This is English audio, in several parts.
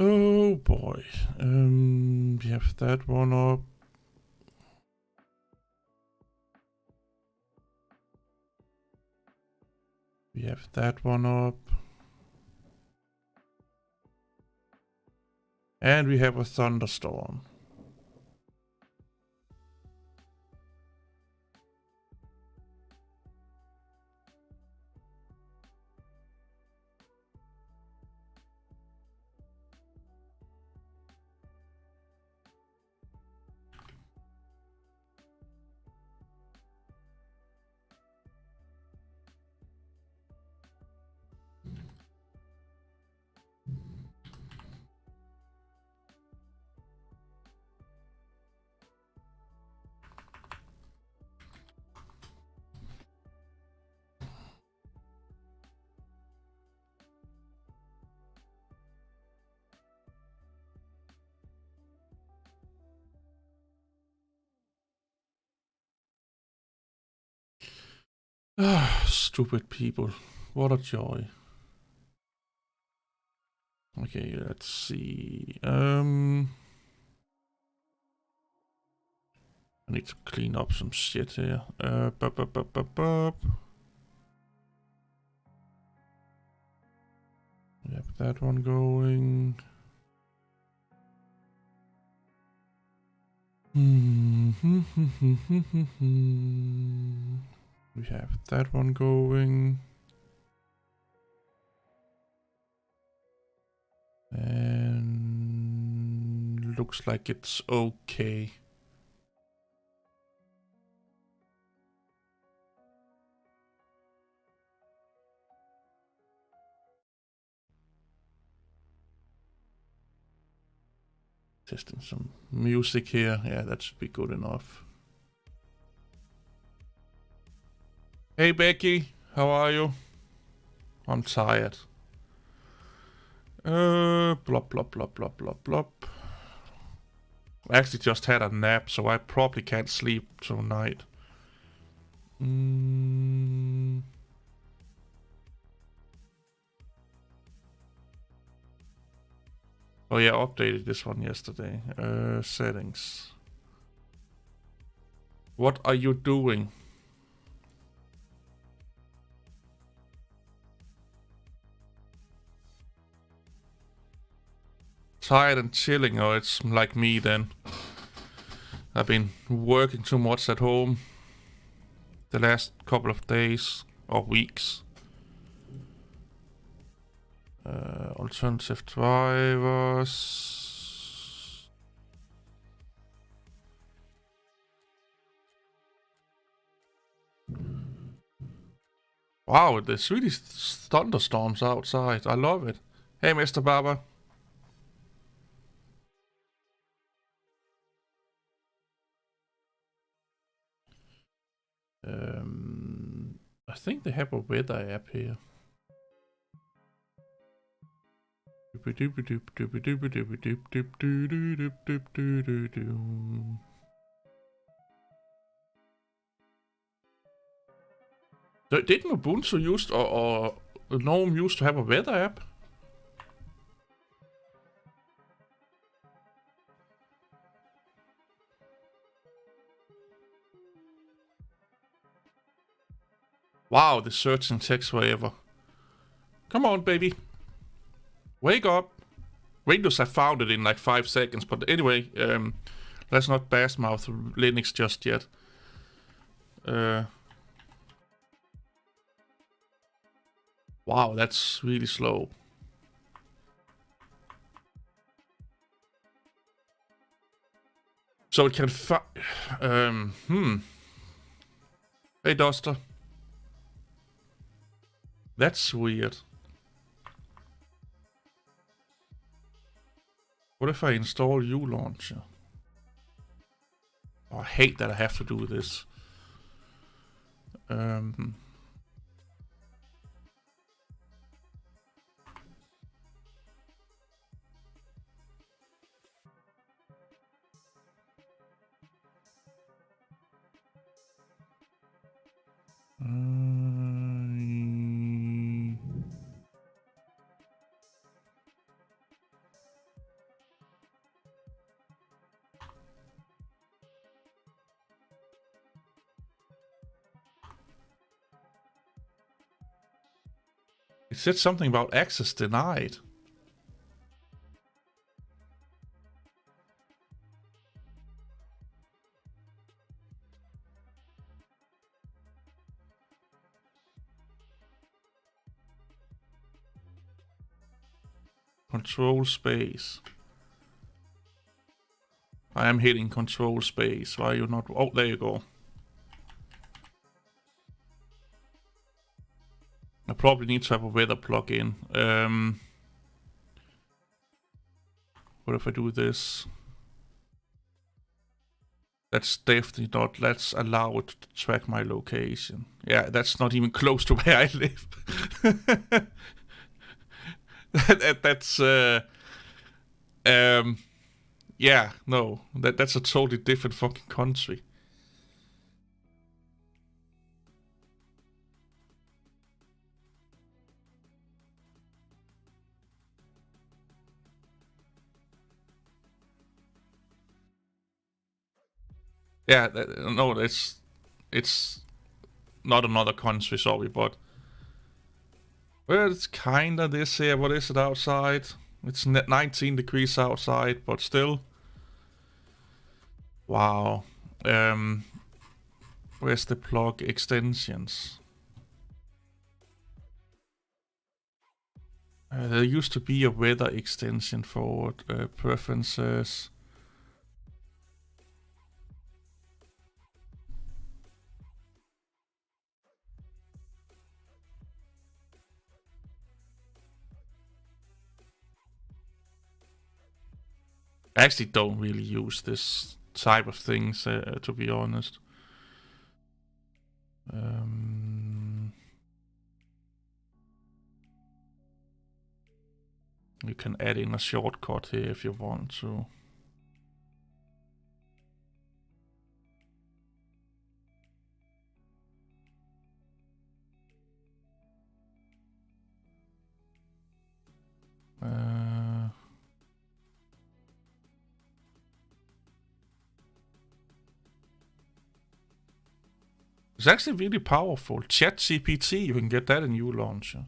Oh boy. We have that one up. We have that one up. And we have a thunderstorm. Ah, stupid people. What a joy. Okay, let's see. I need to clean up some shit here. We have that one going. We have that one going. And looks like it's okay. Testing some music here. Yeah, that should be good enough. Hey Becky, how are you? I'm tired. Blop, blop, blop, blop, blop, blop. I actually just had a nap, so I probably can't sleep tonight. Oh yeah, I updated this one yesterday. Settings. What are you doing? Tired and chilling, or it's like me then. I've been working too much at home the last couple of days or weeks. Alternative drivers. Wow, there's really thunderstorms outside. I love it. Hey, Mr. Barber. I think they have a weather app here. Didn't Ubuntu used or GNOME used to have a weather app? Wow, the search and text forever. Come on, baby. Wake up. Windows have found it in like 5 seconds, but anyway, let's not bash-mouth Linux just yet. Wow, that's really slow. So it can Hey, Duster. That's weird. What if I install uLauncher? Oh, I hate that I have to do this. It said something about access denied. Control space. I am hitting control space. Why are you not? Oh, there you go. I probably need to have a weather plugin. What if I do this? That's definitely not. Let's allow it to track my location. Yeah, that's not even close to where I live. That's yeah, no, that's a totally different fucking country. Yeah, no, it's not another country, sorry, but well, it's kinda this here. What is it outside? It's 19 degrees outside, but still. Wow. Where's the plug extensions? There used to be a weather extension for preferences. I actually don't really use this type of things, to be honest. You can add in a shortcut here if you want to. It's actually really powerful. ChatGPT, you can get that in your launcher.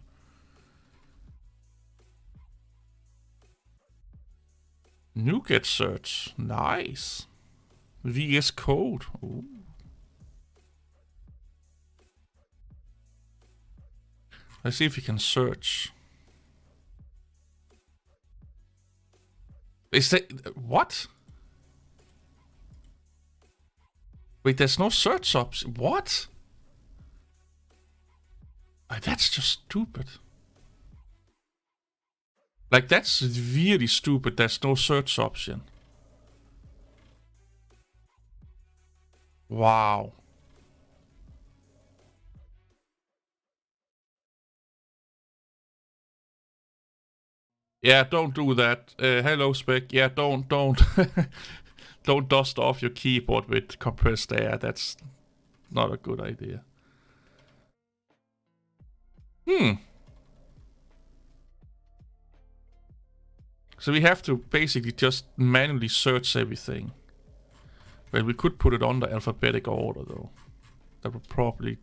NuGet search, nice. VS Code, ooh. Let's see if we can search. Is that what? Wait, there's no search option. What? That's just stupid. Like, that's really stupid. There's no search option. Wow. Yeah, don't do that. Hello, Spec. Yeah, don't don't dust off your keyboard with compressed air. That's not a good idea. So we have to basically just manually search everything. Well, we could put it under alphabetic order, though. That would probably...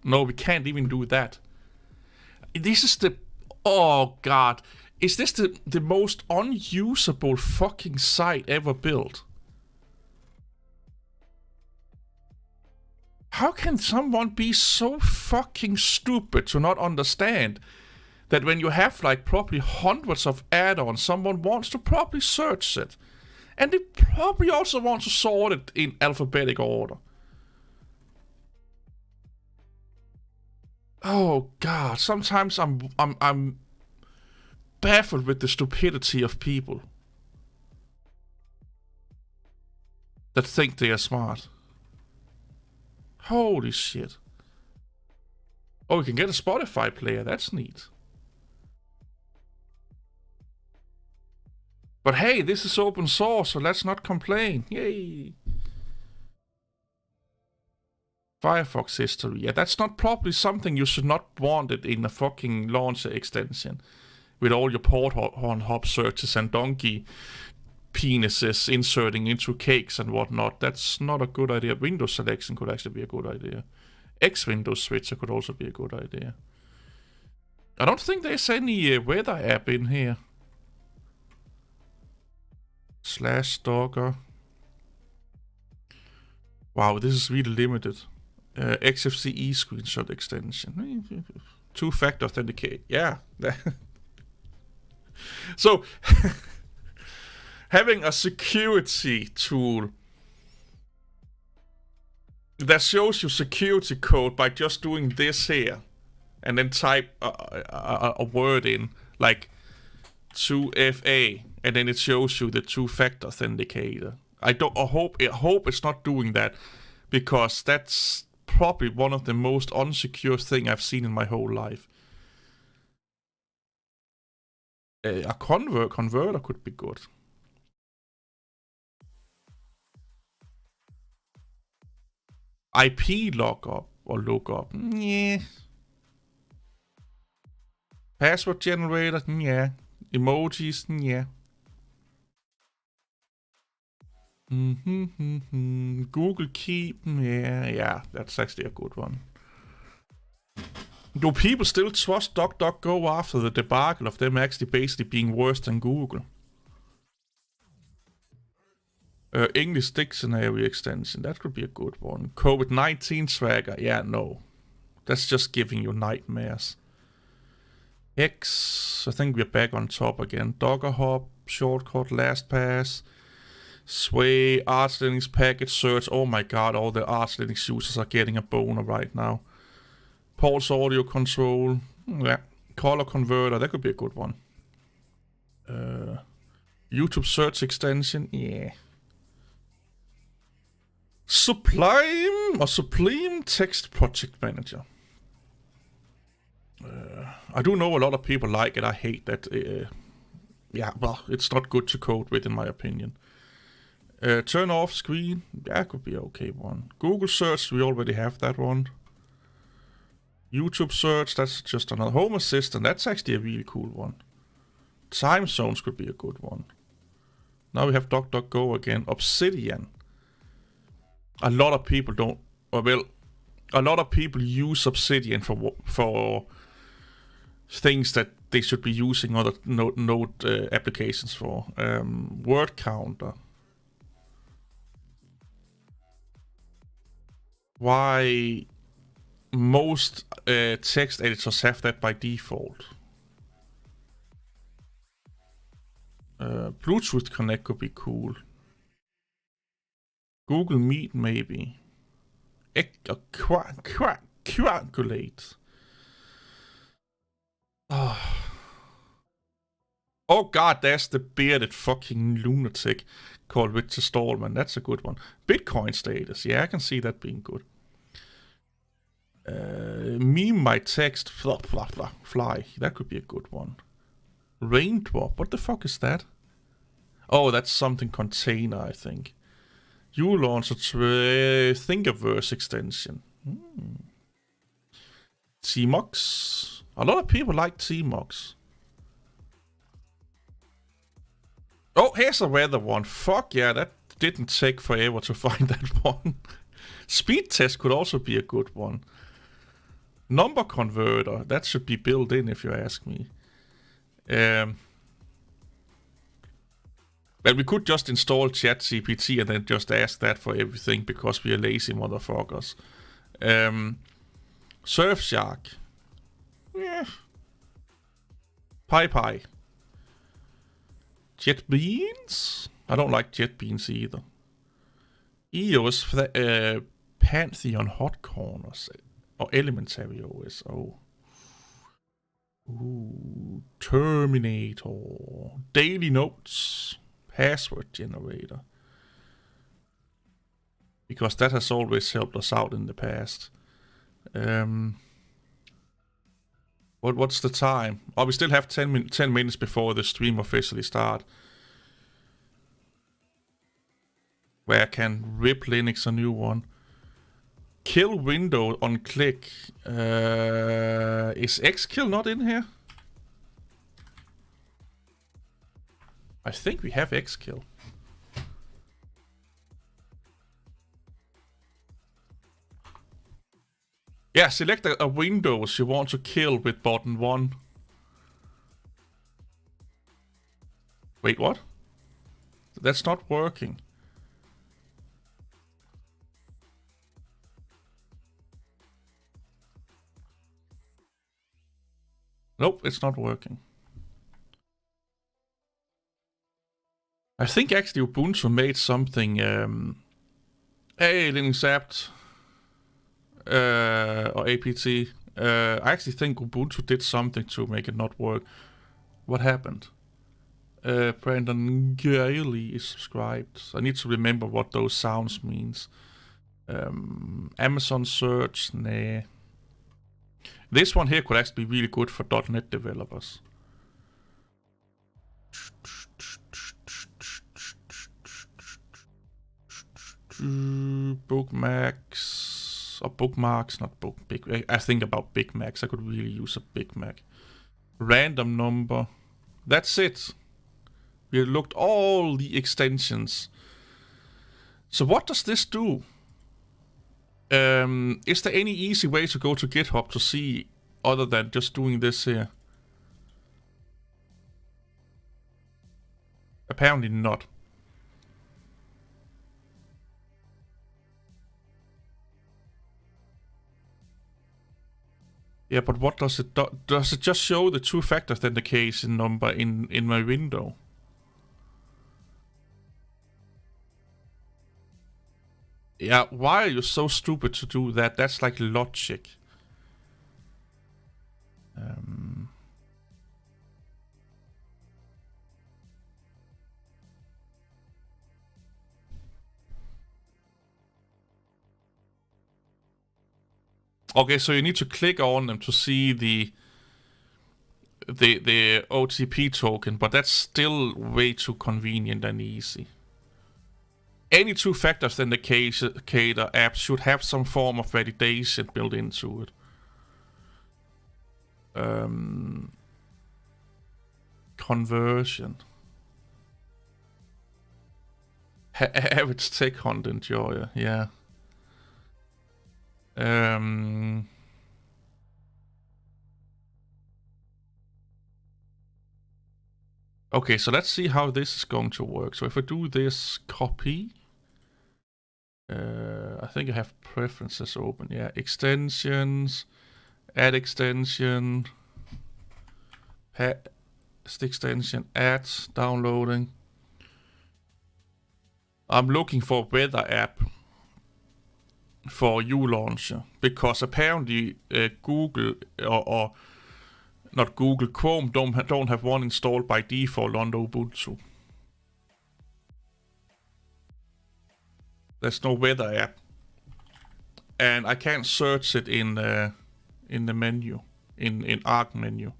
No, we can't even do that. This is the... Oh, God. Is this the most unusable fucking site ever built? How can someone be so fucking stupid to not understand that when you have like probably hundreds of add-ons, someone wants to probably search it. And they probably also want to sort it in alphabetic order. Oh God, sometimes I'm baffled with the stupidity of people that think they are smart. Holy shit. Oh, we can get a Spotify player, that's neat. But hey, this is open source, so let's not complain. Yay. Firefox history. Yeah, that's not probably something you should not want it in a fucking launcher extension. With all your Pornhub searches and donkey penises inserting into cakes and whatnot. That's not a good idea. Windows selection could actually be a good idea. X Windows switcher could also be a good idea. I don't think there's any weather app in here. /stalker. Wow, this is really limited. XFCE screenshot extension. Two-factor authenticate. Yeah. So, having a security tool that shows you security code by just doing this here, and then type a word in, like 2FA, and then it shows you the two-factor authenticator. I hope it's not doing that, because that's probably one of the most unsecure thing I've seen in my whole life. A converter could be good. IP lookup or lookup. Yeah. Password generator. Yeah. Emojis. Yeah. Google Keep. Yeah. That's actually a good one. Do people still trust DuckDuckGo after the debacle of them actually basically being worse than Google? English dictionary extension, that could be a good one. COVID-19 tracker, yeah, no. That's just giving you nightmares. X, I think we're back on top again. Docker Hub, shortcut, LastPass, Sway, Arch Linux package search. Oh my god, all the Arch Linux users are getting a boner right now. Pulse audio control, yeah. Color converter, that could be a good one. YouTube search extension, yeah. Sublime Text Project Manager. I do know a lot of people like it. I hate that. Yeah, well, it's not good to code with, in my opinion. Turn off screen. That could be okay one. Google search, we already have that one. YouTube search, that's just another. Home Assistant, that's actually a really cool one. Time zones could be a good one. Now we have DuckDuckGo again. Obsidian. A lot of people don't. Well, a lot of people use Obsidian for things that they should be using other node applications for. Word counter. Why most text editors have that by default. Bluetooth Connect could be cool. Google Meet maybe. Calculate. Oh god, there's the bearded fucking lunatic called Richard Stallman. That's a good one. Bitcoin status. Yeah, I can see that being good. Meme my text. Fly. That could be a good one. Raindrop. What the fuck is that? Oh, that's something container, I think. You launch a Thingiverse extension. Tmux. A lot of people like Tmux. Oh, here's a weather one. Fuck yeah, that didn't take forever to find that one. Speed test could also be a good one. Number converter, that should be built in if you ask me. Well, we could just install ChatGPT and then just ask that for everything because we are lazy motherfuckers. Surfshark. Yeah. PyPy. JetBeans? I don't like JetBeans either. EOS Pantheon Hot Corners. Or Elementary OS. Oh. Ooh. Terminator. Daily Notes. Password generator. Because that has always helped us out in the past. What's the time? Oh, we still have 10 minutes before the stream officially start. Where can rip Linux a new one? Kill window on click. Is Xkill not in here? I think we have Xkill. Yeah, select a Windows you want to kill with button 1. Wait, what? That's not working. Nope, it's not working. I think actually Ubuntu made something. Hey, Linux apt or apt. I actually think Ubuntu did something to make it not work. What happened? Brandon Gailey is subscribed. I need to remember what those sounds means. Amazon search, nah. This one here could actually be really good for .NET developers. Bookmarks or bookmarks, not book big. I think about Big Macs. I could really use a Big Mac. Random number. That's it. We looked all the extensions. So what does this do? Is there any easy way to go to GitHub to see other than just doing this here? Apparently not. Yeah, but what does it do? Does it just show the two-factor authentication number in my window? Yeah, why are you so stupid to do that? That's like logic. Okay, so you need to click on them to see the OTP token, but that's still way too convenient and easy. Any two-factor authenticator app should have some form of validation built into it. Conversion. Average tech hunt enjoyer, yeah. Okay, so let's see how this is going to work. So if I do this copy, I think I have preferences open. Yeah, extensions, add extension, paste extension, add, downloading. I'm looking for weather app for uLauncher because apparently Google or not Google, Chrome don't have one installed by default on Ubuntu. There's no weather app, and I can't search it in the menu, in Arc menu.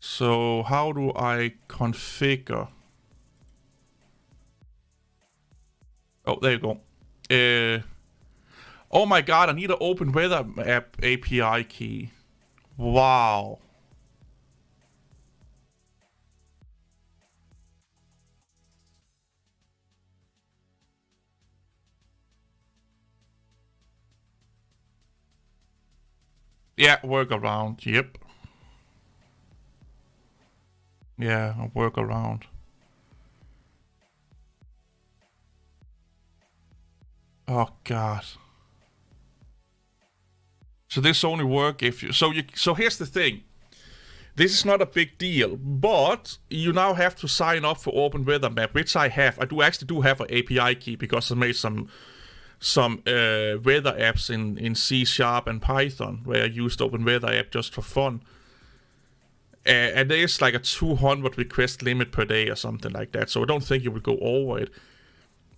So how do I configure? Oh, there you go. Oh my god, I need an open weather app API key. Wow. Yeah, workaround. Yep. Yeah, a workaround. Oh god. So this only work if you. So here's the thing. This is not a big deal, but you now have to sign up for Open Weather Map, which I have. I do have an API key because I made some weather apps in C# and Python where I used Open Weather app just for fun. And there's like a 200 request limit per day or something like that, so I don't think you will go over it.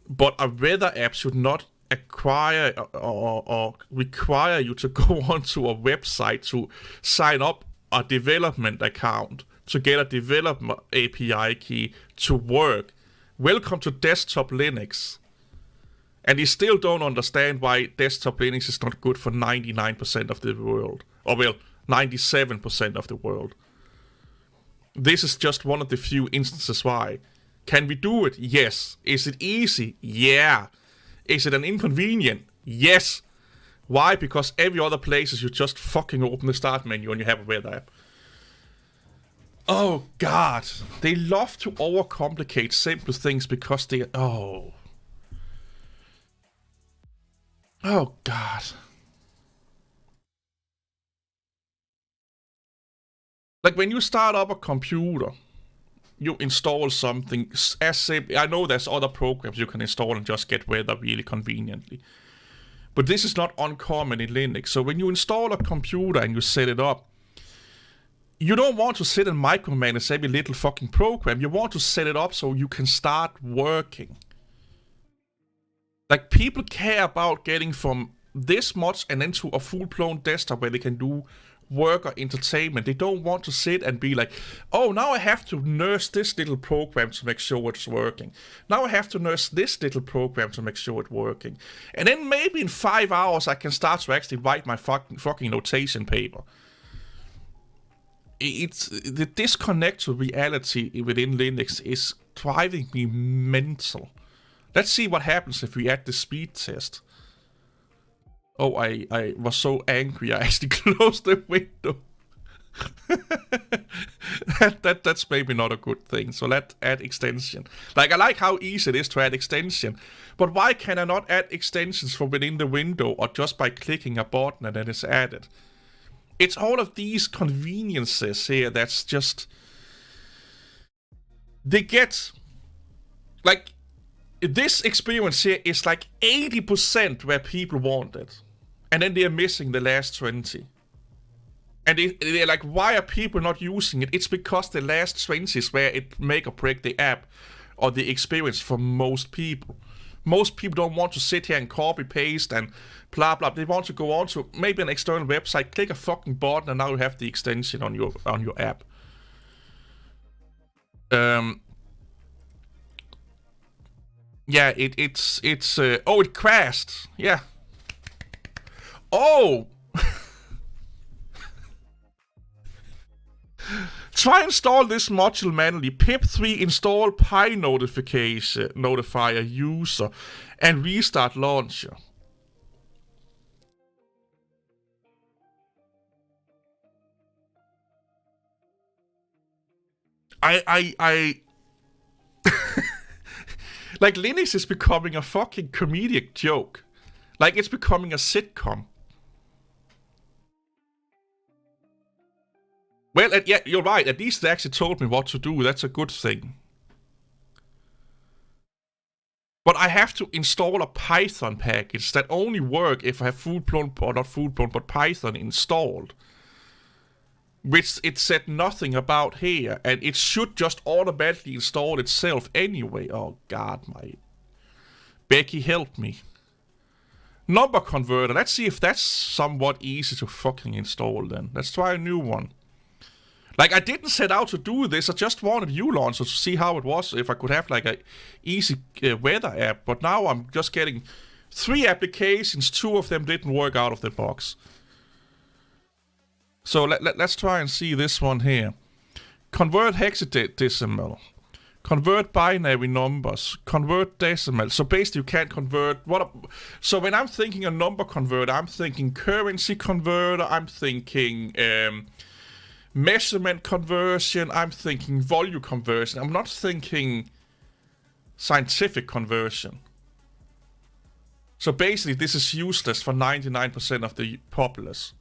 But a weather app should not acquire or require you to go onto a website to sign up a development account to get a development API key to work. Welcome to desktop Linux. And you still don't understand why desktop Linux is not good for 99% of the world. Or well, 97% of the world. This is just one of the few instances why. Can we do it? Yes. Is it easy? Yeah. Is it an inconvenient? Yes. Why? Because every other place is you just fucking open the start menu and you have a weather app. Oh god, they love to overcomplicate simple things because they... Oh god. Like when you start up a computer, you install something as simple. I know there's other programs you can install and just get weather really conveniently. But this is not uncommon in Linux. So when you install a computer and you set it up, you don't want to sit and micromanage every little fucking program. You want to set it up so you can start working. Like, people care about getting from this much and then to a full-blown desktop where they can do work or entertainment. They don't want to sit and be like, oh, now I have to nurse this little program to make sure it's working. Now I have to nurse this little program to make sure it's working. And then maybe in 5 hours I can start to actually write my fucking notation paper. It's the disconnect to reality within Linux is driving me mental. Let's see what happens if we add the speed test. Oh, I was so angry I actually closed the window. That's maybe not a good thing. So let's add extension. Like, I like how easy it is to add extension. But why can I not add extensions from within the window or just by clicking a button and then it's added? It's all of these conveniences here that's just... They get... Like, this experience here is like 80% where people want it. And then they're missing the last 20. And they're like, why are people not using it? It's because the last 20 is where it make or break the app or the experience for most people. Most people don't want to sit here and copy, paste, and blah, blah. They want to go on to maybe an external website, click a fucking button, and now you have the extension on your app. Yeah, it's oh, it crashed. Yeah. Oh! Try install this module manually. pip3 install pi notifier user and restart launcher. I like, Linux is becoming a fucking comedic joke. Like, it's becoming a sitcom. Well, yeah, you're right. At least they actually told me what to do. That's a good thing. But I have to install a Python package that only work if I have full-blown, or not full-blown, but Python installed. Which it said nothing about here. And it should just automatically install itself anyway. Oh, God, my... Becky, help me. Number converter. Let's see if that's somewhat easy to fucking install then. Let's try a new one. Like, I didn't set out to do this. I just wanted Ulauncher to see how it was. If I could have like a easy weather app. But now I'm just getting 3 applications. 2 of them didn't work out of the box. So let's try and see this one here. Convert hexadecimal. Convert binary numbers. Convert decimal. So basically you can't convert... So when I'm thinking a number converter, I'm thinking currency converter. I'm thinking measurement conversion. I'm thinking volume conversion. I'm not thinking scientific conversion. So basically this is useless for 99% of the populace.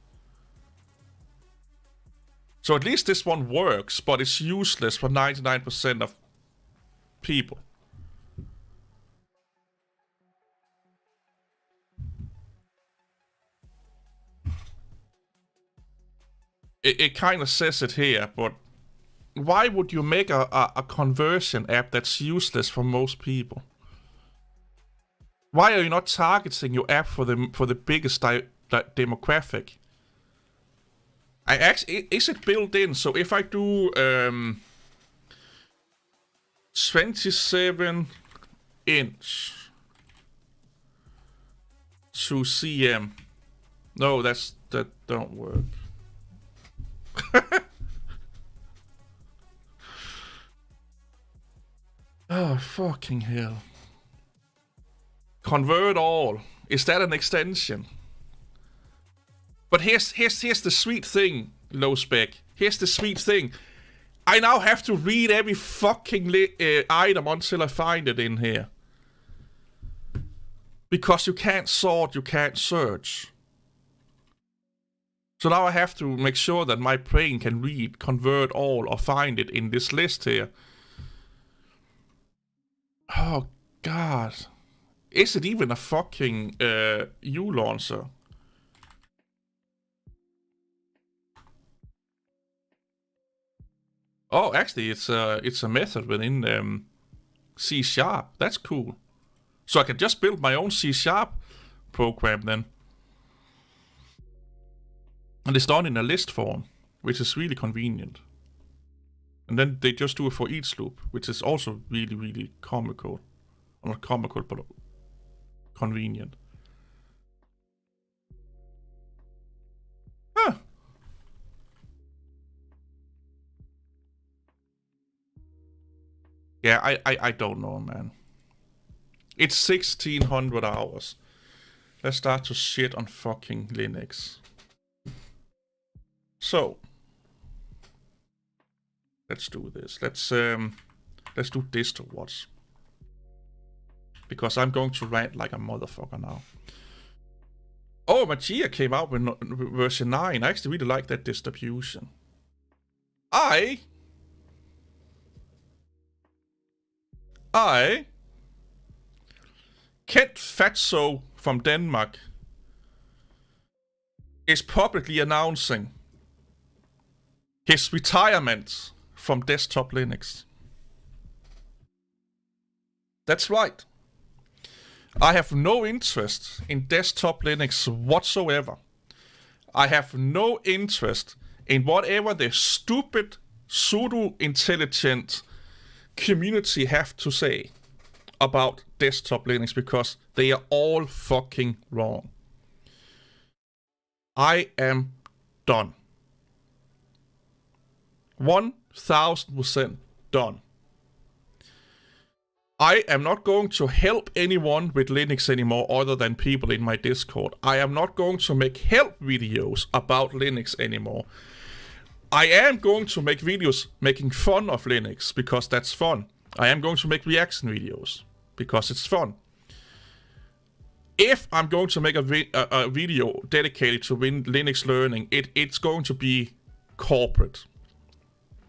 So at least this one works, but it's useless for 99% of people. It kind of says it here, but why would you make a conversion app that's useless for most people? Why are you not targeting your app for the biggest demographic? Is it built in? So if I do 27 inch to cm, no, that don't work. Oh, fucking hell. Convert all. Is that an extension? But here's the sweet thing, low spec. Here's the sweet thing. I now have to read every fucking item until I find it in here. Because you can't sort, you can't search. So now I have to make sure that my brain can read, convert all, or find it in this list here. Oh, God. Is it even a fucking U-launcher? Oh, actually, it's a method within C#. That's cool. So I can just build my own C# program then. And it's done in a list form, which is really convenient. And then they just do it for each loop, which is also really, really comical. Not comical, but convenient. Huh. Yeah, I don't know, man. It's 1600 hours. Let's start to shit on fucking Linux. So let's do this. Let's do DistroWatch. Because I'm going to rant like a motherfucker now. Oh, Magia came out with version 9. I actually really like that distribution. Kent Fatso from Denmark is publicly announcing his retirement from desktop Linux. That's right. I have no interest in desktop Linux whatsoever. I have no interest in whatever the stupid, pseudo-intelligent community have to say about desktop Linux because they are all fucking wrong. I am done. 1000% done. I am not going to help anyone with Linux anymore other than people in my Discord. I am not going to make help videos about Linux anymore. I am going to make videos making fun of Linux because that's fun. I am going to make reaction videos because it's fun. If I'm going to make a video dedicated to Linux learning, it's going to be corporate.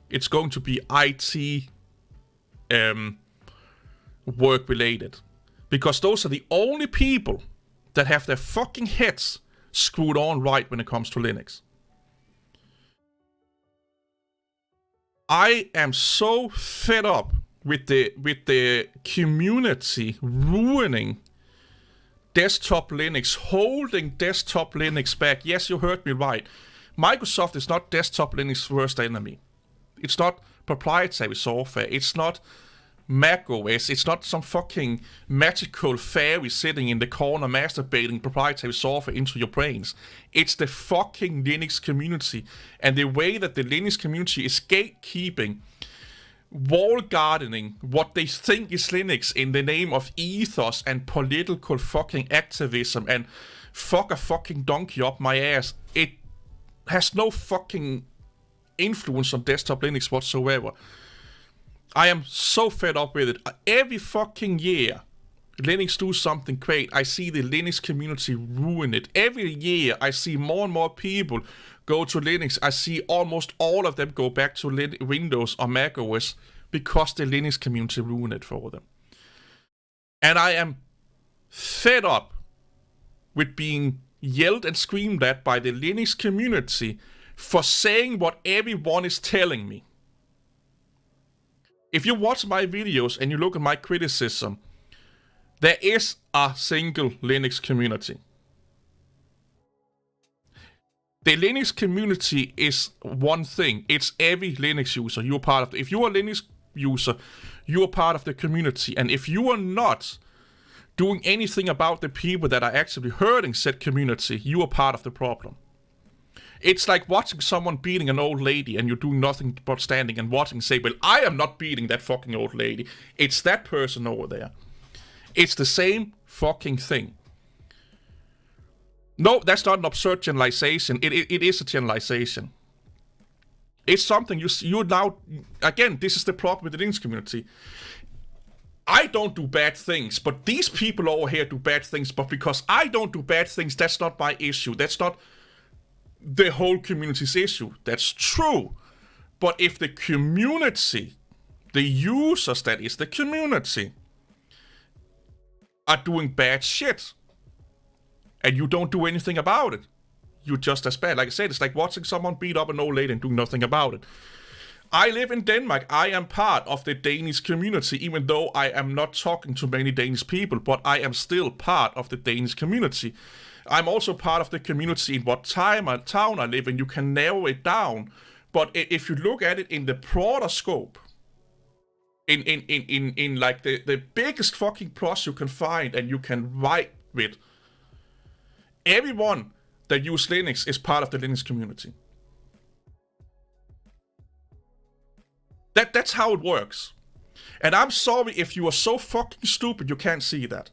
It's going to be IT work related. Because those are the only people that have their fucking heads screwed on right when it comes to Linux. I am so fed up with the community ruining desktop Linux, holding desktop Linux back. Yes, you heard me right. Microsoft is not desktop Linux worst enemy. It's not proprietary software. It's not Mac OS. It's not some fucking magical fairy sitting in the corner masturbating proprietary software into your brains. It's the fucking Linux community. And the way that the Linux community is gatekeeping, wall gardening what they think is Linux in the name of ethos and political fucking activism and fuck a fucking donkey up my ass. It has no fucking influence on desktop Linux whatsoever. I am so fed up with it. Every fucking year, Linux do something great. I see the Linux community ruin it. Every year, I see more and more people go to Linux. I see almost all of them go back to Windows or Mac OS because the Linux community ruined it for them. And I am fed up with being yelled and screamed at by the Linux community for saying what everyone is telling me. If you watch my videos and you look at my criticism, there is a single Linux community. The Linux community is one thing. It's every Linux user. You're part of it. If you're a Linux user, you're part of the community. And if you are not doing anything about the people that are actually hurting said community, you are part of the problem. It's like watching someone beating an old lady and you're doing nothing but standing and watching and say, well, I am not beating that fucking old lady. It's that person over there. It's the same fucking thing. No, that's not an absurd generalization. It is a generalization. It's something you now, again, this is the problem with the Linux community. I don't do bad things, but these people over here do bad things, but because I don't do bad things, that's not my issue. That's not the whole community's issue. That's true. But if the community, the users, that is the community, are doing bad shit, and you don't do anything about it, you're just as bad. Like I said, it's like watching someone beat up an old lady and doing nothing about it. I live in Denmark. I am part of the Danish community, even though I am not talking to many Danish people, but I am still part of the Danish community. I'm also part of the community in what town I live in. You can narrow it down. But if you look at it in the broader scope, in like the biggest fucking plus you can find and you can write with, everyone that use Linux is part of the Linux community. That's how it works. And I'm sorry if you are so fucking stupid you can't see that.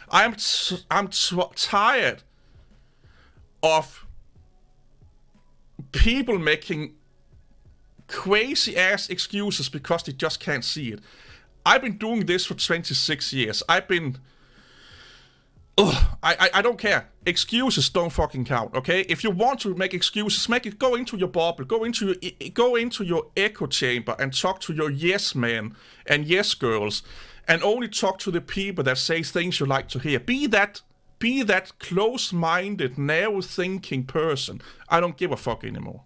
I'm tired of people making crazy ass excuses because they just can't see it. I've been doing this for 26 years. I don't care. Excuses don't fucking count, okay? If you want to make excuses, go into your bubble, go into your echo chamber and talk to your yes men and yes girls, and only talk to the people that say things you like to hear. Be that close-minded, narrow-thinking person. I don't give a fuck anymore.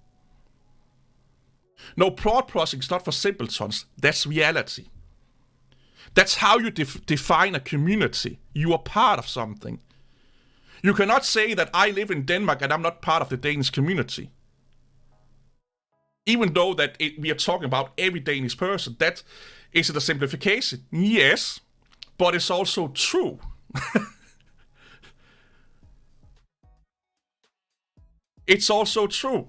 No, broad processing is not for simpletons. That's reality. That's how you define a community. You are part of something. You cannot say that I live in Denmark and I'm not part of the Danish community. Even though that we are talking about every Danish person. Is it a simplification? Yes, but it's also true. It's also true.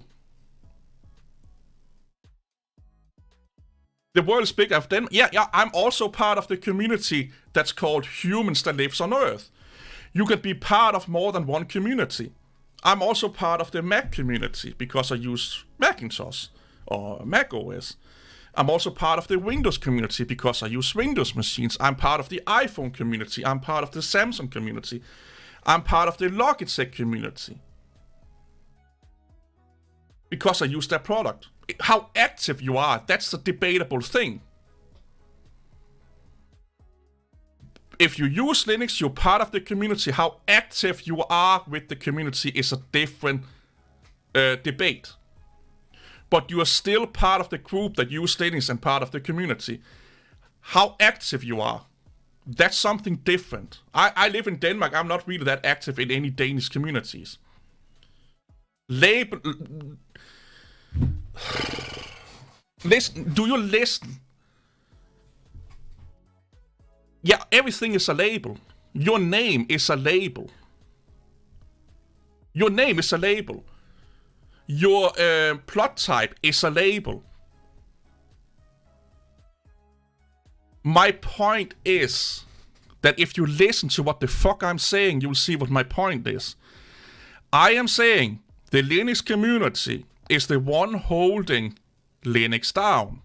The world is bigger of them. Yeah, I'm also part of the community that's called humans that lives on Earth. You can be part of more than one community. I'm also part of the Mac community because I use Macintosh or Mac OS. I'm also part of the Windows community because I use Windows machines. I'm part of the iPhone community. I'm part of the Samsung community. I'm part of the Logitech community because I use their product. How active you are, that's a debatable thing. If you use Linux, you're part of the community. How active you are with the community is a different debate. But you are still part of the group that use Linux and part of the community. How active you are, that's something different. I live in Denmark. I'm not really that active in any Danish communities. Listen, do you listen? Yeah, everything is a label. Your name is a label. Your name is a label. Your plot type is a label. My point is that if you listen to what the fuck I'm saying, you'll see what my point is. I am saying the Linux community is the one holding Linux down.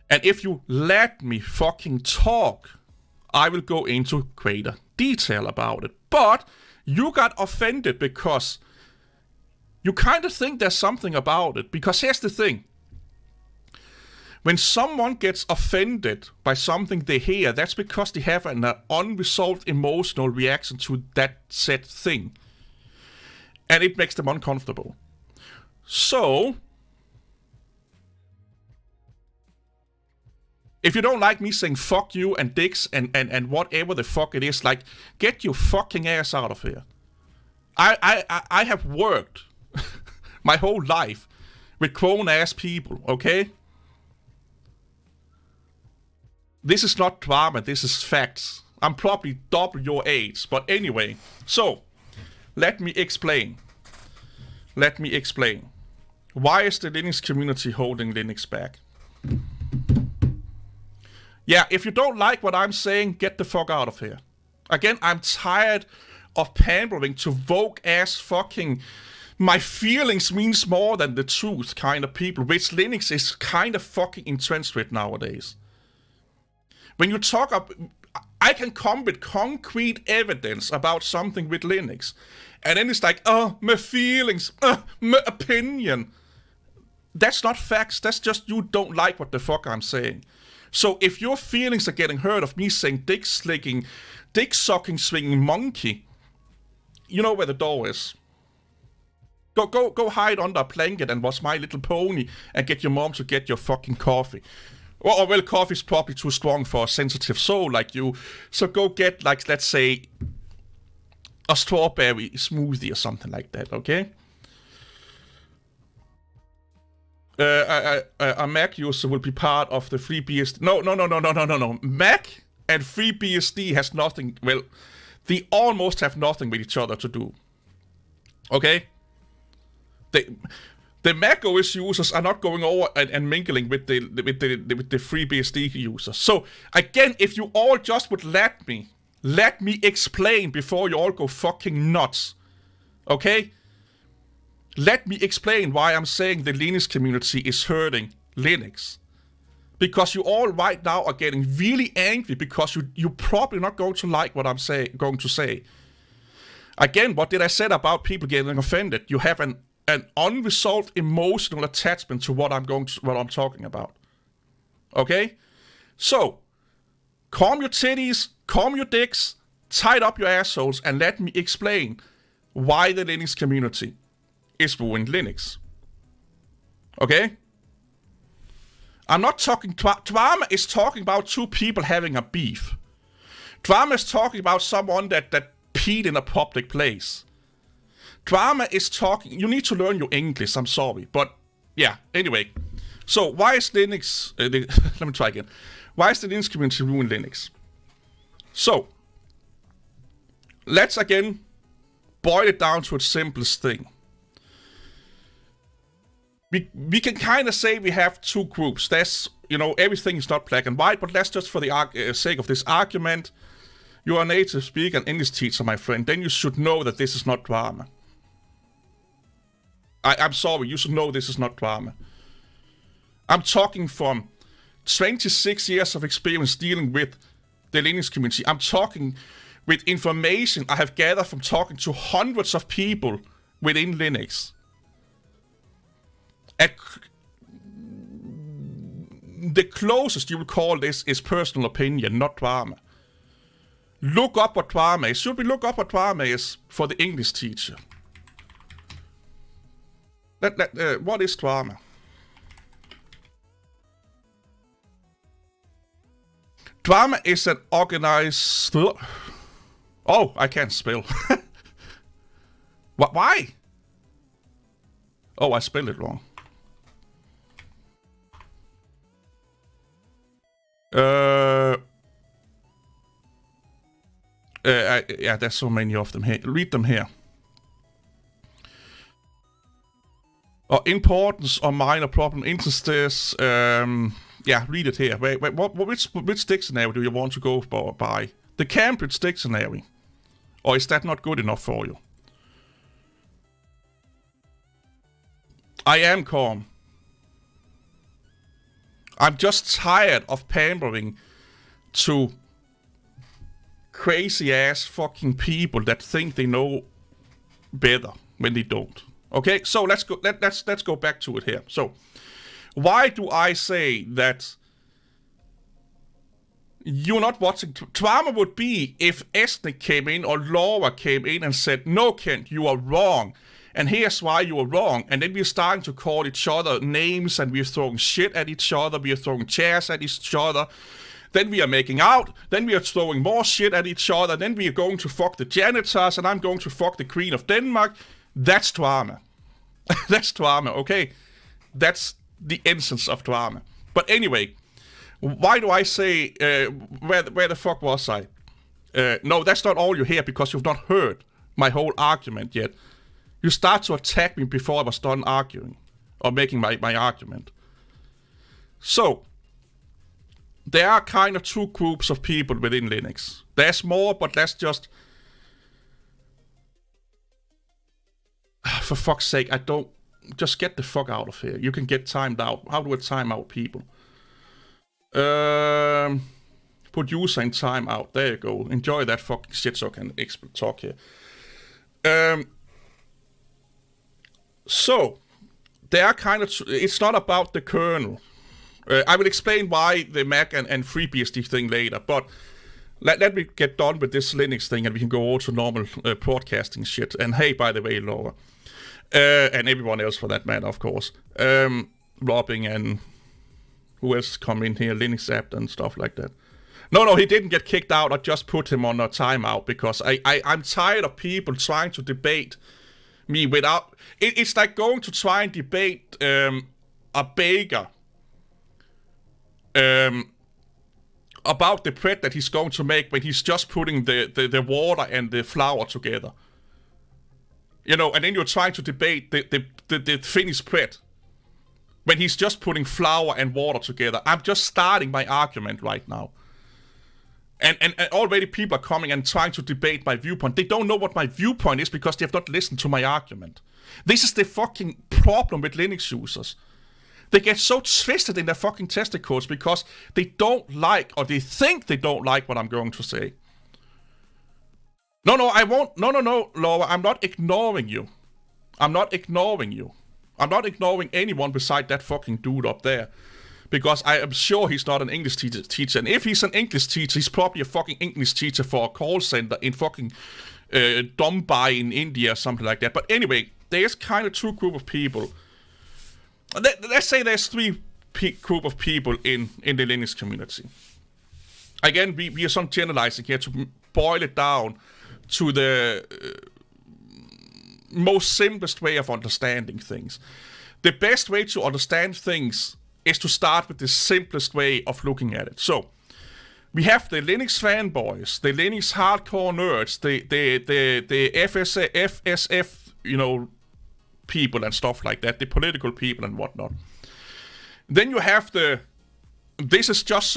And if you let me fucking talk, I will go into greater detail about it. But you got offended because you kind of think there's something about it. Because here's the thing. When someone gets offended by something they hear, that's because they have an unresolved emotional reaction to that said thing. And it makes them uncomfortable. So, if you don't like me saying fuck you and dicks and whatever the fuck it is, like, get your fucking ass out of here. I have worked my whole life with grown-ass people, okay? This is not drama, this is facts. I'm probably double your age, but anyway. So, let me explain. Why is the Linux community holding Linux back? Yeah, if you don't like what I'm saying, get the fuck out of here. Again, I'm tired of pandering to woke-ass fucking my feelings means more than the truth kind of people, which Linux is kind of fucking entrenched with nowadays. When you talk up, I can come with concrete evidence about something with Linux, and then it's like, oh, my feelings, my opinion. That's not facts, that's just you don't like what the fuck I'm saying. So if your feelings are getting hurt of me saying dick sucking, swinging monkey, you know where the door is. Go hide under a blanket and watch My Little Pony and get your mom to get your fucking coffee. Well, coffee's probably too strong for a sensitive soul like you. So go get, like, let's say, a strawberry smoothie or something like that, okay? A Mac user will be part of the FreeBSD. No. Mac and FreeBSD has nothing, well, they almost have nothing with each other to do. Okay? The Mac OS users are not going over and mingling with the FreeBSD users. So again, if you all just would let me explain before you all go fucking nuts. Okay? Let me explain why I'm saying the Linux community is hurting Linux. Because you all right now are getting really angry because you're probably not going to like what I'm going to say. Again, what did I say about people getting offended? You have an unresolved emotional attachment to what I'm talking about. Okay? So, calm your titties, calm your dicks, tight up your assholes, and let me explain why the Linux community is ruining Linux. Okay? I'm not talking... Drama is talking about two people having a beef. Drama is talking about someone that peed in a public place. Drama is talking... You need to learn your English, I'm sorry. But, yeah, anyway. So, why is Linux... let me try again. Why is the Linux community ruining Linux? So, let's again boil it down to its simplest thing. We can kind of say we have two groups. There's, everything is not black and white, but let's just, for the sake of this argument, you're a native speaker and English teacher, my friend, then you should know that this is not drama. I'm sorry, you should know this is not drama. I'm talking from 26 years of experience dealing with the Linux community. I'm talking with information I have gathered from talking to hundreds of people within Linux. The closest you will call this is personal opinion, not drama. Look up what drama is. Should we look up what drama is for the English teacher? What is drama? Drama is an organized... Oh, I can't spell. Why? Oh, I spelled it wrong. Yeah, there's so many of them here. Read them here. Or importance or minor problem, instances. Yeah, read it here. Wait, which dictionary do you want to go by? The Cambridge Dictionary. Or is that not good enough for you? I am calm. I'm just tired of pandering to crazy ass fucking people that think they know better when they don't. Okay, so let's go back to it here. So, why do I say that you're not watching? Drama would be if Ethnic came in or Laura came in and said, "No, Kent, you are wrong. And here's why you are wrong." And then we're starting to call each other names and we're throwing shit at each other. We're throwing chairs at each other. Then we are making out. Then we are throwing more shit at each other. Then we are going to fuck the janitors and I'm going to fuck the Queen of Denmark. That's drama. That's drama, okay? That's the essence of drama. But anyway, why do I say, where the fuck was I? No, that's not all you hear because you've not heard my whole argument yet. You start to attack me before I was done arguing or making my argument. So, there are kind of two groups of people within Linux. There's more, but let's just... For fuck's sake, I don't... Just get the fuck out of here. You can get timed out. How do I time out people? Put user in timeout. There you go. Enjoy that fucking shit so I can talk here. So, they are kind of... It's not about the kernel. I will explain why the Mac and FreeBSD thing later, but let me get done with this Linux thing and we can go over to normal broadcasting shit. And hey, by the way, Laura. And everyone else for that matter, of course. Robbing and who else come in here, Linux app and stuff like that. No, he didn't get kicked out. I just put him on a timeout because I'm tired of people trying to debate me without... It's like going to try and debate a baker about the bread that he's going to make when he's just putting the water and the flour together. You know, and then you're trying to debate the finished bread when he's just putting flour and water together. I'm just starting my argument right now. And already people are coming and trying to debate my viewpoint. They don't know what my viewpoint is because they have not listened to my argument. This is the fucking problem with Linux users. They get so twisted in their fucking testicles because they don't like, or they think they don't like what I'm going to say. No, I won't. No, Laura, I'm not ignoring you. I'm not ignoring anyone beside that fucking dude up there. Because I am sure he's not an English teacher. And if he's an English teacher, he's probably a fucking English teacher for a call center in fucking Mumbai in India or something like that. But anyway, there's kind of two group of people. Let's say there's three group of people in the Linux community. Again, we are some generalizing here to boil it down to the most simplest way of understanding things. The best way to understand things is to start with the simplest way of looking at it. So, we have the Linux fanboys, the Linux hardcore nerds, the FSF, you know, people and stuff like that, the political people and whatnot. Then you have this is just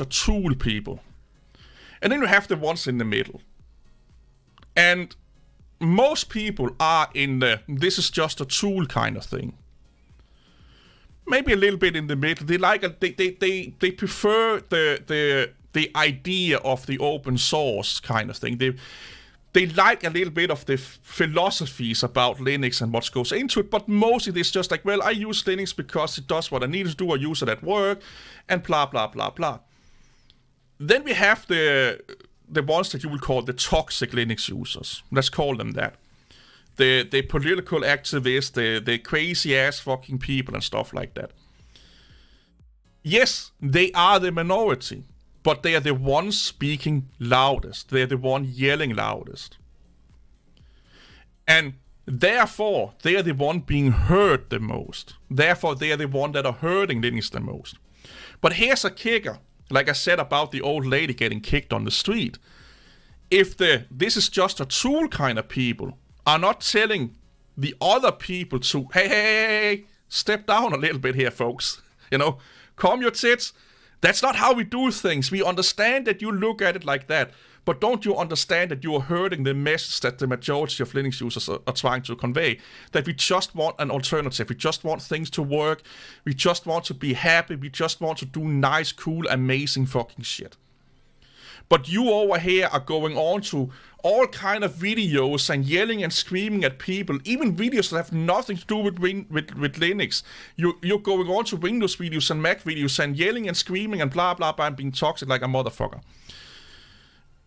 a tool people. And then you have the ones in the middle. And most people are in this is just a tool kind of thing. Maybe a little bit in the middle. They prefer the idea of the open source kind of thing. They like a little bit of the philosophies about Linux and what goes into it, but mostly it's just like, well, I use Linux because it does what I need to do. I use it at work, and blah blah blah blah. Then we have the ones that you would call the toxic Linux users. Let's call them that. The political activists, the crazy ass fucking people and stuff like that. Yes, they are the minority, but they are the ones speaking loudest. They're the one yelling loudest. And therefore, they are the one being heard the most. Therefore, they are the one that are hurting Linux the most. But here's a kicker. Like I said about the old lady getting kicked on the street. If this is just a tool kind of people are not telling the other people to, hey, step down a little bit here, folks. You know, calm your tits. That's not how we do things. We understand that you look at it like that, but don't you understand that you are hurting the message that the majority of Linux users are trying to convey? That we just want an alternative. We just want things to work. We just want to be happy. We just want to do nice, cool, amazing fucking shit. But you over here are going on to all kind of videos and yelling and screaming at people, even videos that have nothing to do with Linux. You're going on to Windows videos and Mac videos and yelling and screaming and blah blah blah and being toxic like a motherfucker.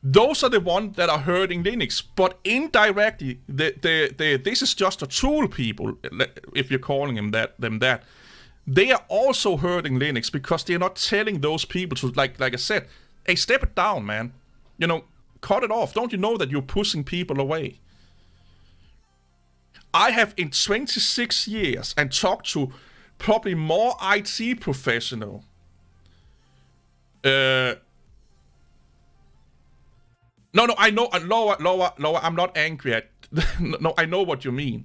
Those are the ones that are hurting Linux, but indirectly, this is just a tool people, if you're calling them that. They are also hurting Linux because they're not telling those people to, like I said, hey, step it down, man. You know, cut it off. Don't you know that you're pushing people away? I have in 26 years and talked to probably more IT professional. No, I know, Laura, I'm not angry at... No, I know what you mean.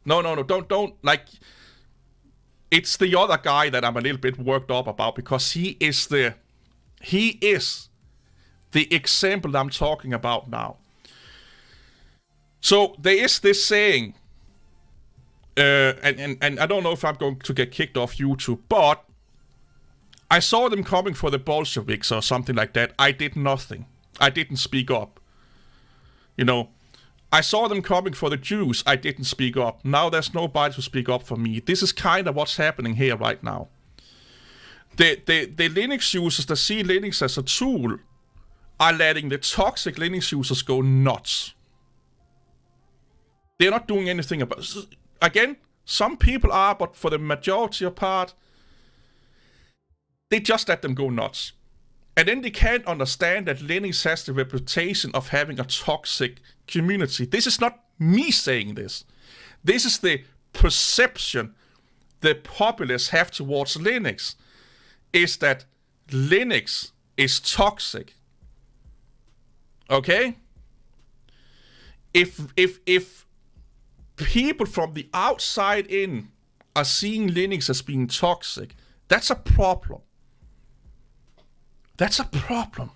No, don't, like... It's the other guy that I'm a little bit worked up about because he is the example I'm talking about now. So there is this saying, and I don't know if I'm going to get kicked off YouTube, but I saw them coming for the Bolsheviks or something like that. I did nothing. I didn't speak up. You know, I saw them coming for the Jews. I didn't speak up. Now there's nobody to speak up for me. This is kind of what's happening here right now. The Linux users that see Linux as a tool are letting the toxic Linux users go nuts. They're not doing anything about it. Again, some people are, but for the majority of part, they just let them go nuts. And then they can't understand that Linux has the reputation of having a toxic community. This is not me saying this. This is the perception the populace have towards Linux, is that Linux is toxic. Okay? If people from the outside in are seeing Linux as being toxic, that's a problem. That's a problem.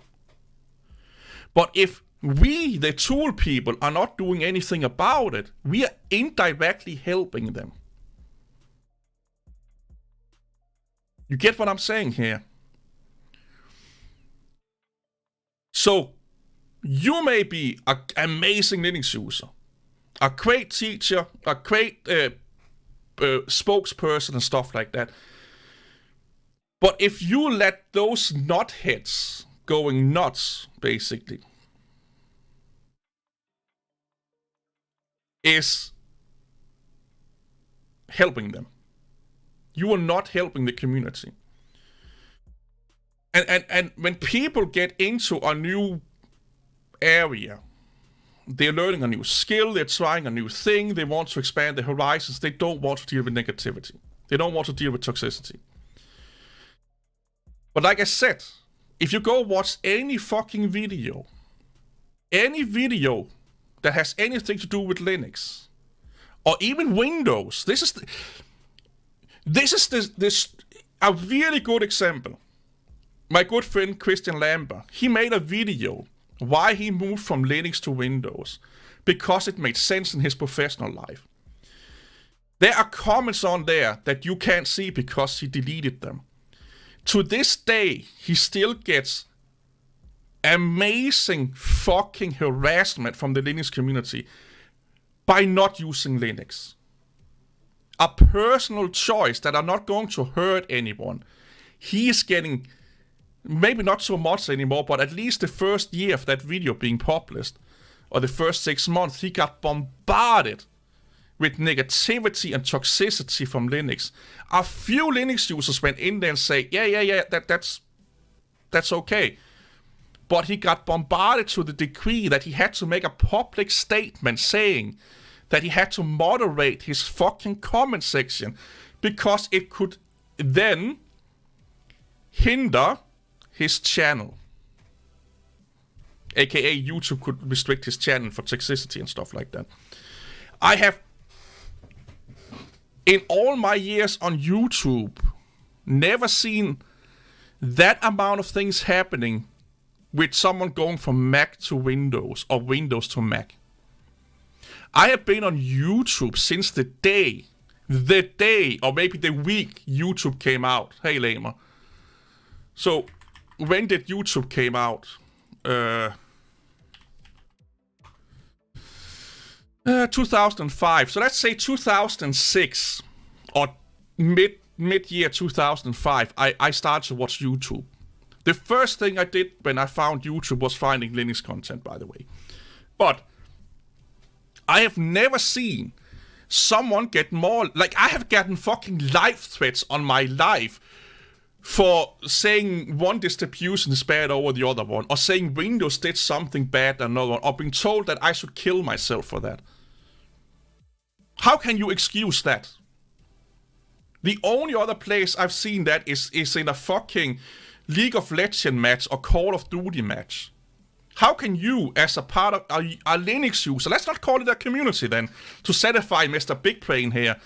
But if we, the tool people, are not doing anything about it, we are indirectly helping them. You get what I'm saying here? So, you may be an amazing Linux user, a great teacher, a great spokesperson and stuff like that. But if you let those nutheads going nuts, basically, is helping them. You are not helping the community. And when people get into a new area, they're learning a new skill, they're trying a new thing, they want to expand their horizons, they don't want to deal with negativity. They don't want to deal with toxicity. But like I said, if you go watch any fucking video that has anything to do with Linux, or even Windows, this is a really good example. My good friend Christian Lambert, he made a video why he moved from Linux to Windows, because it made sense in his professional life. There are comments on there that you can't see because he deleted them. To this day, he still gets amazing fucking harassment from the Linux community by not using Linux. A personal choice that are not going to hurt anyone. He is getting, maybe not so much anymore, but at least the first year of that video being published, or the first 6 months, he got bombarded with negativity and toxicity from Linux. A few Linux users went in there and say, yeah, that's okay. But he got bombarded to the degree that he had to make a public statement saying that he had to moderate his fucking comment section because it could then hinder his channel. AKA YouTube could restrict his channel for toxicity and stuff like that. I have, in all my years on YouTube, never seen that amount of things happening with someone going from Mac to Windows or Windows to Mac. I have been on YouTube since the day, or maybe the week YouTube came out. Hey, Lamer. So, when did YouTube came out? 2005. So let's say 2006 or mid-year 2005, I started to watch YouTube. The first thing I did when I found YouTube was finding Linux content, by the way. But I have never seen someone get more, like I have gotten fucking live threats on my life for saying one distribution is bad over the other one, or saying Windows did something bad than another one, or being told that I should kill myself for that. How can you excuse that? The only other place I've seen that is in a fucking League of Legends match or Call of Duty match. How can you, as a part of a Linux user, let's not call it a community then, to satisfy Mr. Big Brain here,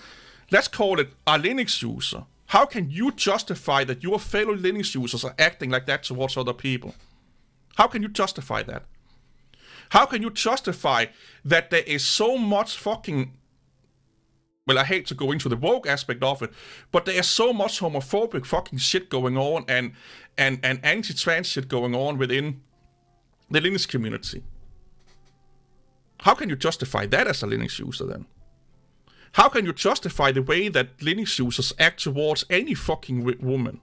let's call it a Linux user. How can you justify that your fellow Linux users are acting like that towards other people? How can you justify that? How can you justify that there is so much fucking... Well, I hate to go into the woke aspect of it, but there is so much homophobic fucking shit going on and anti-trans shit going on within the Linux community. How can you justify that as a Linux user then? How can you justify the way that Linux users act towards any fucking woman,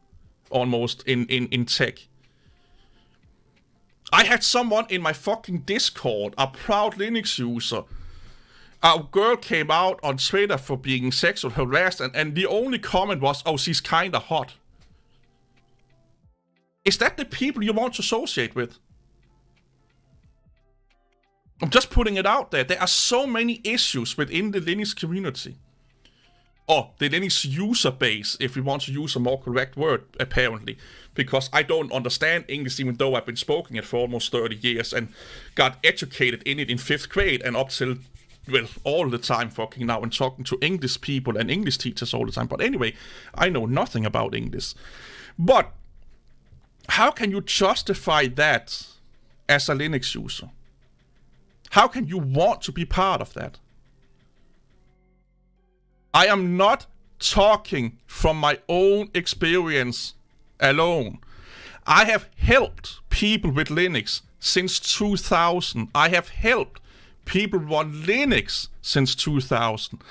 almost, in tech? I had someone in my fucking Discord, a proud Linux user. A girl came out on Twitter for being sexually harassed, and the only comment was, oh, she's kinda hot. Is that the people you want to associate with? I'm just putting it out there. There are so many issues within the Linux community. Or the Linux user base, if we want to use a more correct word, apparently. Because I don't understand English, even though I've been speaking it for almost 30 years and got educated in it in 5th grade and up till, well, all the time fucking now and talking to English people and English teachers all the time. But anyway, I know nothing about English. But how can you justify that as a Linux user? How can you want to be part of that? I am not talking from my own experience alone. I have helped people with Linux since 2000. I have helped people run Linux since 2000.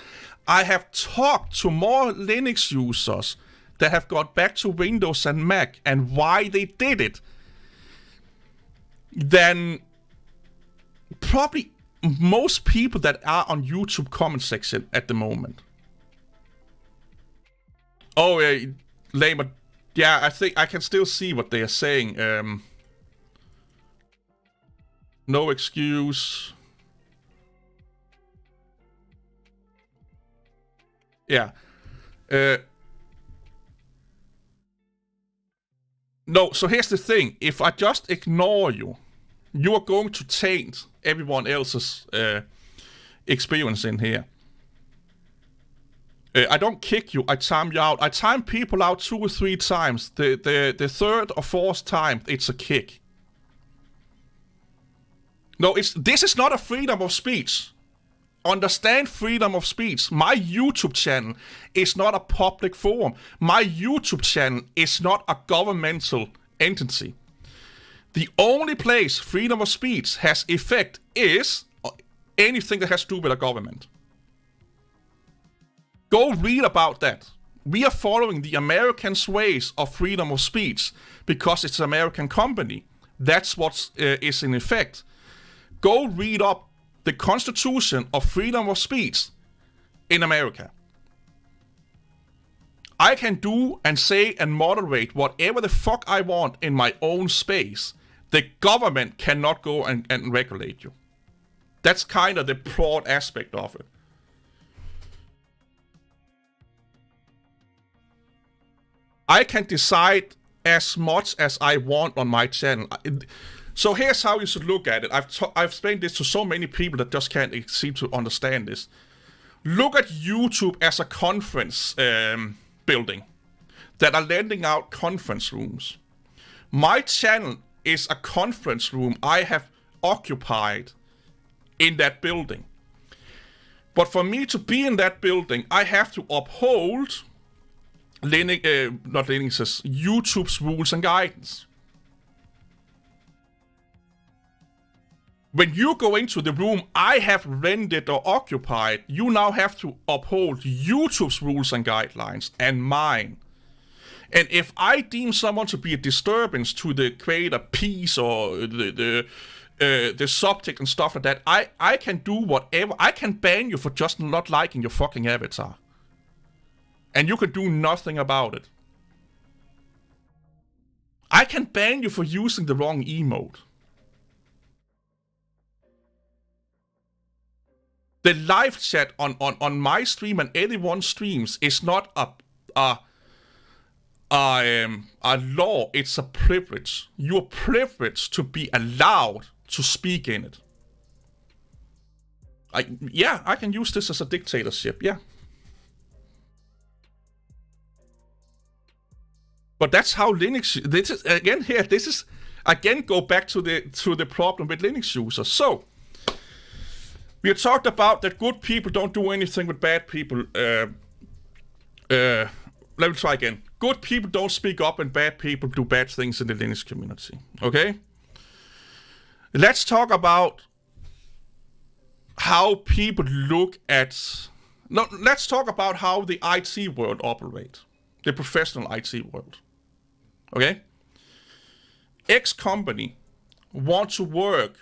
I have talked to more Linux users that have got back to Windows and Mac and why they did it than probably most people that are on YouTube comment section at the moment. Oh, lame. Yeah, I think I can still see what they are saying. No excuse. Yeah. No, so here's the thing. If I just ignore you, you are going to taint everyone else's experience in here. I don't kick you, I time you out. I time people out 2 or 3 times. The third or fourth time, it's a kick. No, this is not a freedom of speech. Understand freedom of speech. My YouTube channel is not a public forum. My YouTube channel is not a governmental entity. The only place freedom of speech has effect is anything that has to do with a government. Go read about that. We are following the Americans' ways of freedom of speech because it's an American company. That's what is in effect. Go read up the Constitution of freedom of speech in America. I can do and say and moderate whatever the fuck I want in my own space. The government cannot go and regulate you. That's kind of the broad aspect of it. I can decide as much as I want on my channel. So here's how you should look at it. I've explained this to so many people that just can't seem to understand this. Look at YouTube as a conference building that are lending out conference rooms. My channel is a conference room I have occupied in that building. But for me to be in that building, I have to uphold YouTube's rules and guidance. When you go into the room I have rented or occupied, you now have to uphold YouTube's rules and guidelines and mine. And if I deem someone to be a disturbance to the creator piece or the subject and stuff like that, I can do whatever. I can ban you for just not liking your fucking avatar. And you can do nothing about it. I can ban you for using the wrong emote. The live chat on my stream and anyone's streams is not a law, it's a privilege. You're privileged to be allowed to speak in it. I can use this as a dictatorship, yeah. But that's how Linux... This is again go back to the problem with Linux users. So we have talked about that good people don't do anything with bad people. Let me try again. Good people don't speak up and bad people do bad things in the Linux community. Okay? Let's talk about how people look at... No, let's talk about how the IT world operates. The professional IT world. Okay? X company want to work.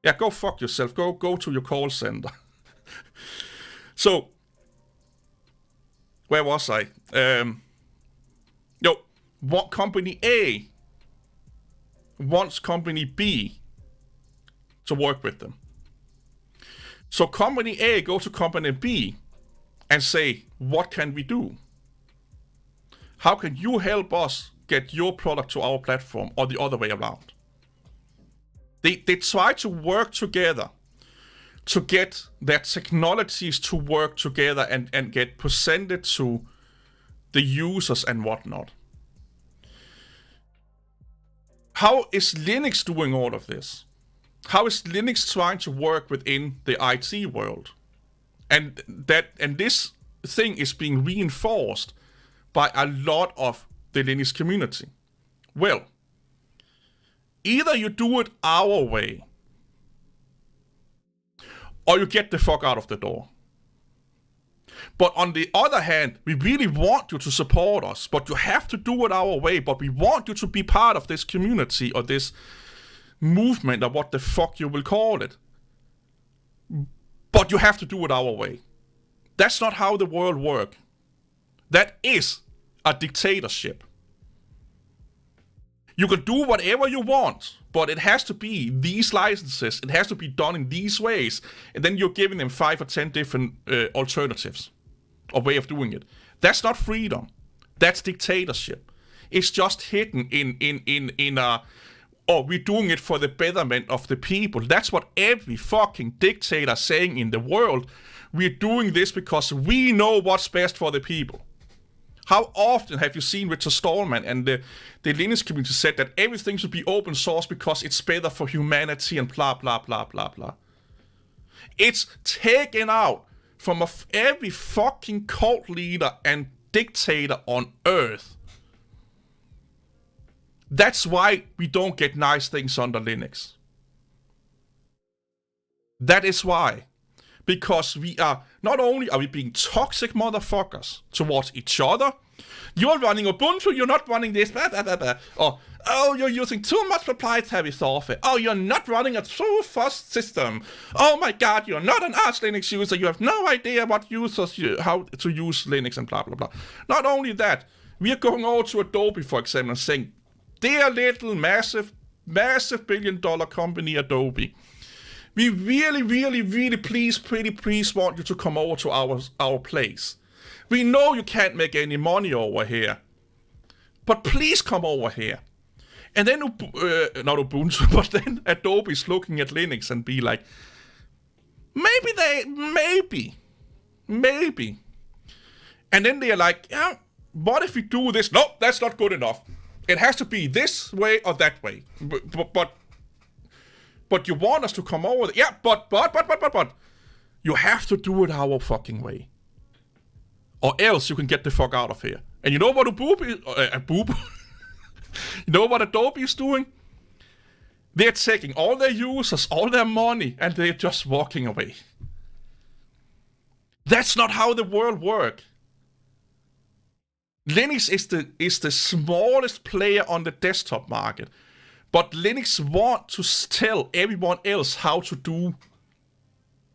Yeah, go fuck yourself. Go to your call center. So, where was I? What company A wants company B to work with them. So company A go to company B and say, what can we do? How can you help us get your product to our platform, or the other way around? They try to work together to get their technologies to work together and get presented to the users and whatnot. How is Linux doing all of this? How is Linux trying to work within the IT world? And this thing is being reinforced by a lot of the Linux community. Well, either you do it our way, or you get the fuck out of the door. But on the other hand, we really want you to support us, but you have to do it our way, but we want you to be part of this community or this movement or what the fuck you will call it. But you have to do it our way. That's not how the world works. That is a dictatorship. You can do whatever you want, but it has to be these licenses. It has to be done in these ways. And then you're giving them 5 or 10 different alternatives or way of doing it. That's not freedom. That's dictatorship. It's just hidden in a, oh, we're doing it for the betterment of the people. That's what every fucking dictator is saying in the world. We're doing this because we know what's best for the people. How often have you seen Richard Stallman and the Linux community said that everything should be open source because it's better for humanity and blah, blah, blah, blah, blah. It's taken out from every fucking cult leader and dictator on earth. That's why we don't get nice things under Linux. That is why. Because we are, not only are we being toxic motherfuckers towards each other, you're running Ubuntu, you're not running this, blah, blah, blah, blah. Or, oh, you're using too much proprietary software. Oh, you're not running a true fast system. Oh my god, you're not an Arch Linux user, you have no idea what users, how to use Linux and blah, blah, blah. Not only that, we are going over to Adobe, for example, and saying, dear little massive billion-dollar company Adobe, we really, really, really please want you to come over to our place. We know you can't make any money over here, but please come over here. And then, not Ubuntu, but then Adobe's looking at Linux and be like, maybe. And then they're like, yeah, what if we do this? No, that's not good enough. It has to be this way or that way. But you want us to come over? Yeah, but. You have to do it our fucking way. Or else you can get the fuck out of here. And you know what you know what Adobe is doing? They're taking all their users, all their money, and they're just walking away. That's not how the world works. Linux is the smallest player on the desktop market. But Linux want to tell everyone else how to do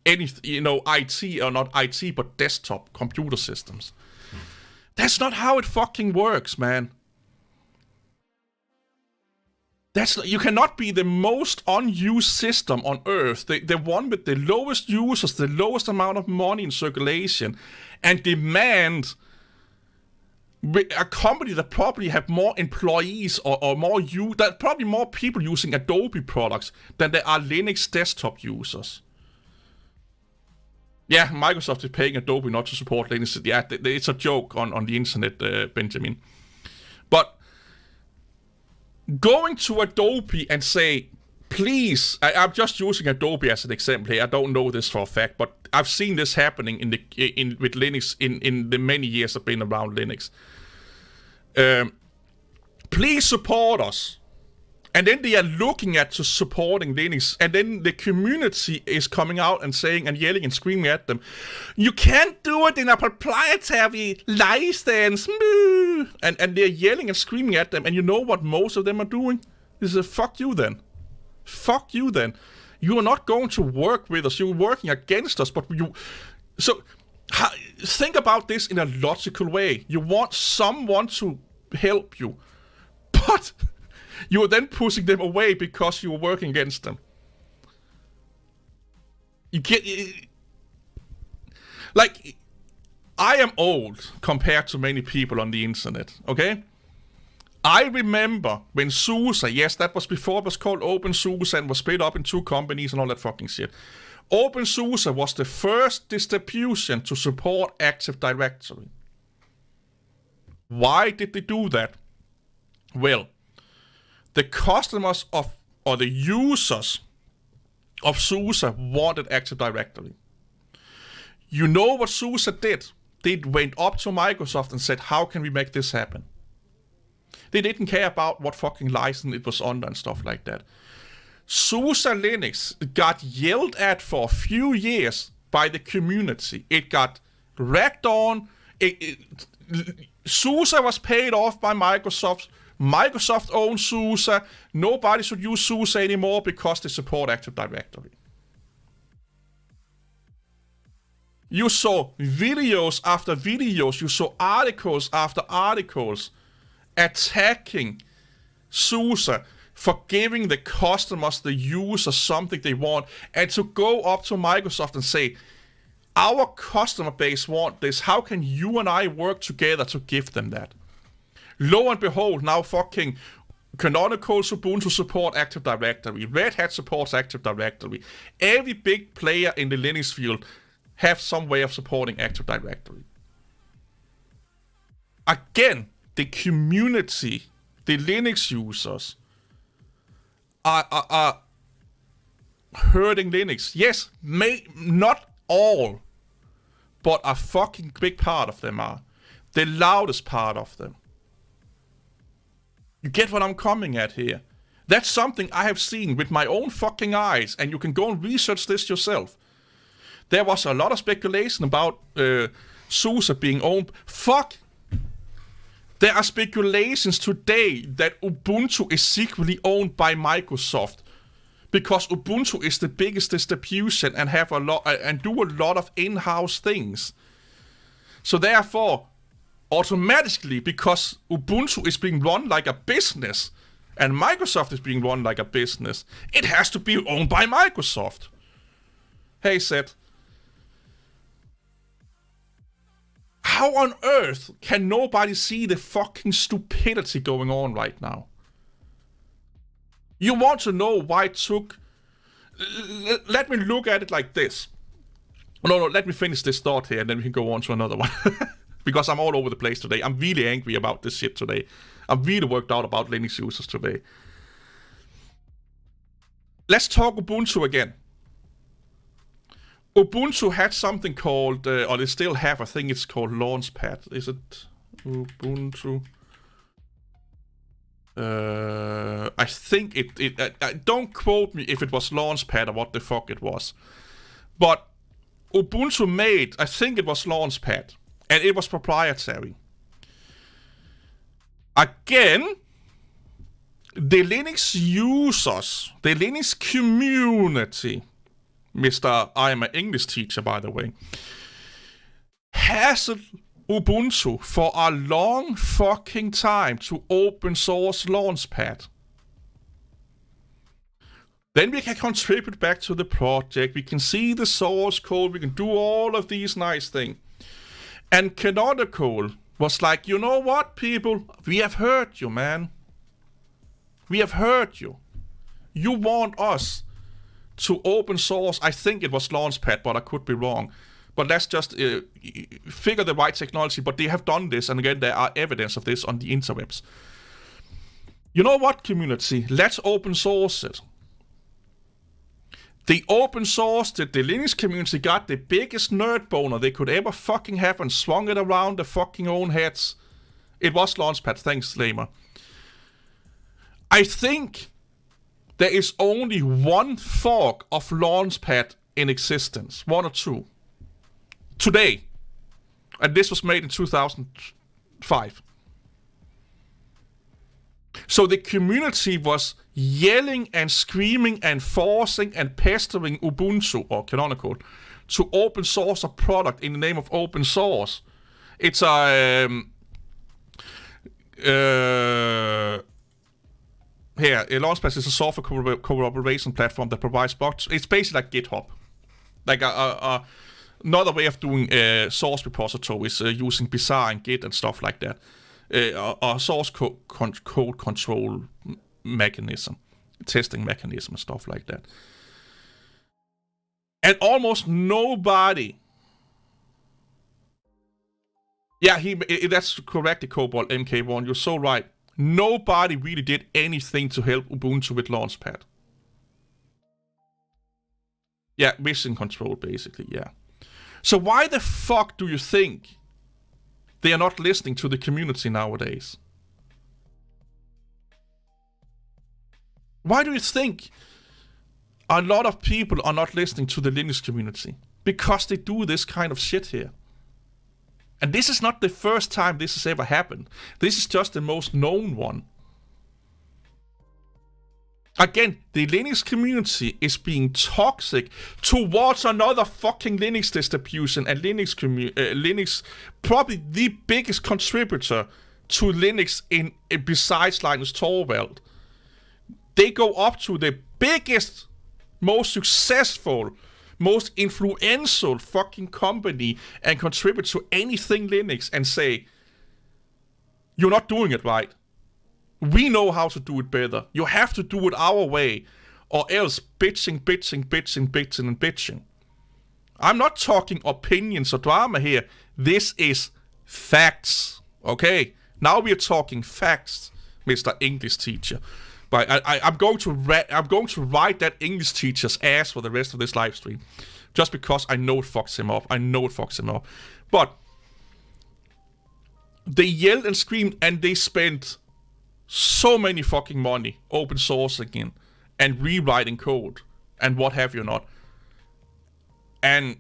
anything, IT, or not IT, but desktop computer systems. That's not how it fucking works, man. You cannot be the most unused system on Earth, the one with the lowest users, the lowest amount of money in circulation, and demand a company that probably have more employees or more that probably more people using Adobe products than there are Linux desktop users. Yeah, Microsoft is paying Adobe not to support Linux. Yeah, it's a joke on the internet, Benjamin. But Going to Adobe and say, please, I'm just using Adobe as an example here. I don't know this for a fact, but I've seen this happening with Linux in the many years I've been around Linux. Please support us. And then they are looking at to supporting Linux, and then the community is coming out and saying and yelling and screaming at them, you can't do it in a proprietary license. And they're yelling and screaming at them, and you know what most of them are doing? Is fuck you then. Fuck you then. You are not going to work with us. You're working against us, but you... So, think about this in a logical way. You want someone to help you, but... you are then pushing them away because you are working against them. You get... Like, I am old compared to many people on the internet, okay? I remember when SUSE, yes, that was before it was called OpenSUSE and was split up in 2 companies and all that fucking shit. OpenSUSE was the first distribution to support Active Directory. Why did they do that? Well, the customers of, or the users of SUSE wanted Active Directory. You know what SUSE did? They went up to Microsoft and said, how can we make this happen? They didn't care about what fucking license it was under and stuff like that. SUSE Linux got yelled at for a few years by the community. It got ragged on. SUSE was paid off by Microsoft. Microsoft owns SUSE. Nobody should use SUSE anymore because they support Active Directory. You saw videos after videos. You saw articles after articles attacking SUSE for giving the customers, the users, something they want, and to go up to Microsoft and say, our customer base want this. How can you and I work together to give them that? Lo and behold, now fucking Canonical Ubuntu support Active Directory. Red Hat supports Active Directory. Every big player in the Linux field have some way of supporting Active Directory. Again, the community, the Linux users, are hurting Linux. Yes, not all, but a fucking big part of them are. The loudest part of them. You get what I'm coming at here? That's something I have seen with my own fucking eyes, and you can go and research this yourself. There was a lot of speculation about SUSE being owned. Fuck! There are speculations today that Ubuntu is secretly owned by Microsoft because Ubuntu is the biggest distribution and have a lot and do a lot of in-house things. So therefore, automatically, because Ubuntu is being run like a business and Microsoft is being run like a business, it has to be owned by Microsoft. Hey, Seth. How on earth can nobody see the fucking stupidity going on right now? You want to know why it took... Let me look at it like this. No, let me finish this thought here and then we can go on to another one. Because I'm all over the place today. I'm really angry about this shit today. I'm really worked out about Linux users today. Let's talk Ubuntu again. Ubuntu had something called, or they still have, I think it's called Launchpad. Is it Ubuntu? I think it don't quote me if it was Launchpad or what the fuck it was. But Ubuntu made, I think it was Launchpad, and it was proprietary. Again, the Linux users, the Linux community, Mr. I am an English teacher, by the way, hassled Ubuntu for a long fucking time to open source Launchpad. Then we can contribute back to the project, we can see the source code, we can do all of these nice things. And Canonical was like, you know what, people? We have heard you, man. We have heard you. You want us to open source, I think it was Launchpad, but I could be wrong. But let's just figure the right technology. But they have done this, and again, there are evidence of this on the interwebs. You know what, community? Let's open source it. They open sourced it. The Linux community got the biggest nerd boner they could ever fucking have and swung it around their fucking own heads. It was Launchpad. Thanks, Lamer. I think there is only one fork of Launchpad in existence. One or two. Today. And this was made in 2005. So the community was yelling and screaming and forcing and pestering Ubuntu, or Canonical, to open source a product in the name of open source. It's a... Launchpad is a software cooperation platform that provides bots. It's basically like GitHub. Like another way of doing source repositories using Bazaar and Git and stuff like that. A source code control mechanism, testing mechanism and stuff like that. And almost nobody... Yeah, that's correct, Cobalt MK1. You're so right. Nobody really did anything to help Ubuntu with Launchpad. Yeah, mission control, basically, yeah. So why the fuck do you think they are not listening to the community nowadays? Why do you think a lot of people are not listening to the Linux community? Because they do this kind of shit here. And this is not the first time this has ever happened. This is just the most known one. Again, the Linux community is being toxic towards another fucking Linux distribution, and Linux probably the biggest contributor to Linux besides Linus Torvald. They go up to the biggest, most successful, most influential fucking company and contribute to anything Linux and say, you're not doing it right. We know how to do it better. You have to do it our way, or else bitching. I'm not talking opinions or drama here. This is facts, okay? Now we are talking facts, Mr. English teacher. But I'm going to write that English teacher's ass for the rest of this live stream, just because I know it fucks him up. But they yelled and screamed, and they spent so many fucking money open sourcing in and rewriting code and what have you not, and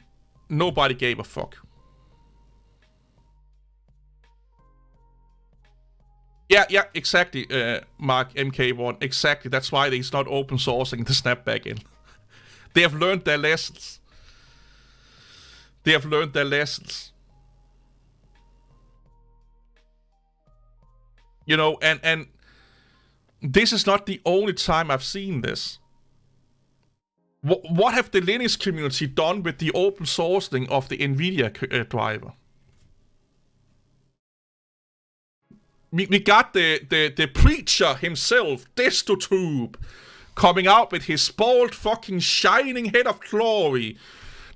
nobody gave a fuck. Yeah, exactly, Mark MK1, exactly. That's why he's not open sourcing the snapback in. They have learned their lessons. You know, and this is not the only time I've seen this. What have the Linux community done with the open sourcing of the NVIDIA driver? We got the preacher himself, Destotube, coming out with his bald fucking shining head of glory,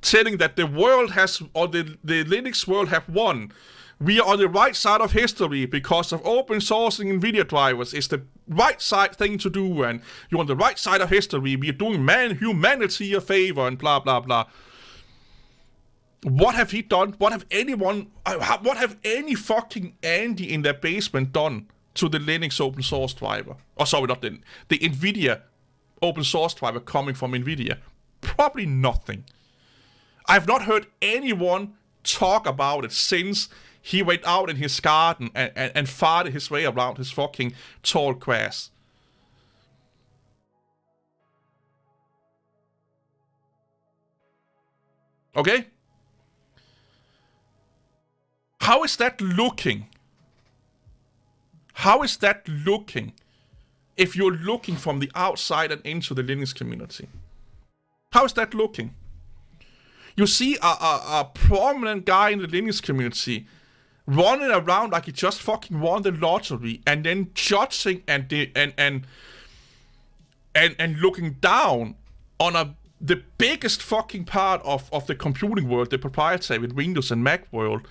telling that the world has, or the Linux world have won. We are on the right side of history because of open sourcing NVIDIA drivers. It's the right side thing to do, and you're on the right side of history. We are doing humanity a favor, and blah blah blah. What have he done? What have any fucking Andy in their basement done to the Linux open source driver? Oh, sorry, not the NVIDIA open source driver coming from NVIDIA. Probably nothing. I've not heard anyone talk about it since he went out in his garden and farted his way around his fucking tall grass. Okay? How is that looking? How is that looking if you're looking from the outside and into the Linux community? How is that looking? You see a prominent guy in the Linux community running around like he just fucking won the lottery, and then judging and looking down on the biggest fucking part of the computing world, the proprietary with Windows and Mac world,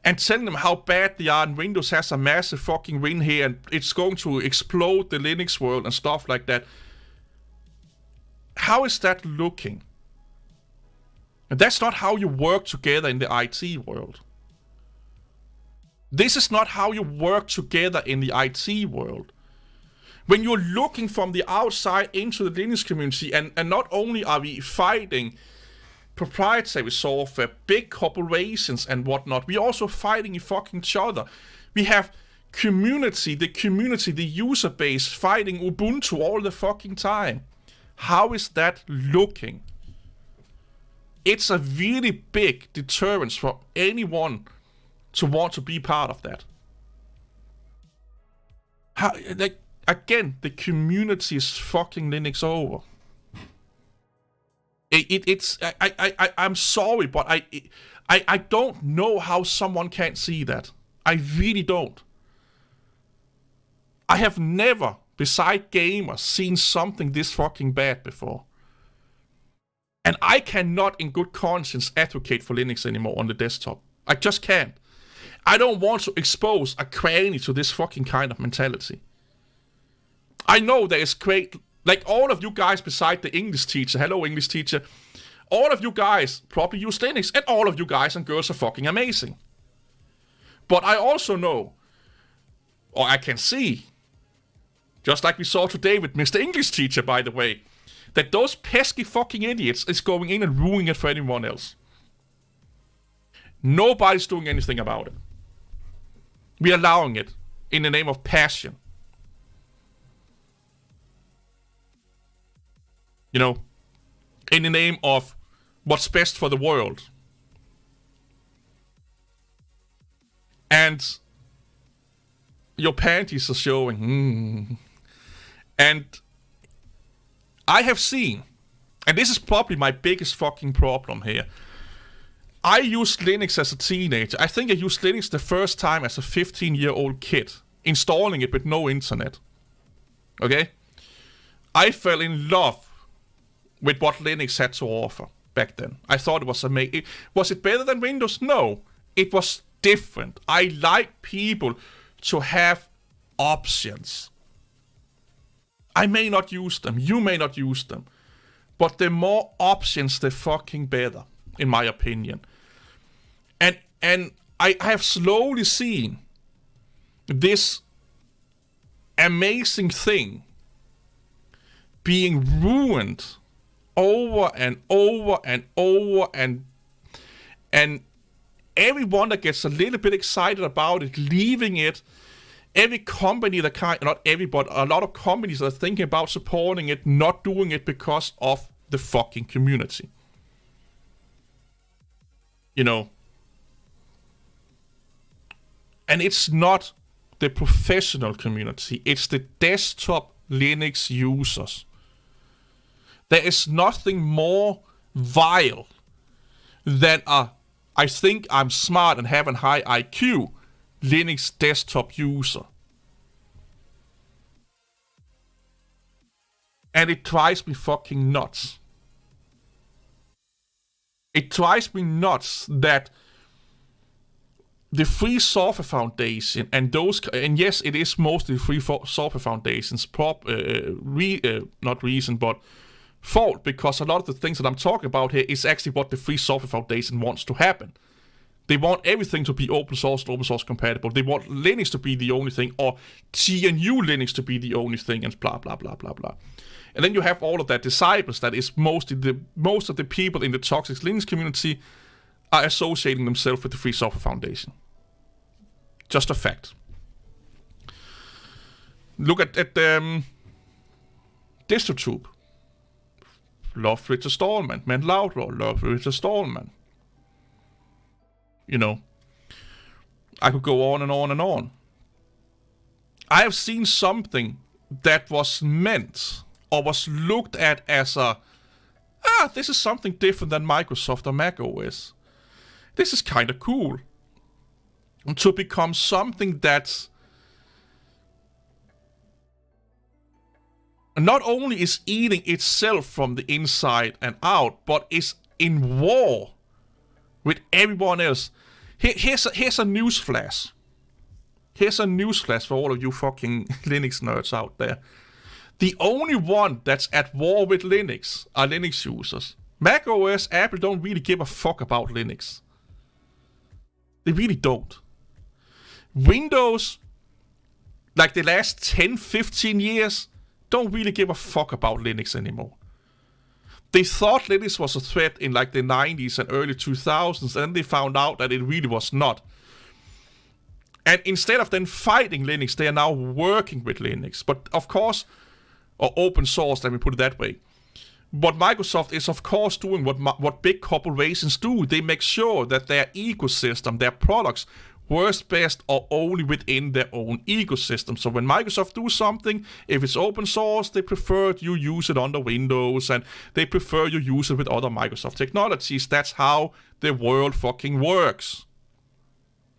and telling them how bad they are, and Windows has a massive fucking win here, and it's going to explode the Linux world and stuff like that. How is that looking? And that's not how you work together in the IT world. This is not how you work together in the IT world. When you're looking from the outside into the Linux community, and not only are we fighting proprietary software, big corporations and whatnot, we're also fighting each other. We have the user base fighting Ubuntu all the fucking time. How is that looking? It's a really big deterrence for anyone to want to be part of that. Again, the community is fucking Linux over. I'm sorry, but I don't know how someone can't see that. I really don't. I have never, beside gamers, seen something this fucking bad before. And I cannot in good conscience advocate for Linux anymore on the desktop. I just can't. I don't want to expose a cranny to this fucking kind of mentality. I know there is great, like all of you guys beside the English teacher, hello English teacher, all of you guys probably use Linux, and all of you guys and girls are fucking amazing. But I also know, or I can see, just like we saw today with Mr. English teacher, by the way, that those pesky fucking idiots is going in and ruining it for anyone else. Nobody's doing anything about it. We're allowing it in the name of passion. You know, in the name of what's best for the world. And your panties are showing. And I have seen, and this is probably my biggest fucking problem here. I used Linux as a teenager. I think I used Linux the first time as a 15-year-old kid, installing it with no internet. Okay? I fell in love with what Linux had to offer back then. I thought it was amazing. Was it better than Windows? No. It was different. I like people to have options. I may not use them. You may not use them. But the more options, the fucking better, in my opinion. And I have slowly seen this amazing thing being ruined over and over and over, and everyone that gets a little bit excited about it, leaving it, every company that not every, but a lot of companies that are thinking about supporting it, not doing it because of the fucking community. You know. And it's not the professional community, it's the desktop Linux users. There is nothing more vile than I think I'm smart and have a high IQ Linux desktop user. And it drives me fucking nuts. It drives me nuts that the Free Software Foundation and those, and yes, it is mostly Free Software Foundation's fault, because a lot of the things that I'm talking about here is actually what the Free Software Foundation wants to happen. They want everything to be open source compatible. They want Linux to be the only thing, or GNU Linux to be the only thing, and blah blah blah blah blah. And then you have all of that disciples that is most of the people in the toxic Linux community are associating themselves with the Free Software Foundation. Just a fact. Look at DistroTube. Love Richard Stallman. Man Loudlaw, love Richard Stallman. You know, I could go on and on and on. I have seen something that was meant or was looked at as this is something different than Microsoft or Mac OS. This is kind of cool. To become something that's not only is eating itself from the inside and out, but is in war with everyone else. Here's a newsflash. Here's a newsflash for all of you fucking Linux nerds out there. The only one that's at war with Linux are Linux users. Mac OS, Apple don't really give a fuck about Linux. They really don't. Windows, like the last 10, 15 years, don't really give a fuck about Linux anymore. They thought Linux was a threat in like the 90s and early 2000s, and then they found out that it really was not. And instead of then fighting Linux, they are now working with Linux. But of course, or open source, let me put it that way. But Microsoft is of course doing what big corporations do. They make sure that their ecosystem, their products, works best or only within their own ecosystem. So when Microsoft do something, if it's open source, they prefer you use it under Windows, and they prefer you use it with other Microsoft technologies. That's how the world fucking works.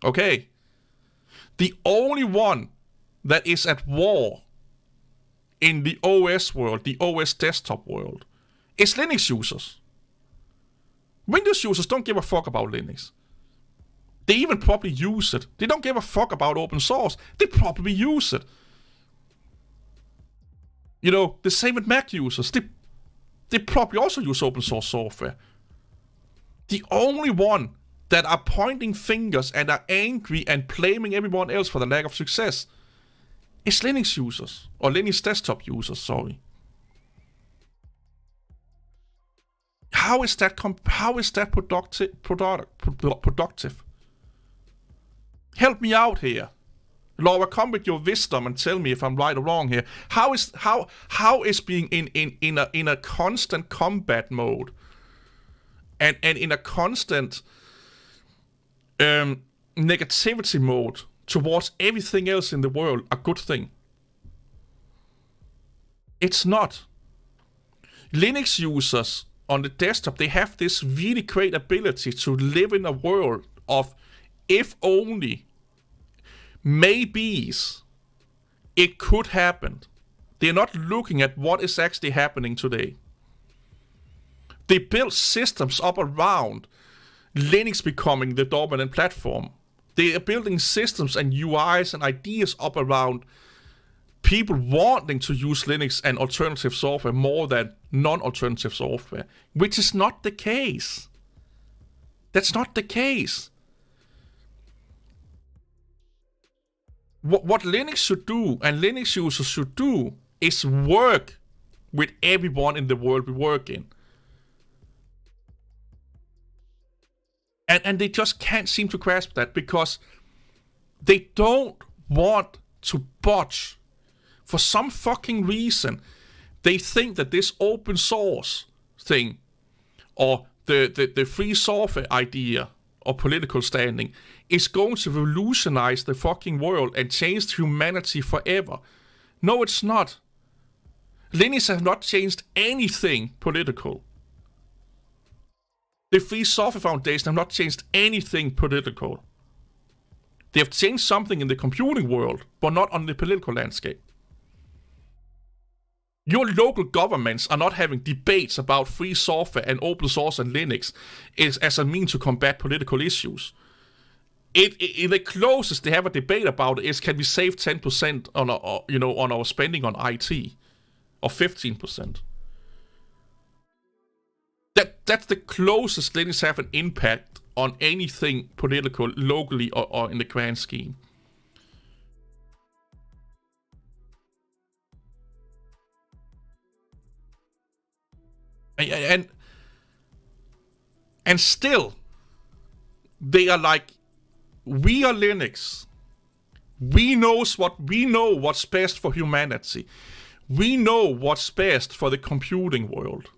Okay? The only one that is at war in the OS world, the OS desktop world, is Linux users. Windows users don't give a fuck about Linux. They even probably use it. They don't give a fuck about open source. They probably use it. You know, the same with Mac users. They probably also use open source software. The only one that are pointing fingers and are angry and blaming everyone else for the lack of success is Linux users. Or Linux desktop users, sorry. How is that productive? Help me out here. Laura, come with your wisdom and tell me if I'm right or wrong here. How is being in a constant combat mode and in a constant negativity mode towards everything else in the world a good thing? It's not. Linux users on the desktop, they have this really great ability to live in a world of if only, maybes, it could happen. They're not looking at what is actually happening today. They build systems up around Linux becoming the dominant platform. They are building systems and UIs and ideas up around people wanting to use Linux and alternative software more than non-alternative software, which is not the case. That's not the case. What Linux should do, and Linux users should do, is work with everyone in the world we work in. And they just can't seem to grasp that because they don't want to budge. For some fucking reason, they think that this open source thing, or the free software idea, or political standing, is going to revolutionize the fucking world and change humanity forever. No, it's not. Linux has not changed anything political. The Free Software Foundation have not changed anything political. They have changed something in the computing world, but not on the political landscape. Your local governments are not having debates about free software and open source and Linux as a means to combat political issues. The closest they have a debate about it is, can we save 10% on our spending on IT, or 15%? That's the closest Linux have an impact on anything political locally or in the grand scheme. And still, they are like, we are Linux. We know what's best for humanity. We know what's best for the computing world.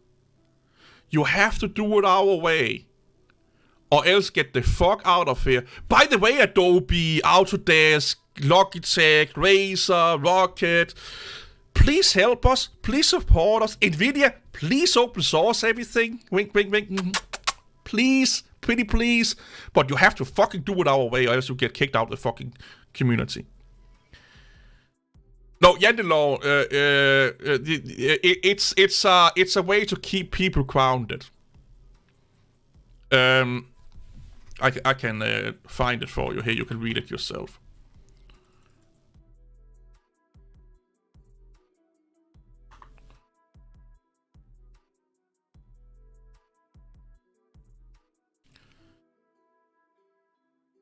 You have to do it our way, or else get the fuck out of here. By the way, Adobe, Autodesk, Logitech, Razer, Rocket, please help us. Please support us. Nvidia, please open source everything. Wink, wink, wink. Please, pretty please. But you have to fucking do it our way, or else you get kicked out of the fucking community. No, Jantelov, it's a way to keep people grounded. I can find it for you here. You can read it yourself.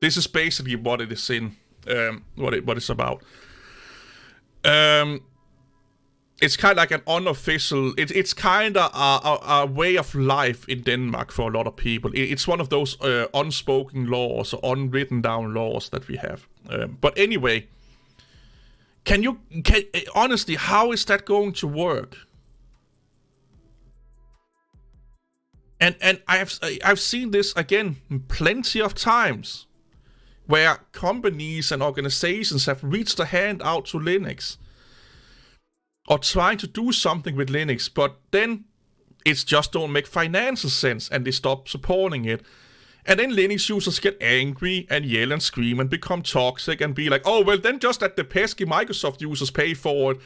This is basically what it is in, what it's about. It's kind of like an unofficial. It's kind of a way of life in Denmark for a lot of people. It's one of those unspoken laws or unwritten down laws that we have. But anyway, can honestly, how is that going to work? And I've seen this again plenty of times, where companies and organizations have reached a hand out to Linux or trying to do something with Linux, but then it just don't make financial sense and they stop supporting it. And then Linux users get angry and yell and scream and become toxic and be like, oh, well, then just let the pesky Microsoft users pay for it.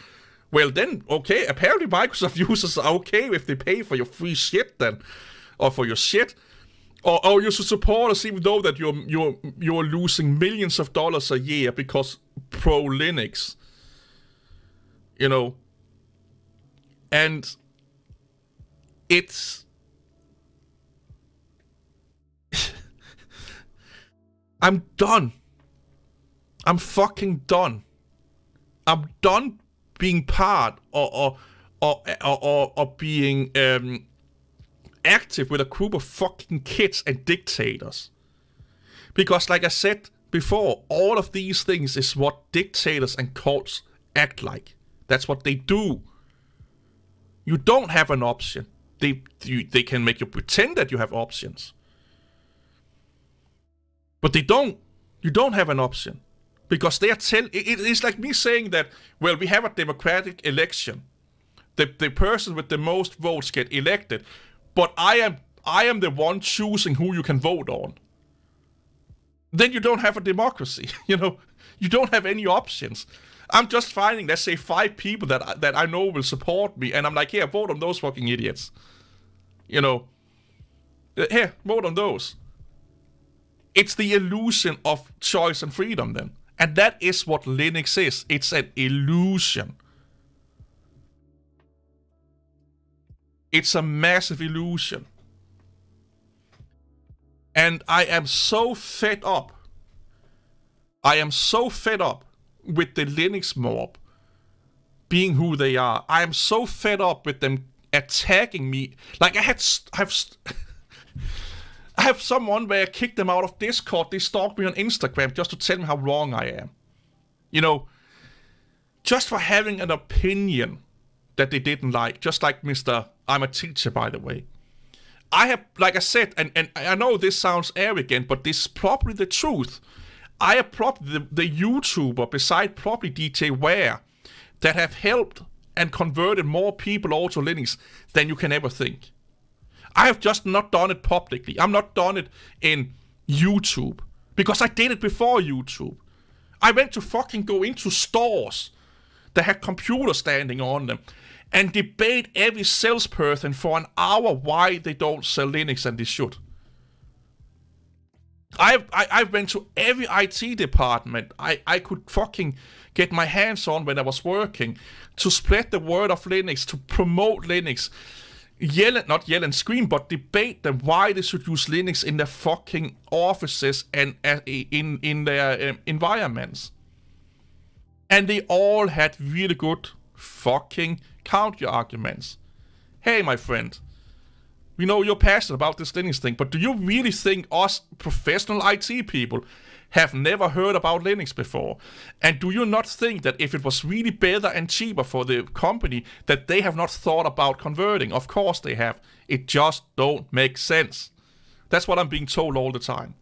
Well, then, okay, apparently Microsoft users are okay if they pay for your free shit then, or for your shit. Or you should support us even though that you're losing millions of dollars a year because pro Linux, you know. And it's I'm done. I'm fucking done. I'm done being part or being active with a group of fucking kids and dictators. Because like I said before, all of these things is what dictators and cults act like. That's what they do. You don't have an option. They can make you pretend that you have options. But they don't. You don't have an option. Because they are it's like me saying that, well, we have a democratic election. The person with the most votes get elected. But I am the one choosing who you can vote on. Then you don't have a democracy, you know. You don't have any options. I'm just finding, let's say, 5 people that I know will support me, and I'm like, here, vote on those fucking idiots. You know. Here, vote on those. It's the illusion of choice and freedom then. And that is what Linux is. It's an illusion. It's a massive illusion. And I am so fed up. I am so fed up with the Linux mob being who they are. I am so fed up with them attacking me. Like I have someone where I kicked them out of Discord. They stalked me on Instagram just to tell me how wrong I am. You know, just for having an opinion that they didn't like. Just like Mr. I'm a teacher, by the way. I have, like I said, and I know this sounds arrogant, but this is probably the truth. I have probably the YouTuber, beside probably DJ Ware, that have helped and converted more people over to Linux than you can ever think. I have just not done it publicly. I'm not done it in YouTube. Because I did it before YouTube. I went to fucking go into stores that had computers standing on them and debate every salesperson for an hour why they don't sell Linux and they should. I went to every IT department I could fucking get my hands on when I was working to spread the word of Linux, to promote Linux, not yell and scream, but debate them why they should use Linux in their fucking offices and in their environments. And they all had really good fucking counter arguments. Hey, my friend, we know you're passionate about this Linux thing, but do you really think us professional IT people have never heard about Linux before? And do you not think that if it was really better and cheaper for the company, that they have not thought about converting? Of course they have. It just don't make sense. That's what I'm being told all the time.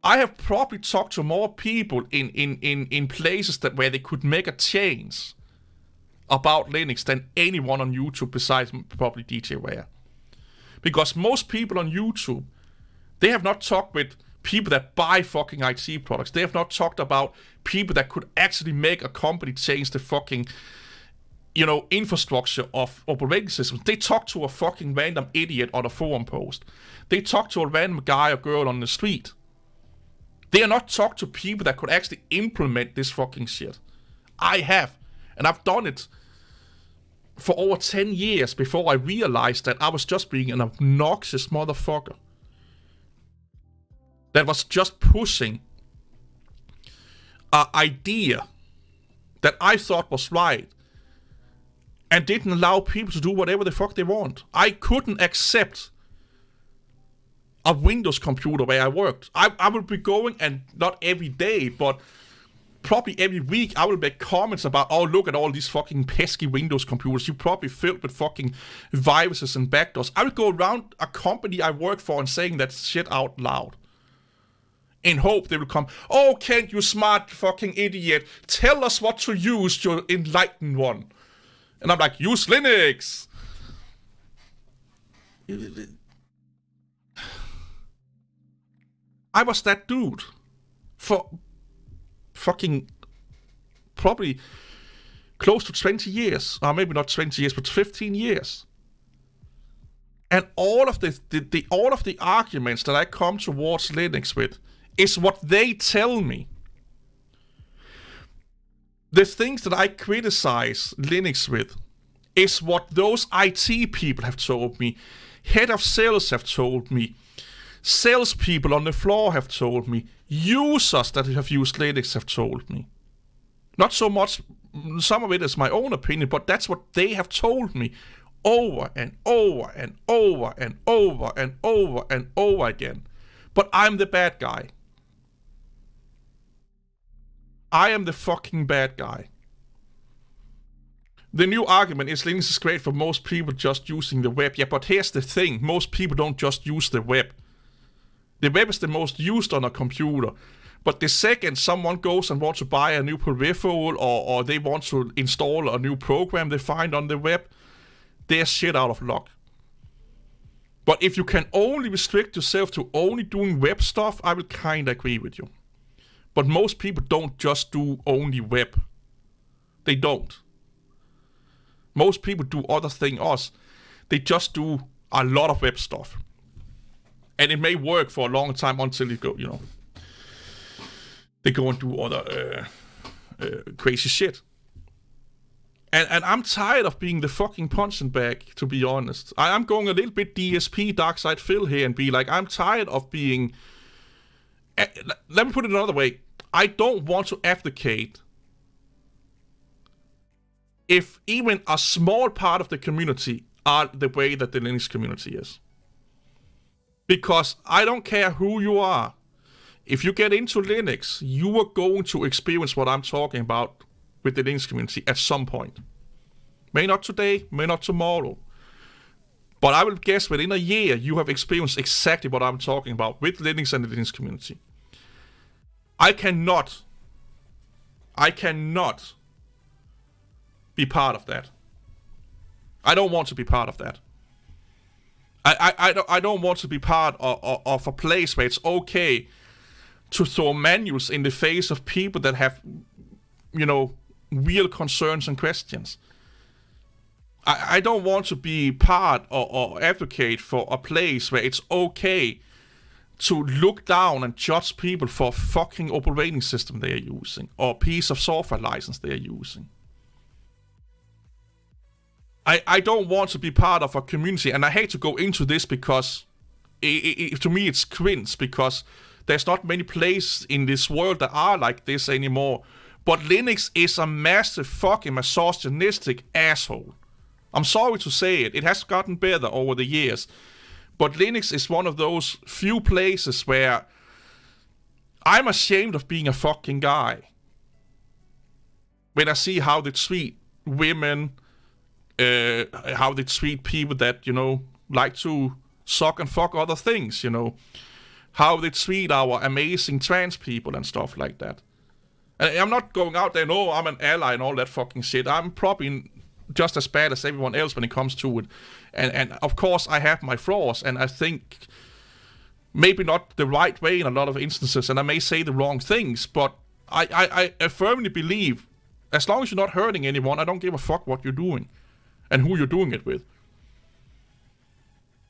I have probably talked to more people in places where they could make a change about Linux than anyone on YouTube besides probably DJ Ware. Because most people on YouTube, they have not talked with people that buy fucking IT products. They have not talked about people that could actually make a company change the fucking infrastructure of operating systems. They talk to a fucking random idiot on a forum post. They talk to a random guy or girl on the street. They are not talk to people that could actually implement this fucking shit. I have. And I've done it for over 10 years before I realized that I was just being an obnoxious motherfucker. That was just pushing an idea that I thought was right and didn't allow people to do whatever the fuck they want. I couldn't accept a Windows computer where I worked. I would be going, and not every day, but probably every week, I will make comments about, oh, look at all these fucking pesky Windows computers. You're probably filled with fucking viruses and backdoors. I would go around a company I work for and saying that shit out loud. In hope they will come, oh, Kent, you smart fucking idiot. Tell us what to use, you enlightened one. And I'm like, use Linux. I was that dude for fucking probably close to 20 years. Or maybe not 20 years, but 15 years. And all of the arguments that I come towards Linux with is what they tell me. The things that I criticize Linux with is what those IT people have told me, head of sales have told me, salespeople on the floor have told me, users that have used Linux have told me. Not so much, some of it is my own opinion, but that's what they have told me over and over and over and over and over and over again. But I'm the bad guy. I am the fucking bad guy. The new argument is Linux is great for most people just using the web. Yeah, but here's the thing. Most people don't just use the web. The web is the most used on a computer. But the second someone goes and wants to buy a new peripheral or they want to install a new program they find on the web, they're shit out of luck. But if you can only restrict yourself to only doing web stuff, I will kind of agree with you. But most people don't just do only web. They don't. Most people do other things. They just do a lot of web stuff. And it may work for a long time until you go, they go and do other crazy shit. And I'm tired of being the fucking punching bag, to be honest. I'm going a little bit DSP, Dark Side Phil here, and be like, I'm tired of being... Let me put it another way. I don't want to advocate if even a small part of the community are the way that the Linux community is. Because I don't care who you are. If you get into Linux, you are going to experience what I'm talking about with the Linux community at some point. May not today, may not tomorrow. But I will guess within a year, you have experienced exactly what I'm talking about with Linux and the Linux community. I cannot be part of that. I don't want to be part of that. I don't want to be part of a place where it's okay to throw manuals in the face of people that have, real concerns and questions. I don't want to be part or advocate for a place where it's okay to look down and judge people for a fucking operating system they are using or piece of software license they are using. I don't want to be part of a community, and I hate to go into this because to me it's cringe, because there's not many places in this world that are like this anymore. But Linux is a massive fucking misogynistic asshole. I'm sorry to say it. It has gotten better over the years. But Linux is one of those few places where I'm ashamed of being a fucking guy. When I see how they treat women, how they treat people that, like to suck and fuck other things, How they treat our amazing trans people and stuff like that. And I'm not going out there, no, I'm an ally and all that fucking shit. I'm probably just as bad as everyone else when it comes to it. And of course I have my flaws, and I think maybe not the right way in a lot of instances, and I may say the wrong things, but I firmly believe As long as you're not hurting anyone, I don't give a fuck what you're doing and who you're doing it with.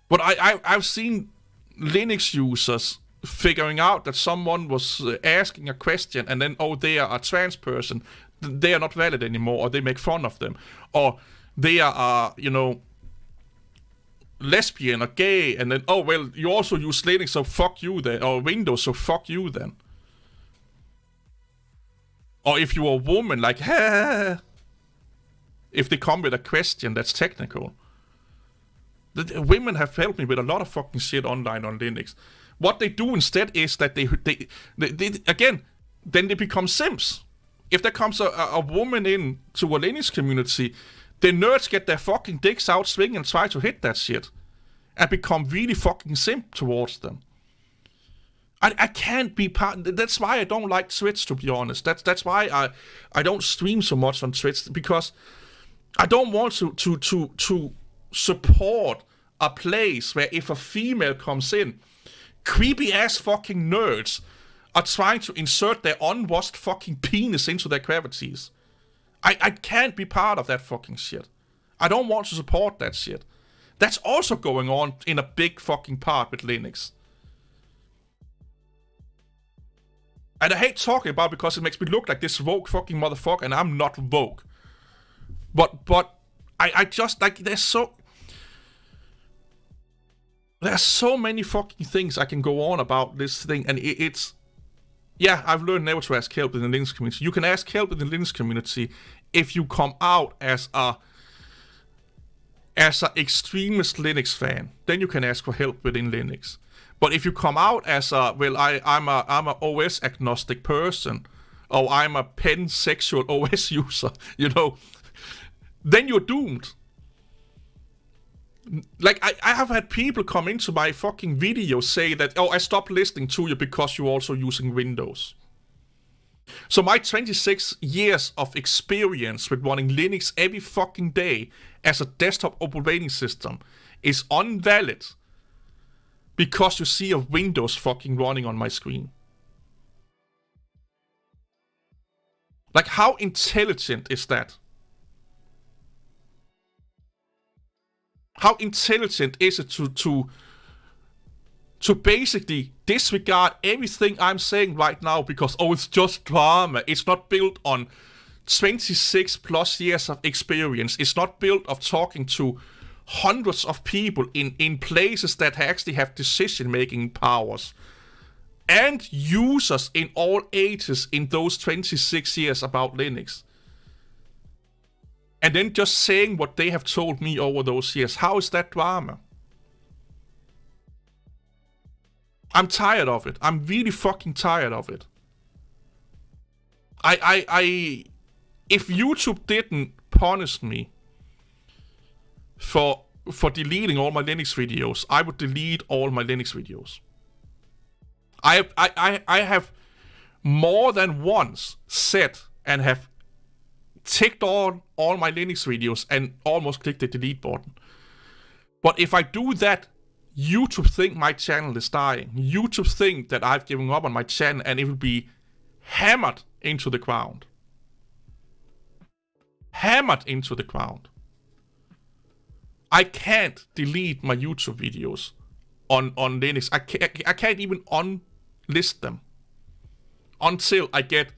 But I've seen Linux users figuring out that someone was asking a question and then, oh, they are a trans person, they are not valid anymore, or they make fun of them, or they are, lesbian or gay, and then, oh, well, you also use Linux, so fuck you then, or Windows, so fuck you then. Or if you're a woman, like, if they come with a question that's technical. The women have helped me with a lot of fucking shit online on Linux. What they do instead is that they again, then they become simps. If there comes a woman in to a Linux community, the nerds get their fucking dicks out swinging and try to hit that shit. And become really fucking simp towards them. I can't be part... That's why I don't like Twitch, to be honest. That's why I don't stream so much on Twitch, because I don't want to support a place where if a female comes in, creepy-ass fucking nerds are trying to insert their unwashed fucking penis into their cavities. I can't be part of that fucking shit. I don't want to support that shit. That's also going on in a big fucking part with Linux. And I hate talking about it because it makes me look like this woke fucking motherfucker, and I'm not woke. But I just, like, there's so many fucking things I can go on about this thing, and it's... Yeah, I've learned never to ask help in the Linux community. You can ask help in the Linux community if you come out as a extremist Linux fan. Then you can ask for help within Linux. But if you come out as I'm a OS agnostic person, or I'm a pansexual OS user, then you're doomed. Like, I have had people come into my fucking video say that, oh, I stopped listening to you because you're also using Windows. So my 26 years of experience with running Linux every fucking day as a desktop operating system is invalid because you see a Windows fucking running on my screen. Like, how intelligent is that? How intelligent is it to basically disregard everything I'm saying right now because, oh, it's just drama. It's not built on 26 plus years of experience. It's not built of talking to hundreds of people in places that actually have decision-making powers. And users in all ages in those 26 years about Linux. And then just saying what they have told me over those years. How is that drama? I'm tired of it. I'm really fucking tired of it. If YouTube didn't punish me for deleting all my Linux videos, I would delete all my Linux videos. I have more than once said and have ticked on all my Linux videos and almost clicked the delete button. But if I do that, YouTube think my channel is dying. YouTube think that I've given up on my channel and it will be hammered into the ground. Hammered into the ground. I can't delete my YouTube videos on Linux. I can't even unlist them until I get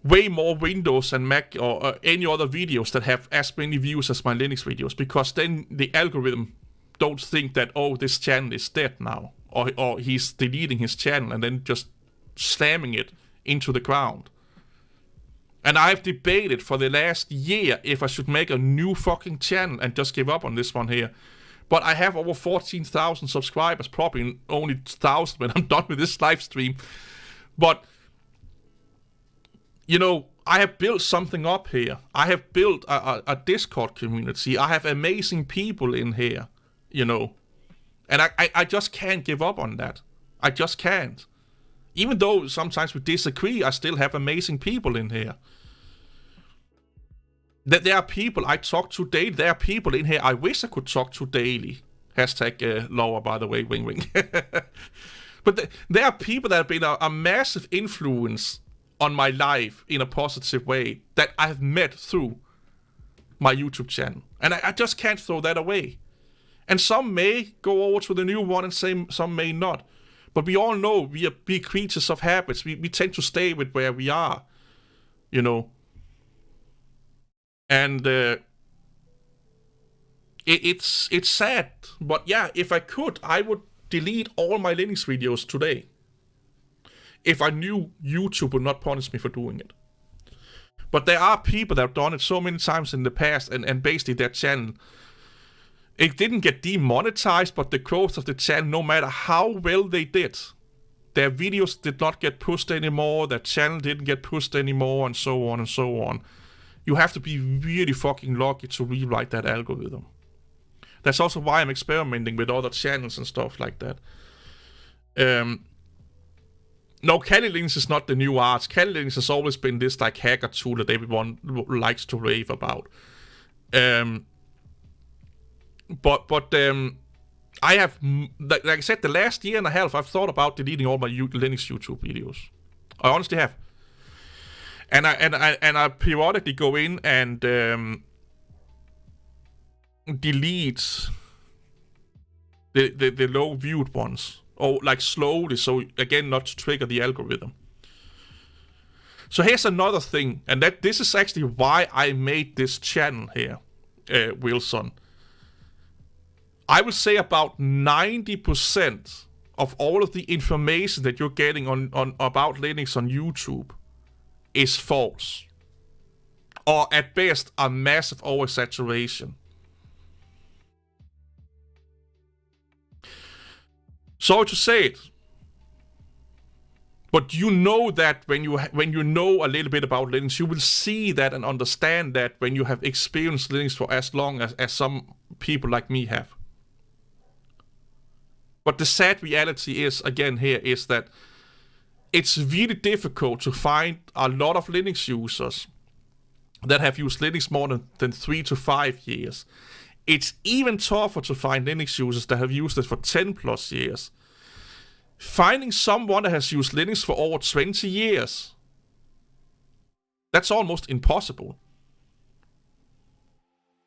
way more Windows and Mac or any other videos that have as many views as my Linux videos, because then the algorithm don't think that, oh, this channel is dead now, or he's deleting his channel and then just slamming it into the ground. And I've debated for the last year if I should make a new fucking channel and just give up on this one here. But I have over 14,000 subscribers, probably only 1,000 when I'm done with this live stream. But I have built something up here. I have built a Discord community. I have amazing people in here, And I just can't give up on that. I just can't. Even though sometimes we disagree, I still have amazing people in here. There are people I talk to daily. There are people in here I wish I could talk to daily. Hashtag Laura, by the way, wing. But there are people that have been a massive influence on my life in a positive way that I've met through my YouTube channel. And I just can't throw that away. And some may go over to the new one and some may not. But we all know we are big creatures of habits. We tend to stay with where we are, you know. And it's sad. But yeah, if I could, I would delete all my Linux videos today. If I knew YouTube would not punish me for doing it. But there are people that have done it so many times in the past, and basically their channel, it didn't get demonetized, but the growth of the channel, no matter how well they did, their videos did not get pushed anymore, their channel didn't get pushed anymore, and so on and so on. You have to be really fucking lucky to rewrite that algorithm. That's also why I'm experimenting with other channels and stuff like that. No, Kali Linux is not the new art. Kali Linux has always been this like hacker tool that everyone likes to rave about. But I have, like I said, the last year and a half, I've thought about deleting all my Linux YouTube videos. I honestly have. And I periodically go in and delete the low viewed ones. Or like slowly, so again, not to trigger the algorithm. So here's another thing, and this is actually why I made this channel here, Wilson. I would say about 90% of all of the information that you're getting on about Linux on YouTube is false. Or at best, a massive oversaturation. Sorry to say it, but you know that when you know a little bit about Linux, you will see that and understand that when you have experienced Linux for as long as some people like me have. But the sad reality is, again here, is that it's really difficult to find a lot of Linux users that have used Linux more than 3 to 5 years. It's even tougher to find Linux users that have used it for 10 plus years. Finding someone that has used Linux for over 20 years, that's almost impossible.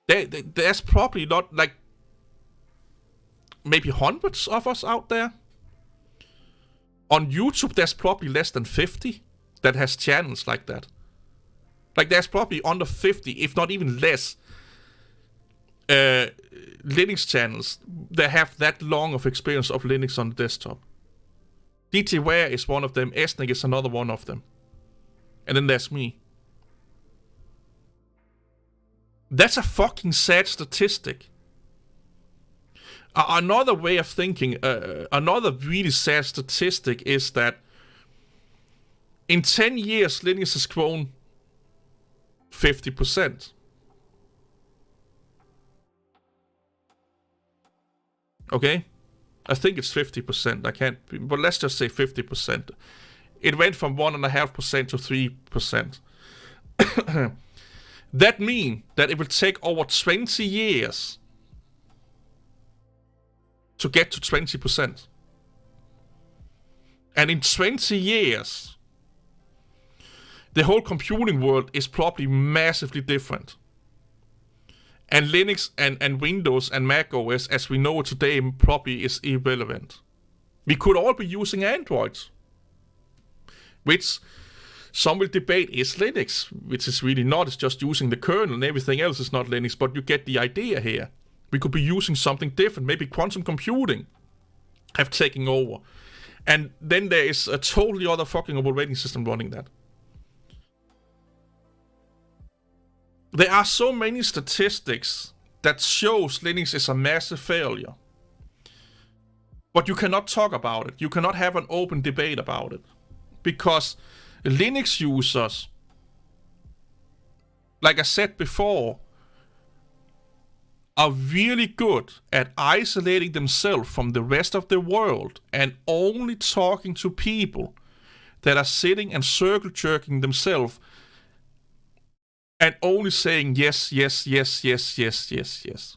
There's probably not, like, maybe hundreds of us out there. On YouTube, there's probably less than 50 that has channels like that. Like, there's probably under 50, if not even less, Linux channels that have that long of experience of Linux on the desktop. DT Ware is one of them, Esnik is another one of them. And then there's me. That's a fucking sad statistic. Another way of thinking, another really sad statistic is that in 10 years, Linux has grown 50%. Okay? I think it's 50%. I can't, but let's just say 50%. It went from 1.5% to 3%. That means that it will take over 20 years to get to 20%. And in 20 years, the whole computing world is probably massively different. And Linux and Windows and Mac OS, as we know it today, probably is irrelevant. We could all be using Androids, which some will debate is Linux, which is really not. It's just using the kernel and everything else is not Linux, but you get the idea here. We could be using something different. Maybe quantum computing have taken over. And then there is a totally other fucking operating system running that. There are so many statistics that shows Linux is a massive failure. But you cannot talk about it. You cannot have an open debate about it. Because Linux users, like I said before, are really good at isolating themselves from the rest of the world and only talking to people that are sitting and circle jerking themselves and only saying yes, yes, yes, yes, yes, yes, yes.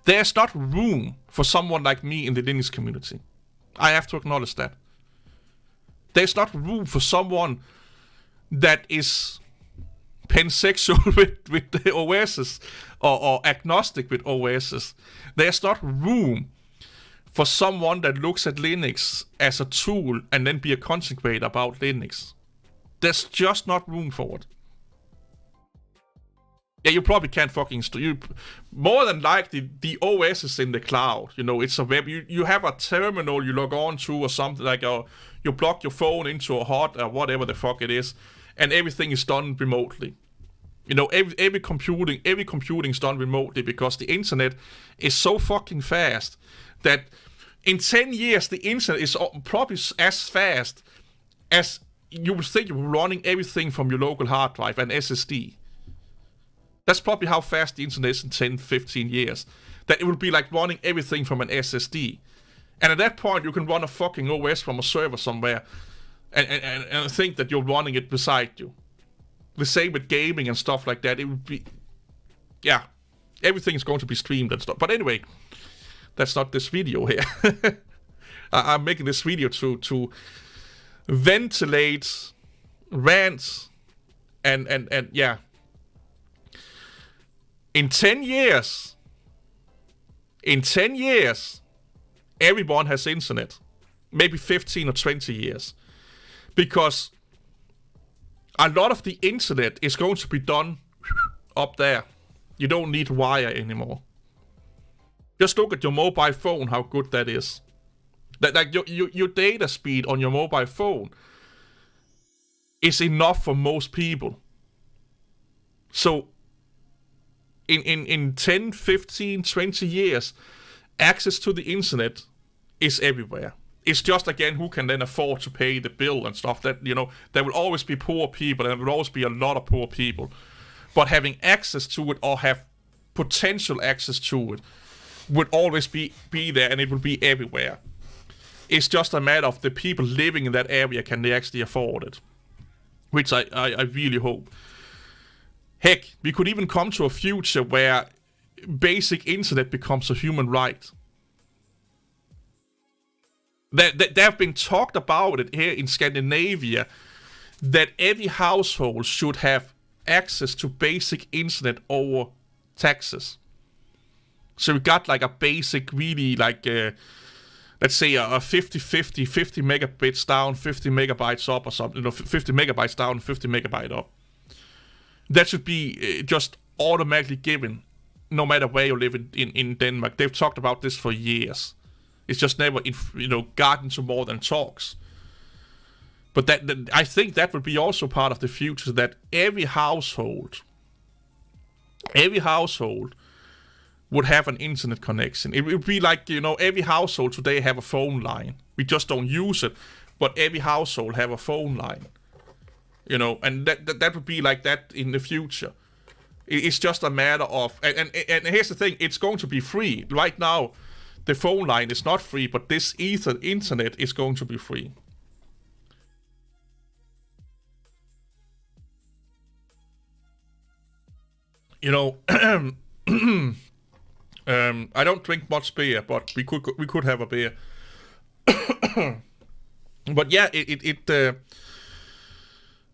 There's not room for someone like me in the Linux community. I have to acknowledge that. There's not room for someone that is pansexual with the OSs or agnostic with OSs. There's not room for someone that looks at Linux as a tool and then be a consequent about Linux. There's just not room for it. Yeah, you probably can't fucking... more than likely, the OS is in the cloud. You know, it's a web... You have a terminal you log on to or something like... you plug your phone into a hot or whatever the fuck it is, and everything is done remotely. You know, every computing is done remotely because the internet is so fucking fast that in 10 years, the internet is probably as fast as you would think you were running everything from your local hard drive and SSD. That's probably how fast the internet is in 10, 15 years. That it would be like running everything from an SSD. And at that point, you can run a fucking OS from a server somewhere and think that you're running it beside you. The same with gaming and stuff like that. It would be... Yeah. Everything is going to be streamed and stuff. But anyway, that's not this video here. I'm making this video to ventilate rants and yeah. In 10 years, everyone has internet. Maybe 15 or 20 years. Because a lot of the internet is going to be done up there. You don't need wire anymore. Just look at your mobile phone, how good that is. Like your data speed on your mobile phone is enough for most people. So in 10, 15, 20 years, access to the internet is everywhere. It's just, again, who can then afford to pay the bill and stuff. That, you know, there will always be poor people, and there will always be a lot of poor people. But having access to it, or have potential access to it, would always be there, and it will be everywhere. It's just a matter of the people living in that area, can they actually afford it? Which I really hope. Heck, we could even come to a future where basic internet becomes a human right. There have been talked about it here in Scandinavia, that every household should have access to basic internet over taxes. So we got like a basic, really like, let's say a 50-50, 50 megabits down, 50 megabytes up or something, you know, 50 megabytes down, 50 megabytes up. That should be just automatically given, no matter where you live in Denmark. They've talked about this for years. It's just never, gotten to more than talks. But that I think that would be also part of the future, that every household would have an internet connection. It would be like, every household today have a phone line. We just don't use it, but every household have a phone line. And that would be like that in the future. It's just a matter of, and here's the thing, it's going to be free. Right now, the phone line is not free, but this internet is going to be free. I don't drink much beer, but we could have a beer. But yeah,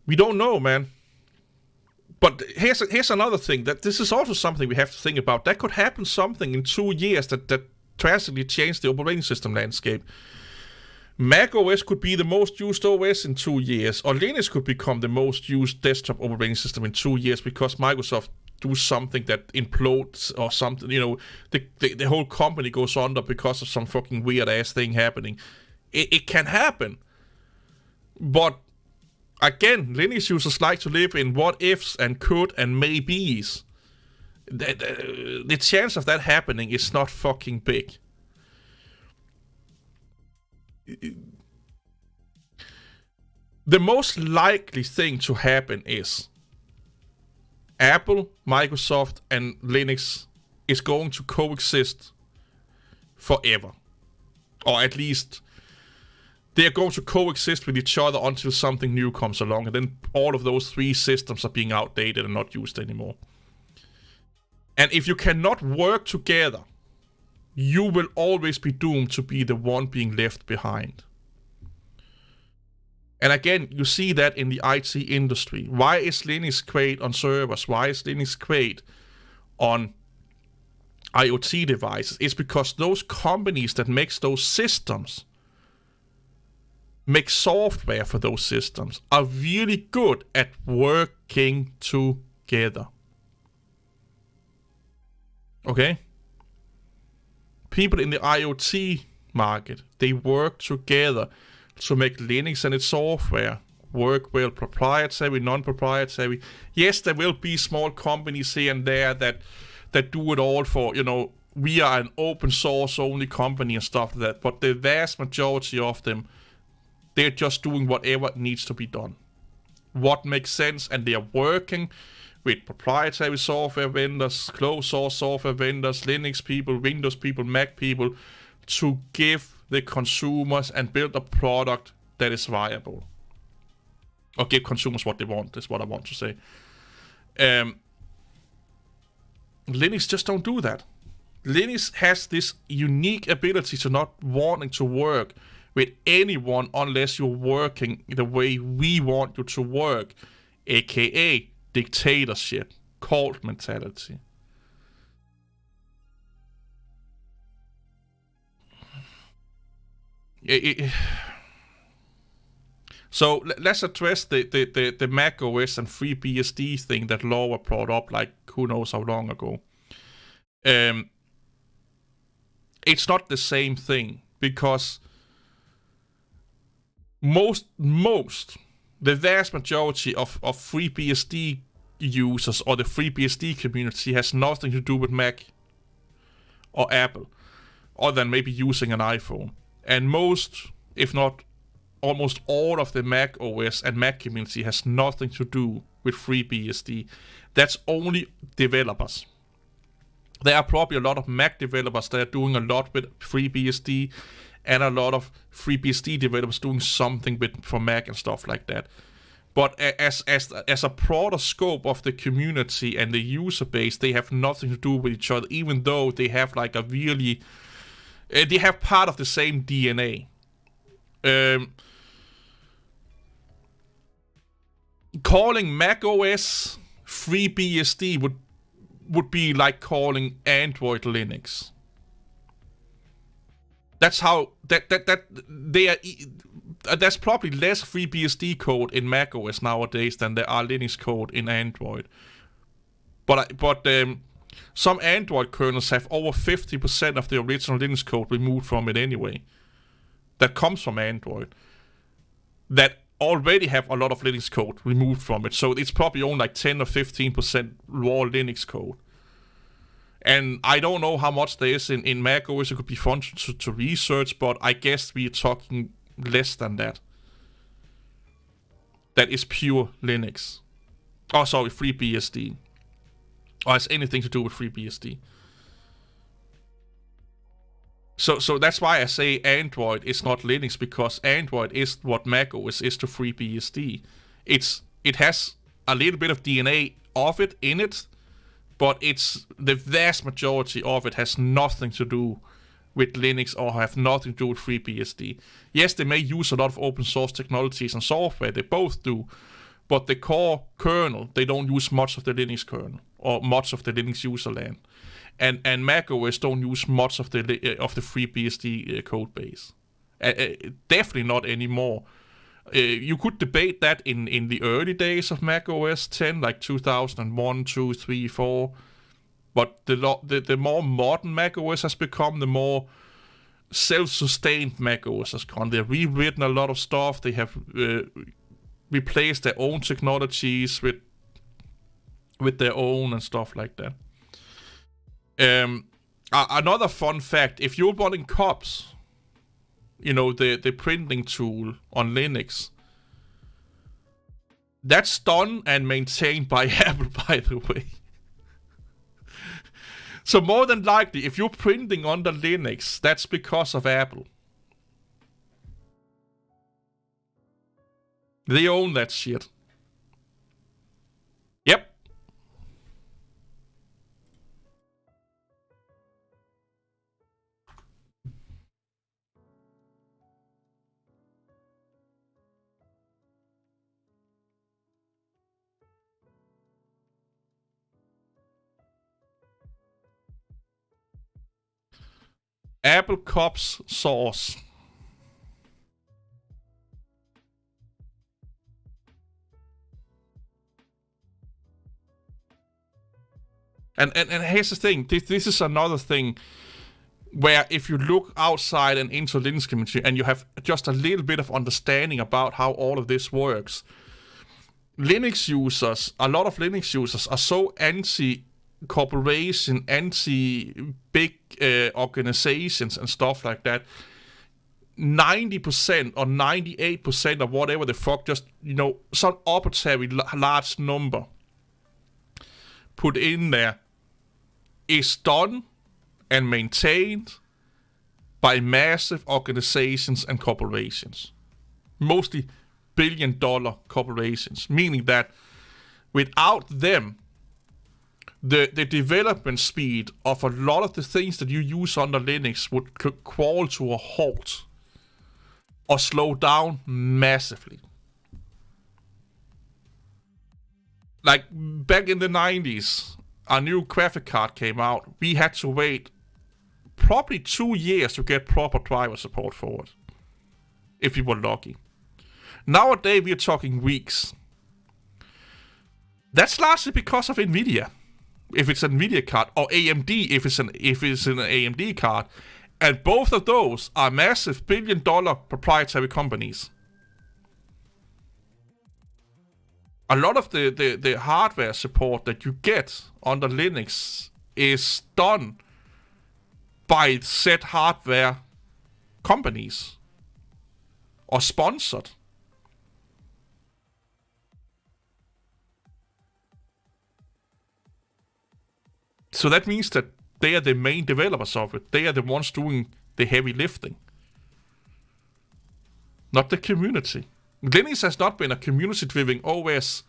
we don't know, man. But here's another thing, that this is also something we have to think about. That could happen something in 2 years that drastically change the operating system landscape. Mac OS could be the most used OS in 2 years, or Linux could become the most used desktop operating system in 2 years because Microsoft do something that implodes or something, the whole company goes under because of some fucking weird ass thing happening. It can happen. But again, Linux users like to live in what ifs and could and maybes. The chance of that happening is not fucking big. The most likely thing to happen is Apple, Microsoft, and Linux is going to coexist forever. Or at least they are going to coexist with each other until something new comes along, and then all of those three systems are being outdated and not used anymore. And if you cannot work together, you will always be doomed to be the one being left behind. And again, you see that in the IT industry. Why is Linux great on servers? Why is Linux great on IoT devices? It's because those companies that makes those systems, make software for those systems, are really good at working together. Okay? People in the IoT market, they work together to make Linux and its software work well, proprietary, non-proprietary. Yes, there will be small companies here and there that do it all for, we are an open source only company and stuff like that, but the vast majority of them, they're just doing whatever needs to be done. What makes sense, and they are working with proprietary software vendors, closed source software vendors, Linux people, Windows people, Mac people, to give the consumers and build a product that is viable. Or give consumers what they want, is what I want to say. Linux just don't do that. Linux has this unique ability to not wanting to work with anyone unless you're working the way we want you to work, aka dictatorship, cult mentality. So let's address the Mac OS and FreeBSD thing that Laura brought up, like who knows how long ago. It's not the same thing, because the vast majority of FreeBSD users or the FreeBSD community has nothing to do with Mac or Apple, other than maybe using an iPhone. And most, if not almost all, of the Mac OS and Mac community has nothing to do with FreeBSD. That's only developers. There are probably a lot of Mac developers that are doing a lot with FreeBSD, and a lot of FreeBSD developers doing something for Mac and stuff like that. But as a broader scope of the community and the user base, they have nothing to do with each other, even though they have like a really... they have part of the same DNA. Calling macOS FreeBSD would be like calling Android Linux. That's how that they are. There's probably less FreeBSD code in macOS nowadays than there are Linux code in Android. But some Android kernels have over 50% of the original Linux code removed from it anyway. That comes from Android. That already have a lot of Linux code removed from it. So it's probably only like 10 or 15% raw Linux code. And I don't know how much there is in macOS. It could be fun to research, but I guess we're talking less than that. That is pure Linux. Oh, sorry, FreeBSD. Or has anything to do with FreeBSD. So that's why I say Android is not Linux, because Android is what macOS is to FreeBSD. It has a little bit of DNA of it in it, but it's the vast majority of it has nothing to do with Linux or have nothing to do with FreeBSD. Yes, they may use a lot of open source technologies and software, they both do, but the core kernel, they don't use much of the Linux kernel or much of the Linux user land. And macOS don't use much of the FreeBSD code base. Definitely not anymore. You could debate that in the early days of macOS 10, like 2001, 2, 3, 4. But the more modern macOS has become, the more self-sustained macOS has gone. They've rewritten a lot of stuff. They have replaced their own technologies with their own and stuff like that. Another fun fact, if you're running COPS, the printing tool on Linux, that's done and maintained by Apple, by the way. So more than likely, if you're printing under Linux, that's because of Apple. They own that shit. Yep. Apple Cops source. And here's the thing. This is another thing where if you look outside and into Linux community and you have just a little bit of understanding about how all of this works, a lot of Linux users are so anti-corporation, anti-big organizations and stuff like that. 90% or 98% of whatever the fuck, just, some arbitrary large number put in there is done and maintained by massive organizations and corporations. Mostly billion-dollar corporations, meaning that without them, the development speed of a lot of the things that you use under Linux would crawl to a halt or slow down massively. Like back in the 90s, a new graphic card came out. We had to wait probably 2 years to get proper driver support for it, if we were lucky. Nowadays, we're talking weeks. That's largely because of NVIDIA, if it's an NVIDIA card, or AMD, if it's an AMD card. And both of those are massive billion-dollar proprietary companies. A lot of the hardware support that you get under Linux is done by said hardware companies or sponsored. So that means that they are the main developers of it. They are the ones doing the heavy lifting, not the community. Linux has not been a community-driven OS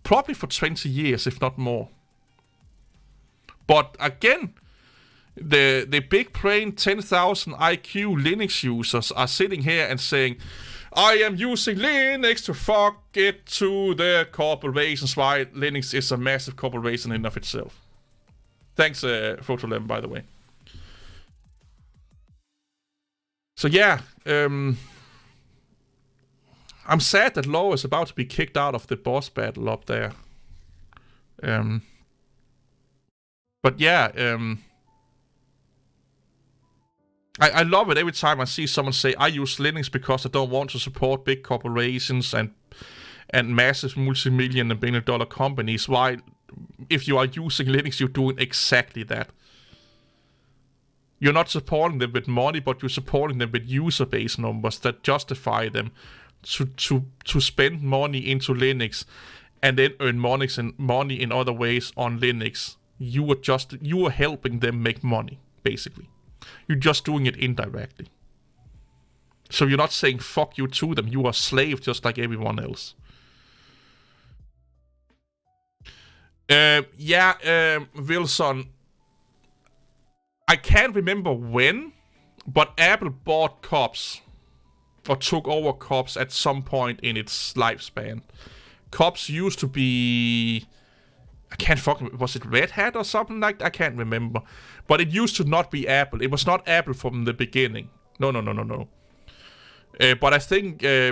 probably for 20 years, if not more. But again, the big brain 10,000 IQ Linux users are sitting here and saying, I am using Linux to fuck it to the corporations, while Linux is a massive corporation in of itself. Thanks, Photolem, by the way. So yeah, I'm sad that Law is about to be kicked out of the boss battle up there. But yeah, I love it every time I see someone say, I use Linux because I don't want to support big corporations and massive multi-million and billion-dollar companies, while if you are using Linux, you're doing exactly that. You're not supporting them with money, but you're supporting them with user base numbers that justify them to spend money into Linux and then earn money in other ways on Linux. You are helping them make money, basically. You're just doing it indirectly. So you're not saying fuck you to them. You are a slave just like everyone else. Wilson, I can't remember when, but Apple bought Cops, or took over Cops at some point in its lifespan. Cops used to be, was it Red Hat or something like that? I can't remember. But it used to not be Apple. It was not Apple from the beginning. No. But I think I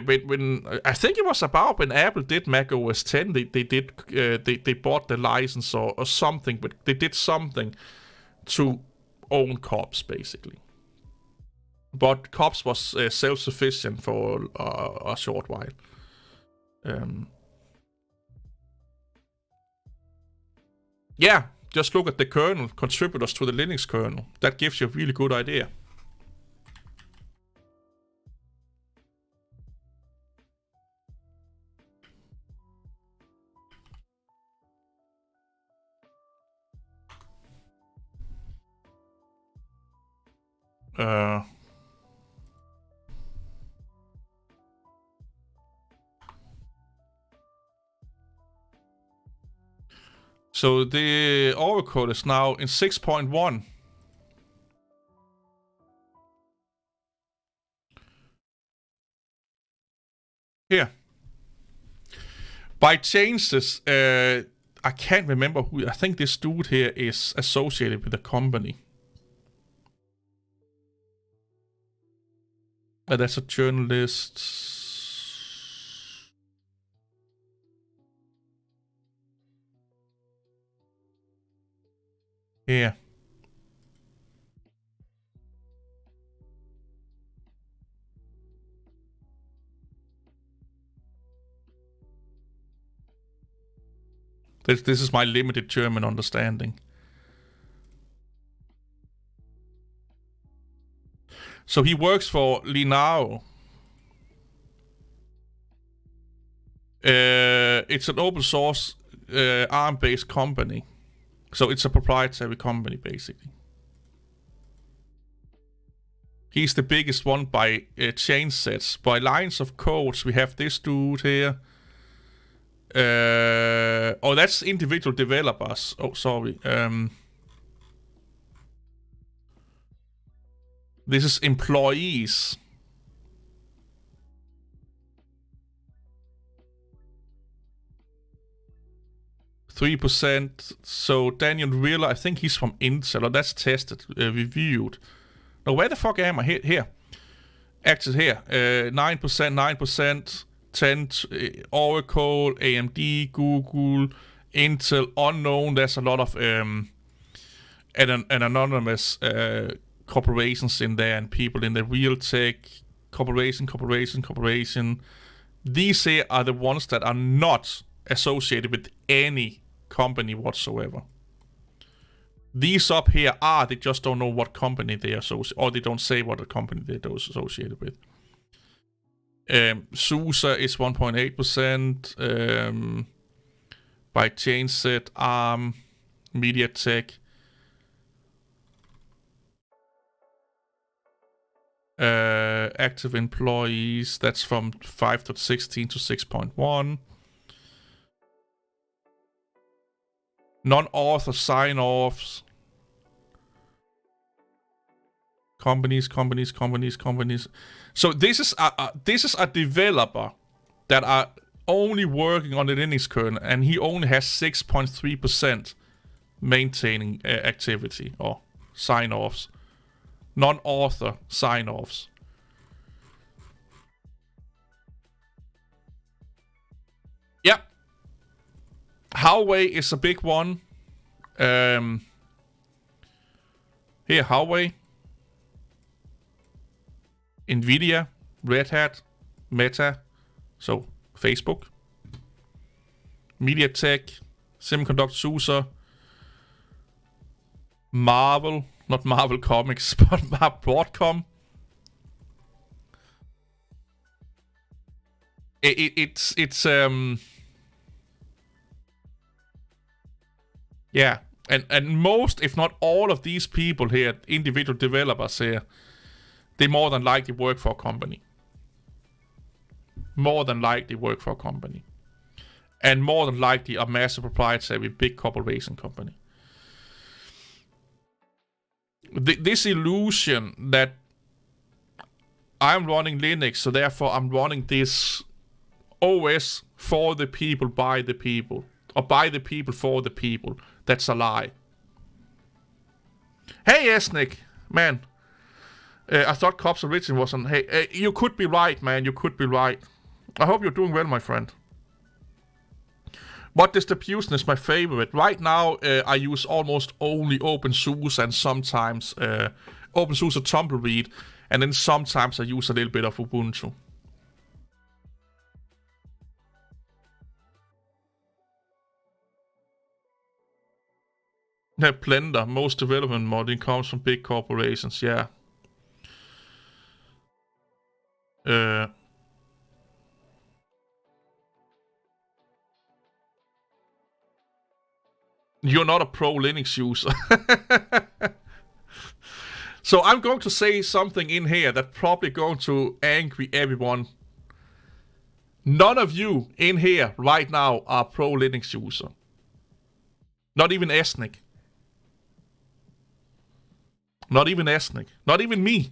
think it was about when Apple did Mac OS 10, they bought the license or something, but they did something to own Cops basically. But Cops was self-sufficient for a short while. Yeah, just look at the kernel, contributors to the Linux kernel. That gives you a really good idea. So the Oracle is now in 6.1. Here. By changes, I can't remember who. I think this dude here is associated with the company. That's a journalist. Yeah. This is my limited German understanding. So he works for Linao. It's an open source ARM-based company. So it's a proprietary company, basically. He's the biggest one by change sets. By lines of codes, we have this dude here. Oh, that's individual developers. Oh, sorry. This is employees. %. So Daniel Wheeler, I think he's from Intel. Oh, that's tested, reviewed. Now, where the fuck am I? Here. Acted here. 9%, 9%. 10, Oracle, AMD, Google, Intel, unknown. There's a lot of an anonymous corporations in there and people in the real tech, corporation. These here are the ones that are not associated with any company whatsoever. These up here they just don't know what company they are associated, or they don't say what a company they're associated with. SUSE is 1.8%. By Chainset, ARM, MediaTek. Active employees, that's from 5.16 to 6.1. Non-author sign-offs. Companies. So this is a developer that are only working on the Linux kernel, and he only has 6.3% maintaining activity or sign-offs. Non-author sign-offs. Yeah. Huawei is a big one. Here, Huawei. Nvidia, Red Hat, Meta, so Facebook, MediaTek, Semiconductor SUSE, Marvel, not Marvel Comics, but Broadcom. It's yeah, and most, if not all of these people here, individual developers here, they more than likely work for a company. More than likely work for a company. And more than likely a massive proprietary big corporation company. This illusion that I'm running Linux, so therefore I'm running this OS for the people, by the people. Or by the people, for the people. That's a lie. Hey, Esnik, man. I thought Cops Origin was on. Hey, you could be right, man. You could be right. I hope you're doing well, my friend. What distribution is my favorite? Right now, I use almost only OpenSUSE and sometimes OpenSUSE Tumbleweed. And then sometimes I use a little bit of Ubuntu. Blender, most development modding comes from big corporations, yeah. You're not a pro Linux user. So I'm going to say something in here that's probably going to angry everyone. None of you in here right now are pro Linux user. Not even Esnik. Not even Esnik. Not even me.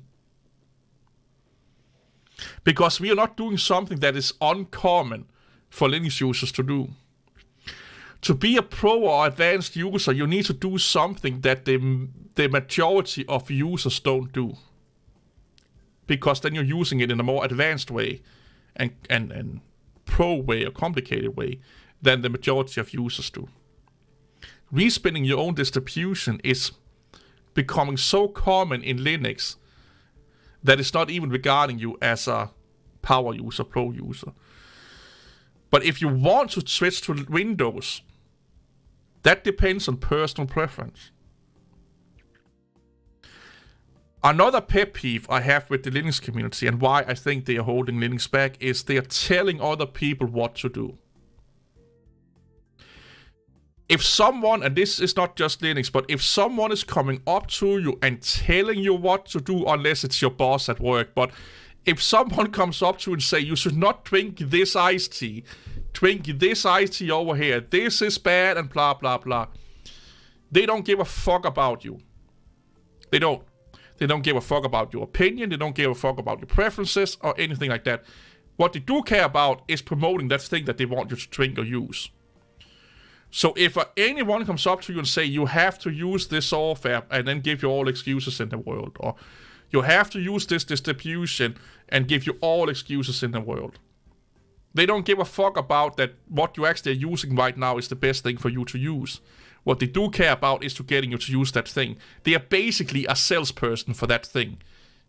Because we are not doing something that is uncommon for Linux users to do. To be a pro or advanced user, you need to do something that the majority of users don't do. because then you're using it in a more advanced way and pro way or complicated way than the majority of users do. Respinning your own distribution is becoming so common in Linux that it's not even regarding you as a power user, pro user. But if you want to switch to Windows, that depends on personal preference. Another pet peeve I have with the Linux community and why I think they are holding Linux back is they are telling other people what to do. If someone, and this is not just Linux, but if someone is coming up to you and telling you what to do, unless it's your boss at work, but if someone comes up to you and say, you should not drink this iced tea, drink this iced tea over here, this is bad and blah, blah, blah. They don't give a fuck about you. They don't. They don't give a fuck about your opinion. They don't give a fuck about your preferences or anything like that. What they do care about is promoting that thing that they want you to drink or use. So if anyone comes up to you and say, you have to use this software and then give you all excuses in the world, or you have to use this distribution and give you all excuses in the world, they don't give a fuck about that what you actually are using right now is the best thing for you to use. What they do care about is to getting you to use that thing. They are basically a salesperson for that thing.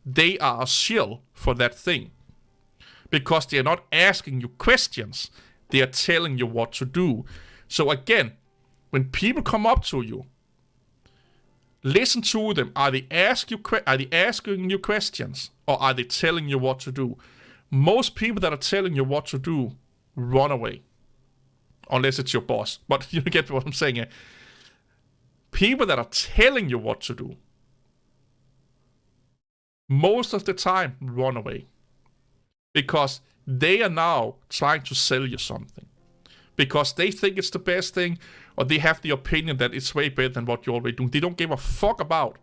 They are a shill for that thing. Because they are not asking you questions. They are telling you what to do. So again, when people come up to you, listen to them. Are they asking you questions? Or are they telling you what to do? Most people that are telling you what to do, run away. Unless it's your boss. But you get what I'm saying here. People that are telling you what to do, most of the time, run away. Because they are now trying to sell you something. Because they think it's the best thing, or they have the opinion that it's way better than what you're already doing. They don't give a fuck about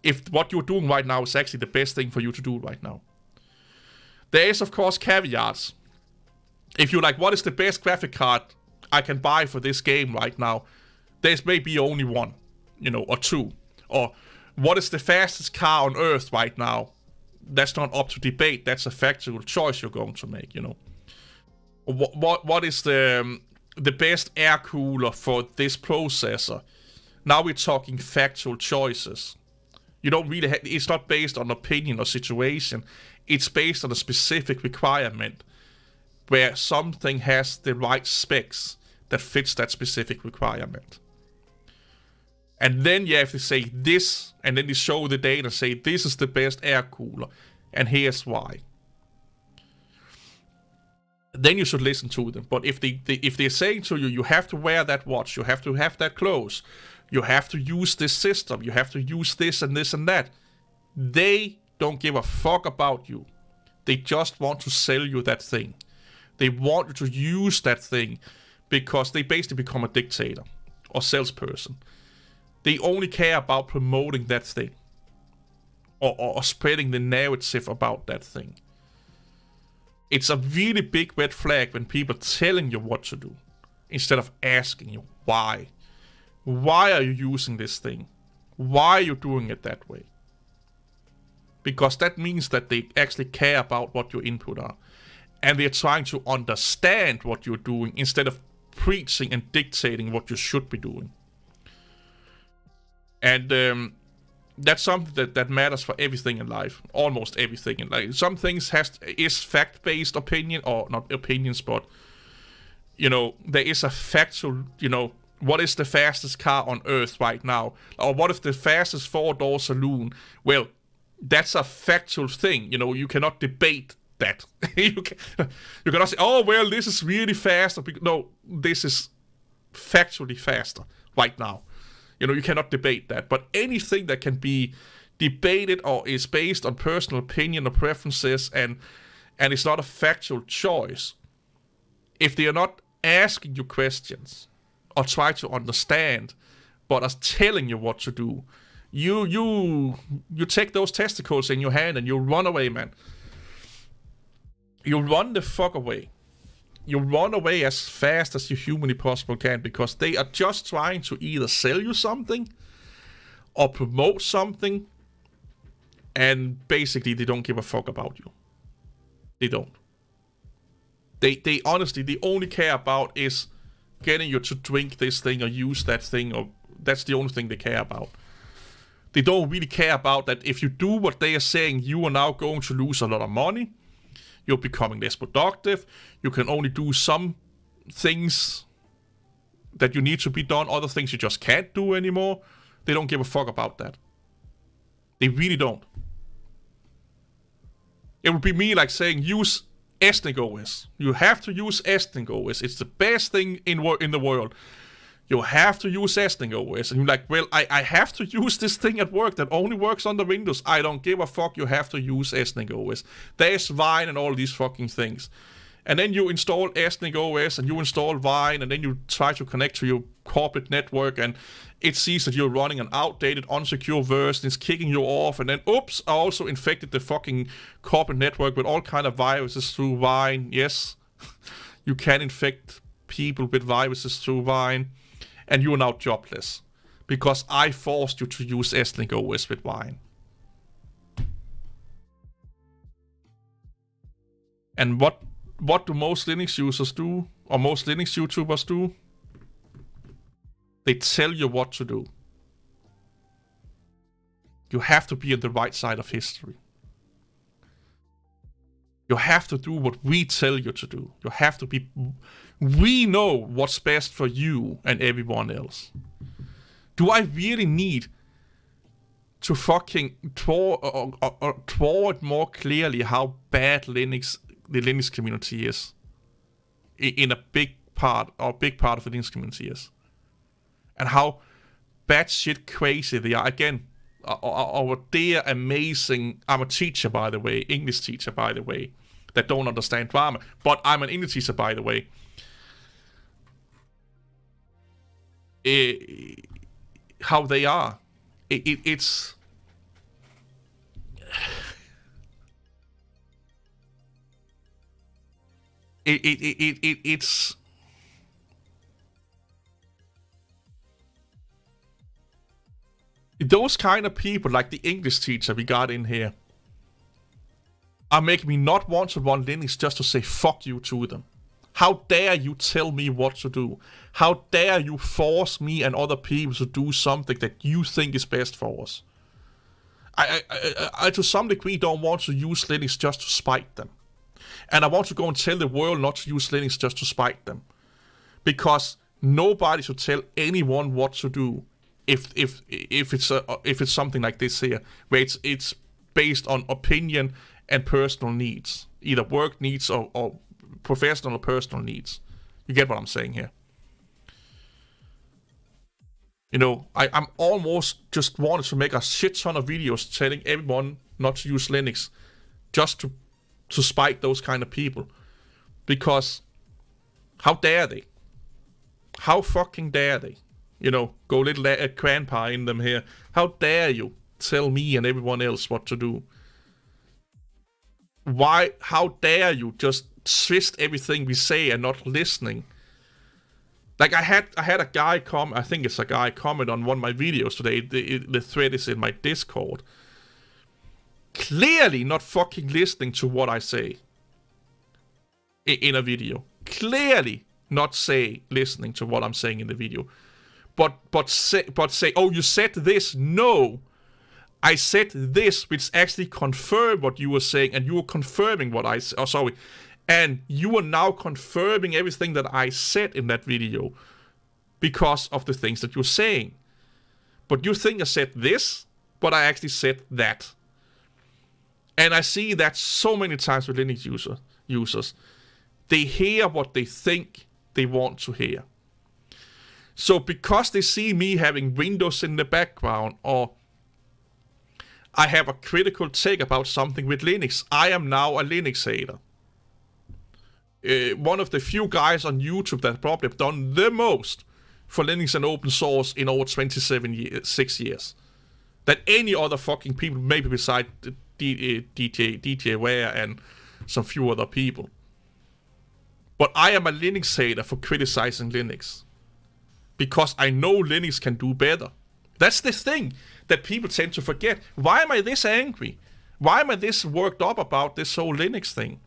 if what you're doing right now is actually the best thing for you to do right now. There is, of course, caveats. If you're like, what is the best graphic card I can buy for this game right now? There's maybe only one, or two. Or what is the fastest car on Earth right now? That's not up to debate. That's a factual choice you're going to make, What is the best air cooler for this processor? Now we're talking factual choices. You don't really it's not based on opinion or situation. It's based on a specific requirement where something has the right specs that fits that specific requirement. And then you have to say this, and then you show the data and say this is the best air cooler, and here's why. Then you should listen to them. But if they're saying to you, you have to wear that watch, you have to have that clothes, you have to use this system, you have to use this and this and that, they don't give a fuck about you. They just want to sell you that thing. They want you to use that thing because they basically become a dictator or salesperson. They only care about promoting that thing or spreading the narrative about that thing. It's a really big red flag when people are telling you what to do instead of asking you why. Why are you using this thing? Why are you doing it that way? Because that means that they actually care about what your input are. And they're trying to understand what you're doing instead of preaching and dictating what you should be doing. And that's something that matters for everything in life. Almost everything in life. Some things is fact-based opinion, or not opinions, but, there is a factual, what is the fastest car on Earth right now? Or what is the fastest four-door saloon? Well, that's a factual thing. You cannot debate that. you cannot say, oh, well, this is really fast. No, this is factually faster right now. You cannot debate that. But anything that can be debated or is based on personal opinion or preferences and it's not a factual choice, if they are not asking you questions or try to understand, but are telling you what to do, you take those testicles in your hand and you run away, man. You run the fuck away. You run away as fast as you humanly possible can, because they are just trying to either sell you something or promote something And basically, they don't give a fuck about you. They don't. They honestly, they only care about is getting you to drink this thing or use that thing, or that's the only thing they care about. They don't really care about that if you do what they are saying, you are now going to lose a lot of money. You're becoming less productive. You can only do some things that you need to be done. Other things you just can't do anymore. They don't give a fuck about that. They really don't. It would be me like saying, use ethnic OS. You have to use ethnic OS. It's the best thing in the world. You have to use ethnic OS. And you're like, well, I have to use this thing at work that only works on the Windows. I don't give a fuck. You have to use ethnic OS. There's Wine and all these fucking things. And then you install ethnic OS and you install Wine and then you try to connect to your corporate network and it sees that you're running an outdated, unsecure version, it's kicking you off, and then, oops, I also infected the fucking corporate network with all kind of viruses through Wine. Yes, you can infect people with viruses through Wine, and you are now jobless because I forced you to use ethnic OS with Wine. And what do most Linux users do, or most Linux YouTubers do? They tell you what to do. You have to be on the right side of history. You have to do what we tell you to do. You have to be... We know what's best for you and everyone else. Do I really need to fucking draw it more clearly how bad the Linux community is? In a big part of the Linux community is. And how batshit crazy they are. Again, our dear, amazing... I'm a teacher, by the way. English teacher, by the way. That don't understand drama. But I'm an English teacher, by the way. How they are. It's... It's... Those kind of people, like the English teacher we got in here, are making me not want to run Linux just to say fuck you to them. How dare you tell me what to do? How dare you force me and other people to do something that you think is best for us? I to some degree don't want to use Linux just to spite them. And I want to go and tell the world not to use Linux just to spite them. Because nobody should tell anyone what to do. If it's something like this here, where it's based on opinion and personal needs, either work needs or professional or personal needs. You get what I'm saying here? You know, I'm almost just wanted to make a shit ton of videos telling everyone not to use Linux, just to spite those kind of people, because how dare they? How fucking dare they? You know, go little grandpa in them here. How dare you tell me and everyone else what to do? Why? How dare you just twist everything we say and not listening? Like I had a guy I think it's a guy comment on one of my videos today. The thread is in my Discord. Clearly not fucking listening to what I say in a video. Clearly not listening to what I'm saying in the video. But say, oh, you said this. No, I said this, which actually confirmed what you were saying, and you were confirming what I said. Oh, sorry, and you are now confirming everything that I said in that video because of the things that you're saying. But you think I said this, but I actually said that. And I see that so many times with Linux users. They hear what they think they want to hear. So because they see me having Windows in the background, or I have a critical take about something with Linux, I am now a Linux hater. One of the few guys on YouTube that probably have done the most for Linux and open source in over 6 years. That any other fucking people, maybe beside DJ Ware and some few other people. But I am a Linux hater for criticizing Linux. Because I know Linux can do better. That's the thing. that people tend to forget. Why am I this angry? Why am I this worked up about this whole Linux thing?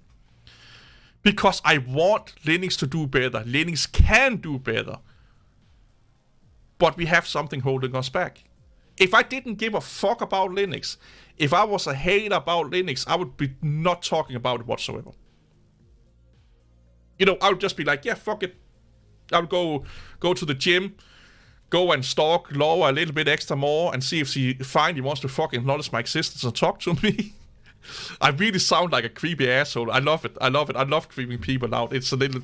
Because I want Linux to do better. Linux can do better. But we have something holding us back. If I didn't give a fuck about Linux, if I was a hater about Linux, I would be not talking about it whatsoever. You know, I would just be like, yeah, fuck it. I would go to the gym, go and stalk Laura a little bit extra more, and see if she finally wants to fucking acknowledge my existence and talk to me. I really sound like a creepy asshole. I love it. I love creeping people out. It's a little...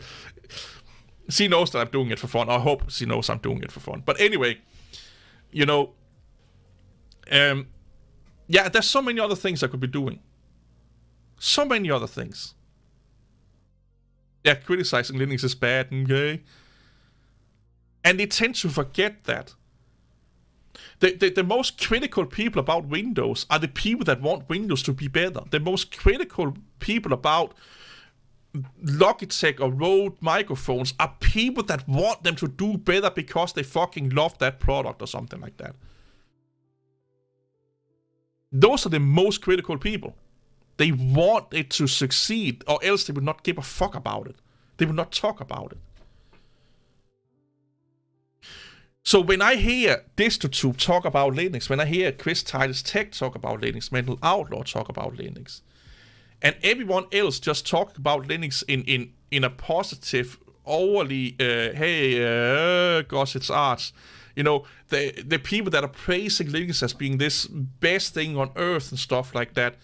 She knows that I'm doing it for fun. I hope she knows I'm doing it for fun. But anyway, you know... yeah, there's so many other things I could be doing. So many other things. Yeah, criticizing Linux is bad, okay? And they tend to forget that. The most critical people about Windows are the people that want Windows to be better. The most critical people about Logitech or Rode microphones are people that want them to do better because they fucking love that product or something like that. Those are the most critical people. They want it to succeed, or else they would not give a fuck about it. They would not talk about it. So when I hear DistroTube talk about Linux, when I hear Chris Titus Tech talk about Linux, Mental Outlaw talk about Linux, and everyone else just talk about Linux in a positive, overly, gosh, it's arts. You know, the people that are praising Linux as being this best thing on earth and stuff like that,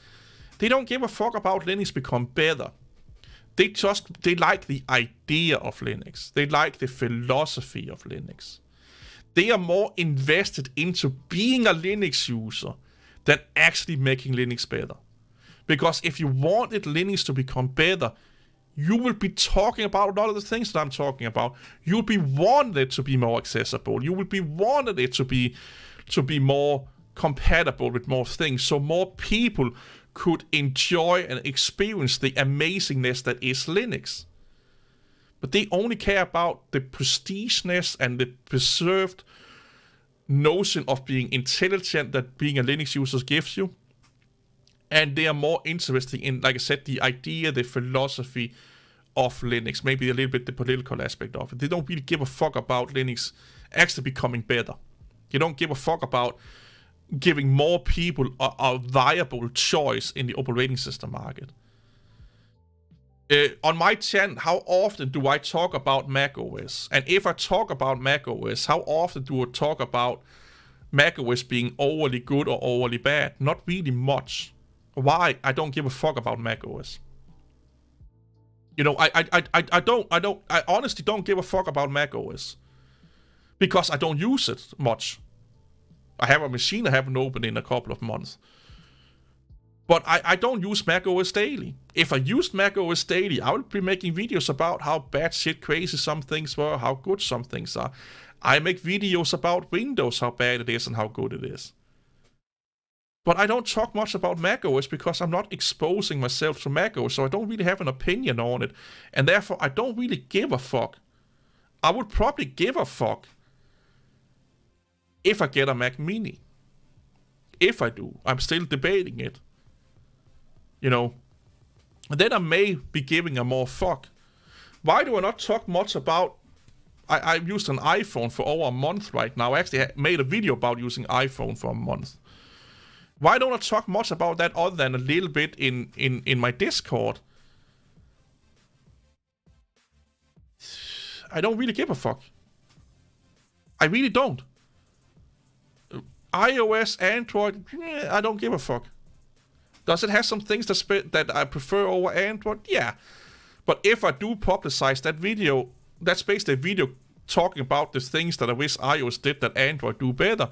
they don't give a fuck about Linux become better. They like the idea of Linux. They like the philosophy of Linux. They are more invested into being a Linux user than actually making Linux better. Because if you wanted Linux to become better, you will be talking about a lot of the things that I'm talking about. You'll be wanting it to be more accessible. You will be wanting it to be more compatible with more things, so more people could enjoy and experience the amazingness that is Linux. But they only care about the prestigeness and the preserved notion of being intelligent that being a Linux user gives you. And they are more interested in, like I said, the idea, the philosophy of Linux, maybe a little bit the political aspect of it. They don't really give a fuck about Linux actually becoming better. They don't give a fuck about giving more people a viable choice in the operating system market. On my channel, how often do I talk about macOS? And if I talk about macOS, how often do I talk about macOS being overly good or overly bad? Not really much. Why? I don't give a fuck about macOS. You know, I honestly don't give a fuck about macOS. Because I don't use it much. I have a machine I haven't opened in a couple of months. But I don't use macOS daily. If I used macOS daily, I would be making videos about how bad shit crazy some things were, how good some things are. I make videos about Windows, how bad it is and how good it is. But I don't talk much about macOS because I'm not exposing myself to macOS, so I don't really have an opinion on it. And therefore, I don't really give a fuck. I would probably give a fuck if I get a Mac Mini. If I do. I'm still debating it. You know. And then I may be giving a more fuck. Why do I not talk much about... I've used an iPhone for over a month right now. I actually made a video about using iPhone for a month. Why don't I talk much about that other than a little bit in my Discord? I don't really give a fuck. I really don't. iOS, Android, I don't give a fuck. Does it have some things that I prefer over Android? Yeah. But if I do publicize that video, that's basically a video talking about the things that I wish iOS did that Android do better.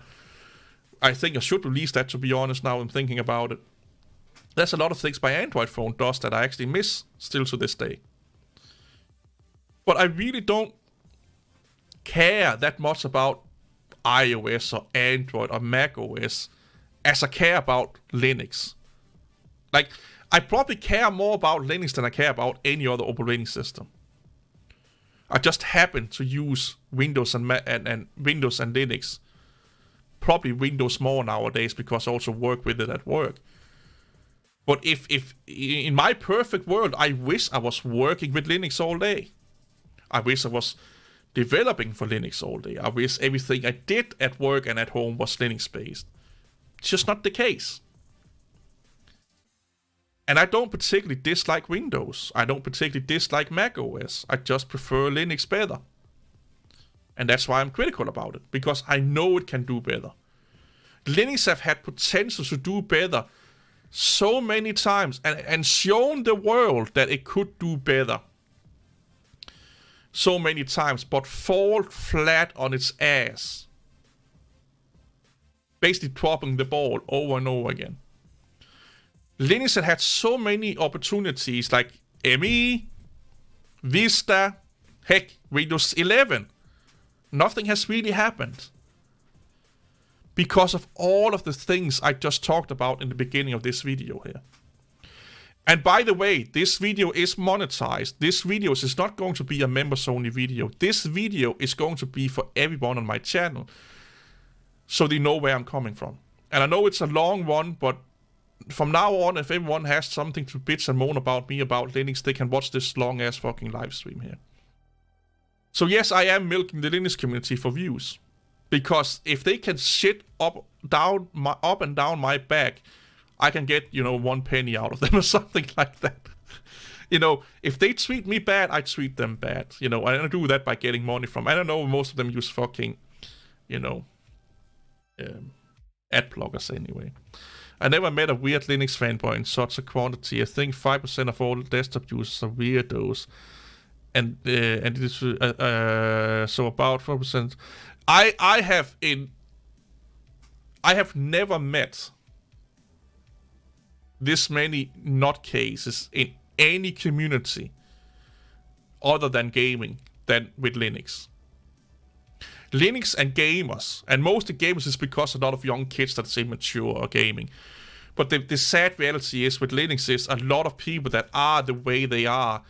I think I should release that, to be honest, now I'm thinking about it. There's a lot of things my Android phone does that I actually miss still to this day. But I really don't care that much about iOS or Android or macOS as I care about Linux. Like, I probably care more about Linux than I care about any other operating system. I just happen to use Windows and Windows and Linux probably Windows more nowadays because I also work with it at work. But if in my perfect world, I wish I was working with Linux all day. I wish I was developing for Linux all day. I wish everything I did at work and at home was Linux-based. It's just not the case. And I don't particularly dislike Windows. I don't particularly dislike Mac OS. I just prefer Linux better. And that's why I'm critical about it, because I know it can do better. Linux have had potential to do better so many times and shown the world that it could do better so many times, but fall flat on its ass. Basically dropping the ball over and over again. Linux had so many opportunities like ME, Vista, heck, Windows 11. Nothing has really happened. Because of all of the things I just talked about in the beginning of this video here. And by the way, this video is monetized. This video is not going to be a members only video. This video is going to be for everyone on my channel, so they know where I'm coming from. And I know it's a long one, but from now on, if everyone has something to bitch and moan about me about Linux, they can watch this long ass fucking live stream here. So yes, I am milking the Linux community for views. Because if they can shit up and down my back, I can get, 1 penny out of them or something like that. If they treat me bad, I treat them bad. And I do that by getting money from. I don't know, most of them use fucking, ad blockers anyway. I never met a weird Linux fanboy in such a quantity. I think 5% of all desktop users are weirdos. And it is so about 4%. I have never met this many nutcases in any community other than gaming than with Linux. Linux and gamers, and most of the gamers is because a lot of young kids that say mature or gaming. But the sad reality is with Linux is a lot of people that are the way they are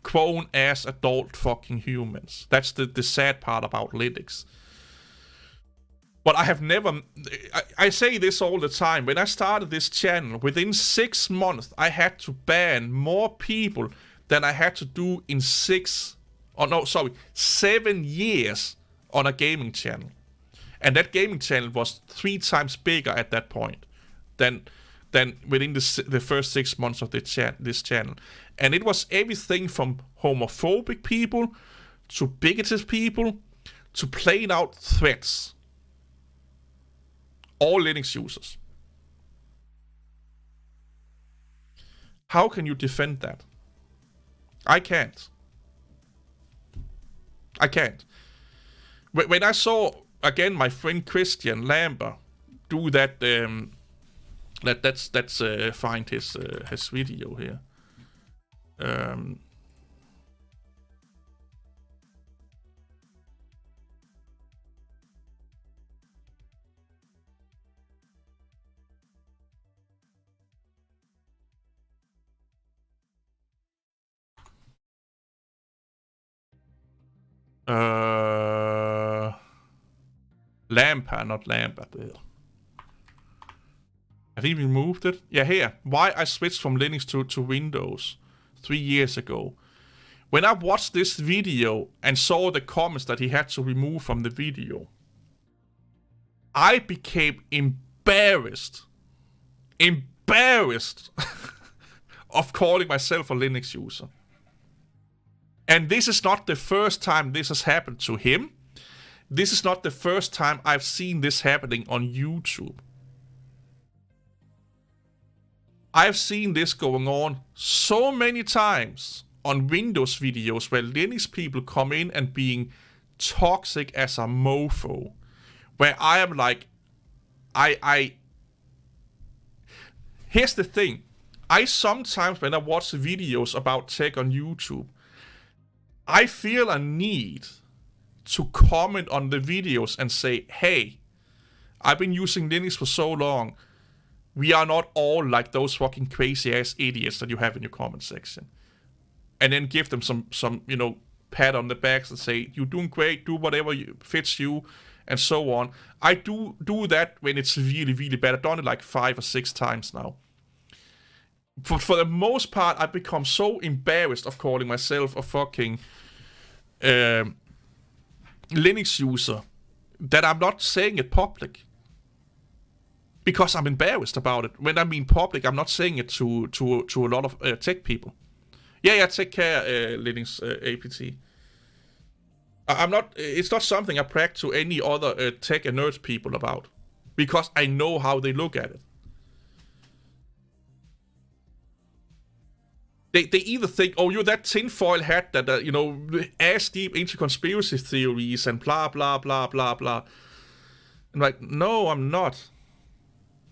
grown-ass adult fucking humans. That's the sad part about Linux. But I have never... I say this all the time. When I started this channel, within 6 months, I had to ban more people than I had to do in 7 years on a gaming channel. And that gaming channel was 3 times bigger at that point than within the first 6 months of this channel. And it was everything from homophobic people to bigoted people to plain out threats. All Linux users. How can you defend that? I can't. When I saw, again, my friend Christian Lambert do that, let's find his video here. Lampard, not Lambert. Have he removed it? Yeah, here. Why I switched from Linux to Windows 3 years ago. When I watched this video and saw the comments that he had to remove from the video, I became embarrassed of calling myself a Linux user. And this is not the first time this has happened to him. This is not the first time I've seen this happening on YouTube. I've seen this going on so many times on Windows videos where Linux people come in and being toxic as a mofo. Where I am like, here's the thing. I sometimes, when I watch videos about tech on YouTube, I feel a need to comment on the videos and say, hey, I've been using Linux for so long. We are not all like those fucking crazy ass idiots that you have in your comment section. And then give them some pat on the back and say, you're doing great, do whatever fits you, and so on. I do that when it's really, really bad. I've done it like 5 or 6 times now. For the most part, I've become so embarrassed of calling myself a fucking Linux user that I'm not saying it public. Because I'm embarrassed about it. When I mean public, I'm not saying it to a lot of tech people. Yeah, take care, Linux APT. I'm not. It's not something I brag to any other tech and nerd people about, because I know how they look at it. They either think, oh, you're that tinfoil hat that ass deep into conspiracy theories and blah blah blah blah blah. I'm like, no, I'm not.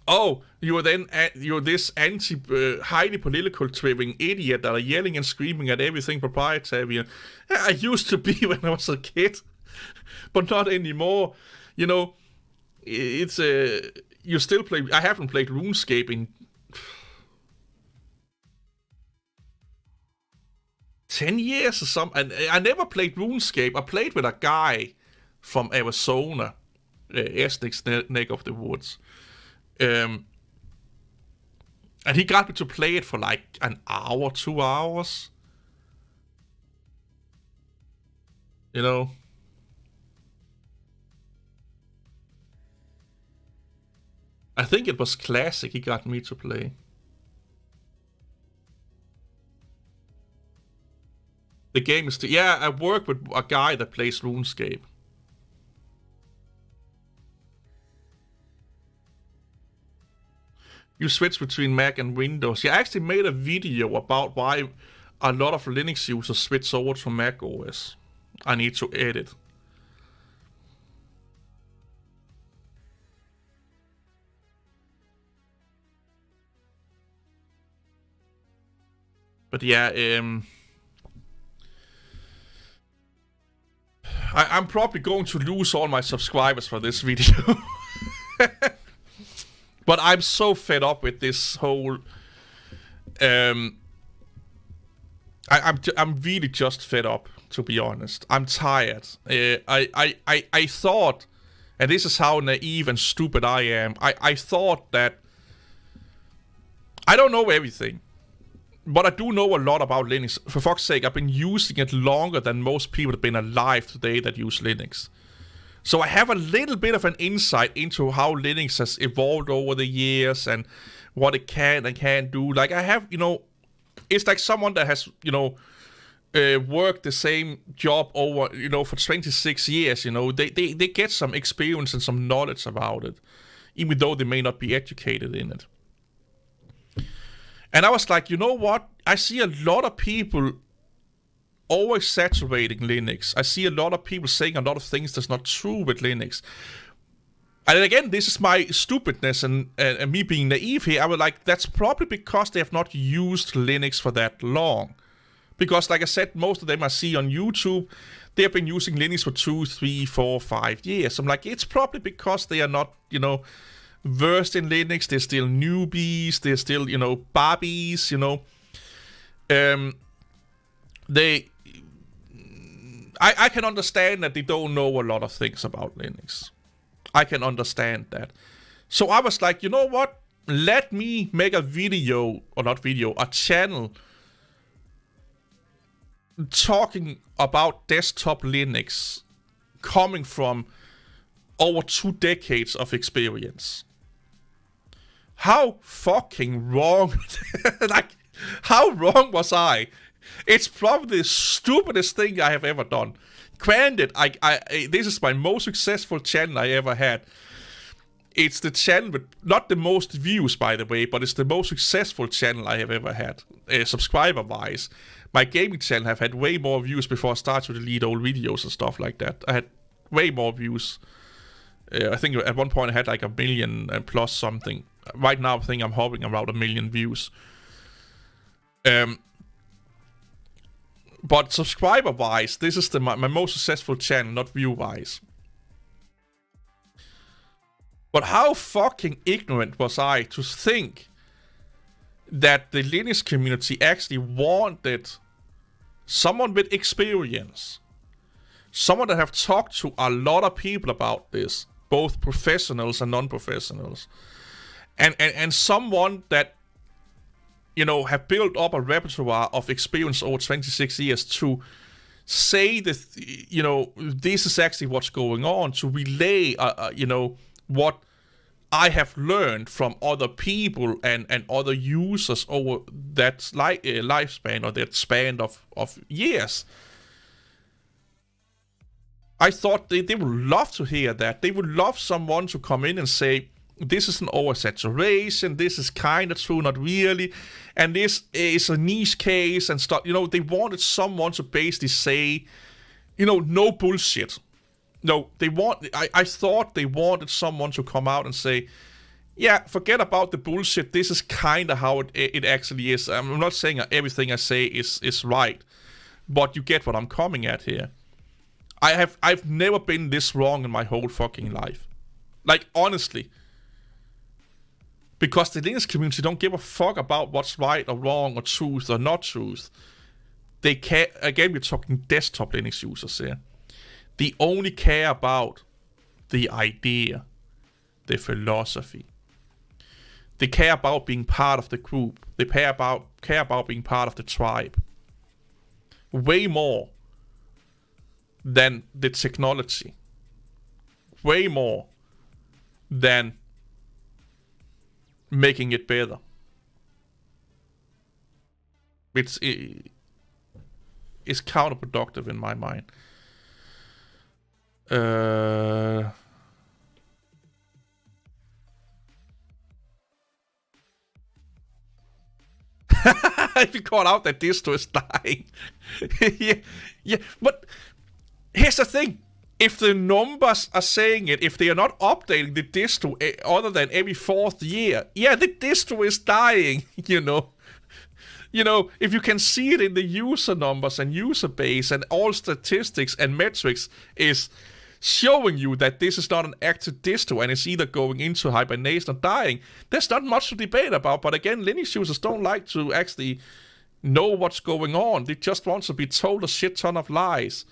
Oh, you're this highly political driven idiot that are yelling and screaming at everything proprietary. I used to be when I was a kid, but not anymore. It's you still play. I haven't played RuneScape in 10 years or something. And I never played RuneScape. I played with a guy from Arizona, Essex neck of the woods. And he got me to play it for like an hour, 2 hours. I think it was Classic he got me to play. The game is yeah, I work with a guy that plays RuneScape. You switch between Mac and Windows. Yeah, I actually made a video about why a lot of Linux users switch over to Mac OS. I need to edit. But yeah, I'm probably going to lose all my subscribers for this video. But I'm so fed up with this whole. I'm really just fed up, to be honest. I'm tired. I thought, and this is how naive and stupid I am. I thought that I don't know everything, but I do know a lot about Linux. For fuck's sake, I've been using it longer than most people have been alive today that use Linux. So I have a little bit of an insight into how Linux has evolved over the years and what it can and can't do. Like I have, it's like someone that has, worked the same job over, for 26 years. They get some experience and some knowledge about it, even though they may not be educated in it. And I was like, you know what? I see a lot of people always saturating Linux. I see a lot of people saying a lot of things that's not true with Linux. And again, this is my stupidness and me being naive here. I was like, that's probably because they have not used Linux for that long. Because like I said, most of them I see on YouTube, they have been using Linux for 2, 3, 4, 5 years. I'm like, it's probably because they are not, versed in Linux. They're still newbies. They're still, babbies, I can understand that they don't know a lot of things about Linux. I can understand that. So I was like, you know what? Let me make a a channel talking about desktop Linux coming from over 2 decades of experience. How fucking wrong, how wrong was I? It's probably the stupidest thing I have ever done. Granted, this is my most successful channel I ever had. It's the channel with not the most views, by the way, but it's the most successful channel I have ever had, subscriber-wise. My gaming channel have had way more views before I started to delete old videos and stuff like that. I had way more views. I think at one point I had like 1 million plus something. Right now I think I'm hovering around 1 million views. But subscriber-wise, this is my most successful channel, not view-wise. But how fucking ignorant was I to think that the Linux community actually wanted someone with experience, someone that have talked to a lot of people about this, both professionals and non-professionals, and someone that, you know, have built up a repertoire of experience over 26 years to say that, you know, this is actually what's going on, to relay, you know, what I have learned from other people and other users over that lifespan, or that span of years. I thought they would love to hear that. They would love someone to come in and say, this is an oversaturation, this is kind of true, not really, and this is a niche case and stuff. You know, they wanted someone to basically say, you know, no bullshit. No, I thought they wanted someone to come out and say, yeah, forget about the bullshit, this is kind of how it actually is. I'm not saying everything I say is right, but you get what I'm coming at here. I've never been this wrong in my whole fucking life. Like, honestly. Because the Linux community don't give a fuck about what's right or wrong or truth or not truth. They care, again, we're talking desktop Linux users here. They only care about the idea, the philosophy. They care about being part of the group. They care about being part of the tribe. Way more than the technology. Way more than making it better. It's counterproductive in my mind. If you call out that distro is dying. yeah, but here's the thing. If the numbers are saying it, if they are not updating the distro other than every 4th year, yeah, the distro is dying, you know. You know, if you can see it in the user numbers and user base and all statistics and metrics is showing you that this is not an active distro and it's either going into hibernation or dying, there's not much to debate about. But again, Linux users don't like to actually know what's going on. They just want to be told a shit ton of lies.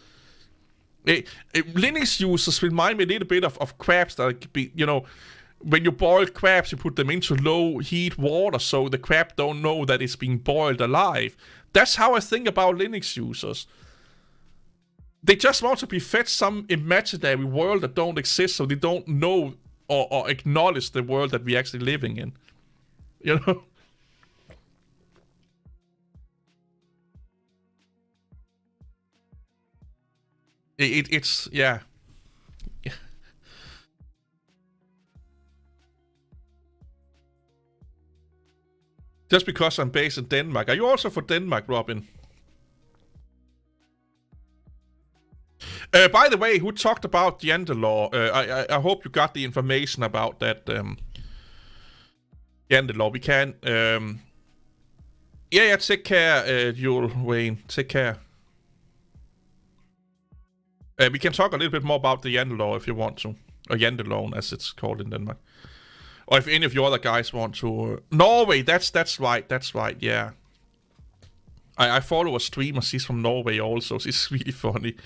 Linux users remind me a little bit of crabs that be, you know, when you boil crabs, you put them into low heat water so the crab don't know that it's being boiled alive. That's how I think about Linux users. They just want to be fed some imaginary world that don't exist, so they don't know or acknowledge the world that we're actually living in. You know? It's yeah. Just because I'm based in Denmark. Are you also for Denmark, Robin? By the way, who talked about the Ender law? I hope you got the information about that Ender law. We can. Yeah, take care, Joel Wayne. Take care. We can talk a little bit more about the Ender law if you want to. Or Janteloven, as it's called in Denmark. Or if any of you other guys want to. Norway, that's right, yeah. I follow a streamer, she's from Norway also, she's really funny.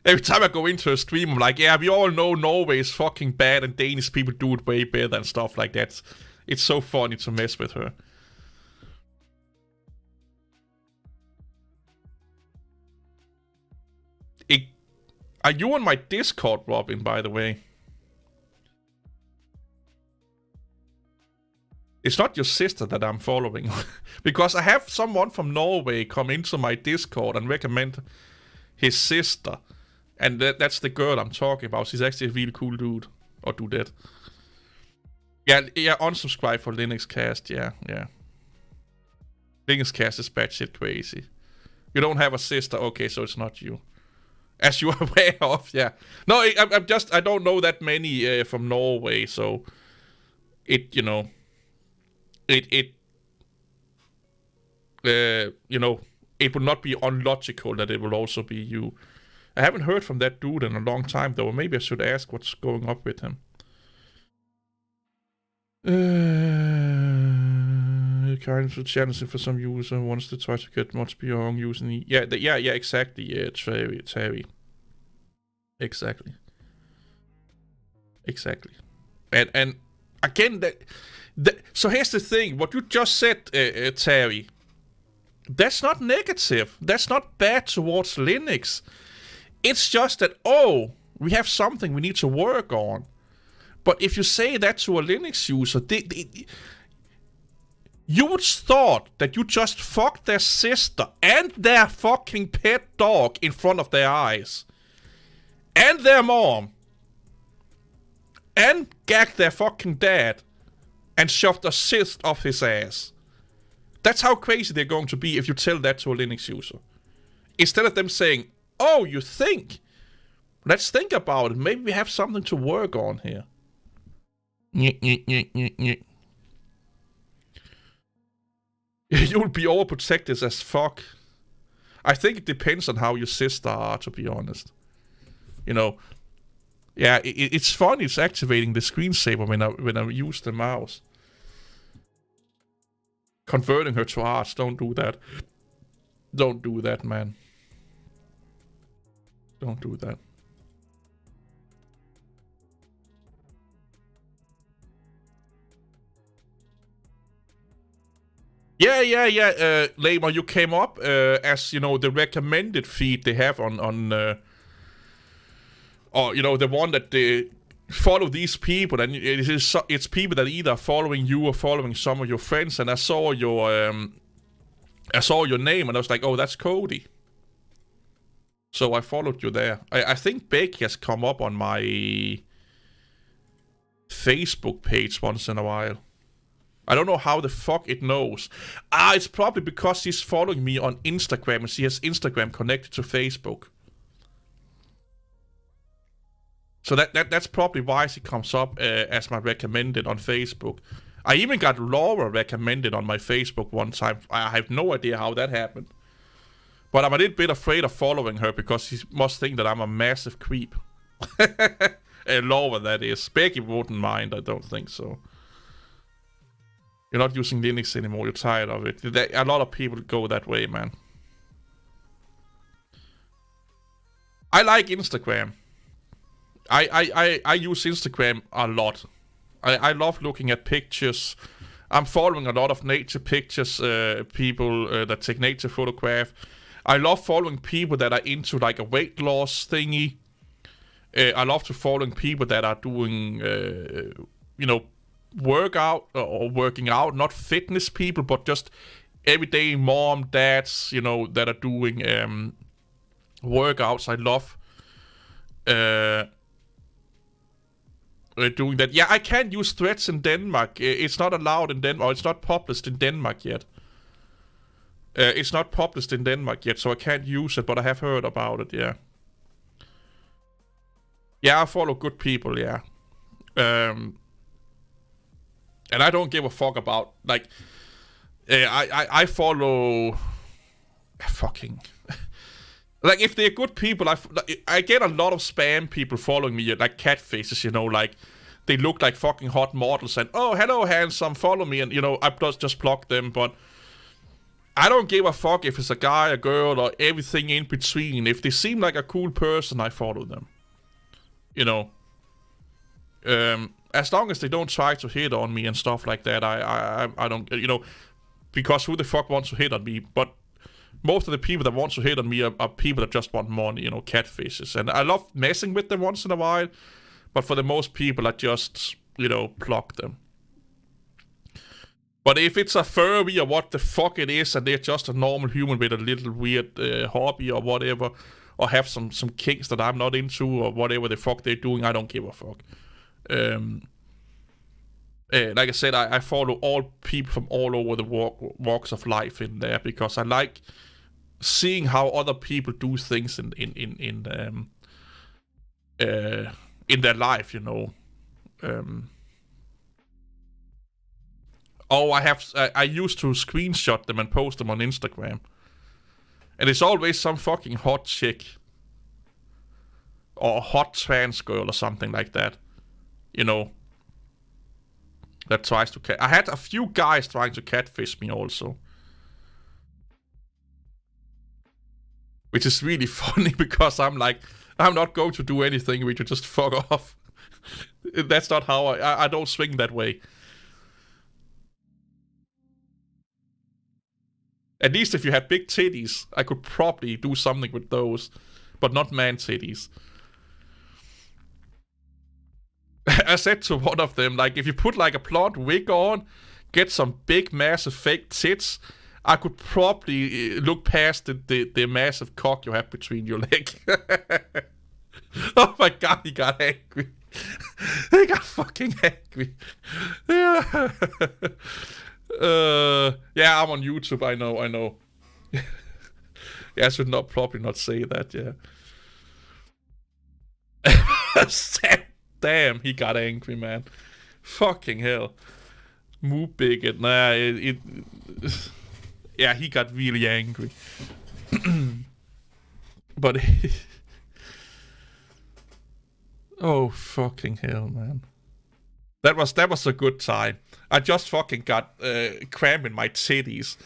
Every time I go into a stream, I'm like, yeah, we all know Norway is fucking bad and Danish people do it way better and stuff like that. It's so funny to mess with her. Are you on my Discord, Robin, by the way? It's not your sister that I'm following. Because I have someone from Norway come into my Discord and recommend his sister. And that's the girl I'm talking about. She's actually a really cool dude. Or dudette. Yeah, unsubscribe for Linux Cast, yeah. Linux Cast is batshit crazy. You don't have a sister, okay, so it's not you. As you are aware of, yeah. No, I don't know that many from Norway, so it, you know, it would not be unlogical that it will also be you. I haven't heard from that dude in a long time, though. Maybe I should ask what's going up with him. Kind of challenging for some user who wants to try to get much beyond using. Yeah, exactly. Terry. Exactly. And again, so here's the thing. What you just said, Terry, that's not negative. That's not bad towards Linux. It's just that, we have something we need to work on. But if you say that to a Linux user, you would thought that you just fucked their sister and their fucking pet dog in front of their eyes. And their mom. And gagged their fucking dad. And shoved a cyst off his ass. That's how crazy they're going to be if you tell that to a Linux user. Instead of them saying, oh, you think? Let's think about it. Maybe we have something to work on here. You'll be overprotected as fuck. I think it depends on how your sister are, to be honest. You know, yeah, it's fun. It's activating the screensaver when I use the mouse. Converting her to arts. Don't do that. Don't do that, man. Don't do that. Yeah. Lamer, you came up as, you know, the recommended feed they have on or, you know, the one that they follow these people, and it's people that either are following you or following some of your friends. And I saw your name, and I was like, oh, that's Cody. So I followed you there. I think Becky has come up on my Facebook page once in a while. I don't know how the fuck it knows. It's probably because she's following me on Instagram and she has Instagram connected to Facebook. So that's probably why she comes up as my recommended on Facebook. I even got Laura recommended on my Facebook one time. I have no idea how that happened. But I'm a little bit afraid of following her because she must think that I'm a massive creep. Laura, that is. Becky wouldn't mind, I don't think so. You're not using Linux anymore, you're tired of it. A lot of people go that way, man. I like Instagram. I use Instagram a lot. I love looking at pictures. I'm following a lot of nature pictures, people that take nature photograph. I love following people that are into like a weight loss thingy. I love to following people that are doing, you know, workout or working out, not fitness people, but just everyday mom, dads, you know, that are doing workouts. I love doing that. Yeah, I can't use threads in Denmark. It's not allowed in Denmark. It's not published in Denmark yet. It's not published in Denmark yet, so I can't use it, but I have heard about it, yeah. Yeah, I follow good people, yeah. And I don't give a fuck about, like, I follow fucking... Like, if they're good people, I get a lot of spam people following me, like catfaces, you know, like, they look like fucking hot models, and, oh, hello, handsome, follow me, and, you know, I just block them, but I don't give a fuck if it's a guy, a girl, or everything in between. If they seem like a cool person, I follow them. You know, as long as they don't try to hit on me and stuff like that, I don't, you know, because who the fuck wants to hit on me? But most of the people that want to hit on me are people that just want money, you know, catfishes. And I love messing with them once in a while, but for the most people, I just, you know, block them. But if it's a furry or what the fuck it is, and they're just a normal human with a little weird hobby or whatever, or have some kinks that I'm not into, or whatever the fuck they're doing, I don't give a fuck. Like I said, I follow all people from all over the walks of life in there, because I like seeing how other people do things in their life, you know. I used to screenshot them and post them on Instagram. And it's always some fucking hot chick. Or a hot trans girl or something like that. You know. That tries to I had a few guys trying to catfish me also. Which is really funny because I'm like, I'm not going to do anything with you, just fuck off. That's not how I don't swing that way. At least if you had big titties, I could probably do something with those. But not man titties. I said to one of them, like, if you put like a blonde wig on, get some big massive fake tits, I could probably look past the massive cock you have between your legs. Oh my god, he got angry. He got fucking angry. Yeah. Yeah, I'm on YouTube, I know. Yeah, I should probably not say that, yeah. Damn, he got angry, man. Fucking hell. Move bigot. Nah, yeah, he got really angry. But oh fucking hell, man. That was a good time. I just fucking got cramp in my titties.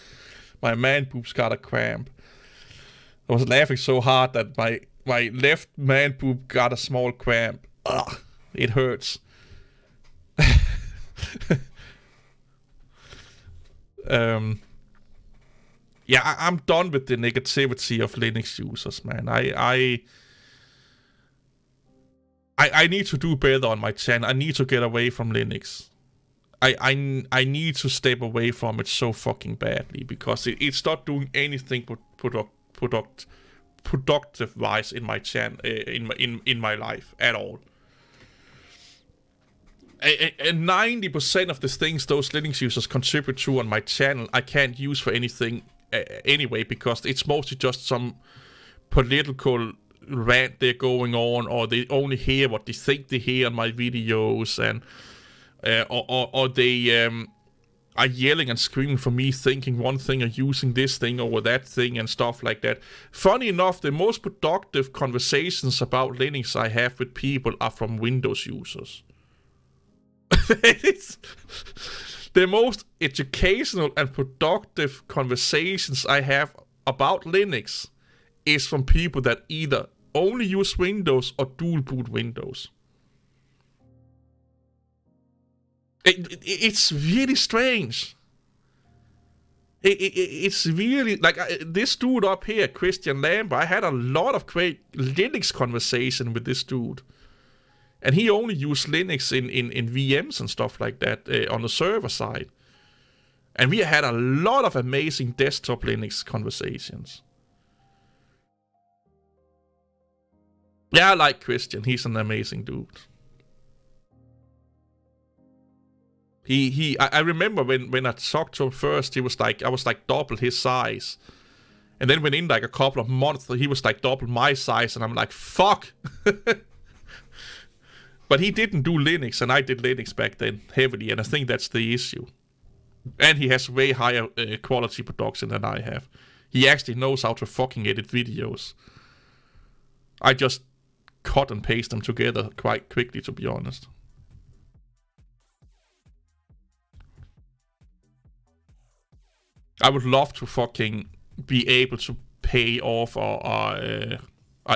My man boobs got a cramp. I was laughing so hard that my left man boob got a small cramp. Ugh, it hurts. Yeah, I'm done with the negativity of Linux users, man. I need to do better on my channel. I need to get away from Linux. I need to step away from it so fucking badly because it's not doing anything but productive wise in my channel, in my life at all. And 90% of the things those Linux users contribute to on my channel I can't use for anything anyway, because it's mostly just some political rant they're going on, or they only hear what they think they hear on my videos, and or they are yelling and screaming for me thinking one thing or using this thing over that thing and stuff like that. Funny enough, the most productive conversations about Linux I have with people are from Windows users. It's the most educational and productive conversations I have about Linux is from people that either only use Windows or dual boot Windows. It's really strange. It's really like this dude up here, Christian Lambert. I had a lot of great Linux conversation with this dude. And he only used Linux in VMs and stuff like that on the server side. And we had a lot of amazing desktop Linux conversations. Yeah, I like Christian. He's an amazing dude. I remember when I talked to him first, I was like double his size. And then within like a couple of months, he was like double my size. And I'm like, fuck. But he didn't do Linux, and I did Linux back then heavily, and I think that's the issue. And he has way higher quality production than I have. He actually knows how to fucking edit videos. I just cut and paste them together quite quickly, to be honest. I would love to fucking be able to pay off our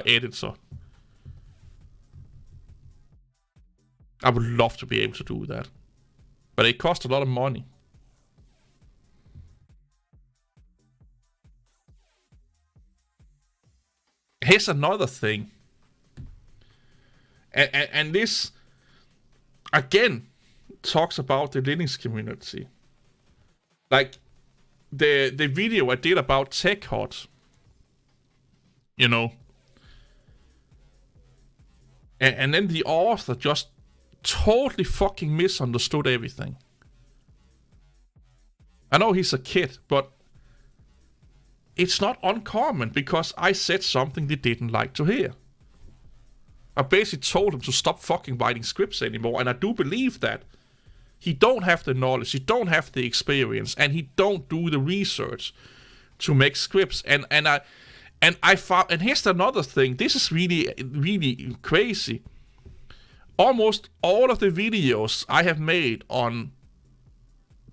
editor. I would love to be able to do that. But it costs a lot of money. Here's another thing. And this, again, talks about the Linux community. Like, the video I did about TechHot. You know. And then the author just totally fucking misunderstood everything. I know he's a kid, but it's not uncommon because I said something they didn't like to hear. I basically told him to stop fucking writing scripts anymore, and I do believe that. He don't have the knowledge, he don't have the experience, and he don't do the research to make scripts. And I found, and here's another thing, this is really, really crazy. Almost all of the videos I have made on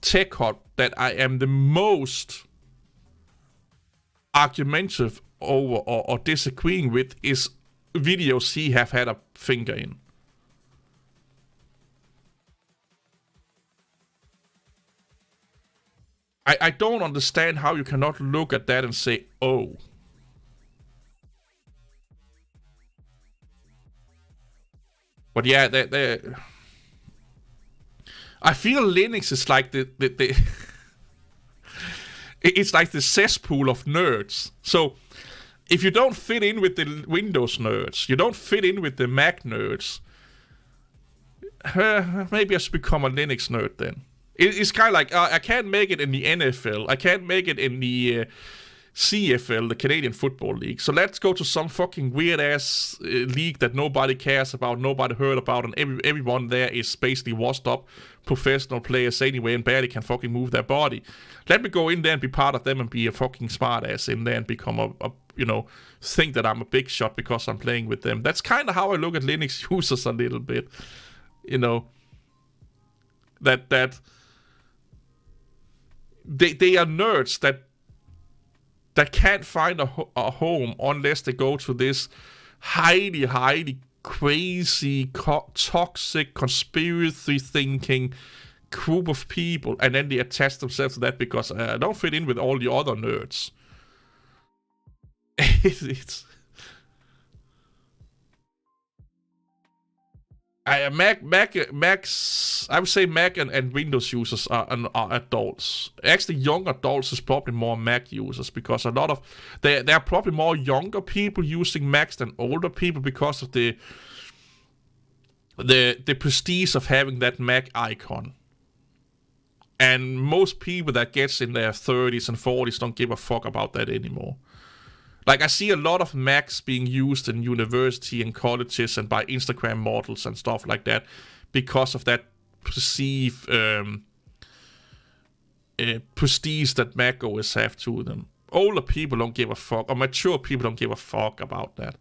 TechHot that I am the most argumentative over or disagreeing with is videos he have had a finger in. I don't understand how you cannot look at that and say, oh. But yeah, I feel Linux is like the it's like the cesspool of nerds. So if you don't fit in with the Windows nerds, you don't fit in with the Mac nerds, maybe I should become a Linux nerd then. It's kind of like, I can't make it in the NFL, I can't make it in the CFL, the Canadian Football League. So let's go to some fucking weird-ass league that nobody cares about, nobody heard about, and everyone there is basically washed up professional players anyway and barely can fucking move their body. Let me go in there and be part of them and be a fucking smartass in there and become a think that I'm a big shot because I'm playing with them. That's kind of how I look at Linux users a little bit. That they are nerds that can't find a home unless they go to this highly, highly crazy, toxic, conspiracy thinking group of people, and then they attach themselves to that because I don't fit in with all the other nerds. It's Macs. I would say Mac and Windows users are adults. Actually, young adults is probably more Mac users because a lot of there are probably more younger people using Macs than older people because of the prestige of having that Mac icon. And most people that gets in their 30s and 40s don't give a fuck about that anymore. Like, I see a lot of Macs being used in university and colleges and by Instagram models and stuff like that because of that perceived prestige that Mac OS have to them. Older people don't give a fuck, or mature people don't give a fuck about that.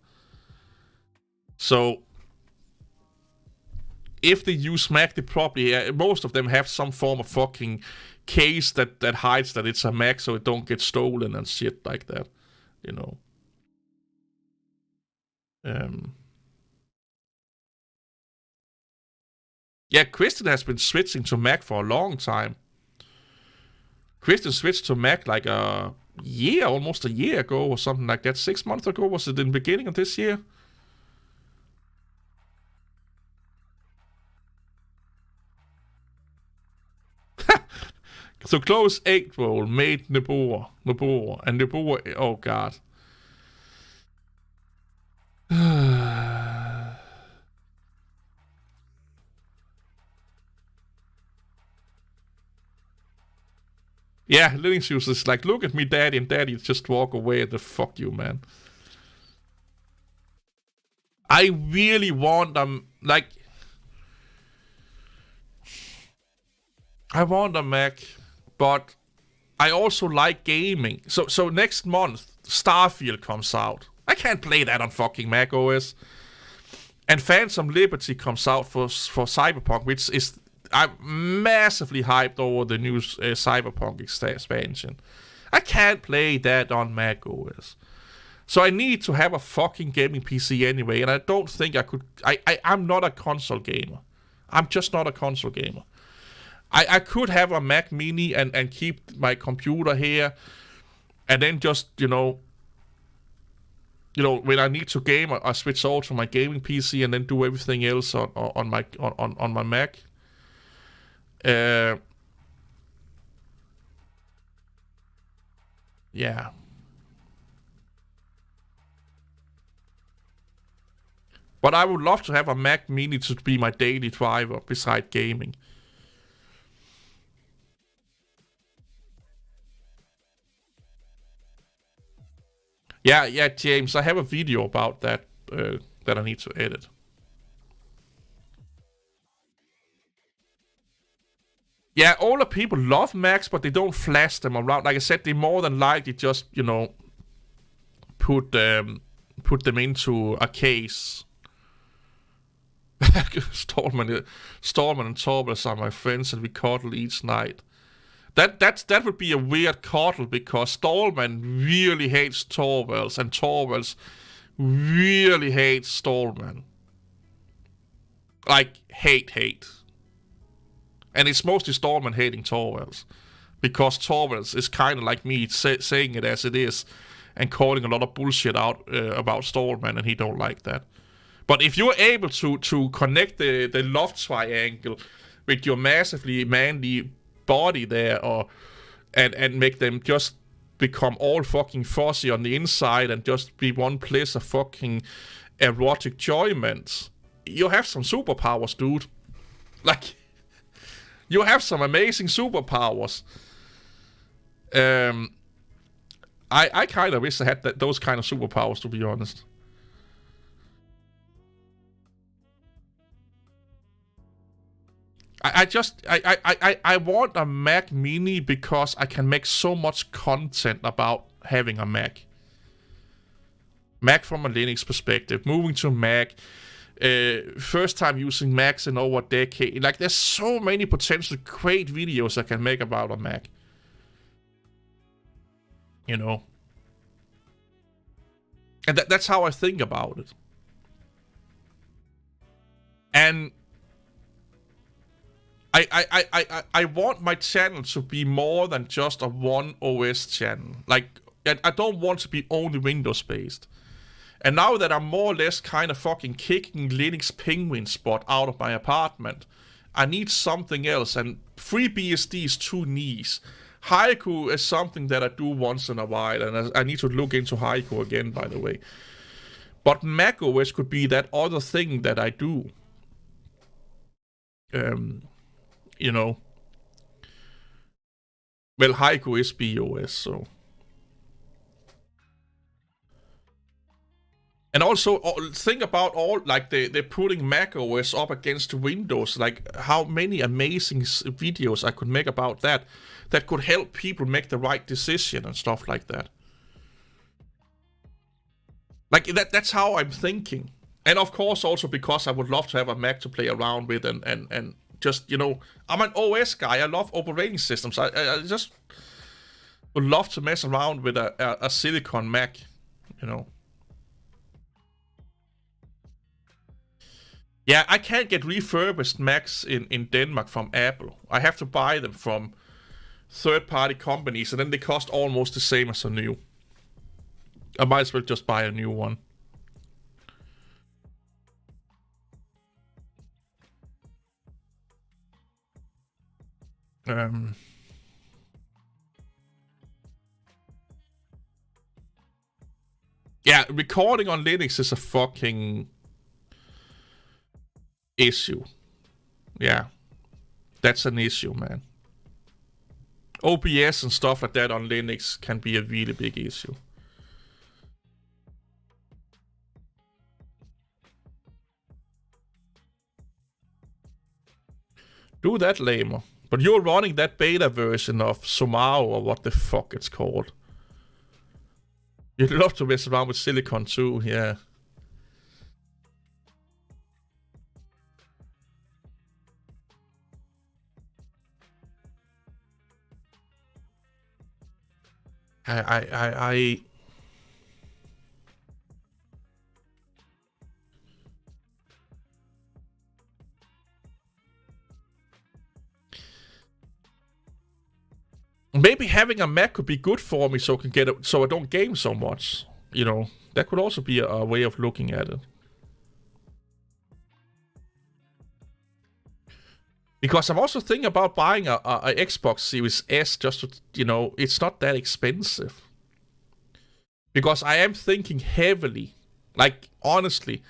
So, if they use Mac, they probably, most of them have some form of fucking case that hides that it's a Mac so it don't get stolen and shit like that. Yeah, Kristen has been switching to Mac for a long time. Kristen switched to Mac like almost a year ago or something like that. 6 months ago, was it in the beginning of this year? So close egg roll made Neboer, and Neboer, oh god. Yeah, Linux users like, look at me, daddy, and daddy just walk away and fuck you, man. I really want I want a Mac, but I also like gaming. So next month, Starfield comes out. I can't play that on fucking Mac OS. And Phantom Liberty comes out for Cyberpunk, which is... I'm massively hyped over the new Cyberpunk expansion. I can't play that on Mac OS. So I need to have a fucking gaming PC anyway, and I don't think I could... I'm not a console gamer. I'm just not a console gamer. I could have a Mac Mini and keep my computer here, and then just, when I need to game, I switch over to my gaming PC and then do everything else on my Mac. Yeah. But I would love to have a Mac Mini to be my daily driver beside gaming. Yeah, James, I have a video about that that I need to edit. Yeah, older people love Macs, but they don't flash them around. Like I said, they more than likely just, put them into a case. Stallman and Torvalds are my friends, and we cuddle each night. That would be a weird cuddle because Stallman really hates Torvalds, and Torvalds really hates Stallman. Like, hate. And it's mostly Stallman hating Torvalds. Because Torvalds is kind of like me saying it as it is and calling a lot of bullshit out about Stallman, and he don't like that. But if you're able to connect the love triangle with your massively manly body there, and make them just become all fucking fuzzy on the inside and just be one place of fucking erotic enjoyment, you have some superpowers, dude. Like, you have some amazing superpowers. I kind of wish I had those kind of superpowers, to be honest. I want a Mac Mini because I can make so much content about having a Mac. Mac from a Linux perspective, moving to Mac, first time using Macs in over a decade. Like, there's so many potential great videos I can make about a Mac. You know? And that's how I think about it. And I want my channel to be more than just a one OS channel. Like, I don't want to be only Windows based. And now that I'm more or less kind of fucking kicking Linux Penguin spot out of my apartment, I need something else. And FreeBSD is too niche. Haiku is something that I do once in a while, and I need to look into Haiku again, by the way. But macOS could be that other thing that I do. You know. Well, Haiku is BOS, so. And also, think about all, like, they're putting macOS up against Windows. Like, how many amazing videos I could make about that could help people make the right decision and stuff like that. Like, that's how I'm thinking. And of course, also because I would love to have a Mac to play around with and just, you know, I'm an OS guy. I love operating systems. I just would love to mess around with a Silicon Mac, you know. Yeah, I can't get refurbished Macs in Denmark from Apple. I have to buy them from third-party companies, and then they cost almost the same as a new. I might as well just buy a new one. Yeah, recording on Linux is a fucking issue. Yeah, that's an issue, man. OBS and stuff like that on Linux can be a really big issue. Do that, Lamer. But you're running that beta version of Sumaru, or what the fuck it's called. You'd love to mess around with Silicon too, yeah. I maybe having a Mac could be good for me, so I can get it, so I don't game so much. You know, that could also be a way of looking at it. Because I'm also thinking about buying a Xbox Series S, just to, you know, it's not that expensive. Because I am thinking heavily, like, honestly,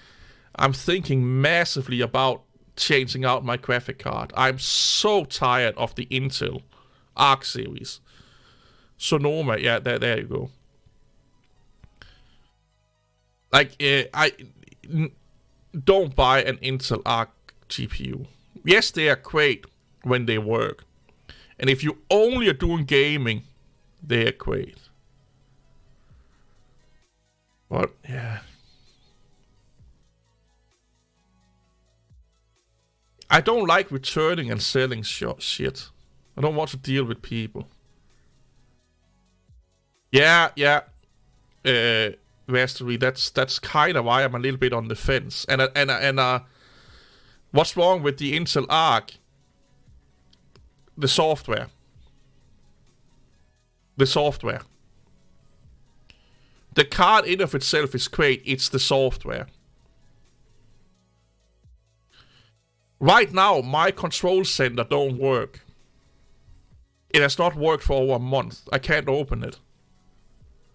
I'm thinking massively about changing out my graphic card. I'm so tired of the Intel Arc series. Sonoma, yeah, there you go. Like, don't buy an Intel Arc GPU. Yes, they are great when they work. And if you only are doing gaming, they are great. But, yeah. I don't like returning and selling shit. I don't want to deal with people. Yeah. mastery. That's kind of why I'm a little bit on the fence. And what's wrong with the Intel Arc? The software. The software. The card in of itself is great. It's the software. Right now, my control center don't work. It has not worked for over a month. I can't open it.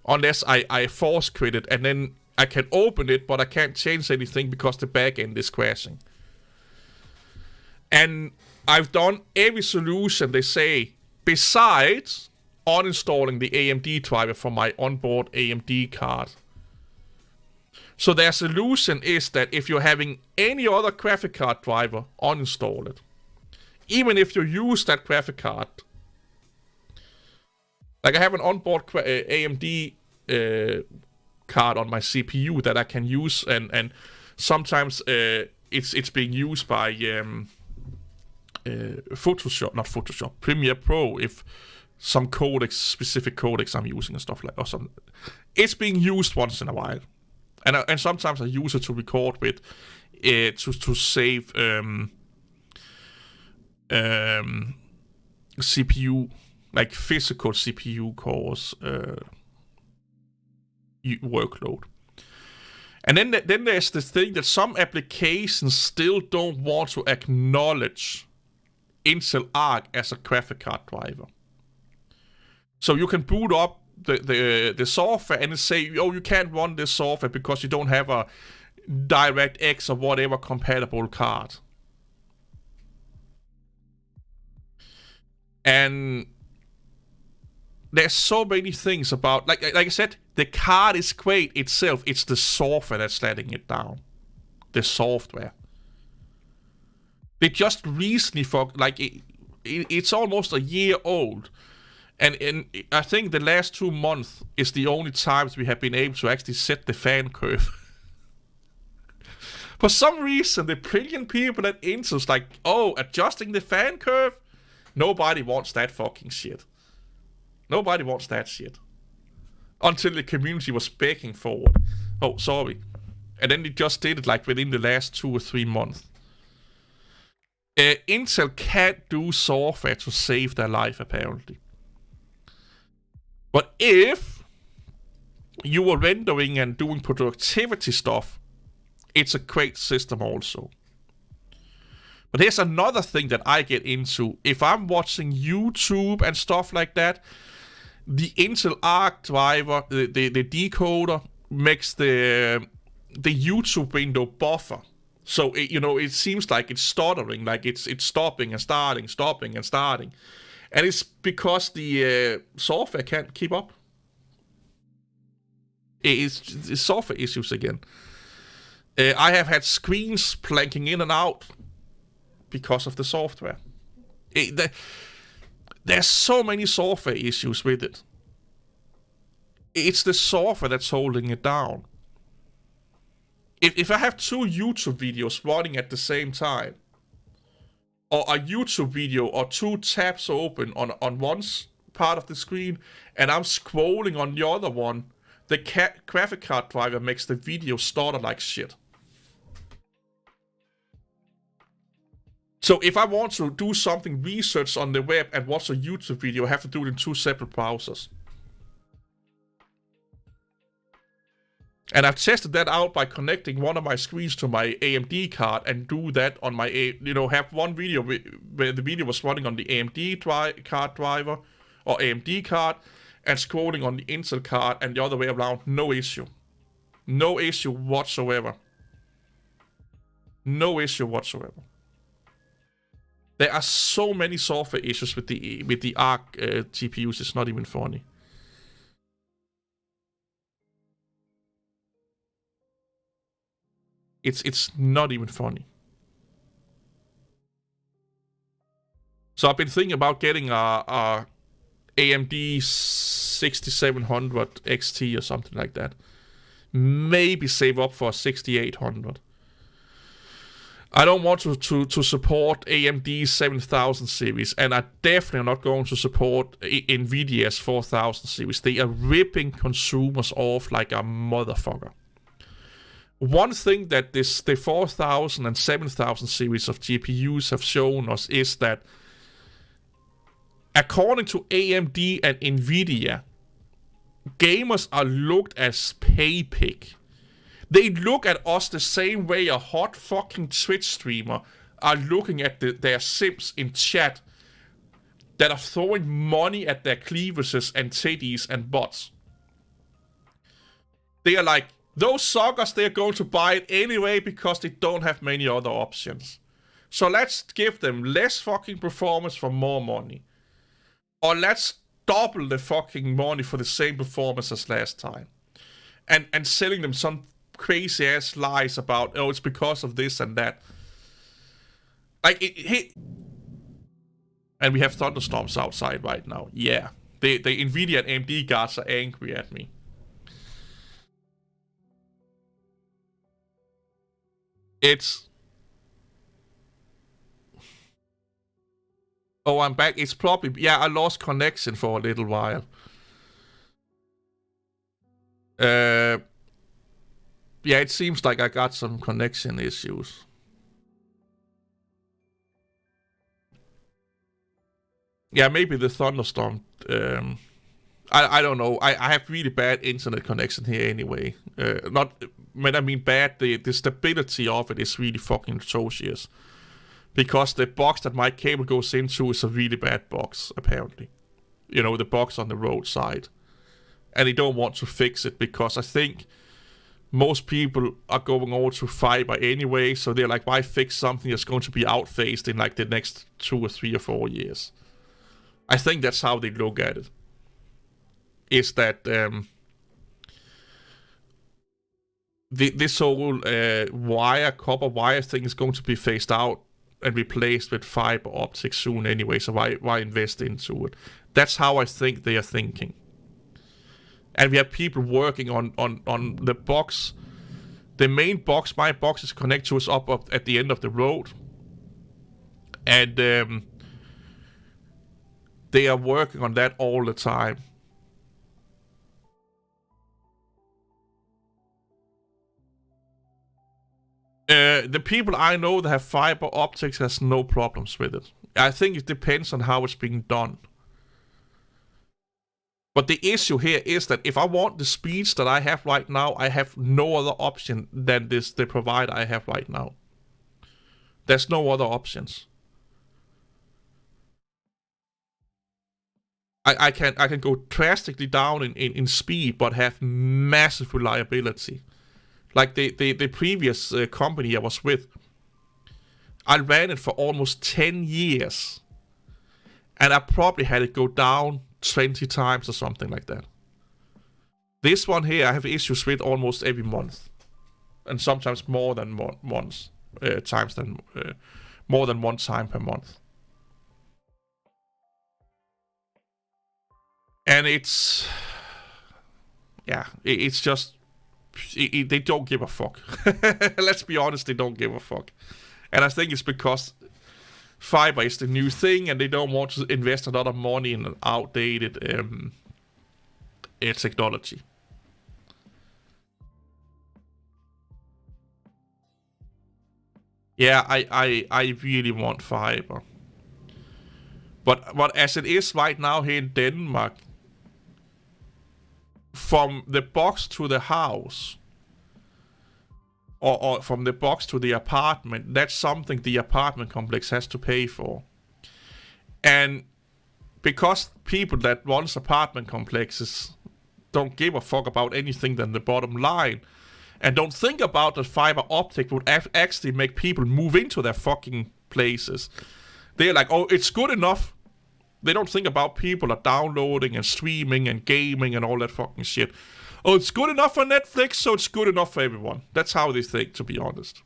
Unless I force quit it, and then I can open it, but I can't change anything because the backend is crashing. And I've done every solution they say, besides uninstalling the AMD driver from my onboard AMD card. So their solution is that if you're having any other graphic card driver, uninstall it. Even if you use that graphic card. Like I have an onboard AMD card on my CPU that I can use, and sometimes it's being used by Premiere Pro if some specific codecs I'm using and stuff like, or some. It's being used once in a while, and sometimes I use it to record with, to save CPU, like physical CPU cores workload. And then there's the thing that some applications still don't want to acknowledge Intel Arc as a graphic card driver. So you can boot up the software and say, oh, you can't run this software because you don't have a DirectX or whatever compatible card. And there's so many things about, like I said, the card is great itself. It's the software that's letting it down. The software. They just recently, it's almost a year old. And I think the last 2 months is the only times we have been able to actually set the fan curve. For some reason, the brilliant people at Intel's like, oh, adjusting the fan curve? Nobody wants that fucking shit. Nobody wants that shit. Until the community was begging for it. Oh, sorry. And then they just did it like within the last 2 or 3 months. Intel can't do software to save their life, apparently. But if you were rendering and doing productivity stuff, it's a great system also. But here's another thing that I get into. If I'm watching YouTube and stuff like that, the Intel Arc driver, the decoder, makes the YouTube window buffer. So, it seems like it's stuttering, like it's stopping and starting, stopping and starting. And it's because the software can't keep up. It's software issues again. I have had screens planking in and out because of the software. There's so many software issues with it. It's the software that's holding it down. If I have 2 YouTube videos running at the same time, or a YouTube video or 2 tabs open on one part of the screen, and I'm scrolling on the other one, the graphic card driver makes the video stutter like shit. So if I want to do something research on the web and watch a YouTube video, I have to do it in 2 separate browsers. And I've tested that out by connecting one of my screens to my AMD card and do that on my, have one video where the video was running on the AMD card driver or AMD card and scrolling on the Intel card and the other way around. No issue. No issue whatsoever. No issue whatsoever. There are so many software issues with the Arc GPUs. It's not even funny. It's not even funny. So I've been thinking about getting a AMD 6700 XT or something like that. Maybe save up for a 6800. I don't want to support AMD's 7000 series, and I definitely am not going to support Nvidia's 4000 series. They are ripping consumers off like a motherfucker. One thing that the 4000 and 7000 series of GPUs have shown us is that, according to AMD and Nvidia, gamers are looked as pay pig. They look at us the same way a hot fucking Twitch streamer are looking at their sims in chat that are throwing money at their cleavages and titties and butts. They are like, those suckers, they're going to buy it anyway because they don't have many other options. So let's give them less fucking performance for more money. Or let's double the fucking money for the same performance as last time. And selling them some crazy ass lies about, oh, it's because of this and that. Like, and we have thunderstorms outside right now. Yeah. The Nvidia and AMD guards are angry at me. It's... Oh, I'm back. It's probably... Yeah, I lost connection for a little while. Yeah, it seems like I got some connection issues. Yeah, maybe the thunderstorm. I don't know. I have really bad internet connection here anyway. Not when I mean bad, the stability of it is really fucking atrocious. Because the box that my cable goes into is a really bad box, apparently. You know, the box on the roadside. And they don't want to fix it because I think most people are going over to fiber anyway. So they're like, why fix something that's going to be outphased in like the next 2 or 3 or 4 years? I think that's how they look at it. Is that this whole copper wire thing is going to be phased out and replaced with fiber optics soon anyway, so why invest into it? That's how I think they are thinking. And we have people working on the box. The main box, my box is connected to us up at the end of the road. And they are working on that all the time. The people I know that have fiber optics has no problems with it. I think it depends on how it's being done. But the issue here is that if I want the speeds that I have right now, I have no other option than the provider I have right now. There's no other options. I can go drastically down in speed, but have massive reliability. Like the previous company I was with, I ran it for almost 10 years. And I probably had it go down 20 times or something like that. This one here, I have issues with almost every month. And sometimes more than more than one time per month. And it's... Yeah, it's just... they don't give a fuck. Let's be honest, they don't give a fuck. And I think it's because fiber is the new thing and they don't want to invest a lot of money in an outdated technology. Yeah, I really want fiber. But as it is right now here in Denmark, from the box to the house, or from the box to the apartment, that's something the apartment complex has to pay for. And because people that runs apartment complexes don't give a fuck about anything than the bottom line, and don't think about that fiber optic would actually make people move into their fucking places. They're like, oh, it's good enough. They don't think about people are downloading and streaming and gaming and all that fucking shit. Oh, it's good enough for Netflix, so it's good enough for everyone. That's how they think, to be honest.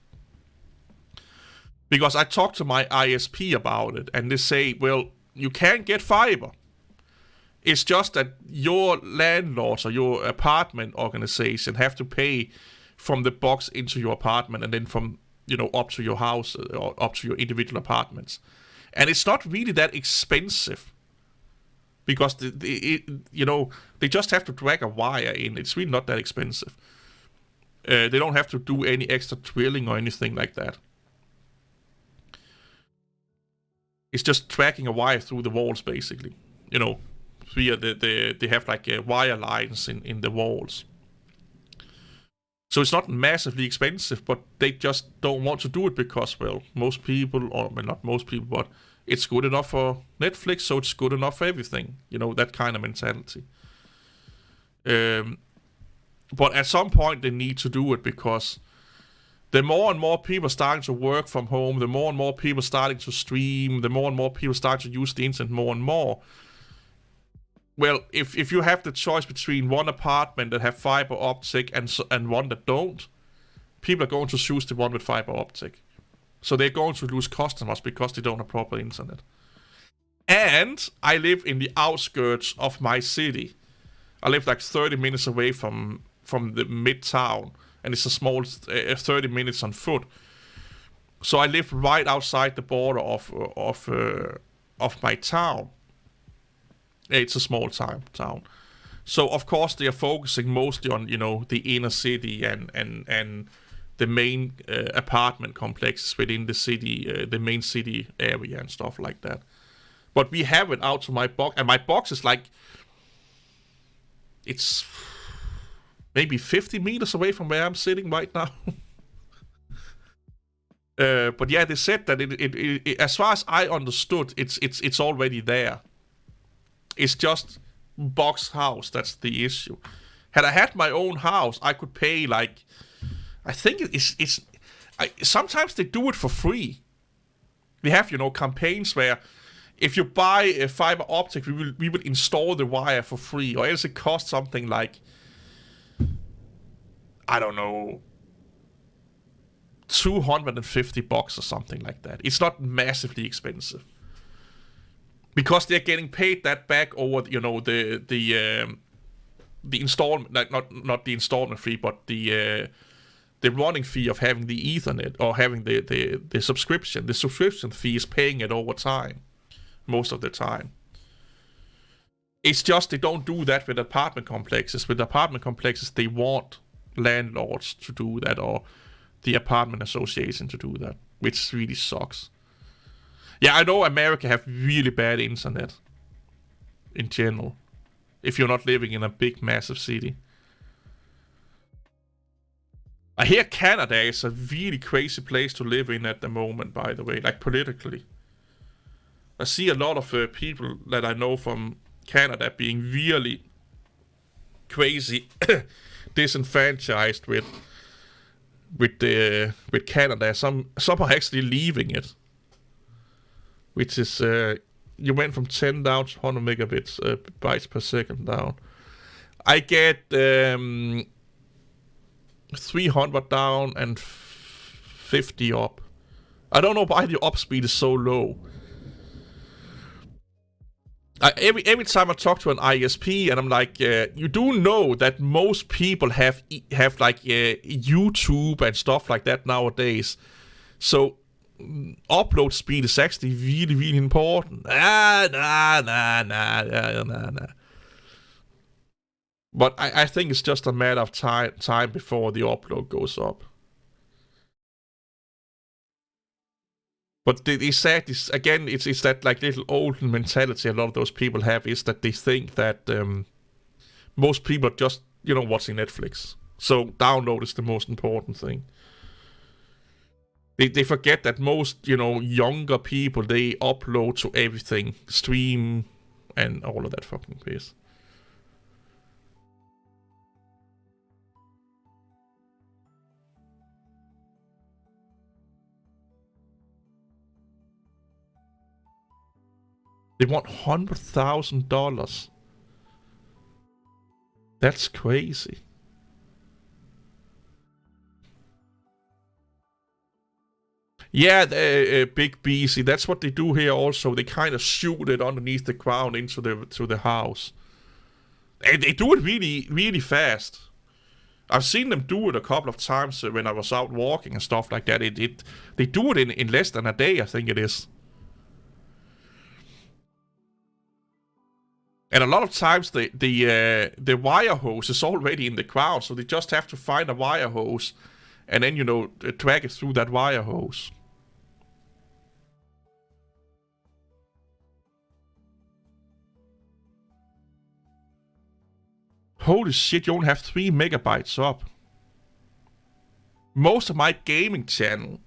Because I talked to my ISP about it, and they say, well, you can't get fiber. It's just that your landlords or your apartment organization have to pay from the box into your apartment, and then from up to your house or up to your individual apartments. And it's not really that expensive because they just have to drag a wire in. It's really not that expensive. They don't have to do any extra drilling or anything like that. It's just tracking a wire through the walls, basically. Via they have like wire lines in the walls. So it's not massively expensive, but they just don't want to do it because, well, most people, or well, not most people, but it's good enough for Netflix, so it's good enough for everything. That kind of mentality. But at some point they need to do it because the more and more people starting to work from home, the more and more people starting to stream, the more and more people start to use the internet more and more. Well, if you have the choice between one apartment that have fiber optic and one that don't, people are going to choose the one with fiber optic. So they're going to lose customers because they don't have proper internet. And I live in the outskirts of my city. I live like 30 minutes away from the midtown, and it's a small 30 minutes on foot. So I live right outside the border of my town. It's a small town. So of course they are focusing mostly on the inner city and the main apartment complexes within the city, the main city area and stuff like that. But we have it out to my box, and my box is like, it's maybe 50 meters away from where I'm sitting right now. But yeah, they said that it as far as I understood, it's already there. It's just box house, that's the issue. Had I had my own house, I could pay like, I think sometimes they do it for free. We have, campaigns where if you buy a fiber optic, we will install the wire for free, or else it costs something like, I don't know, $250 or something like that. It's not massively expensive. Because they're getting paid that back over, the installment, like not the installment fee, but the running fee of having the Ethernet or having the subscription. The subscription fee is paying it over time, most of the time. It's just they don't do that with apartment complexes. With apartment complexes, they want landlords to do that or the apartment association to do that, which really sucks. Yeah, I know America have really bad internet in general, if you're not living in a big, massive city. I hear Canada is a really crazy place to live in at the moment, by the way, like politically. I see a lot of people that I know from Canada being really crazy disenfranchised with Canada. Some are actually leaving it. Which is, you went from 10 down to 100 megabits bytes per second down. I get 300 down and 50 up. I don't know why the up speed is so low. Every time I talk to an ISP and I'm like, you do know that most people have like YouTube and stuff like that nowadays. So upload speed is actually really, really important. Nah. But I think it's just a matter of time before the upload goes up. But they said this again. It's that like little old mentality a lot of those people have, is that they think that most people are just watching Netflix. So download is the most important thing. They forget that most, younger people, they upload to everything, stream, and all of that fucking piss. They want $100,000. That's crazy. Yeah, Big B. See, that's what they do here. Also, they kind of shoot it underneath the ground into the house. And they do it really, really fast. I've seen them do it a couple of times when I was out walking and stuff like that. They do it in less than a day, I think it is. And a lot of times the wire hose is already in the ground, so they just have to find a wire hose and then, drag it through that wire hose. Holy shit, you only have 3 megabytes up. Most of my gaming channel,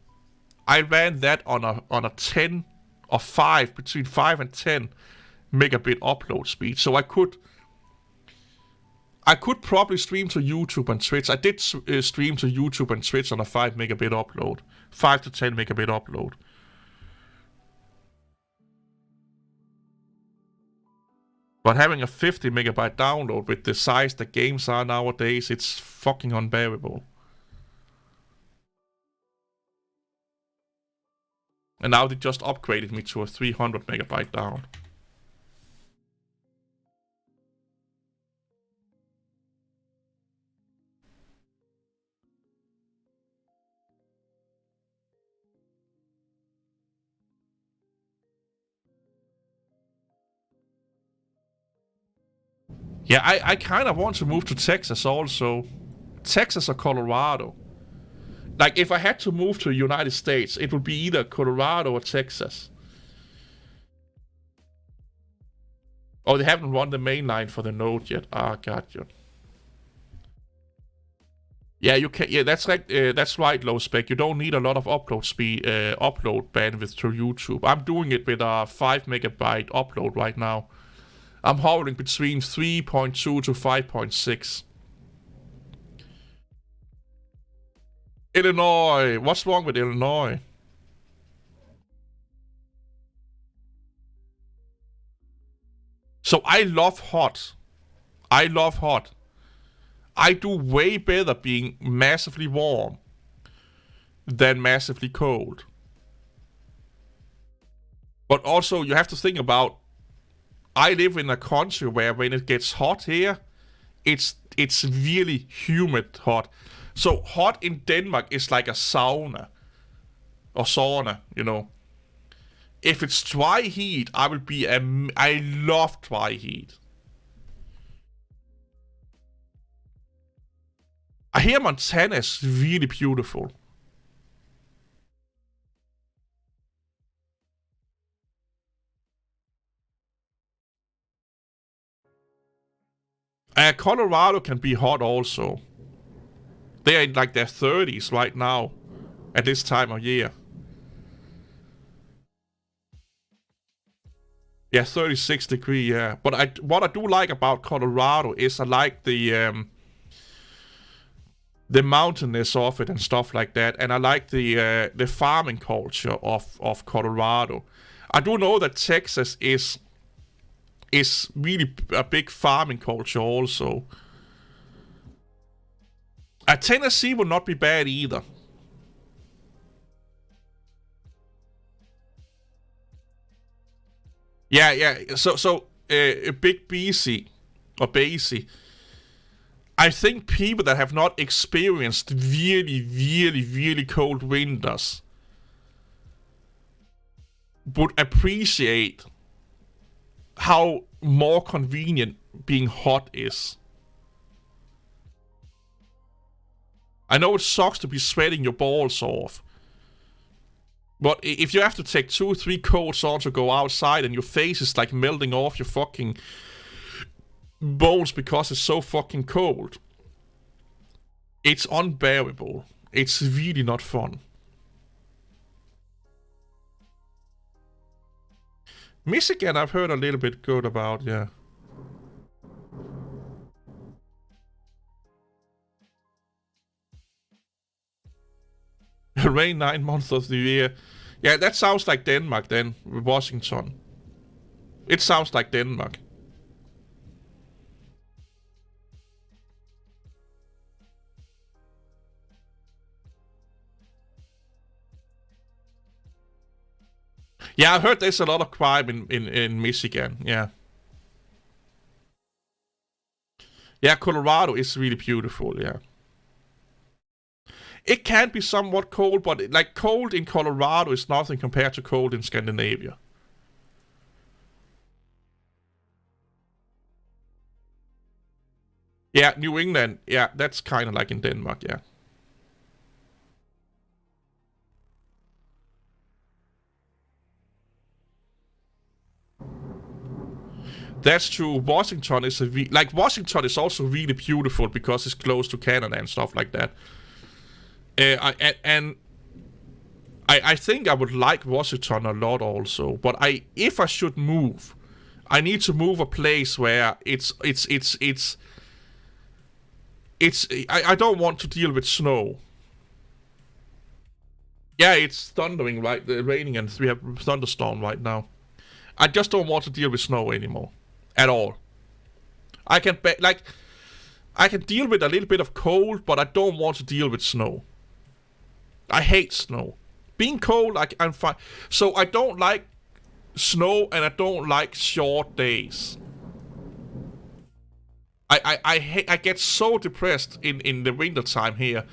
I ran that on a 10 or 5, between 5 and 10 megabit upload speed. So I could probably stream to YouTube and Twitch. I did stream to YouTube and Twitch on a 5 megabit upload. 5 to 10 megabit upload. But having a 50 megabyte download with the size that games are nowadays, it's fucking unbearable. And now they just upgraded me to a 300 megabyte down. Yeah, I kind of want to move to Texas also. Texas or Colorado. Like, if I had to move to the United States, it would be either Colorado or Texas. Oh, they haven't run the main line for the node yet. Ah, got you. Yeah, you can. Yeah, that's right, low spec. You don't need a lot of upload speed, upload bandwidth to YouTube. I'm doing it with a 5 megabyte upload right now. I'm hovering between 3.2 to 5.6. Illinois. What's wrong with Illinois? So I love hot. I love hot. I do way better being massively warm than massively cold. But also, you have to think about, I live in a country where when it gets hot here, it's really humid hot. So hot in Denmark is like a sauna. Or sauna, If it's dry heat, I love dry heat. I hear Montana is really beautiful. Colorado can be hot also. They are in like their 30s right now at this time of year. Yeah, 36 degree, yeah. But what I do like about Colorado is I like the mountainous of it and stuff like that, and I like the farming culture of Colorado. I do know that Texas is really a big farming culture also. Tennessee would not be bad either. Yeah. So big BC or BC. I think people that have not experienced really, really, really cold winters would appreciate how more convenient being hot is. I know it sucks to be sweating your balls off, but if you have to take 2 or 3 coats on to go outside and your face is like melting off your fucking bones because it's so fucking cold, it's unbearable. It's really not fun. Michigan, I've heard a little bit good about, yeah. Rain 9 months of the year. Yeah, that sounds like Denmark then, Washington. It sounds like Denmark. Yeah, I heard there's a lot of crime in Michigan, yeah. Yeah, Colorado is really beautiful, yeah. It can be somewhat cold, but like cold in Colorado is nothing compared to cold in Scandinavia. Yeah, New England. Yeah, that's kind of like in Denmark. Yeah. That's true. Washington is like Washington is also really beautiful because it's close to Canada and stuff like that. And I think I would like Washington a lot also. But if I should move, I need to move a place where I don't want to deal with snow. Yeah, it's thundering right, raining, and we have thunderstorm right now. I just don't want to deal with snow anymore, at all. I can I can deal with a little bit of cold, but I don't want to deal with snow. I hate snow. Being cold, I'm fine. So I don't like snow, and I don't like short days. I get so depressed in the winter time here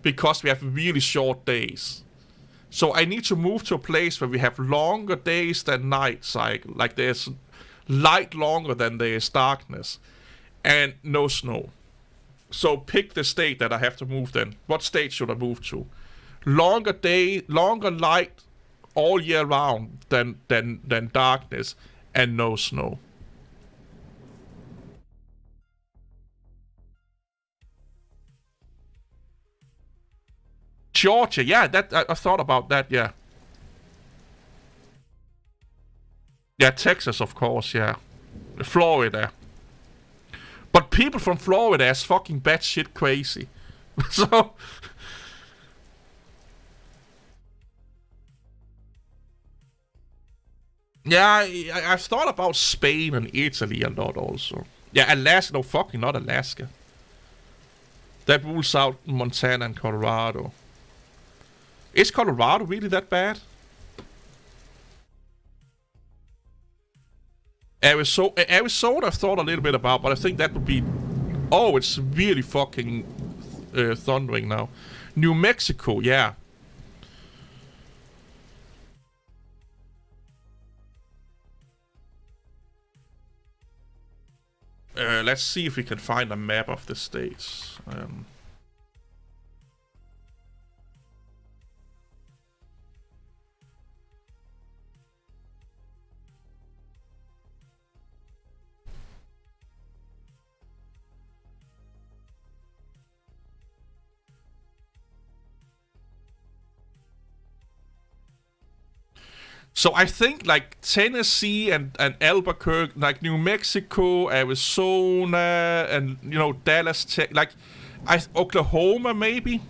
because we have really short days. So I need to move to a place where we have longer days than nights. Like there's light longer than there is darkness, and no snow. So pick the state that I have to move then. What state should I move to? Longer day, longer light all year round than darkness, and no snow. Georgia, yeah, that I thought about that, yeah. Yeah, Texas, of course, yeah. Florida. But people from Florida is fucking batshit crazy. So, yeah, I've thought about Spain and Italy a lot also. Yeah, Alaska, no, fucking not Alaska. That rules out Montana and Colorado. Is Colorado really that bad? Arizona I've thought a little bit about, but I think that would be... Oh, it's really fucking thundering now. New Mexico, yeah. Let's see if we can find a map of the states. So I think like Tennessee and Albuquerque, like New Mexico, Arizona, and Dallas, like Oklahoma maybe.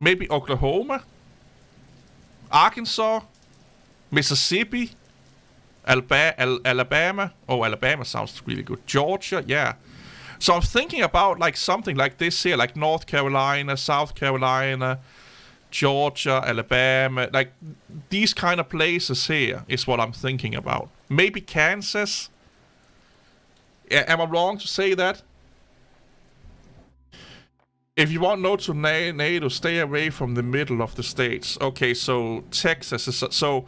Maybe Oklahoma, Arkansas, Mississippi, Alabama. Oh, Alabama sounds really good. Georgia, yeah. So I'm thinking about like something like this here, like North Carolina, South Carolina, Georgia, Alabama, like these kind of places here is what I'm thinking about. Maybe Kansas. Yeah, am I wrong to say that? If you want no to NATO, stay away from the middle of the states. Okay, so Texas is so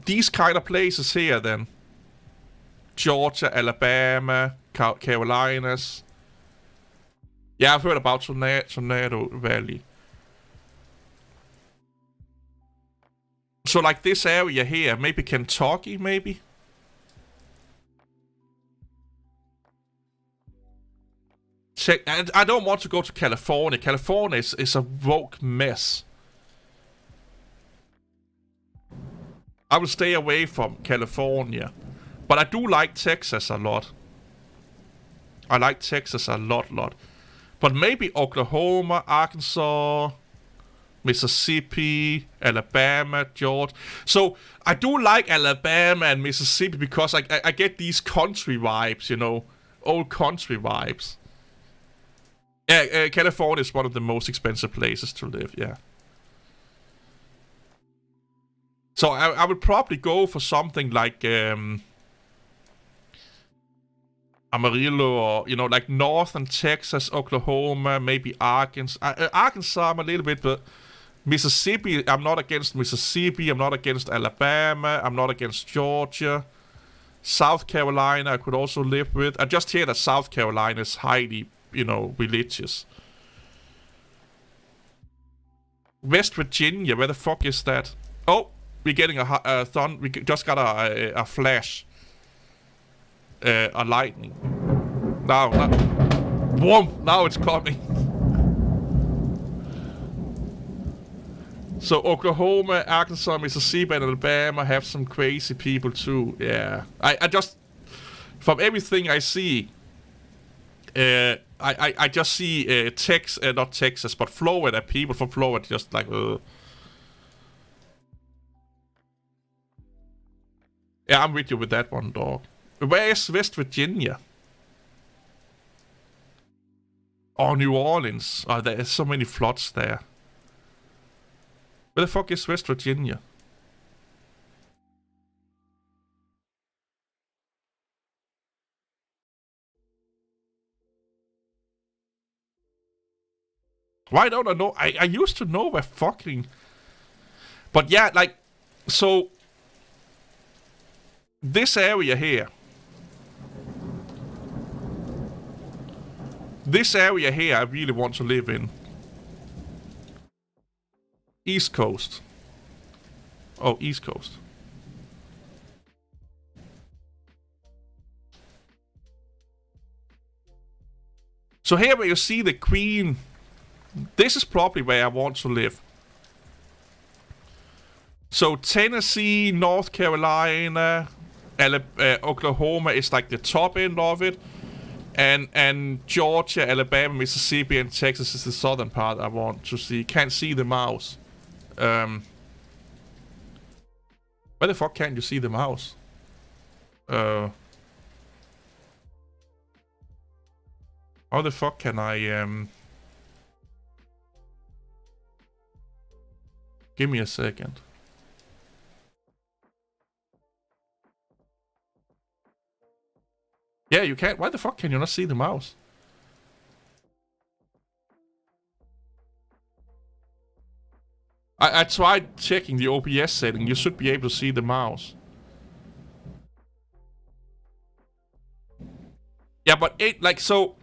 these kind of places here then. Georgia, Alabama, Carolinas. Yeah, I've heard about Tornado Valley. So like this area here, maybe Kentucky, maybe? And I don't want to go to California. California is a woke mess. I will stay away from California. But I do like Texas a lot. I like Texas a lot. But maybe Oklahoma, Arkansas, Mississippi, Alabama, Georgia. So I do like Alabama and Mississippi because I get these country vibes, old country vibes. Yeah, California is one of the most expensive places to live, yeah. So I would probably go for something like Amarillo, or like northern Texas, Oklahoma, maybe Arkansas. Arkansas, I'm a little bit, but Mississippi. I'm not against Mississippi. I'm not against Alabama. I'm not against Georgia. South Carolina, I could also live with. I just hear that South Carolina is highly, religious. West Virginia, where the fuck is that? Oh, we're getting we just got a flash, a lightning. Now, boom! Now it's coming. So Oklahoma, Arkansas, Mississippi, and Alabama have some crazy people too. Yeah, I just, from everything I see, I just see not Texas, but Florida. People from Florida just like. Yeah, I'm with you with that one, dog. Where is West Virginia? Oh, New Orleans. Oh, there is so many floods there. Where the fuck is West Virginia? Why don't I know? I used to know where fucking... But yeah, like... So... This area here... This area here I really want to live in. East Coast. Oh, East Coast. So here where you see the Queen... This is probably where I want to live. So Tennessee, North Carolina, Oklahoma is like the top end of it. And Georgia, Alabama, Mississippi, and Texas is the southern part I want to see. Can't see the mouse. Where the fuck can't you see the mouse? How the fuck can I, Give me a second. Yeah, you can't. Why the fuck can you not see the mouse? I tried checking the OBS setting. You should be able to see the mouse. Yeah, but so...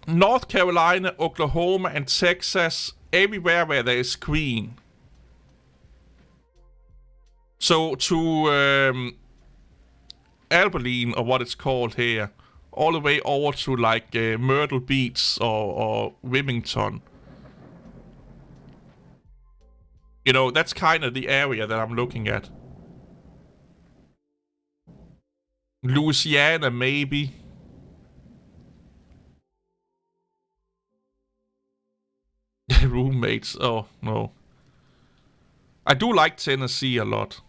North Carolina, Oklahoma, and Texas, everywhere where there is Queen. So to Abilene, or what it's called here, all the way over to like Myrtle Beach or Wilmington. That's kind of the area that I'm looking at. Louisiana, maybe. Roommates, oh no. I do like Tennessee a lot.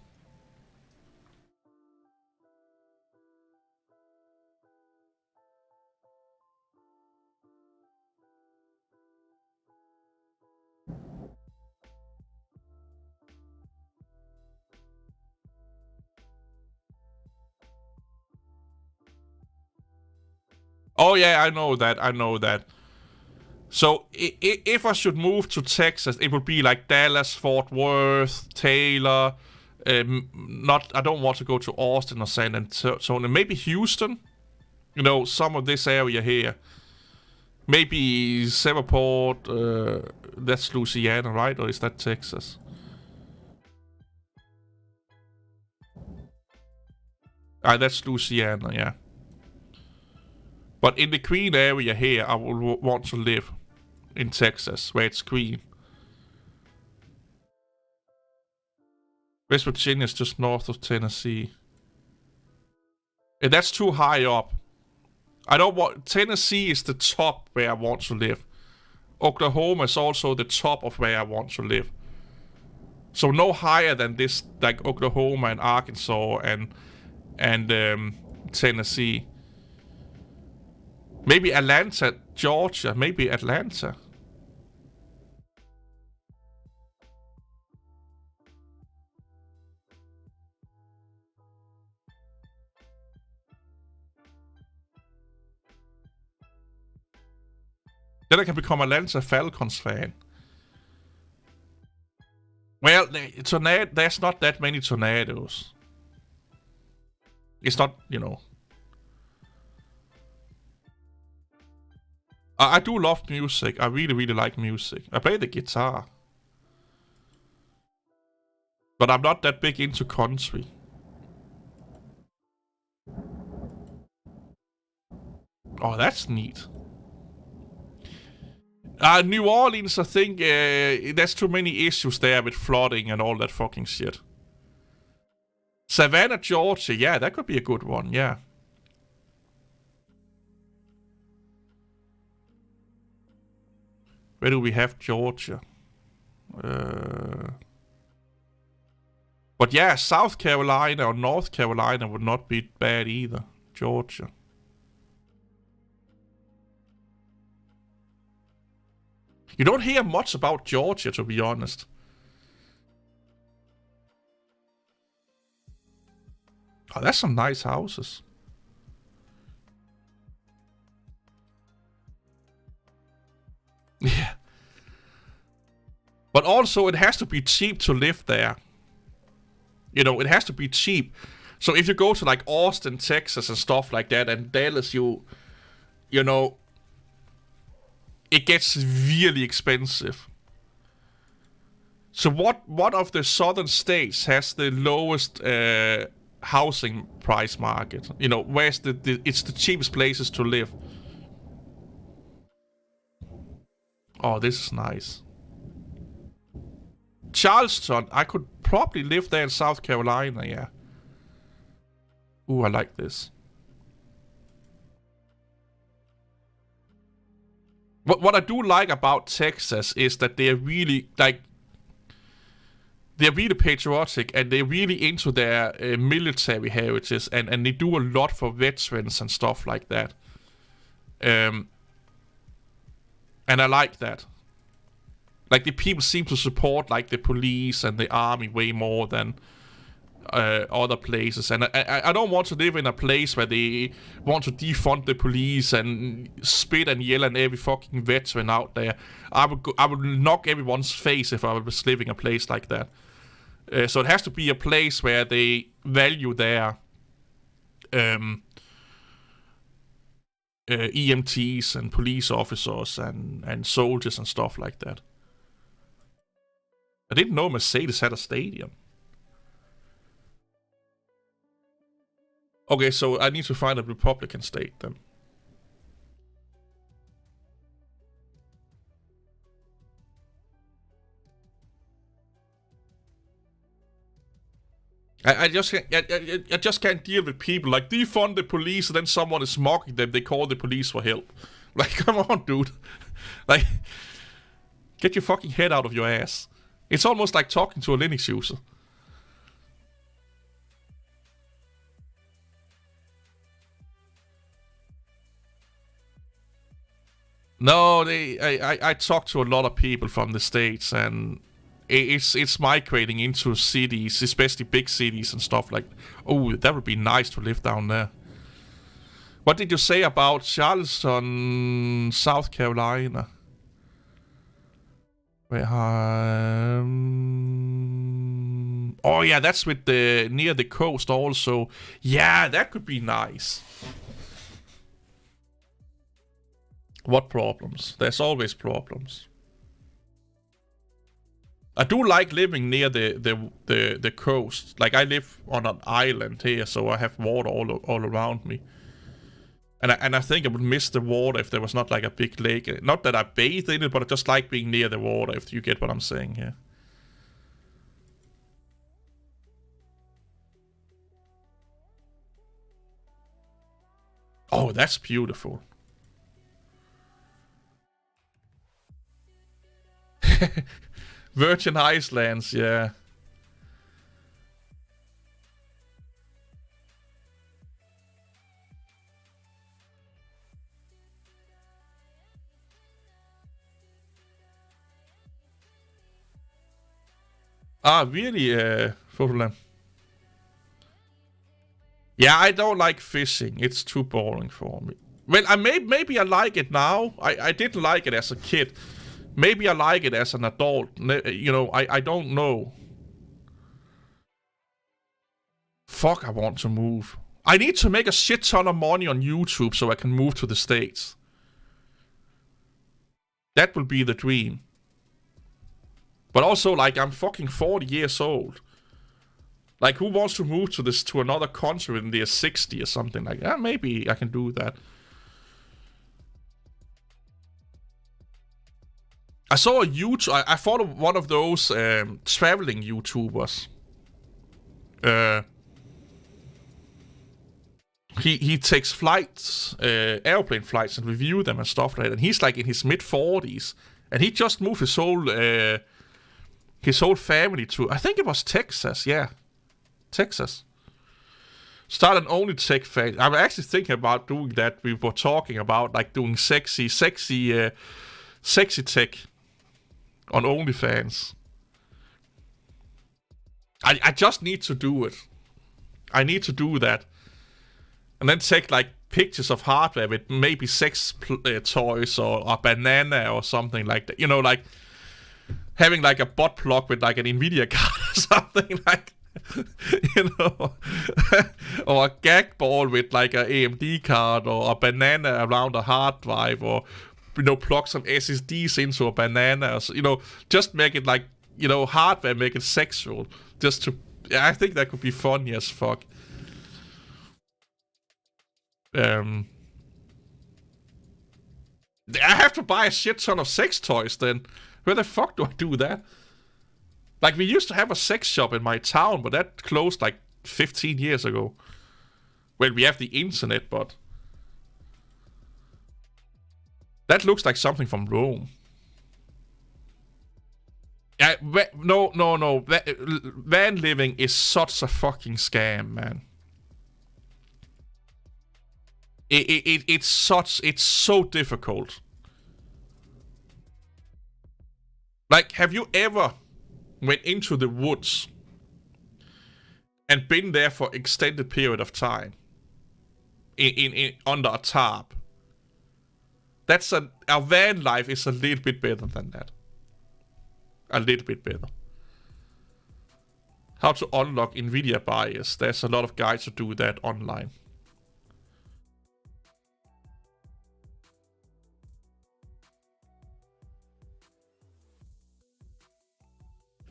Oh yeah, I know that. So if I should move to Texas, it would be like Dallas, Fort Worth, Taylor. I don't want to go to Austin or San Antonio. Maybe Houston. Some of this area here. Maybe Sevaport. That's Louisiana, right? Or is that Texas? That's Louisiana, yeah. But in the Queen area here, I would want to live. In Texas, where it's Queen. West Virginia is just north of Tennessee. And that's too high up. I don't want... Tennessee is the top where I want to live. Oklahoma is also the top of where I want to live. So no higher than this, like Oklahoma and Arkansas and Tennessee. Maybe Atlanta, Georgia. Maybe Atlanta. Then I can become Atlanta Falcons fan. Well, there's not that many tornadoes. It's not, I do love music. I really, really like music. I play the guitar. But I'm not that big into country. Oh, that's neat. New Orleans, I think there's too many issues there with flooding and all that fucking shit. Savannah, Georgia, yeah, that could be a good one, yeah. Where do we have Georgia? But yeah, South Carolina or North Carolina would not be bad either. Georgia. You don't hear much about Georgia, to be honest. Oh, that's some nice houses. Yeah. But also, it has to be cheap to live there. It has to be cheap. So if you go to like Austin, Texas and stuff like that, and Dallas, it gets really expensive. So what of the southern states has the lowest housing price market? Where's it's the cheapest places to live? Oh, this is nice. Charleston, I could probably live there in South Carolina, yeah. Ooh, I like this. What I do like about Texas is that they're really, they're really patriotic and they're really into their military heritage and they do a lot for veterans and stuff like that. And I like that. Like, the people seem to support, like, the police and the army way more than other places. And I don't want to live in a place where they want to defund the police and spit and yell at every fucking veteran out there. I would knock everyone's face if I was living in a place like that. So it has to be a place where they value their EMTs and police officers and soldiers and stuff like that. I didn't know Mercedes had a stadium. Okay, so I need to find a Republican state then. I just can't deal with people like defund the police and then someone is mocking them. They call the police for help. Like, come on, dude. Like, get your fucking head out of your ass. It's almost like talking to a Linux user. No, I talk to a lot of people from the States, and it's migrating into cities, especially big cities and stuff like. Oh, that would be nice to live down there. What did you say about Charleston, South Carolina? Wait, oh yeah, that's with the near the coast also. Yeah, that could be nice. What problems? There's always problems. I do like living near the coast. Like, I live on an island here, so I have water all around me. And I think I would miss the water if there was not like a big lake. Not that I bathe in it, but I just like being near the water, if you get what I'm saying here. Oh, that's beautiful. Virgin Islands, yeah. Ah, really, Fotoland? Yeah, I don't like fishing. It's too boring for me. Well, maybe I like it now. I didn't like it as a kid. Maybe I like it as an adult. You know, I don't know. Fuck, I want to move. I need to make a shit ton of money on YouTube so I can move to the States. That will be the dream. But also, like, I'm fucking 40 years old. Like, who wants to move to another country when they're 60 or something like that? Maybe I can do that. I saw a YouTube. I followed one of those traveling YouTubers. He takes flights, airplane flights, and review them and stuff like that. And he's like in his mid-40s, and he just moved his whole family to, I think it was Texas. Yeah, Texas. Start an only tech fan. I'm actually thinking about doing that. We were talking about like doing sexy tech on OnlyFans. I just need to do it. I need to do that. And then take like pictures of hardware with maybe sex toys or a banana or something like that. You know, like having like a butt plug with like an Nvidia card or something like, you know, or a gag ball with like an AMD card or a banana around a hard drive, or, you know, plug some SSDs into a banana, or, you know, just make it like, you know, hardware, make it sexual. Just to, I think that could be funny as fuck. I have to buy a shit ton of sex toys then. Where the fuck do I do that? Like, we used to have a sex shop in my town, but that closed like 15 years ago. Well, we have the internet, but that looks like something from Rome. No. Van living is such a fucking scam, man. It's so difficult. Like, have you ever went into the woods and been there for extended period of time in under a tarp? That's our van life is a little bit better than that. A little bit better. How to unlock Nvidia bias. There's a lot of guides to do that online.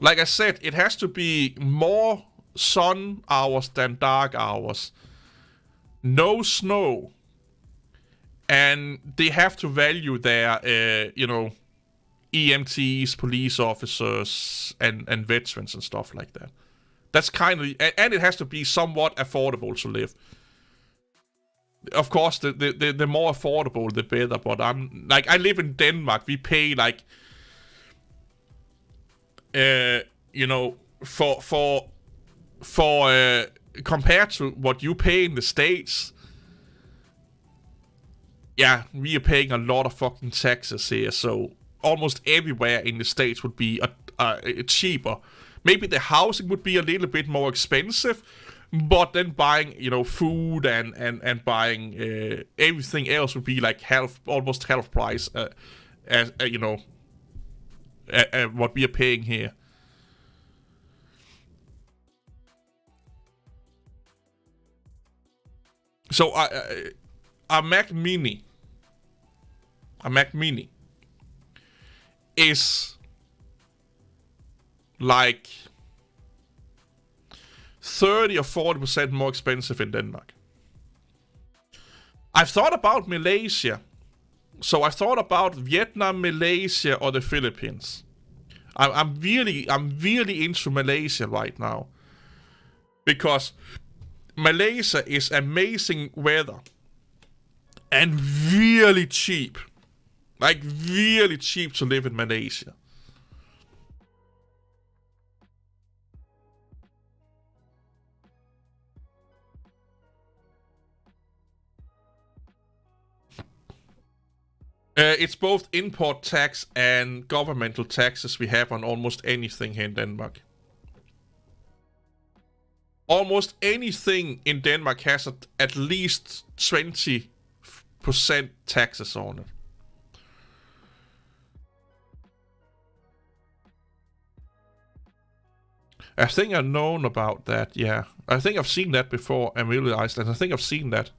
Like I said, it has to be more sun hours than dark hours. No snow. And they have to value their, you know, EMTs, police officers, and veterans and stuff like that. That's kind of... And it has to be somewhat affordable to live. Of course, the more affordable, the better. But I'm... Like, I live in Denmark. We pay, like... you know, for compared to what you pay in the States, yeah, we are paying a lot of fucking taxes here. So almost everywhere in the States would be cheaper. Maybe the housing would be a little bit more expensive, but then buying, you know, food and buying everything else would be like almost half price, as you know. What we are paying here. So a Mac Mini is like 30 or 40% more expensive in Denmark. I've thought about Malaysia. So I thought about Vietnam, Malaysia, or the Philippines. I'm really into Malaysia right now, because Malaysia is amazing weather and really cheap. Like, really cheap to live in Malaysia. It's both import tax and governmental taxes we have on almost anything here in Denmark. Almost anything in Denmark has at least 20% 20% taxes on it. I think I've known about that, yeah. I think I've seen that before and realized that. I think I've seen that.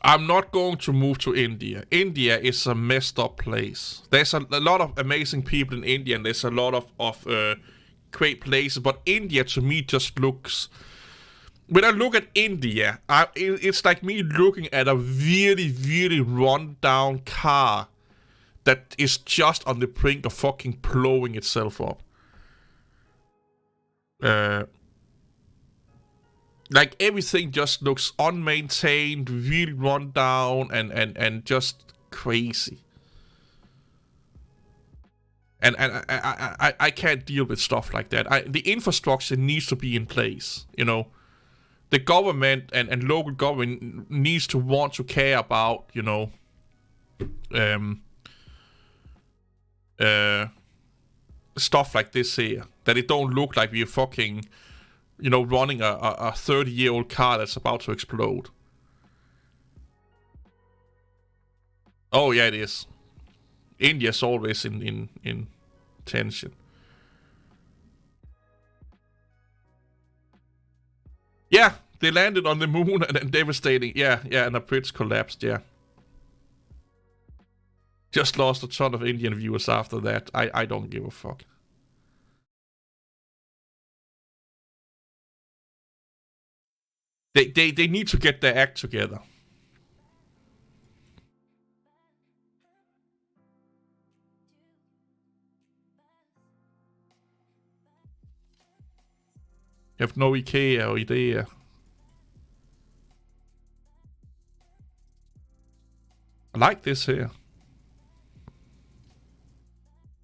I'm not going to move to India. India is a messed up place. There's a lot of amazing people in India, and there's a lot of great places, but India to me just looks... When I look at India, it's like me looking at a really, really run-down car that is just on the brink of fucking blowing itself up. Like everything just looks unmaintained, really run down, and just crazy. And I can't deal with stuff like that. The infrastructure needs to be in place, you know. The government and local government needs to want to care about, you know, stuff like this here. That it don't look like we're fucking, you know, running a 30-year-old car that's about to explode. Oh yeah, it is. India's always in tension. Yeah, they landed on the moon and then devastating. Yeah, and the bridge collapsed, yeah. Just lost a ton of Indian viewers after that. I don't give a fuck. They need to get their act together. You have no IKEA or idea. I like this here.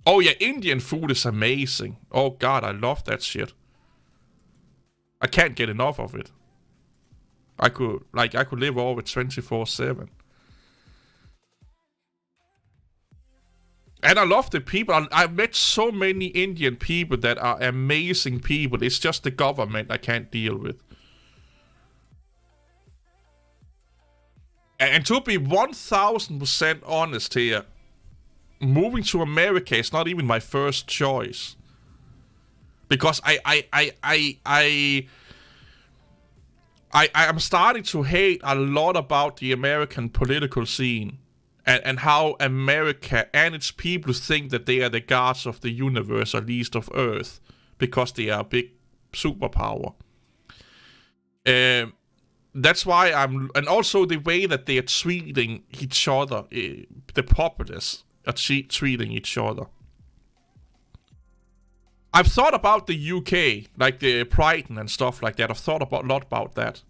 Oh yeah, Indian food is amazing. Oh god, I love that shit. I can't get enough of it. I could live over 24/7. And I love the people. I've met so many Indian people that are amazing people. It's just the government I can't deal with. And to be 1000% honest here, moving to America is not even my first choice. Because I'm starting to hate a lot about the American political scene. And how America and its people think that they are the gods of the universe, or at least of Earth, because they are a big superpower. That's why and also the way that they are treating each other, the populace are treating each other. I've thought about the UK, like the Brighton and stuff like that. I've thought a lot about that.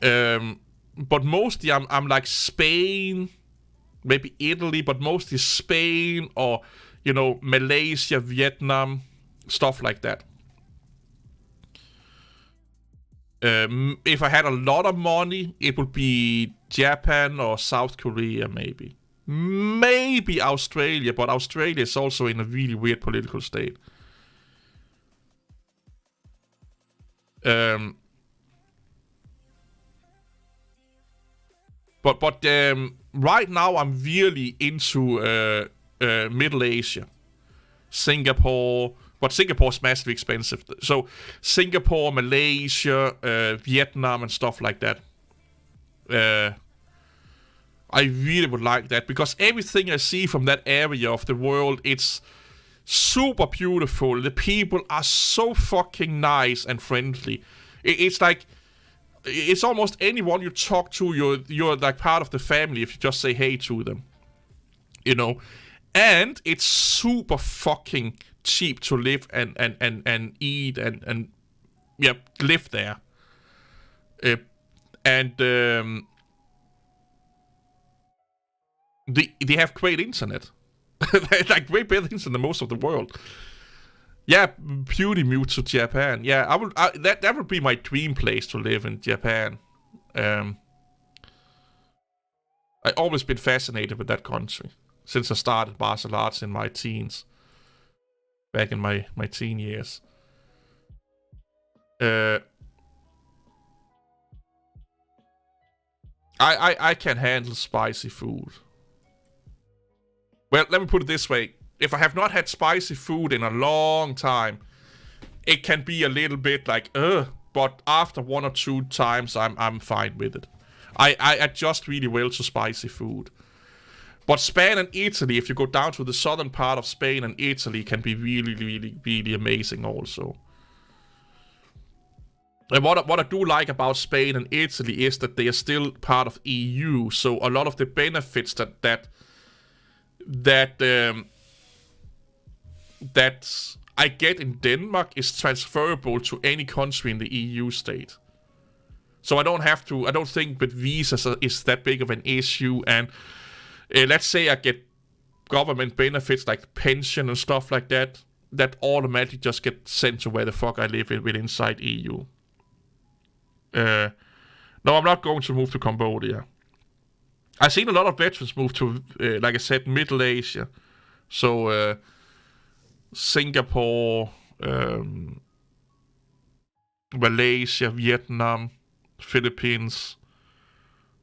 But mostly I'm like Spain, maybe Italy, but mostly Spain or, you know, Malaysia, Vietnam, stuff like that. If I had a lot of money, it would be Japan or South Korea, maybe. Maybe Australia, but Australia is also in a really weird political state. But right now I'm really into Middle Asia, Singapore, but Singapore's massively expensive. So Singapore, Malaysia, Vietnam, and stuff like that. I really would like that because everything I see from that area of the world, it's super beautiful. The people are so fucking nice and friendly. It's like, it's almost anyone you talk to, you're like part of the family if you just say hey to them, you know. And it's super fucking cheap to live and eat and yeah, live there. They have great internet. Like way better internet than most of the world. Yeah, beauty mute to Japan. Yeah, that would be my dream place to live in Japan. I've always been fascinated with that country since I started martial arts in my teens. Back in my teen years. I can handle spicy food. Well, let me put it this way. If I have not had spicy food in a long time, it can be a little bit like, but after 1 or 2 times, I'm fine with it. I adjust really well to spicy food. But Spain and Italy, if you go down to the southern part of Spain and Italy, can be really, really, really amazing also. And what I do like about Spain and Italy is that they are still part of EU, so a lot of the benefits that I get in Denmark is transferable to any country in the EU state. So I don't think that visas is that big of an issue. And let's say I get government benefits like pension and stuff like that, that automatically just get sent to where the fuck I live with inside EU. No, I'm not going to move to Cambodia. I've seen a lot of veterans move to, like I said, Middle Asia. So, Singapore, Malaysia, Vietnam, Philippines,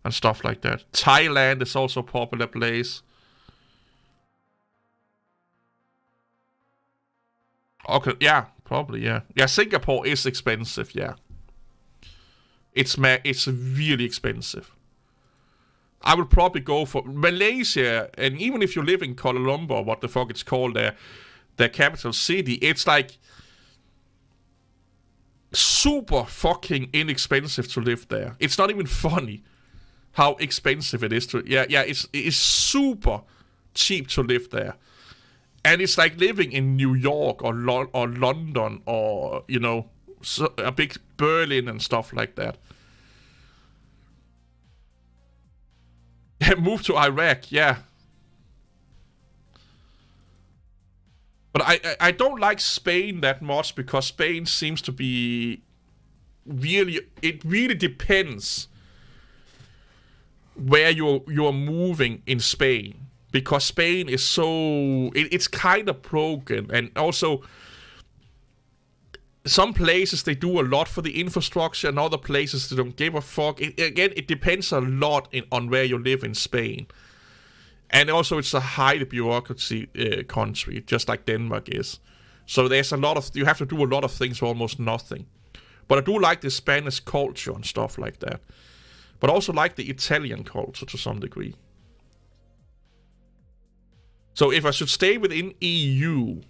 and stuff like that. Thailand is also a popular place. Okay, yeah, probably, yeah. Yeah, Singapore is expensive, yeah. It's really expensive. I would probably go for Malaysia, and even if you live in Kuala Lumpur, what the fuck it's called, their capital city, it's like super fucking inexpensive to live there. It's not even funny how expensive it is to. It's super cheap to live there, and it's like living in New York or London or a big Berlin and stuff like that. Move to Iraq, yeah. But I don't like Spain that much because Spain seems to be it really depends where you're moving in Spain, because Spain is so it's kind of broken, and also some places they do a lot for the infrastructure, and other places they don't give a fuck. It depends a lot on where you live in Spain. And also it's a highly bureaucracy country, just like Denmark is. So there's you have to do a lot of things for almost nothing. But I do like the Spanish culture and stuff like that. But I also like the Italian culture to some degree. So if I should stay within EU,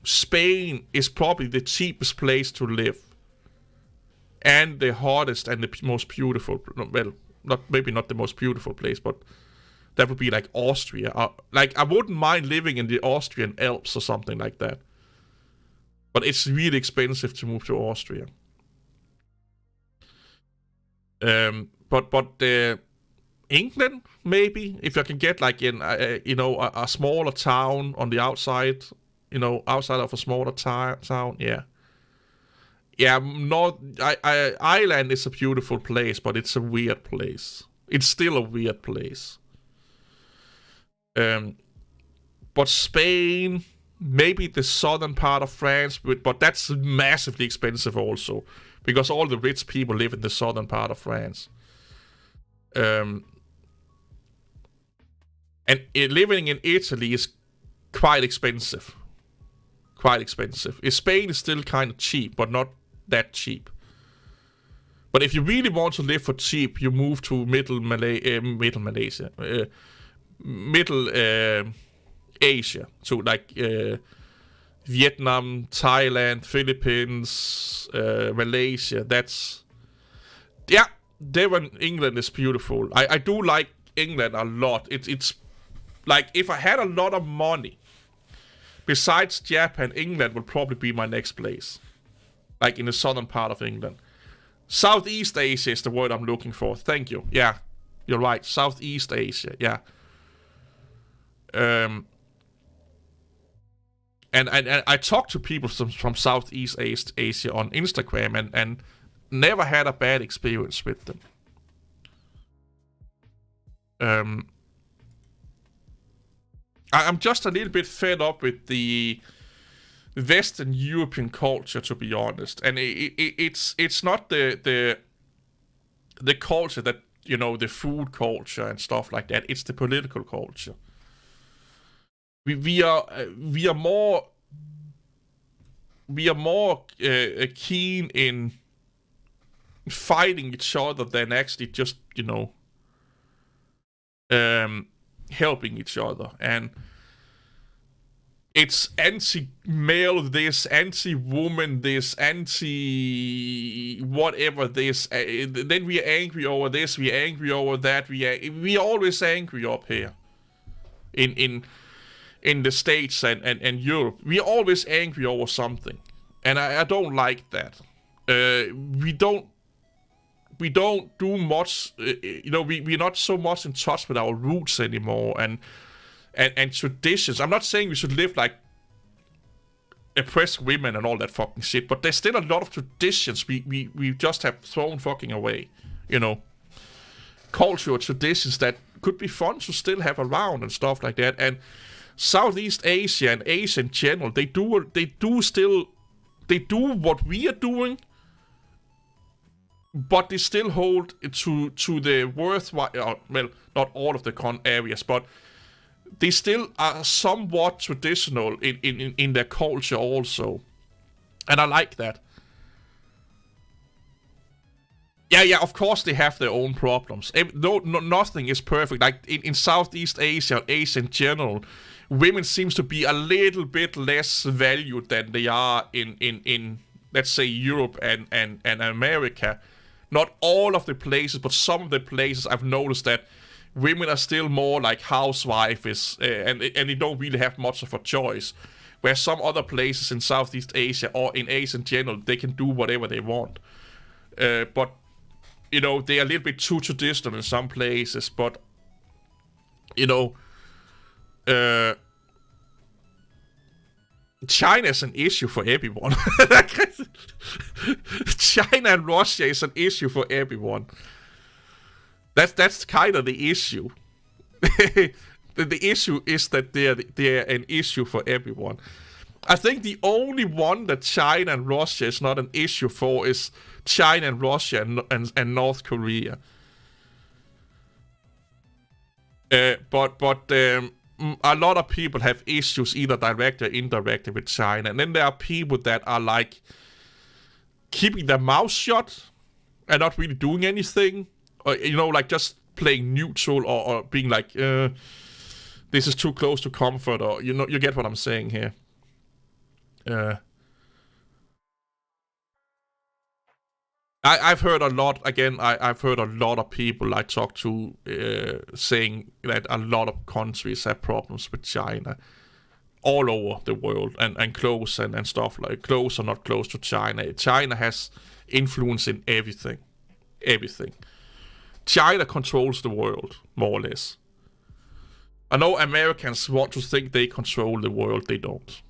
Spain is probably the cheapest place to live. And the hottest and the most beautiful. Well, maybe not the most beautiful place, but that would be like Austria. I wouldn't mind living in the Austrian Alps or something like that. But it's really expensive to move to Austria. But England, maybe, if I can get like in a smaller town on the outside, outside of a smaller town, yeah. Yeah, Ireland is a beautiful place, but it's a weird place. It's still a weird place. But Spain, maybe the southern part of France, but that's massively expensive also, because all the rich people live in the southern part of France. And living in Italy is quite expensive. Spain is still kind of cheap, but not that cheap. But if you really want to live for cheap, you move to Middle Asia, so like Vietnam, Thailand, Philippines, Malaysia. Devon, England is beautiful. I do like England a lot. It's like if I had a lot of money, besides Japan, England would probably be my next place. Like in the southern part of England. Southeast Asia is the word I'm looking for. Thank you. Yeah, you're right. Southeast Asia. Yeah. And I talked to people from Southeast Asia on Instagram and never had a bad experience with them. I'm just a little bit fed up with the Western European culture, to be honest, and it's not the culture that the food culture and stuff like that. It's the political culture. We are more keen in fighting each other than actually just helping each other. And it's anti-male this, anti-woman this, anti-whatever this. Then we're angry over this, we're angry over that. We're always angry up here. In the States and Europe. We're always angry over something. And I don't like that. We don't do much, we're not so much in touch with our roots anymore and traditions. I'm not saying we should live like oppressed women and all that fucking shit, but there's still a lot of traditions we just have thrown fucking away. Cultural traditions that could be fun to still have around and stuff like that. And Southeast Asia and Asia in general, they do what we are doing, but they still hold to the worthwhile. Well, not all of the areas, but they still are somewhat traditional in their culture also, and I like that. Yeah, of course they have their own problems. Nothing is perfect. Like in Southeast Asia, Asia in general, women seems to be a little bit less valued than they are in let's say Europe and America. Not all of the places, but some of the places I've noticed that women are still more like housewives, and they don't really have much of a choice. Where some other places in Southeast Asia or in Asia in general, they can do whatever they want. But they are a little bit too traditional in some places. But China is an issue for everyone. China and Russia is an issue for everyone. That's kind of the issue. The issue is that they're an issue for everyone. I think the only one that China and Russia is not an issue for is China and Russia and North Korea. But a lot of people have issues either direct or indirect with China. And then there are people that are like keeping their mouth shut and not really doing anything. Or, like just playing neutral or being like, this is too close to comfort, or, you get what I'm saying here. I've heard a lot, again, I've heard a lot of people I talk to saying that a lot of countries have problems with China all over the world, and close and stuff, like close or not close to China. China has influence in everything. China controls the world, more or less. I know Americans want to think they control the world, they don't.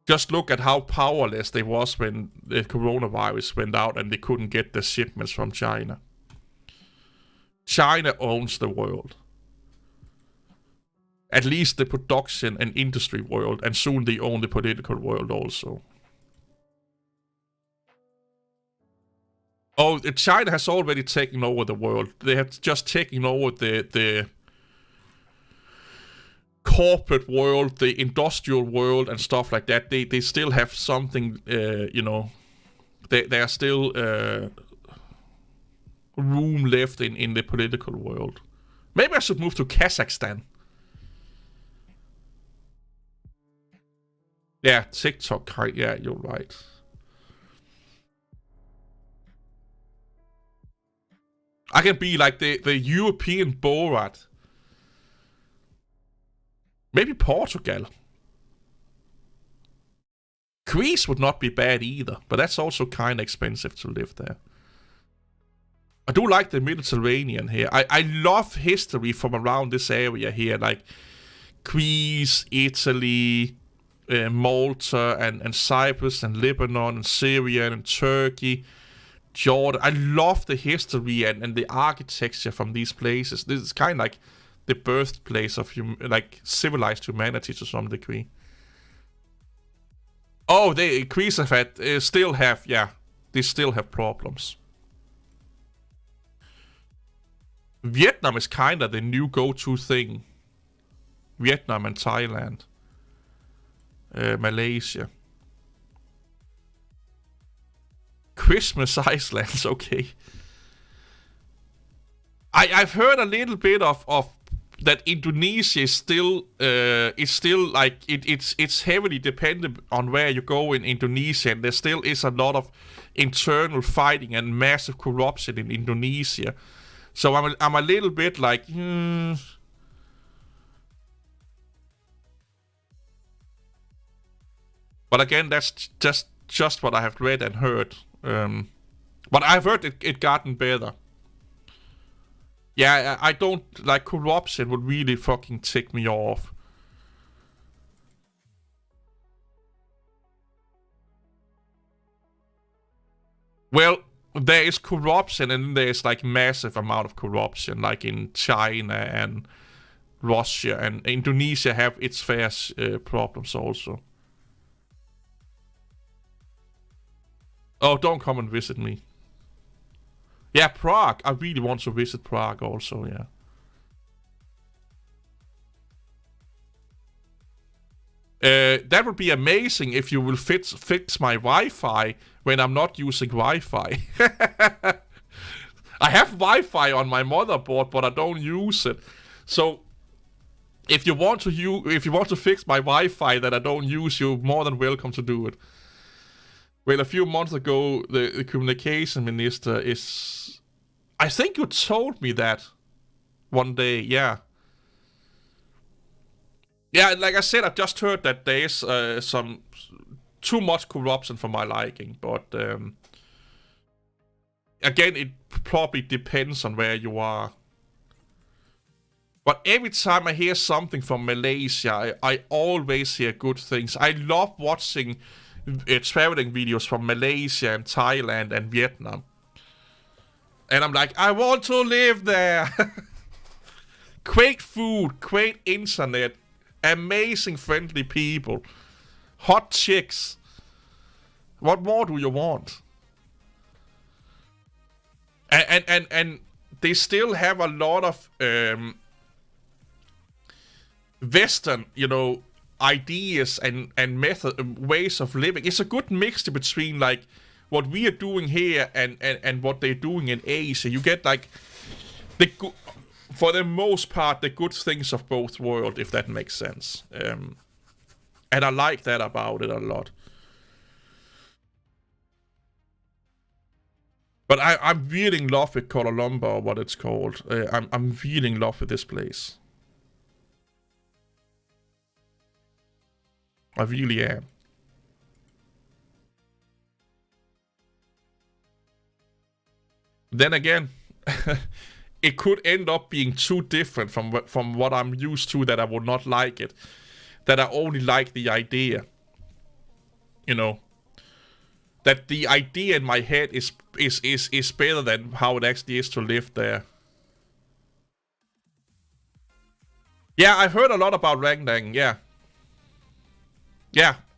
Just look at how powerless they was when the coronavirus went out and they couldn't get the shipments from China. China owns the world. At least the production and industry world, and soon they own the political world also. Oh, China has already taken over the world. They have just taken over the corporate world, the industrial world, and stuff like that. They still have something, There are still room left in the political world. Maybe I should move to Kazakhstan. Yeah, TikTok. Yeah, you're right. I can be like the European Borat. Maybe Portugal. Greece would not be bad either, but that's also kind of expensive to live there. I do like the Mediterranean here. I love history from around this area here, like Greece, Italy, Malta, and Cyprus, and Lebanon, and Syria, and Turkey, Jordan. I love the history and the architecture from these places. This is kind of like the birthplace of like civilized humanity to some degree. Oh, Greece have had, they still have problems. Vietnam is kind of the new go-to thing. Vietnam and Thailand. Malaysia. Christmas Islands, okay. I've heard a little bit of that Indonesia is still like it's heavily dependent on where you go in Indonesia, and there still is a lot of internal fighting and massive corruption in Indonesia. So I'm a little bit like, But again, that's just what I have read and heard. But I've heard it gotten better. Yeah, I don't like corruption would really fucking tick me off. Well, there is corruption, and there's like massive amount of corruption, like in China and Russia, and Indonesia have its fair problems also. Oh, don't come and visit me. Yeah, Prague. I really want to visit Prague also, yeah. That would be amazing if you will fix my Wi-Fi when I'm not using Wi-Fi. I have Wi-Fi on my motherboard, but I don't use it. So if you want to fix my Wi-Fi that I don't use, you're more than welcome to do it. Well, a few months ago, the communication minister is... I think you told me that one day, yeah. Yeah, like I said, I just heard that there is some... too much corruption for my liking, but... again, it probably depends on where you are. But every time I hear something from Malaysia, I always hear good things. I love watching... traveling videos from Malaysia and Thailand and Vietnam. And I'm like, I want to live there. Great food, great internet, amazing friendly people, hot chicks. What more do you want? And they still have a lot of Western, ideas and ways of living. It's a good mixture between like what we are doing here and what they're doing in Asia. You get like for the most part the good things of both worlds, if that makes sense. And I like that about it a lot. But I'm really in love with Kuala Lumpur, or what it's called. I'm really in love with this place. I really am. Then again, it could end up being too different from what I'm used to, that I would not like it. That I only like the idea. That the idea in my head is better than how it actually is to live there. Yeah, I've heard a lot about Rangdang, yeah.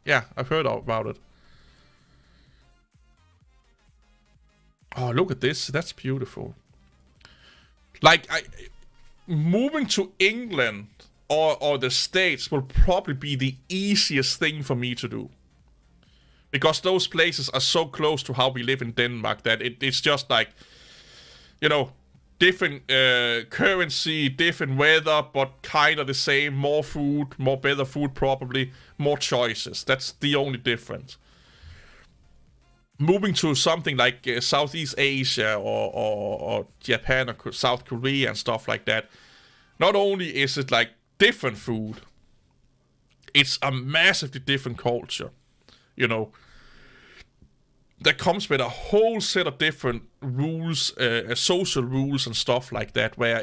Yeah, I've heard about it. Oh, look at this. That's beautiful. Like, moving to England or the States will probably be the easiest thing for me to do. Because those places are so close to how we live in Denmark that it's just like, different currency, different weather, but kind of the same. More food, more better food probably, more choices. That's the only difference. Moving to something like Southeast Asia or Japan or South Korea and stuff like that, not only is it like different food, it's a massively different culture, that comes with a whole set of different rules, social rules and stuff like that, where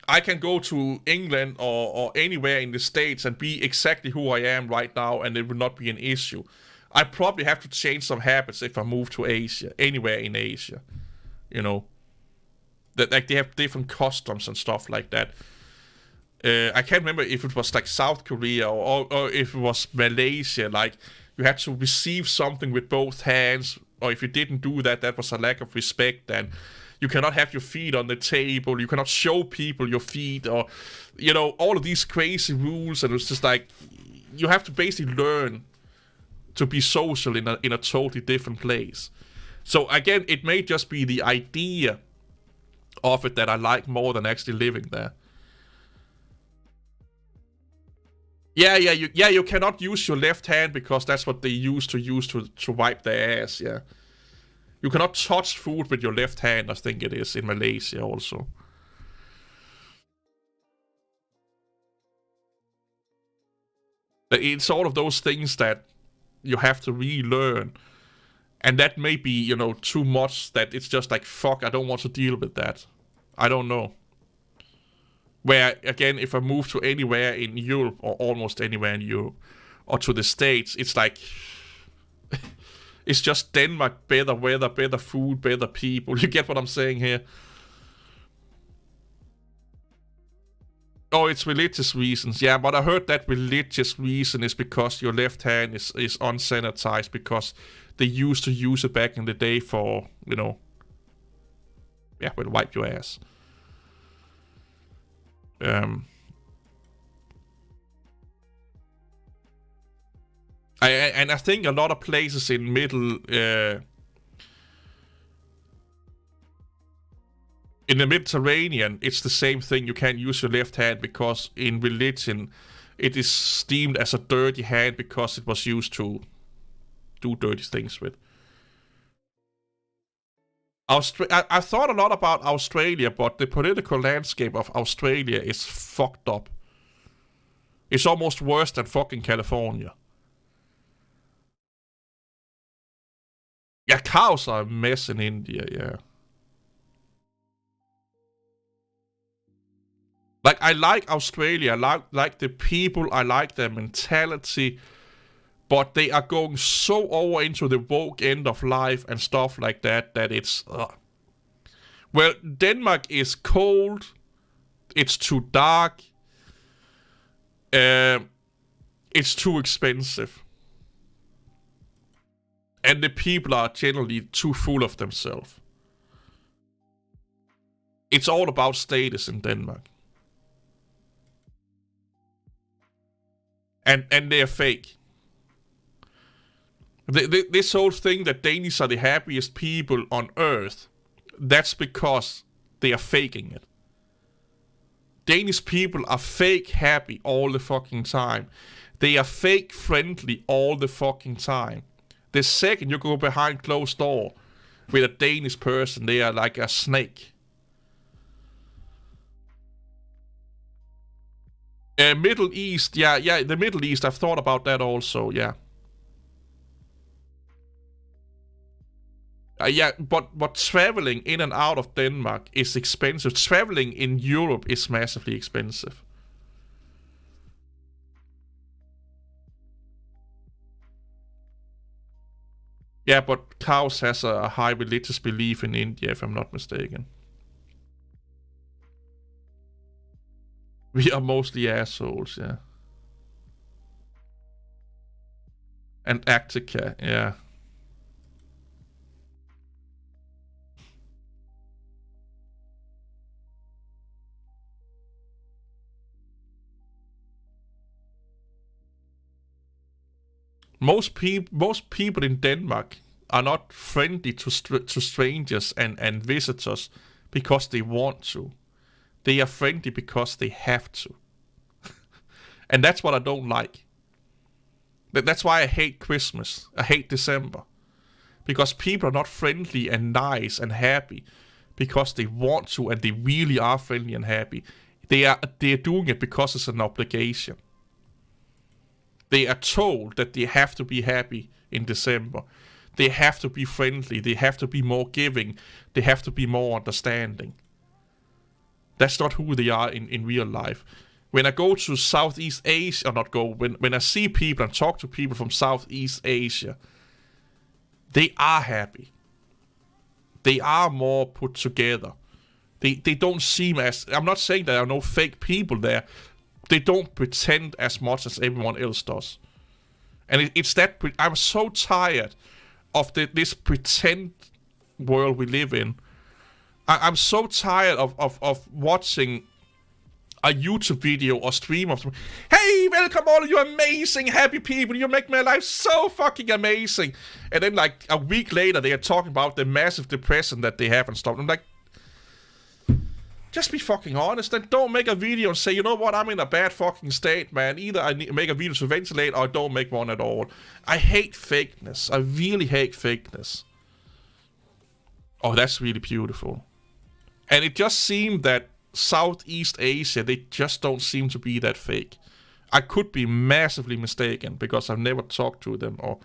I can go to England or anywhere in the States and be exactly who I am right now, and it will not be an issue. I probably have to change some habits if I move to Asia, anywhere in Asia, that like they have different customs and stuff like that. I can't remember if it was like South Korea or if it was Malaysia, like you had to receive something with both hands, or if you didn't do that, that was a lack of respect, and You cannot have your feet on the table. You cannot show people your feet, or, you know, all of these crazy rules. And it's just like, you have to basically learn to be social in a totally different place. So again, it may just be the idea of it that I like more than actually living there. You cannot use your left hand because that's what they use to wipe their ass, yeah. You cannot touch food with your left hand, I think it is, in Malaysia also. It's all of those things that you have to relearn. And that may be, you know, too much that it's just like, fuck, I don't want to deal with that. I don't know. Where, again, if I move to anywhere in Europe, or almost anywhere in Europe, or to the States, it's like, it's just Denmark, better weather, better food, better people. You get what I'm saying here? Oh, it's religious reasons. Yeah, but I heard that religious reason is because your left hand is unsanitized, because they used to use it back in the day for, you know, yeah, well, wipe your ass. I think a lot of places in in the Mediterranean, it's the same thing. You can't use your left hand because in religion, it is deemed as a dirty hand because it was used to do dirty things with. I thought a lot about Australia, but the political landscape of Australia is fucked up. It's almost worse than fucking California. Yeah, cows are a mess in India, yeah. Like, I like Australia, I like the people, I like their mentality, but they are going so over into the woke end of life and stuff like that, that it's... Well, Denmark is cold, it's too dark, it's too expensive. And the people are generally too full of themselves. It's all about status in Denmark. And they're fake. This whole thing that Danish are the happiest people on earth, that's because they are faking it. Danish people are fake happy all the fucking time. They are fake friendly all the fucking time. The second you go behind closed door with a Danish person, they are like a snake. Middle East, yeah, the Middle East, I've thought about that also, yeah. Yeah, but traveling in and out of Denmark is expensive. Traveling in Europe is massively expensive. Yeah, but cows has a high religious belief in India, if I'm not mistaken. We are mostly assholes, yeah. Antarctica, yeah. Most people in Denmark are not friendly to strangers and visitors because they want to. They are friendly because they have to. And that's what I don't like. That's why I hate Christmas. I hate December. Because people are not friendly and nice and happy because they want to, and they really are friendly and happy. They're doing it because it's an obligation. They are told that they have to be happy in December. They have to be friendly. They have to be more giving. They have to be more understanding. That's not who they are in real life. When I go to Southeast Asia, or not go, when I see people and talk to people from Southeast Asia, they are happy. They are more put together. They don't seem as... I'm not saying there are no fake people there. They don't pretend as much as everyone else does. And it's that... I'm so tired of this pretend world we live in, I'm so tired of watching a YouTube video or stream of, hey, welcome all of you amazing, happy people, you make my life so fucking amazing. And then like a week later, they are talking about the massive depression that they have and stuff. I'm like, just be fucking honest and don't make a video and say, you know what, I'm in a bad fucking state, man. Either I need to make a video to ventilate or I don't make one at all. I hate fakeness. I really hate fakeness. Oh, that's really beautiful. And it just seemed that Southeast Asia, they just don't seem to be that fake. I could be massively mistaken because I've never talked to them or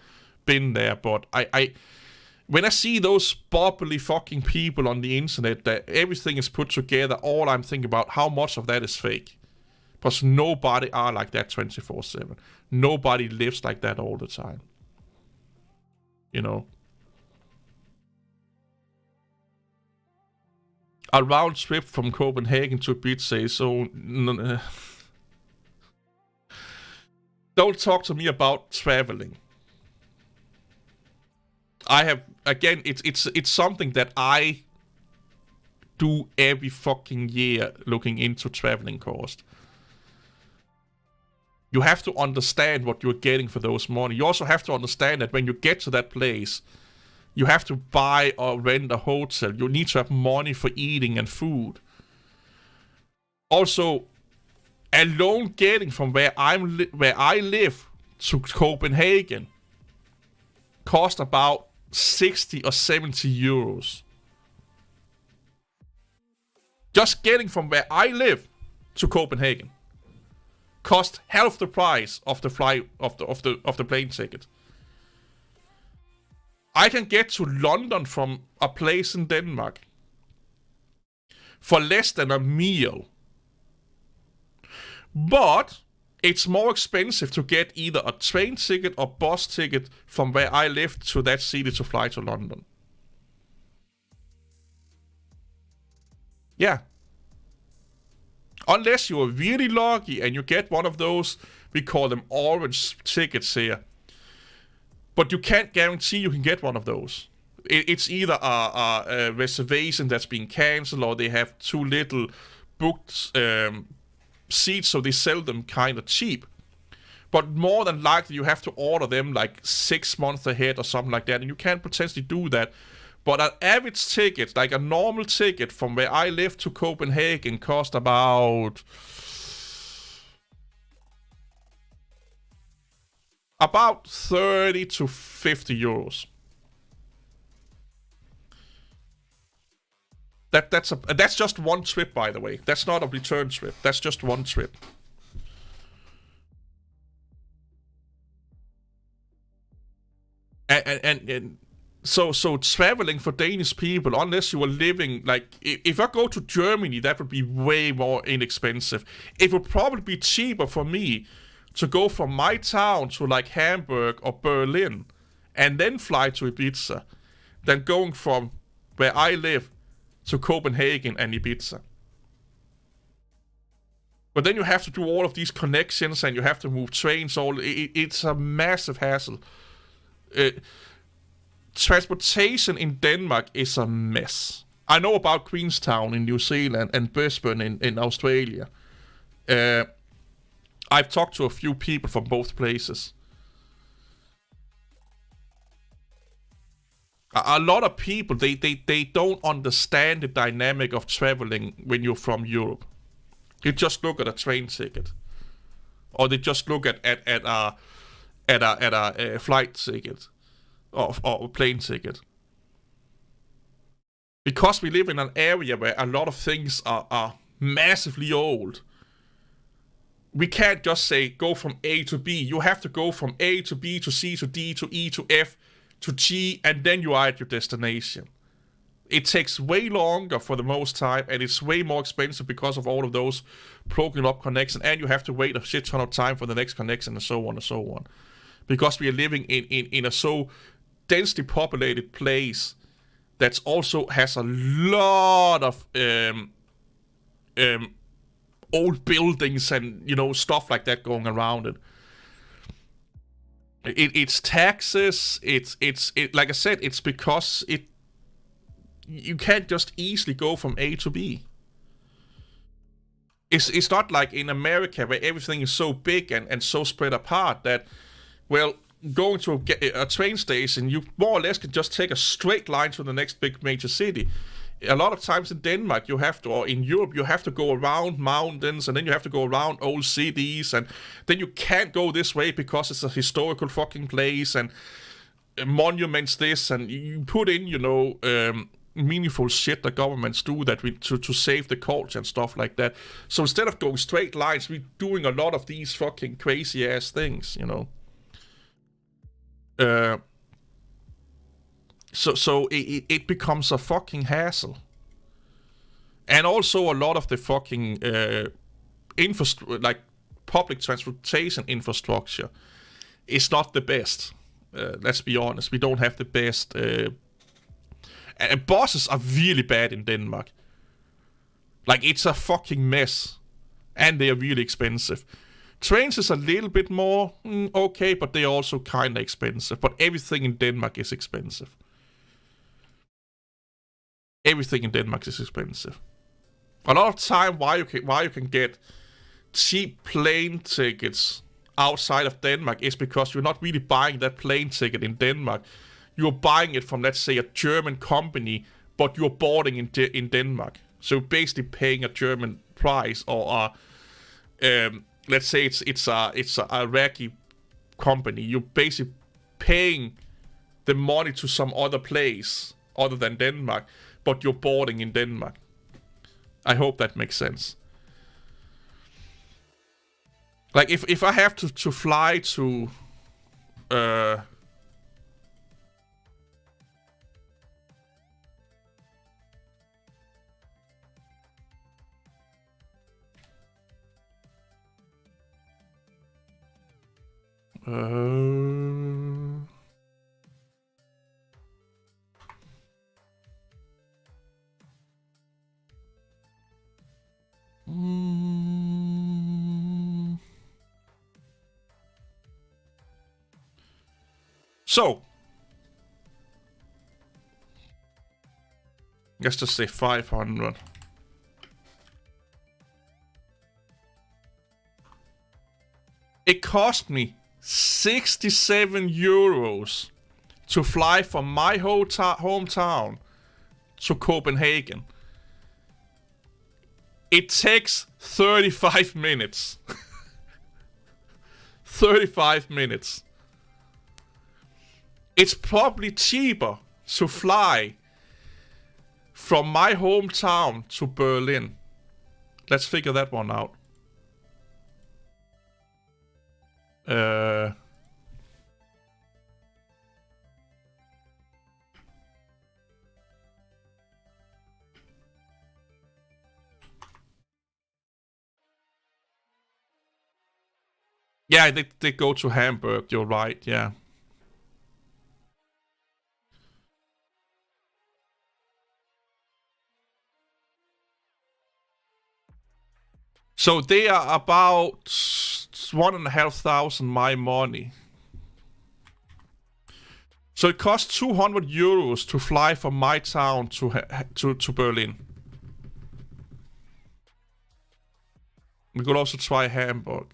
been there, but I when I see those bubbly fucking people on the internet that everything is put together, all I'm thinking about how much of that is fake. Because nobody are like that 24/7. Nobody lives like that all the time. You know. A round trip from Copenhagen to Ibiza, so don't talk to me about traveling. I have, again, it's something that I do every fucking year, looking into traveling cost. You have to understand what you're getting for those money. You also have to understand that when you get to that place, you have to buy or rent a hotel. You need to have money for eating and food. Also, alone getting from where I live to Copenhagen cost about 60 or 70 euros. Just getting from where I live to Copenhagen cost half the price of the flight of the plane ticket. I can get to London from a place in Denmark for less than a meal. But it's more expensive to get either a train ticket or bus ticket from where I live to that city to fly to London. Yeah. Unless you're really lucky and you get one of those, we call them orange tickets here. But you can't guarantee you can get one of those. It's either a reservation that's been cancelled or they have too little booked seats, so they sell them kind of cheap. But more than likely, you have to order them like 6 months ahead or something like that, and you can potentially do that. But an average ticket, like a normal ticket from where I live to Copenhagen, cost about 30 to 50 euros. That's just one trip, by the way. That's not a return trip. That's just one trip. And so traveling for Danish people, unless you are living, like, if I go to Germany, that would be way more inexpensive. It would probably be cheaper for me to go from my town to like Hamburg or Berlin and then fly to Ibiza than going from where I live to Copenhagen and Ibiza. But then you have to do all of these connections and you have to move trains. It's a massive hassle. Transportation in Denmark is a mess. I know about Queenstown in New Zealand and Brisbane in Australia. I've talked to a few people from both places. A lot of people, they don't understand the dynamic of traveling when you're from Europe. You just look at a train ticket, or they just look at a flight ticket or a plane ticket. Because we live in an area where a lot of things are massively old, we can't just say go from A to B. You have to go from A to B to C to D to E to F to G, and then you are at your destination. It takes way longer for the most time, and it's way more expensive because of all of those broken up connections, and you have to wait a shit ton of time for the next connection, and so on and so on. Because we are living in a so densely populated place that also has a lot of old buildings and, you know, stuff like that going around it. It's taxes. It's like I said. It's because you can't just easily go from A to B. It's not like in America where everything is so big and so spread apart that, well, going to a train station, you more or less can just take a straight line to the next big major city. A lot of times in Denmark, you have to, or in Europe, you have to go around mountains, and then you have to go around old cities, and then you can't go this way because it's a historical fucking place, and monuments this, and you put in, meaningful shit that governments do that to save the culture and stuff like that. So instead of going straight lines, we're doing a lot of these fucking crazy ass things, So it becomes a fucking hassle. And also a lot of the fucking like public transportation infrastructure is not the best. Let's be honest, we don't have the best. And buses are really bad in Denmark. Like, it's a fucking mess. And they are really expensive. Trains is a little bit more okay, but they're also kind of expensive. But everything in Denmark is expensive. Everything in Denmark is expensive. A lot of time why you can get cheap plane tickets outside of Denmark is because you're not really buying that plane ticket in Denmark. You're buying it from, let's say, a German company, but you're boarding in Denmark. So you're basically paying a German price, or let's say it's a Iraqi company. You're basically paying the money to some other place other than Denmark, but you're boarding in Denmark. I hope that makes sense. Like, if I have to fly to So, let's just say 500. It cost me 67 euros to fly from my hometown to Copenhagen. It takes 35 minutes. 35 minutes. It's probably cheaper to fly from my hometown to Berlin. Let's figure that one out. Yeah, they go to Hamburg, you're right, yeah. So they are about 1,500 my money. So it costs 200 euros to fly from my town to Berlin. We could also try Hamburg.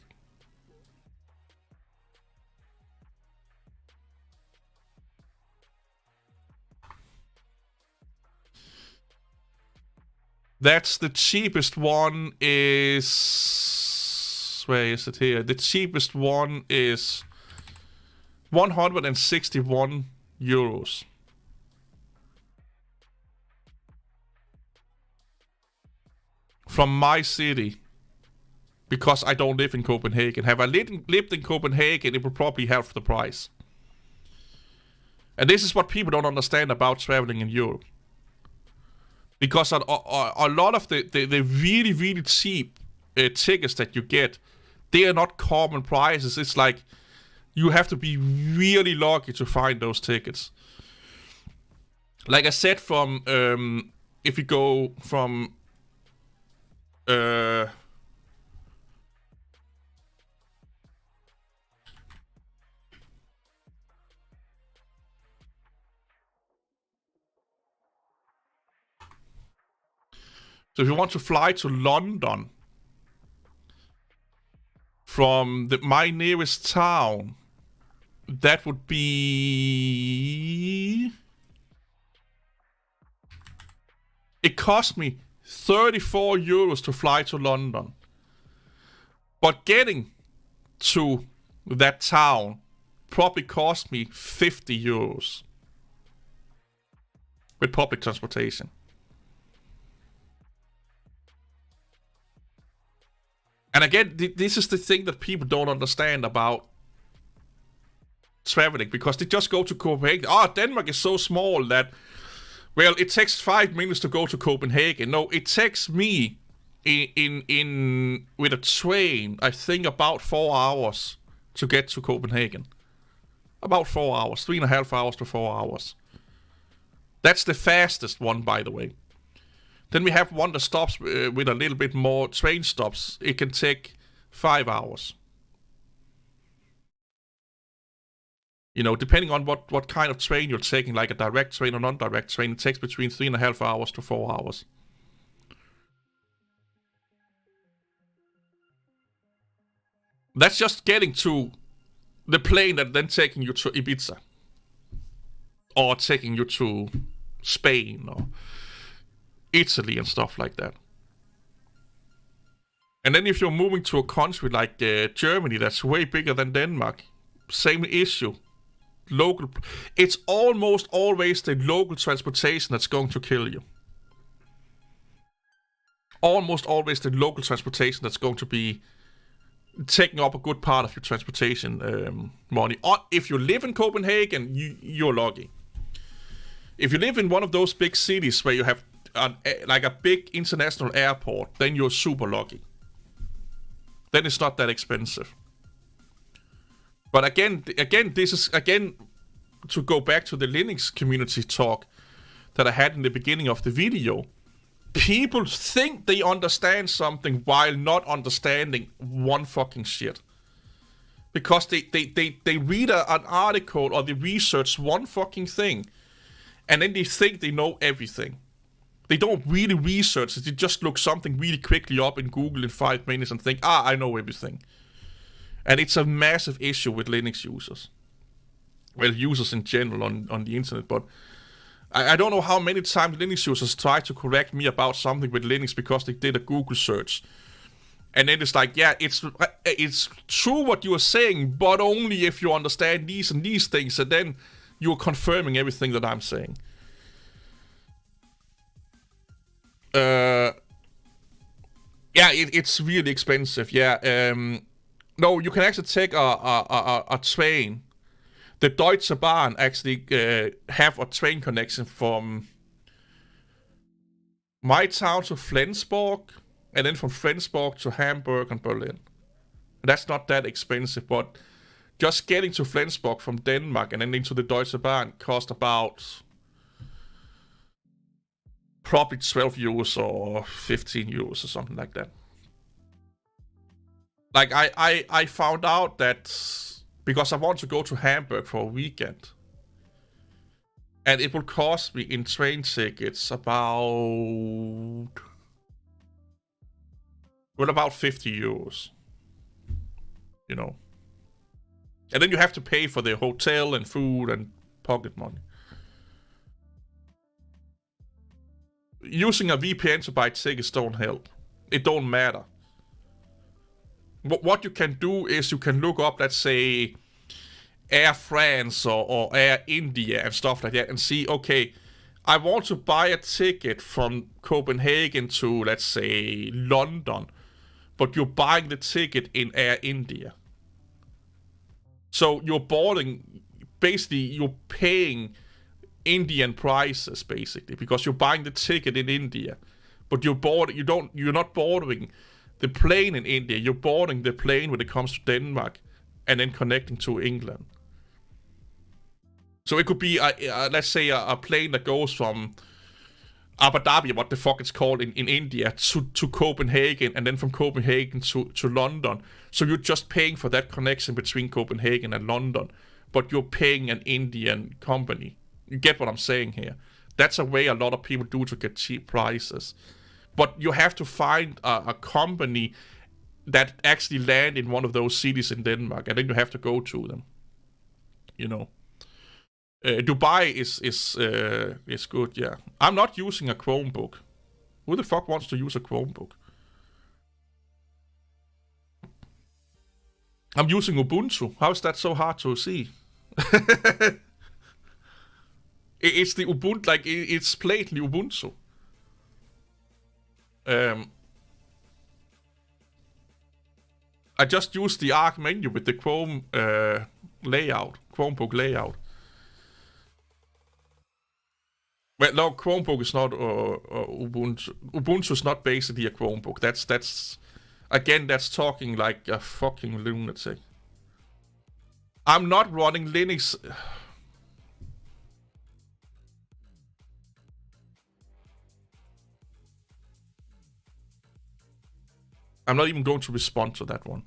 That's the cheapest one is... Where is it here? The cheapest one is 161 euros. From my city. Because I don't live in Copenhagen. Have I lived in Copenhagen, it would probably half the price. And this is what people don't understand about traveling in Europe. Because a lot of the really, really cheap tickets that you get, they are not common prices. It's like you have to be really lucky to find those tickets. Like I said, from if you go from So if you want to fly to London from my nearest town, that would be... It cost me 34 euros to fly to London. But getting to that town probably cost me 50 euros. With public transportation. And again, this is the thing that people don't understand about traveling, because they just go to Copenhagen. Oh, Denmark is so small that, well, it takes 5 minutes to go to Copenhagen. No, it takes me in with a train, I think about 4 hours to get to Copenhagen. About 4 hours, 3.5 hours to 4 hours. That's the fastest one, by the way. Then we have one that stops with a little bit more train stops. It can take 5 hours. You know, depending on what kind of train you're taking, like a direct train or non-direct train, it takes between 3.5 hours to 4 hours. That's just getting to the plane that then taking you to Ibiza. Or taking you to Spain or Italy and stuff like that. And then if you're moving to a country like Germany, that's way bigger than Denmark, same issue. Local, it's almost always the local transportation that's going to kill you. Almost always the local transportation that's going to be taking up a good part of your transportation money. Or if you live in Copenhagen, you're lucky. If you live in one of those big cities where you have like a big international airport, then you're super lucky. Then it's not that expensive. But again, this is to go back to the Linux community talk that I had in the beginning of the video. People think they understand something while not understanding one fucking shit. Because they read an article or they research one fucking thing, and then they think they know everything. They don't really research it. They just look something really quickly up in Google in 5 minutes and think, I know everything. And it's a massive issue with Linux users. Well, users in general on the internet, but I don't know how many times Linux users try to correct me about something with Linux because they did a Google search. And then it's like, yeah, it's true what you are saying, but only if you understand these and these things, and then you're confirming everything that I'm saying. Yeah, it's really expensive. Yeah. No, you can actually take a train. The Deutsche Bahn actually have a train connection from my town to Flensburg, and then from Flensburg to Hamburg and Berlin. That's not that expensive, but just getting to Flensburg from Denmark and then into the Deutsche Bahn cost about probably 12 euros or 15 euros or something like that. Like, I found out that because I want to go to Hamburg for a weekend, and it will cost me in train tickets about 50 euros. You know. And then you have to pay for the hotel and food and pocket money. Using a VPN to buy tickets don't help. It don't matter. What you can do is you can look up, let's say, Air France or Air India and stuff like that and see, okay, I want to buy a ticket from Copenhagen to, let's say, London, but you're buying the ticket in Air India. So you're you're paying Indian prices, basically, because you're buying the ticket in India, but you're not boarding the plane in India, you're boarding the plane when it comes to Denmark and then connecting to England. So it could be, let's say, a plane that goes from Abu Dhabi, what the fuck it's called in India, to Copenhagen, and then from Copenhagen to London. So you're just paying for that connection between Copenhagen and London, but you're paying an Indian company. You get what I'm saying here? That's a way a lot of people do to get cheap prices. But you have to find a company that actually land in one of those cities in Denmark, and then you have to go to them. Dubai is good, yeah. I'm not using a Chromebook. Who the fuck wants to use a Chromebook? I'm using Ubuntu. How is that so hard to see? It's the Ubuntu, like, it's blatantly Ubuntu. I just used the arc menu with the Chrome Chromebook layout. Well, no, Chromebook is not Ubuntu. Ubuntu is not basically a Chromebook. That's again, that's talking like a fucking lunatic. I'm not running Linux. I'm not even going to respond to that one.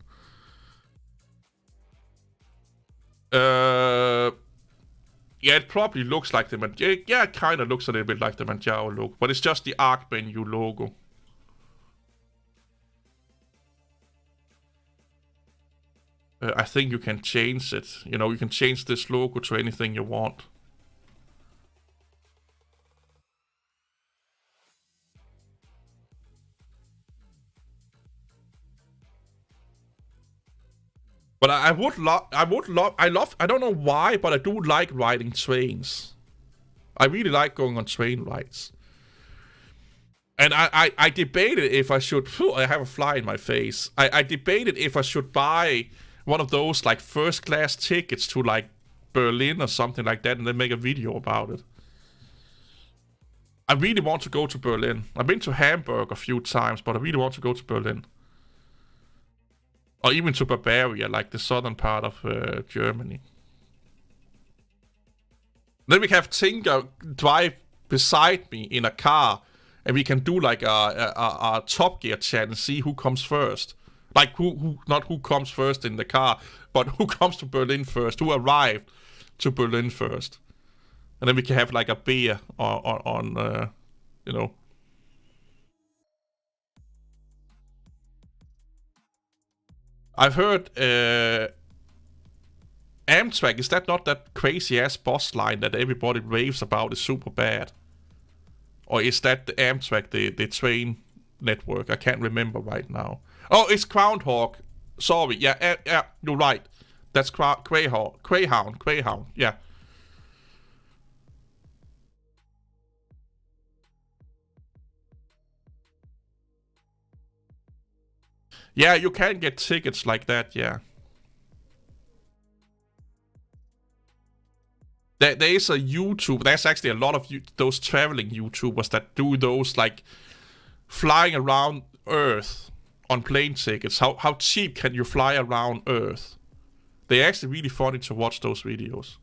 Yeah, it probably looks like the Manjaro. Yeah, it kind of looks a little bit like the Manjaro logo, but it's just the arc menu logo. I think you can change it. You can change this logo to anything you want. But I don't know why, but I do like riding trains. I really like going on train rides. And I debated if I should, I have a fly in my face. I debated if I should buy one of those like first class tickets to like Berlin or something like that and then make a video about it. I really want to go to Berlin. I've been to Hamburg a few times, but I really want to go to Berlin. Or even to Bavaria, like the southern part of Germany. Then we have Tinker drive beside me in a car, and we can do like a Top Gear chat and see who comes first. Like not who comes first in the car, but who comes to Berlin first, who arrived to Berlin first. And then we can have like a beer on I've heard Amtrak, is that not that crazy ass bus line that everybody raves about is super bad? Or is that the Amtrak, the train network? I can't remember right now. Oh, it's Groundhog. Sorry, yeah, you're right. That's Greyhound, yeah. Yeah, you can get tickets like that, yeah. There is a YouTube, there's actually a lot of those traveling YouTubers that do those, like, flying around Earth on plane tickets. How cheap can you fly around Earth? They're actually really funny to watch those videos.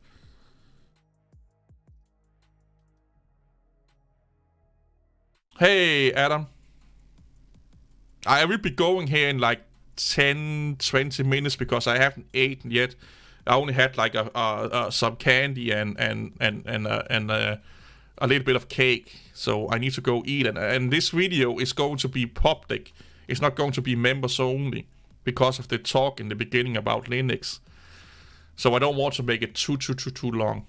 Hey, Adam. I will be going here in like 10-20 minutes because I haven't eaten yet. I only had like some candy and a little bit of cake, so I need to go eat. And this video is going to be public. It's not going to be members only because of the talk in the beginning about Linux. So I don't want to make it too long.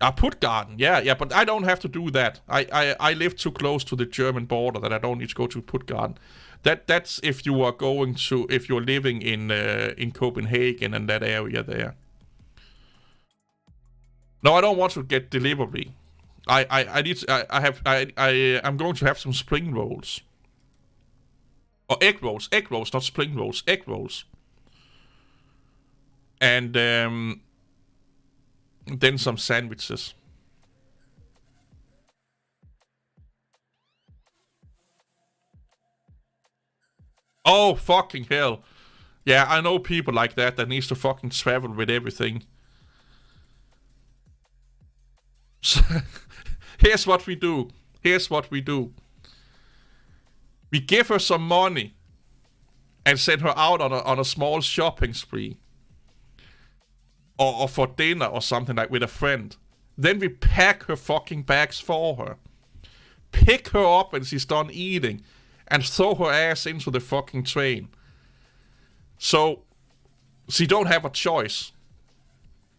Puttgarden, yeah, but I don't have to do that. I live too close to the German border that I don't need to go to Puttgarden. That's if you are if you're living in Copenhagen and that area there. No, I don't want to get delivery. I'm going to have some spring rolls. Or egg rolls, not spring rolls, egg rolls. And then some sandwiches. Oh, fucking hell. Yeah, I know people like that needs to fucking travel with everything. Here's what we do. We give her some money and send her out on a small shopping spree. Or for dinner or something like with a friend. Then we pack her fucking bags for her. Pick her up when she's done eating. And throw her ass into the fucking train. So, she don't have a choice.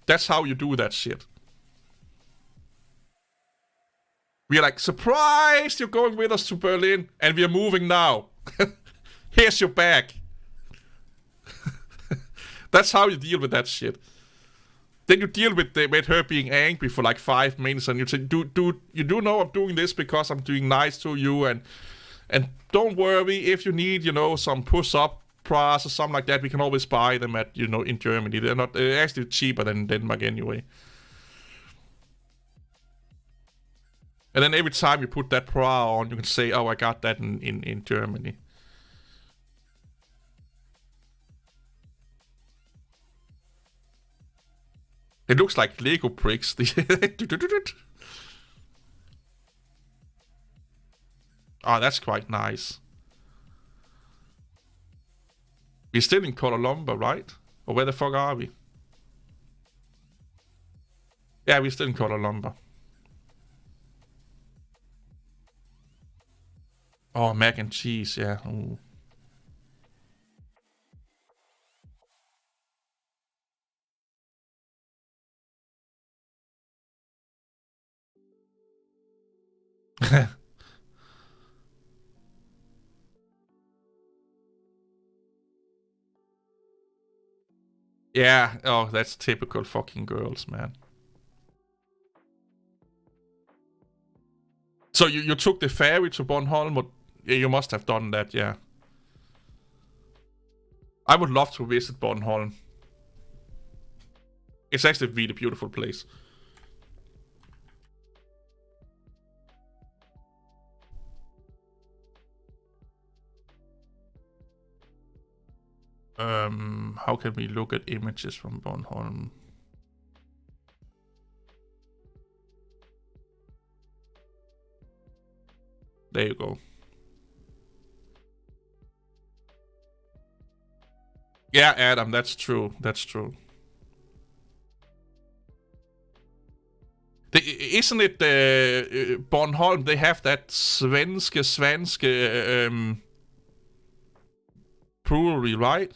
That's how you do that shit. We're like, surprise! You're going with us to Berlin. And we're moving now. Here's your bag. That's how you deal with that shit. Then you deal with her being angry for like 5 minutes, and you say, dude, you do know I'm doing this because I'm doing nice to you, and don't worry, if you need, some push-up bras or something like that, we can always buy them at, in Germany. They're actually cheaper than Denmark anyway. And then every time you put that bra on, you can say, oh, I got that in Germany. It looks like Lego bricks. Oh, that's quite nice. We're still in Kuala Lumpur, right? Or where the fuck are we? Yeah, we're still in Kuala Lumpur. Oh, mac and cheese, yeah. Ooh. Yeah, oh, that's typical fucking girls, man. So you took the ferry to Bornholm? Or, yeah, you must have done that, yeah. I would love to visit Bornholm. It's actually a really beautiful place. How can we look at images from Bornholm? There you go. Yeah, Adam, that's true. That's true. Isn't it Bornholm? They have that svenske brewery, right?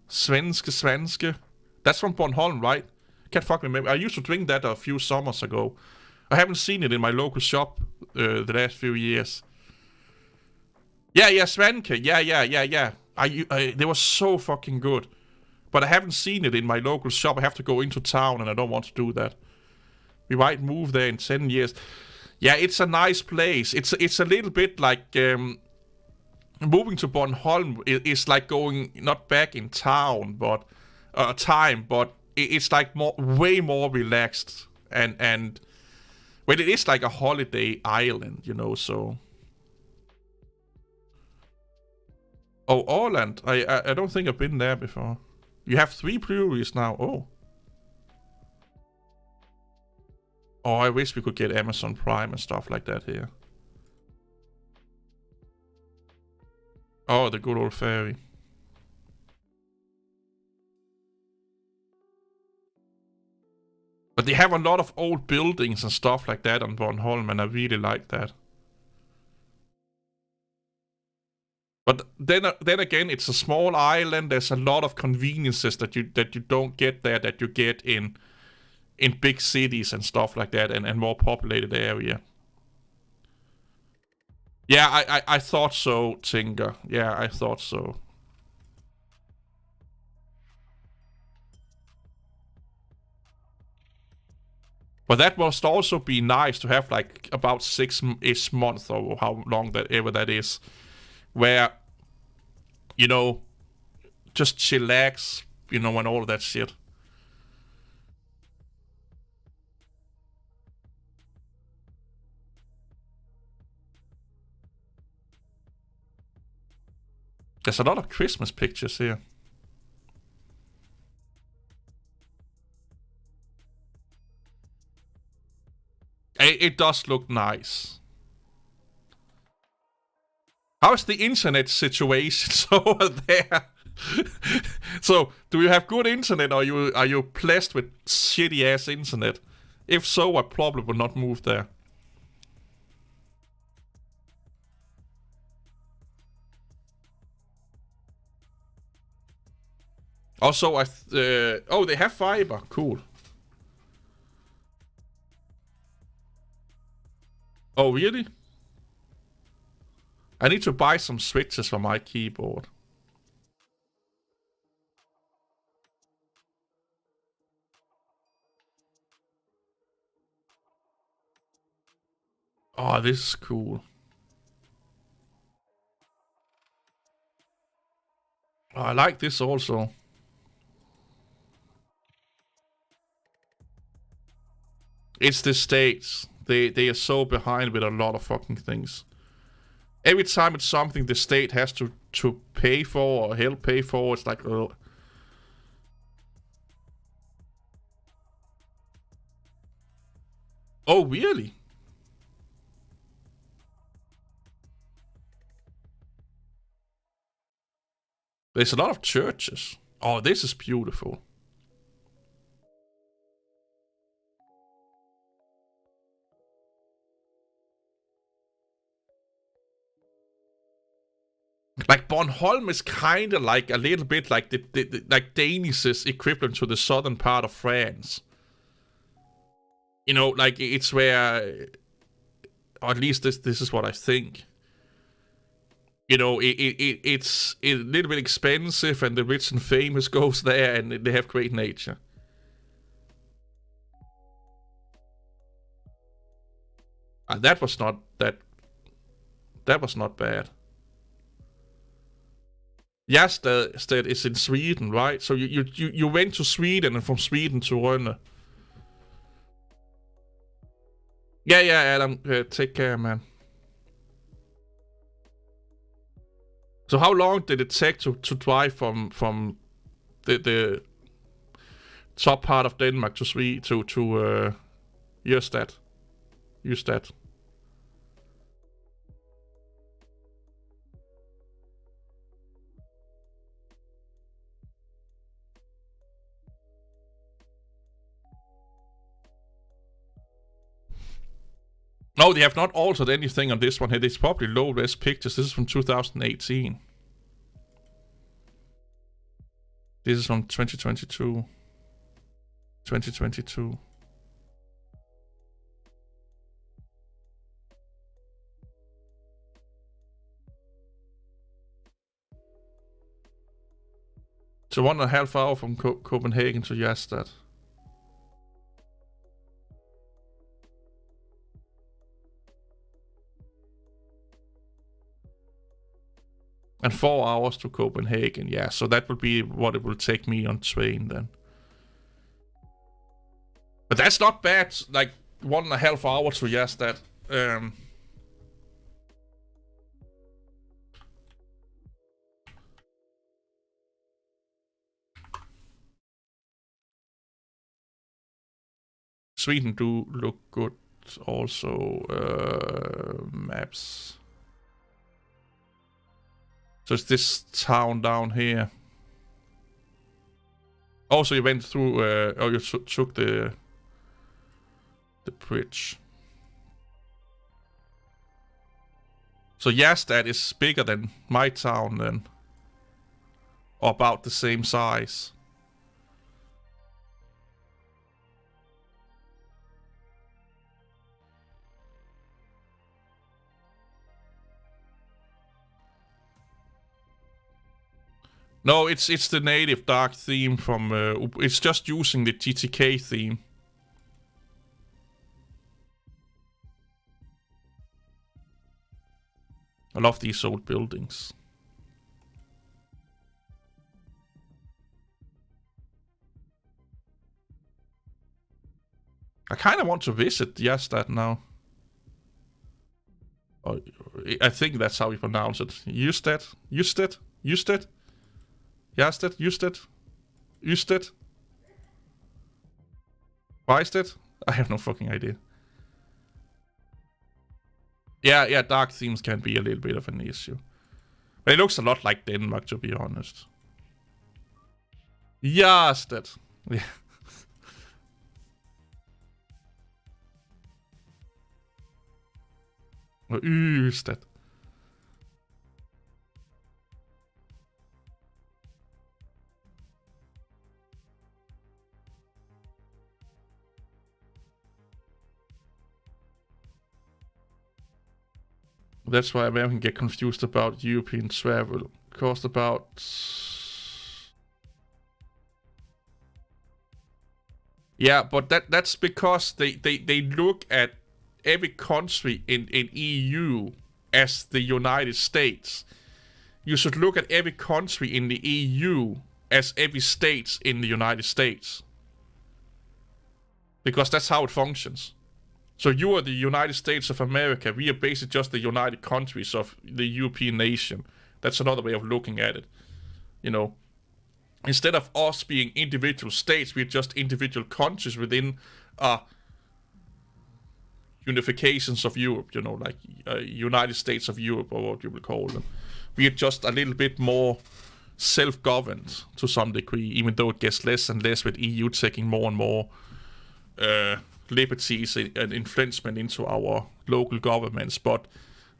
Svenske. That's from Bornholm, right? Can't fucking remember. I used to drink that a few summers ago. I haven't seen it in my local shop the last few years. Yeah, Svenke. Yeah. They were so fucking good. But I haven't seen it in my local shop. I have to go into town, and I don't want to do that. We might move there in 10 years. Yeah, it's a nice place. It's a little bit like... moving to Bornholm is like going not back in town, but it's like way more relaxed and well, it is like a holiday island, So, oh, Åland, I don't think I've been there before. You have 3 breweries now. Oh, I wish we could get Amazon Prime and stuff like that here. Oh, the good old ferry. But they have a lot of old buildings and stuff like that on Bornholm, and I really like that. But then again, it's a small island. There's a lot of conveniences that you don't get there that you get in big cities and stuff like that, and more populated area. Yeah, I thought so, Tinga. Yeah, I thought so. But that must also be nice to have like about 6-ish months or how long that ever that is, where, just chillax, and all of that shit. There's a lot of Christmas pictures here. It does look nice. How's the internet situation over there? So, do you have good internet, or are you blessed with shitty ass internet? If so, I probably would not move there. Also, oh, they have fiber. Cool. Oh, really? I need to buy some switches for my keyboard. Oh, this is cool. Oh, I like this also. It's the States. They are so behind with a lot of fucking things. Every time it's something the state has to pay for or help pay for, it's like, oh. Oh, really? There's a lot of churches. Oh, this is beautiful. Like Bornholm is kind of like a little bit like the like Danish's equivalent to the southern part of France. You know, like it's where, or at least this is what I think. You know, it's a little bit expensive, and the rich and famous goes there, and they have great nature. That was not that was not bad. Järrstad is in Sweden, right? So you went to Sweden and from Sweden to Rønne. Yeah, Adam. Take care, man. So how long did it take to drive from the top part of Denmark to Sweden to Ystad? No, they have not altered anything on this one here. It's probably low-res pictures. This is from 2018. This is from 2022. 2022. So 1.5 hours from Copenhagen to Ystad. And 4 hours to Copenhagen, yeah. So that would be what it will take me on train then. But that's not bad. Like 1.5 hours to Ystad. Sweden do look good also. Maps. So it's this town down here. Also, you went through. You took the bridge. So Ystad is bigger than my town then, or about the same size. No, it's the native dark theme from. It's just using the GTK theme. I love these old buildings. I kind of want to visit Ystad now. Oh, I think that's how you pronounce it. Ystad. Ystad? I have no fucking idea. Yeah, dark themes can be a little bit of an issue. But it looks a lot like Denmark, to be honest. Ystad. Yeah. What is that? That's why Americans get confused about European travel. Cost about... Yeah, but that's because they look at every country in EU as the United States. You should look at every country in the EU as every state in the United States. Because that's how it functions. So you are the United States of America. We are basically just the United Countries of the European nation. That's another way of looking at it. You know, instead of us being individual states, we're just individual countries within unifications of Europe. You know, like United States of Europe, or what you will call them. We are just a little bit more self-governed to some degree, even though it gets less and less with EU taking more and more liberties and influencement into our local governments, but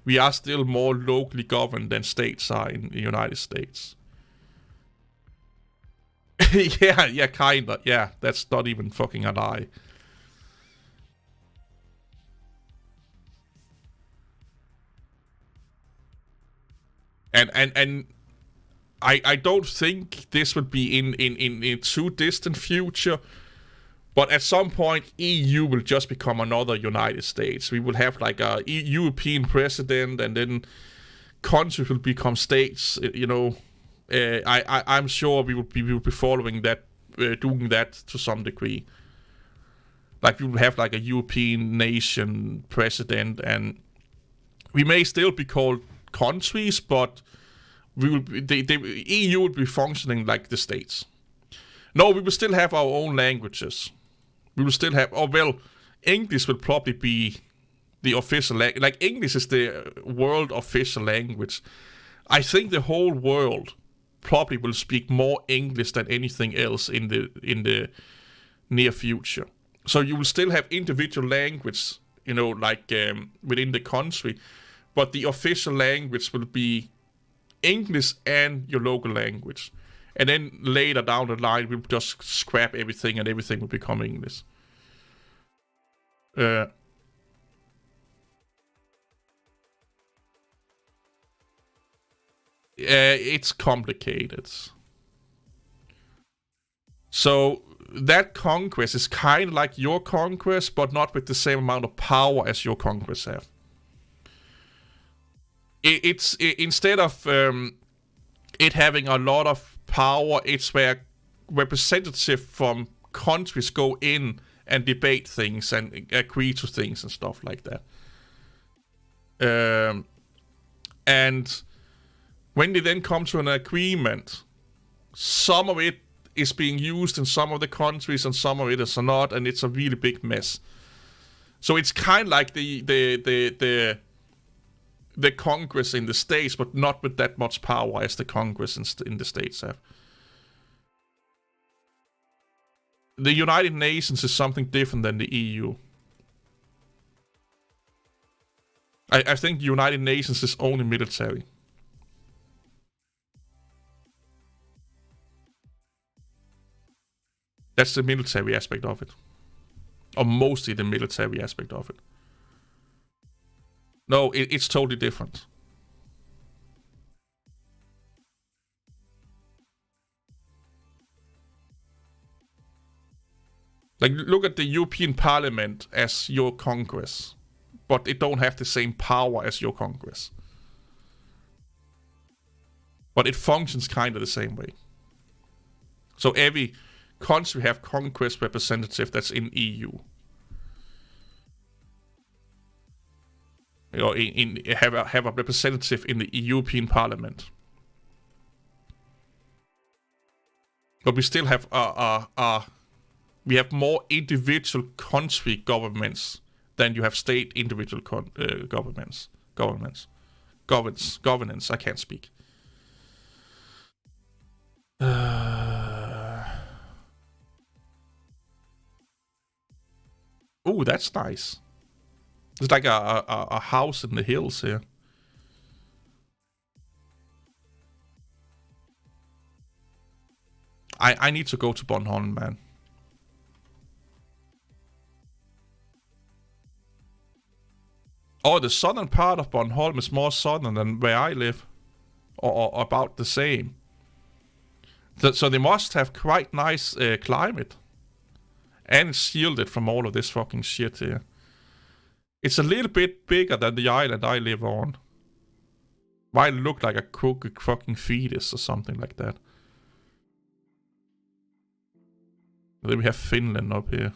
we are still more locally governed than states are in the United States. yeah, kinda. Yeah, that's not even fucking a lie. And I don't think this would be in too distant future. But at some point, EU will just become another United States. We will have like a European president, and then countries will become states. You know, I'm sure we will be following that, doing that to some degree. Like we will have like a European nation president, and we may still be called countries, but we will. The EU will be functioning like the states. No, we will still have our own languages. We will still have, English will probably be the official language. Like, English is the world official language. I think the whole world probably will speak more English than anything else in the near future. So you will still have individual language, you know, like within the country, but the official language will be English and your local language. And then later down the line, we'll just scrap everything and everything will become English. It's complicated. So that conquest is kind of like your conquest, but not with the same amount of power as your conquests have. It's instead of it having a lot of power, it's where representatives from countries go in and debate things and agree to things and stuff like that. And when they then come to an agreement, some of it is being used in some of the countries and some of it is not, and it's a really big mess. So it's kind of like the Congress in the States, but not with that much power as the Congress in the States have. The United Nations is something different than the EU. I think the United Nations is only military. That's the military aspect of it. Or mostly the military aspect of it. No, it's totally different. Like, look at the European Parliament as your Congress, but it don't have the same power as your Congress. But it functions kind of the same way. So every country have Congress representative that's in EU. You know, have a representative in the European Parliament. But we still have we have more individual country governments than you have state individual governments. Governance. I can't speak. Oh, that's nice. It's like a house in the hills here. I need to go to Bornholm, man. Oh, the southern part of Bornholm is more southern than where I live. Or about the same. So they must have quite nice climate. And it's shielded from all of this fucking shit here. It's a little bit bigger than the island I live on. Might look like a crooked fucking fetus or something like that. Then we have Finland up here.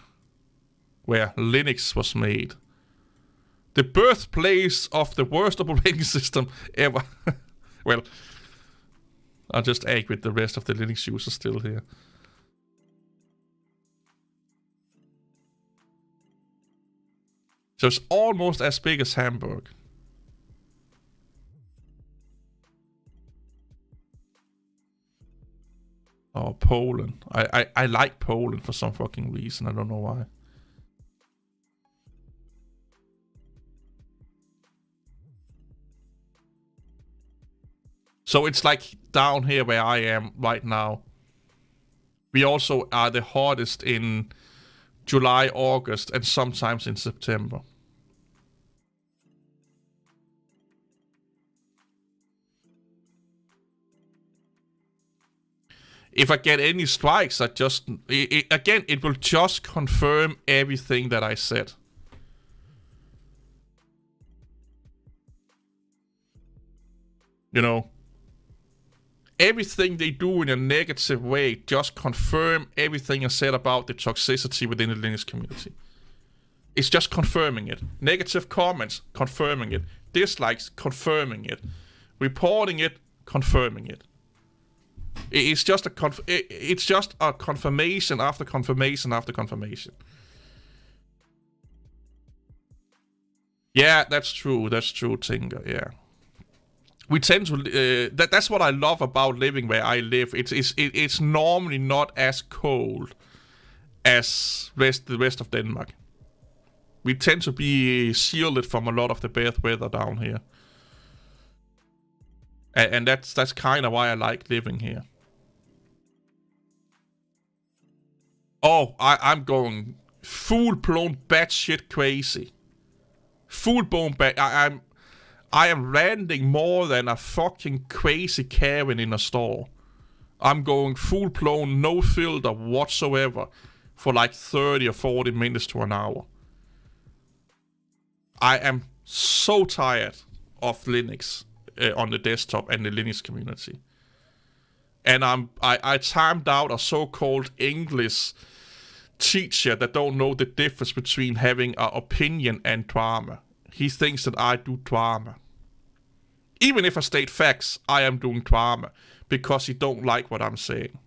Where Linux was made. The birthplace of the worst operating system ever. Well, I'll just egg with the rest of the Linux users still here. So it's almost as big as Hamburg. Oh, Poland. I like Poland for some fucking reason. I don't know why. So it's like down here where I am right now. We also are the hottest in July, August, and sometimes in September. If I get any strikes, again, it will just confirm everything that I said. You know, everything they do in a negative way just confirm everything I said about the toxicity within the Linux community. It's just confirming it. Negative comments, confirming it. Dislikes, confirming it. Reporting it, confirming it. It's just a confirmation after confirmation after confirmation. Yeah, that's true. That's true, Tinga. Yeah. We tend to that's what I love about living where I live. It's normally not as cold as the rest of Denmark. We tend to be shielded from a lot of the bad weather down here. And that's kind of why I like living here. Oh, I'm going full-blown batshit crazy. Full-blown I am ranting more than a fucking crazy Karen in a store. I'm going full-blown, no filter whatsoever for like 30 or 40 minutes to an hour. I am so tired of Linux on the desktop and the Linux community. And I timed out a so-called English teacher that don't know the difference between having an opinion and drama. He thinks that I do drama. Even if I state facts, I am doing drama because he don't like what I'm saying.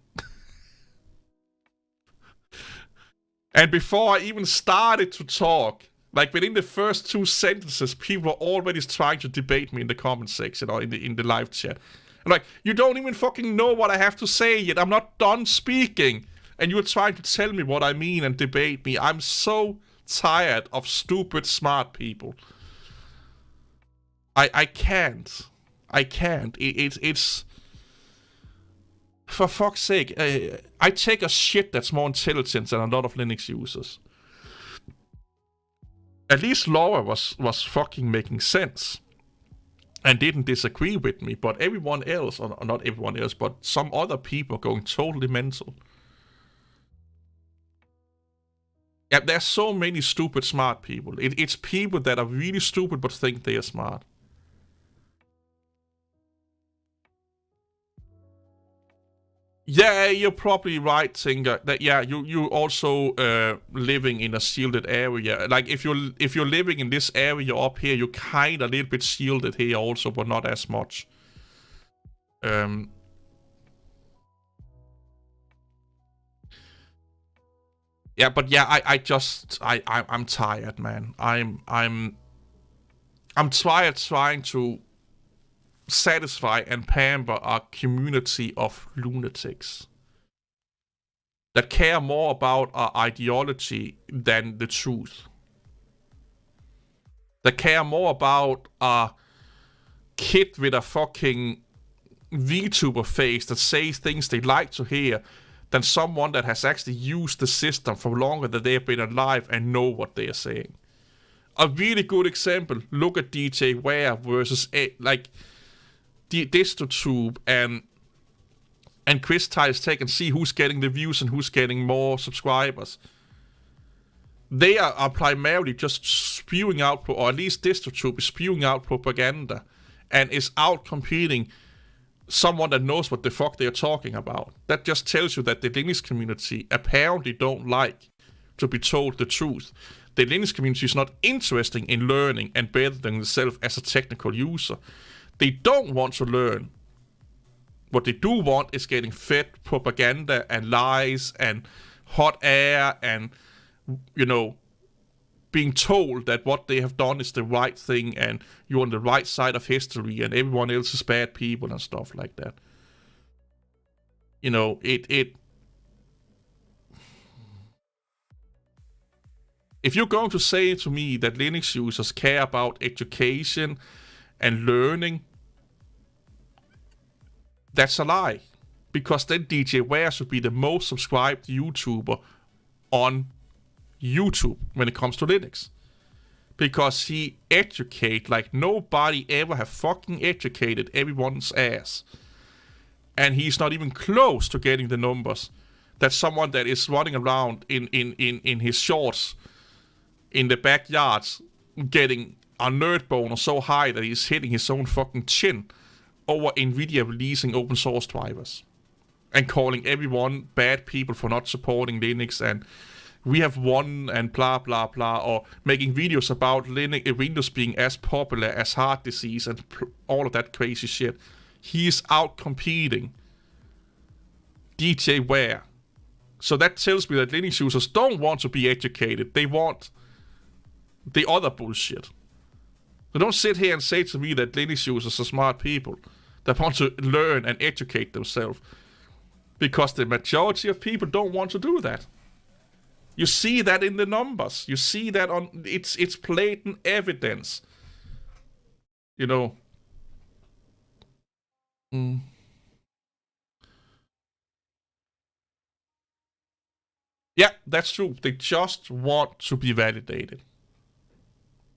And before I even started to talk, like within the first 2 sentences, people were already trying to debate me in the comment section or in the live chat. I'm like, you don't even fucking know what I have to say yet. I'm not done speaking. And you're trying to tell me what I mean and debate me. I'm so tired of stupid smart people. I can't. It's for fuck's sake. I take a shit that's more intelligent than a lot of Linux users. At least Laura was fucking making sense and didn't disagree with me, but everyone else, or not everyone else, but some other people going totally mental. Yeah, there's so many stupid smart people. It's people that are really stupid but think they are smart. Yeah, you're probably right, Tinga. That yeah, you also living in a shielded area. Like if you're living in this area up here, you're kind of a little bit shielded here also, but not as much. Yeah, but yeah, I'm tired, man. I'm tired trying to satisfy and pamper a community of lunatics that care more about our ideology than the truth. that care more about a kid with a fucking VTuber face that says things they like to hear than someone that has actually used the system for longer than they've been alive and know what they are saying. A really good example, look at DJ Ware versus like DistroTube and Chris Tiles Tech and see who's getting the views and who's getting more subscribers. They are primarily just spewing out, or at least DistroTube is spewing out propaganda and is out competing someone that knows what the fuck they're talking about. That just tells you that the Linux community apparently don't like to be told the truth. The Linux community is not interested in learning and bettering themselves as a technical user. They don't want to learn. What they do want is getting fed propaganda and lies and hot air and, you know, being told that what they have done is the right thing and you're on the right side of history and everyone else is bad people and stuff like that. You know, if you're going to say to me that Linux users care about education and learning, that's a lie. Because then DJ Ware should be the most subscribed YouTuber on YouTube when it comes to Linux. Because he educates like nobody ever have fucking educated everyone's ass. And he's not even close to getting the numbers that someone that is running around in his shorts in the backyards getting a nerd boner so high that he's hitting his own fucking chin over NVIDIA releasing open source drivers and calling everyone bad people for not supporting Linux and we have won and blah blah blah, or making videos about Linux, Windows being as popular as heart disease and all of that crazy shit. He's out competing DJ Ware. So that tells me that Linux users don't want to be educated. They want the other bullshit. So don't sit here and say to me that Linux users are smart people that want to learn and educate themselves. Because the majority of people don't want to do that. You see that in the numbers. You see that on it's blatant evidence. You know. Yeah, that's true. They just want to be validated.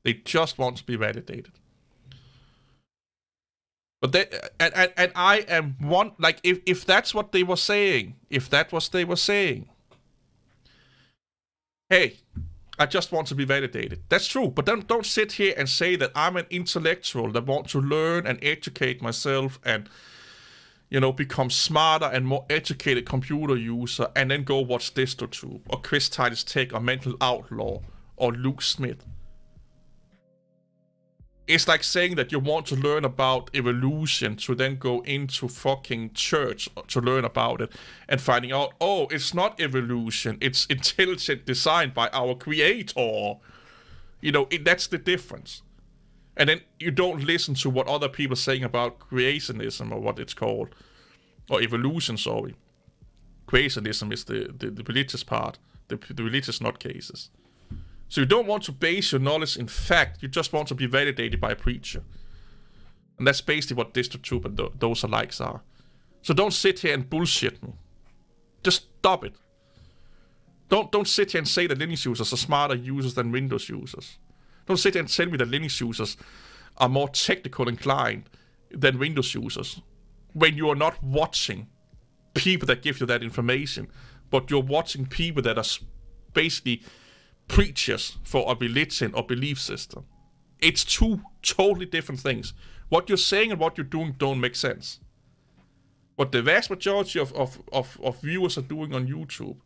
They just want to be validated. But they, and I am one, like, if that's what they were saying, if that was they were saying, hey, I just want to be validated. That's true, but then don't sit here and say that I'm an intellectual that want to learn and educate myself and, you know, become smarter and more educated computer user and then go watch DistroTube or Chris Titus Tech or Mental Outlaw or Luke Smith. It's like saying that you want to learn about evolution to then go into fucking church to learn about it and finding out, oh, it's not evolution, it's intelligent design by our creator. You know, that's the difference. And then you don't listen to what other people are saying about creationism or what it's called. Or evolution, sorry. Creationism is the religious part, the religious nutcases. So you don't want to base your knowledge in fact, you just want to be validated by a preacher. And that's basically what DistroTube and those alikes are. So don't sit here and bullshit me. Just stop it. Don't sit here and say that Linux users are smarter users than Windows users. Don't sit here and tell me that Linux users are more technical inclined than Windows users. When you are not watching people that give you that information, but you're watching people that are basically preachers for a religion or belief system. It's two totally different things. What you're saying and what you're doing don't make sense. What the vast majority of viewers are doing on YouTube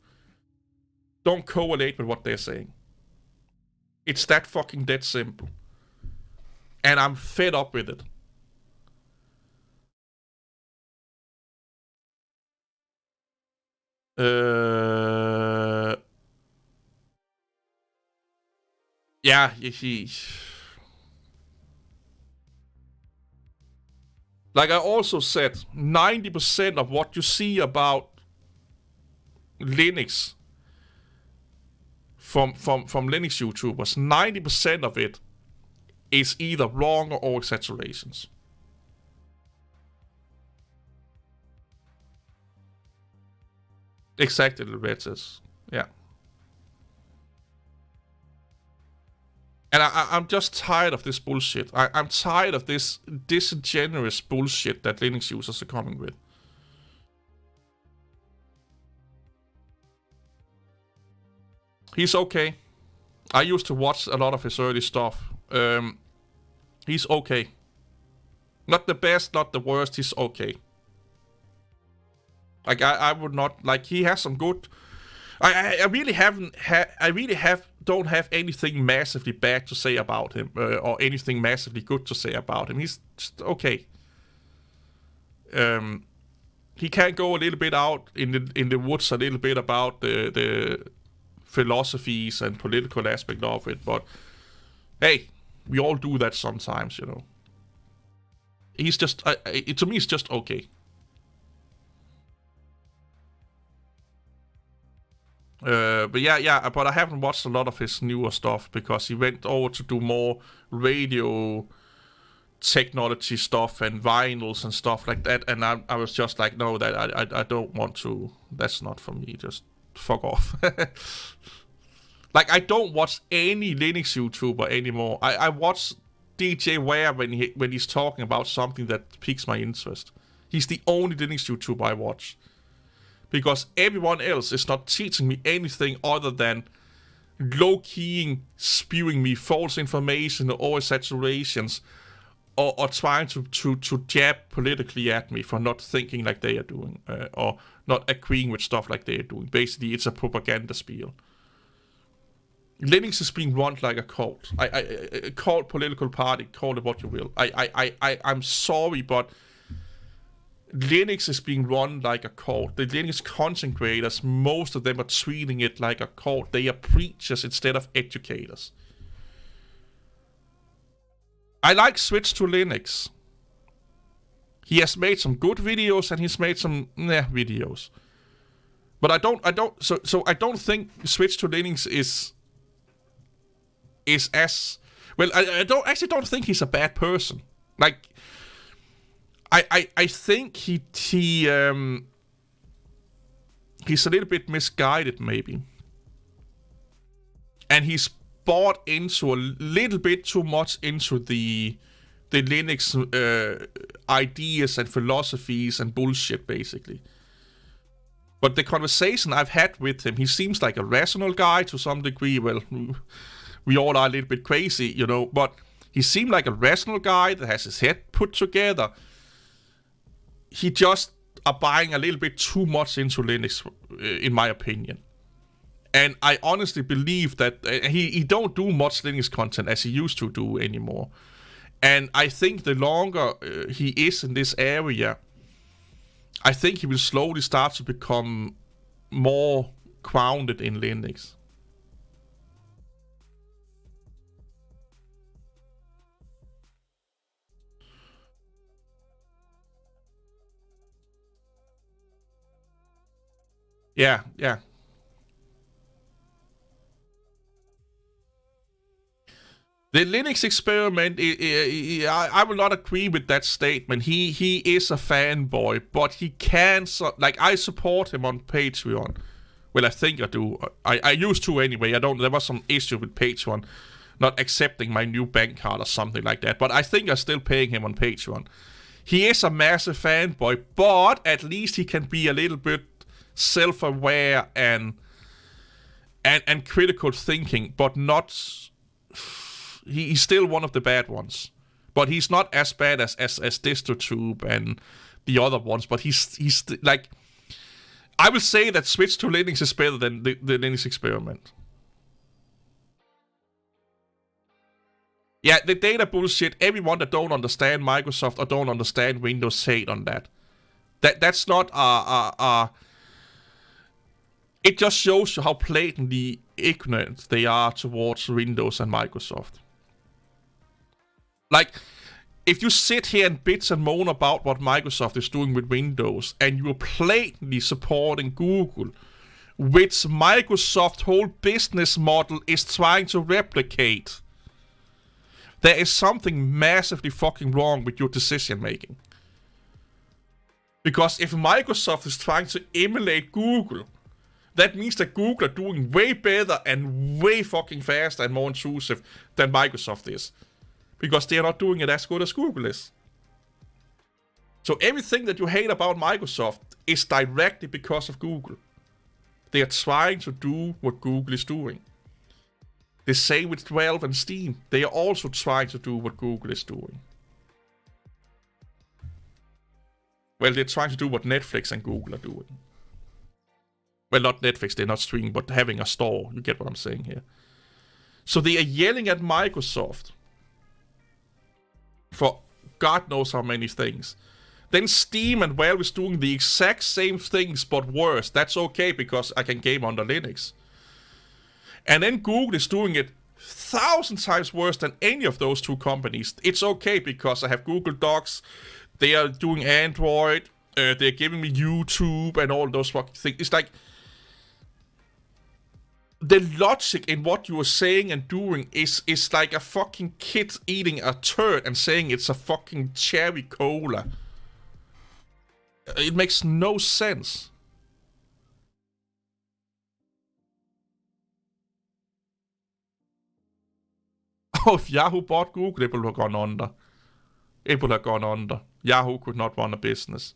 don't correlate with what they're saying. It's that fucking dead simple. And I'm fed up with it. Yeah, like I also said, 90% of what you see about Linux from Linux YouTubers, 90% of it is either wrong or exaggerations. Exactly, the red says. Yeah. And I'm just tired of this bullshit. I'm tired of this disingenuous bullshit that Linux users are coming with. He's okay. I used to watch a lot of his early stuff. He's okay. Not the best, not the worst, he's okay. Like, I would not, like, he has some good... I really don't have anything massively bad to say about him, or anything massively good to say about him. He's just okay. He can go a little bit out in the woods a little bit about the philosophies and political aspect of it, but hey, we all do that sometimes, you know. He's just, to me, it's just okay. But but I haven't watched a lot of his newer stuff because he went over to do more radio technology stuff and vinyls and stuff like that, and I was just like, no, that I don't want to. That's not for me. Just fuck off. Like, I don't watch any Linux YouTuber anymore. I watch DJ Ware when he's talking about something that piques my interest. He's the only Linux YouTuber I watch. Because everyone else is not teaching me anything other than low-keying, spewing me false information or exaggerations, or trying to jab politically at me for not thinking like they are doing, or not agreeing with stuff like they are doing. Basically, it's a propaganda spiel. Linux is being run like a cult. I call it political party, call it what you will. I'm sorry, but Linux is being run like a cult. The Linux content creators, most of them are treating it like a cult. They are preachers instead of educators. I like Switch to Linux. He has made some good videos and he's made some videos. But I don't think Switch to Linux is as well. I don't think he's a bad person. Like, I think he's a little bit misguided maybe, and he's bought into a little bit too much into the Linux ideas and philosophies and bullshit basically. But the conversation I've had with him, he seems like a rational guy to some degree. Well, we all are a little bit crazy, you know, but he seemed like a rational guy that has his head put together. He just are buying a little bit too much into Linux, in my opinion. And I honestly believe that he don't do much Linux content as he used to do anymore. And I think the longer he is in this area, I think he will slowly start to become more grounded in Linux. Yeah. The Linux experiment, I will not agree with that statement. He is a fanboy, but he can... I support him on Patreon. Well, I think I do. I used to anyway. There was some issue with Patreon not accepting my new bank card or something like that. But I think I'm still paying him on Patreon. He is a massive fanboy, but at least he can be a little bit self-aware and critical thinking, but not... He's still one of the bad ones, but he's not as bad as DistroTube and the other ones. But he's like, I will say that Switch to Linux is better than the Linux experiment. Yeah, the data bullshit. Everyone that don't understand Microsoft or don't understand Windows hate on that. That's not It just shows you how blatantly ignorant they are towards Windows and Microsoft. Like, if you sit here and bitch and moan about what Microsoft is doing with Windows, and you're blatantly supporting Google, which Microsoft's whole business model is trying to replicate, There is something massively fucking wrong with your decision making. Because if Microsoft is trying to emulate Google, that means that Google are doing way better and way fucking faster and more intrusive than Microsoft is. Because they are not doing it as good as Google is. So everything that you hate about Microsoft is directly because of Google. They are trying to do what Google is doing. The same with Valve and Steam. They are also trying to do what Google is doing. Well, they're trying to do what Netflix and Google are doing. Well, not Netflix, they're not streaming, but having a store. You get what I'm saying here. So they are yelling at Microsoft for God knows how many things. Then Steam and Valve is doing the exact same things, but worse. That's okay, because I can game under Linux. And then Google is doing it 1,000 times worse than any of those two companies. It's okay, because I have Google Docs. They are doing Android. They're giving me YouTube and all those fucking things. It's like the logic in what you are saying and doing is like a fucking kid eating a turd and saying it's a fucking cherry cola. It makes no sense. Oh, if Yahoo bought Google, it would have gone under. It would have gone under. Yahoo could not run a business.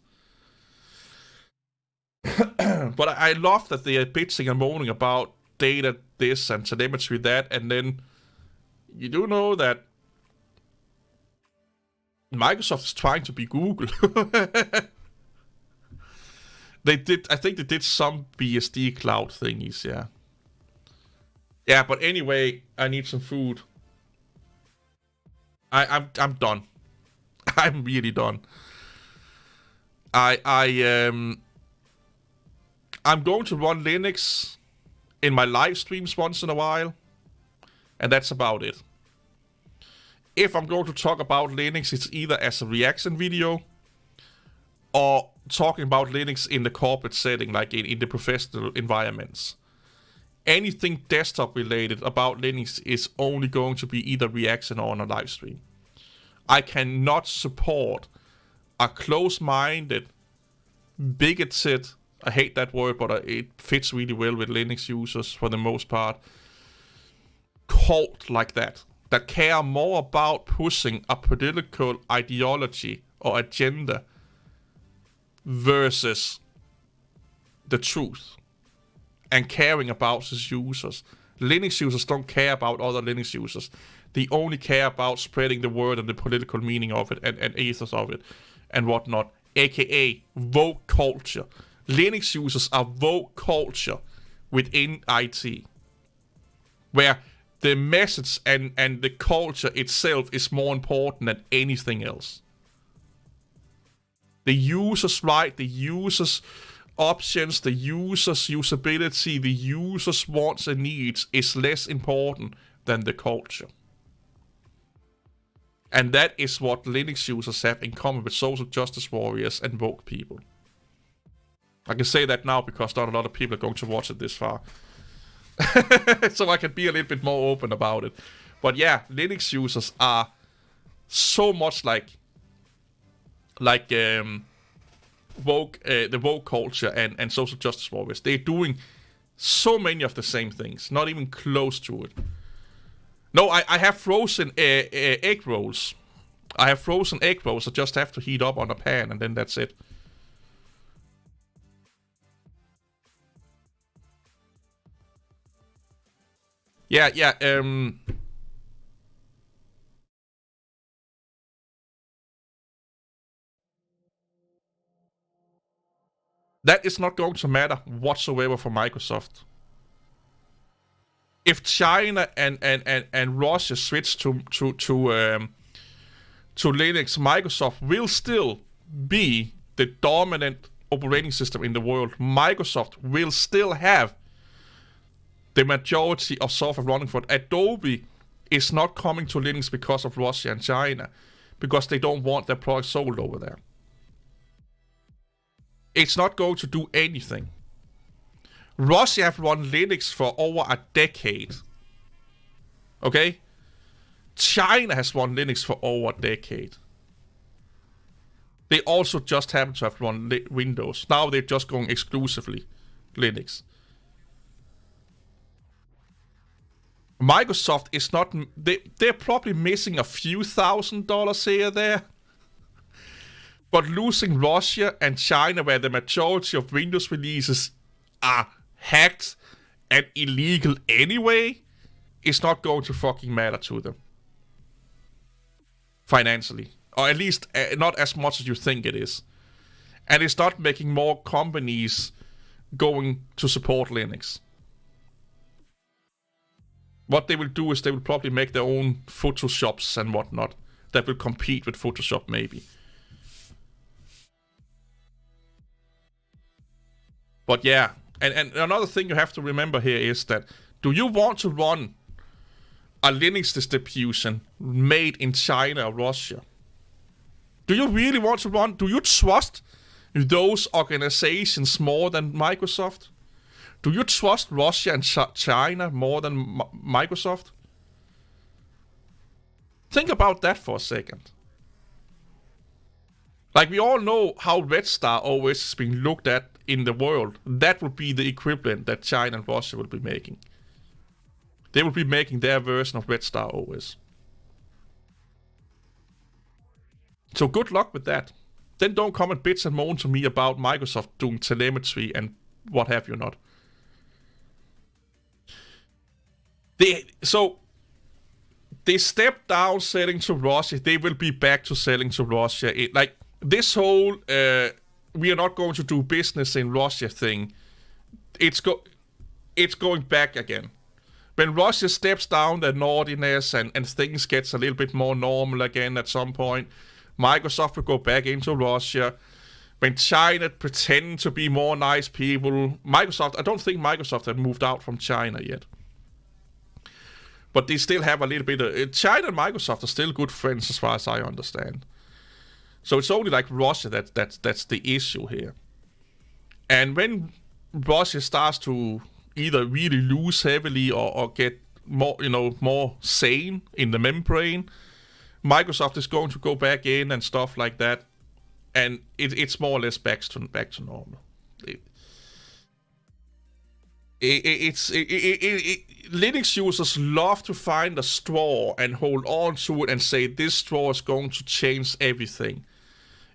But I love that they are bitching and moaning about data this and telemetry that, and then you do know that Microsoft is trying to be Google. I think they did some BSD cloud thingies, yeah. Yeah, but anyway, I need some food. I'm done. I'm really done. I'm going to run Linux in my live streams once in a while, and that's about it. If I'm going to talk about Linux, it's either as a reaction video or talking about Linux in the corporate setting, like in the professional environments. Anything desktop related about Linux is only going to be either reaction or on a live stream. I cannot support a close-minded, bigoted, I hate that word, but it fits really well with Linux users for the most part, cult like that care more about pushing a political ideology or agenda versus the truth and caring about his users. Linux users don't care about other Linux users. They only care about spreading the word and the political meaning of it and ethos of it and whatnot, aka woke culture. Linux users are woke culture within IT, where the message and the culture itself is more important than anything else. The user's right, the user's options, the user's usability, the user's wants and needs is less important than the culture. And that is what Linux users have in common with social justice warriors and woke people. I can say that now because not a lot of people are going to watch it this far. So I can be a little bit more open about it. But yeah, Linux users are so much like woke, the woke culture and social justice warriors. They're doing so many of the same things, not even close to it. No, I have frozen egg rolls. I have frozen egg rolls. I just have to heat up on a pan, and then that's it. Yeah. That is not going to matter whatsoever for Microsoft. If China and Russia switch to Linux, Microsoft will still be the dominant operating system in the world. Microsoft will still have the majority of software running for it. Adobe is not coming to Linux because of Russia and China, because they don't want their products sold over there. It's not going to do anything. Russia have run Linux for over a decade. Okay? China has run Linux for over a decade. They also just happen to have run Windows. Now they're just going exclusively Linux. Microsoft is not... They're probably missing a few $1,000s here or there. But losing Russia and China, where the majority of Windows releases are hacked and illegal anyway, is not going to fucking matter to them. Financially. Or at least not as much as you think it is. And it's not making more companies going to support Linux. What they will do is they will probably make their own Photoshops and whatnot that will compete with Photoshop maybe. But yeah, and another thing you have to remember here is that, do you want to run a Linux distribution made in China or Russia? Do you really want to run? Do you trust those organizations more than Microsoft? Do you trust Russia and China more than Microsoft? Think about that for a second. Like, we all know how Red Star OS is being looked at in the world. That would be the equivalent that China and Russia will be making. They will be making their version of Red Star OS. So good luck with that. Then don't come and bitch and moan to me about Microsoft doing telemetry and what have you not. They stepped down selling to Russia. They will be back to selling to Russia. This whole we are not going to do business in Russia thing, it's going back again. When Russia steps down their naughtiness and things gets a little bit more normal again at some point, Microsoft will go back into Russia. When China pretend to be more nice people, I don't think Microsoft have moved out from China yet. But they still have a little bit of... China and Microsoft are still good friends as far as I understand. So it's only like Russia that's the issue here. And when Russia starts to either really lose heavily or get more sane in the membrane, Microsoft is going to go back in and stuff like that. And it's more or less back to normal. Linux users love to find a straw and hold on to it and say this straw is going to change everything.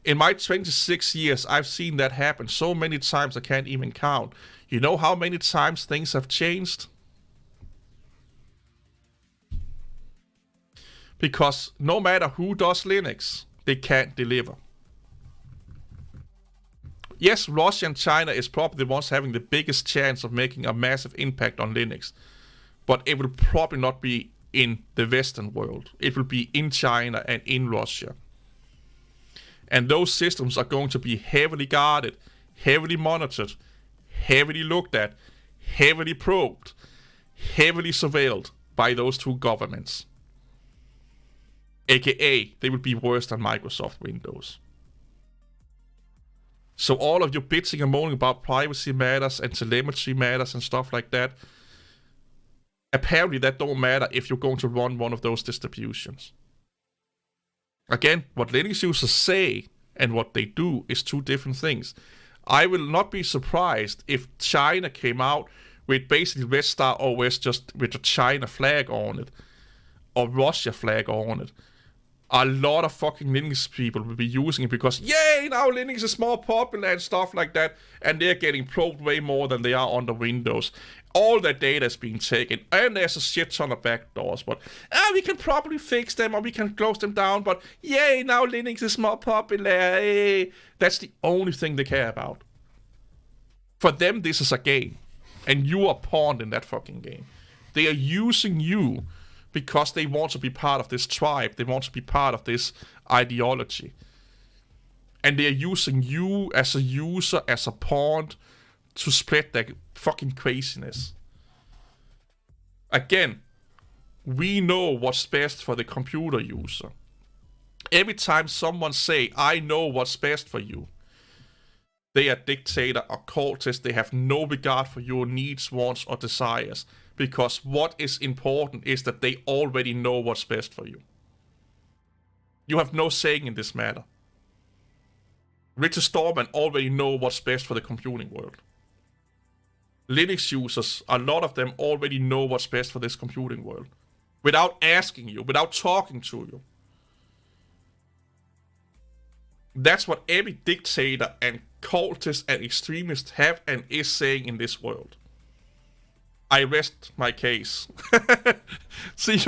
In my 26 years, I've seen that happen so many times I can't even count. You know how many times things have changed? Because no matter who does Linux, they can't deliver. Yes, Russia and China is probably the ones having the biggest chance of making a massive impact on Linux. But it will probably not be in the Western world. It will be in China and in Russia. And those systems are going to be heavily guarded, heavily monitored, heavily looked at, heavily probed, heavily surveilled by those two governments. AKA, they will be worse than Microsoft Windows. So all of you bitching and moaning about privacy matters and telemetry matters and stuff like that, apparently that don't matter if you're going to run one of those distributions. Again, what Linux users say and what they do is two different things. I will not be surprised if China came out with basically Red Star OS just with a China flag on it, or Russia flag on it. A lot of fucking Linux people will be using it because, yay, now Linux is more popular and stuff like that, and they're getting probed way more than they are under Windows. All that data is being taken, and there's a shit ton of backdoors, but we can probably fix them or we can close them down, but yay, now Linux is more popular. Yay. That's the only thing they care about. For them, this is a game, and you are pawned in that fucking game. They are using you because they want to be part of this tribe. They want to be part of this ideology. And they are using you as a user, as a pawn, to spread their fucking craziness. Again, we know what's best for the computer user. Every time someone say, I know what's best for you, they are dictator or cultist. They have no regard for your needs, wants, or desires. Because what is important is that they already know what's best for you. You have no saying in this matter. Richard Stallman already know what's best for the computing world. Linux users, a lot of them already know what's best for this computing world. Without asking you, without talking to you. That's what every dictator and cultist and extremist have and is saying in this world. I rest my case. See you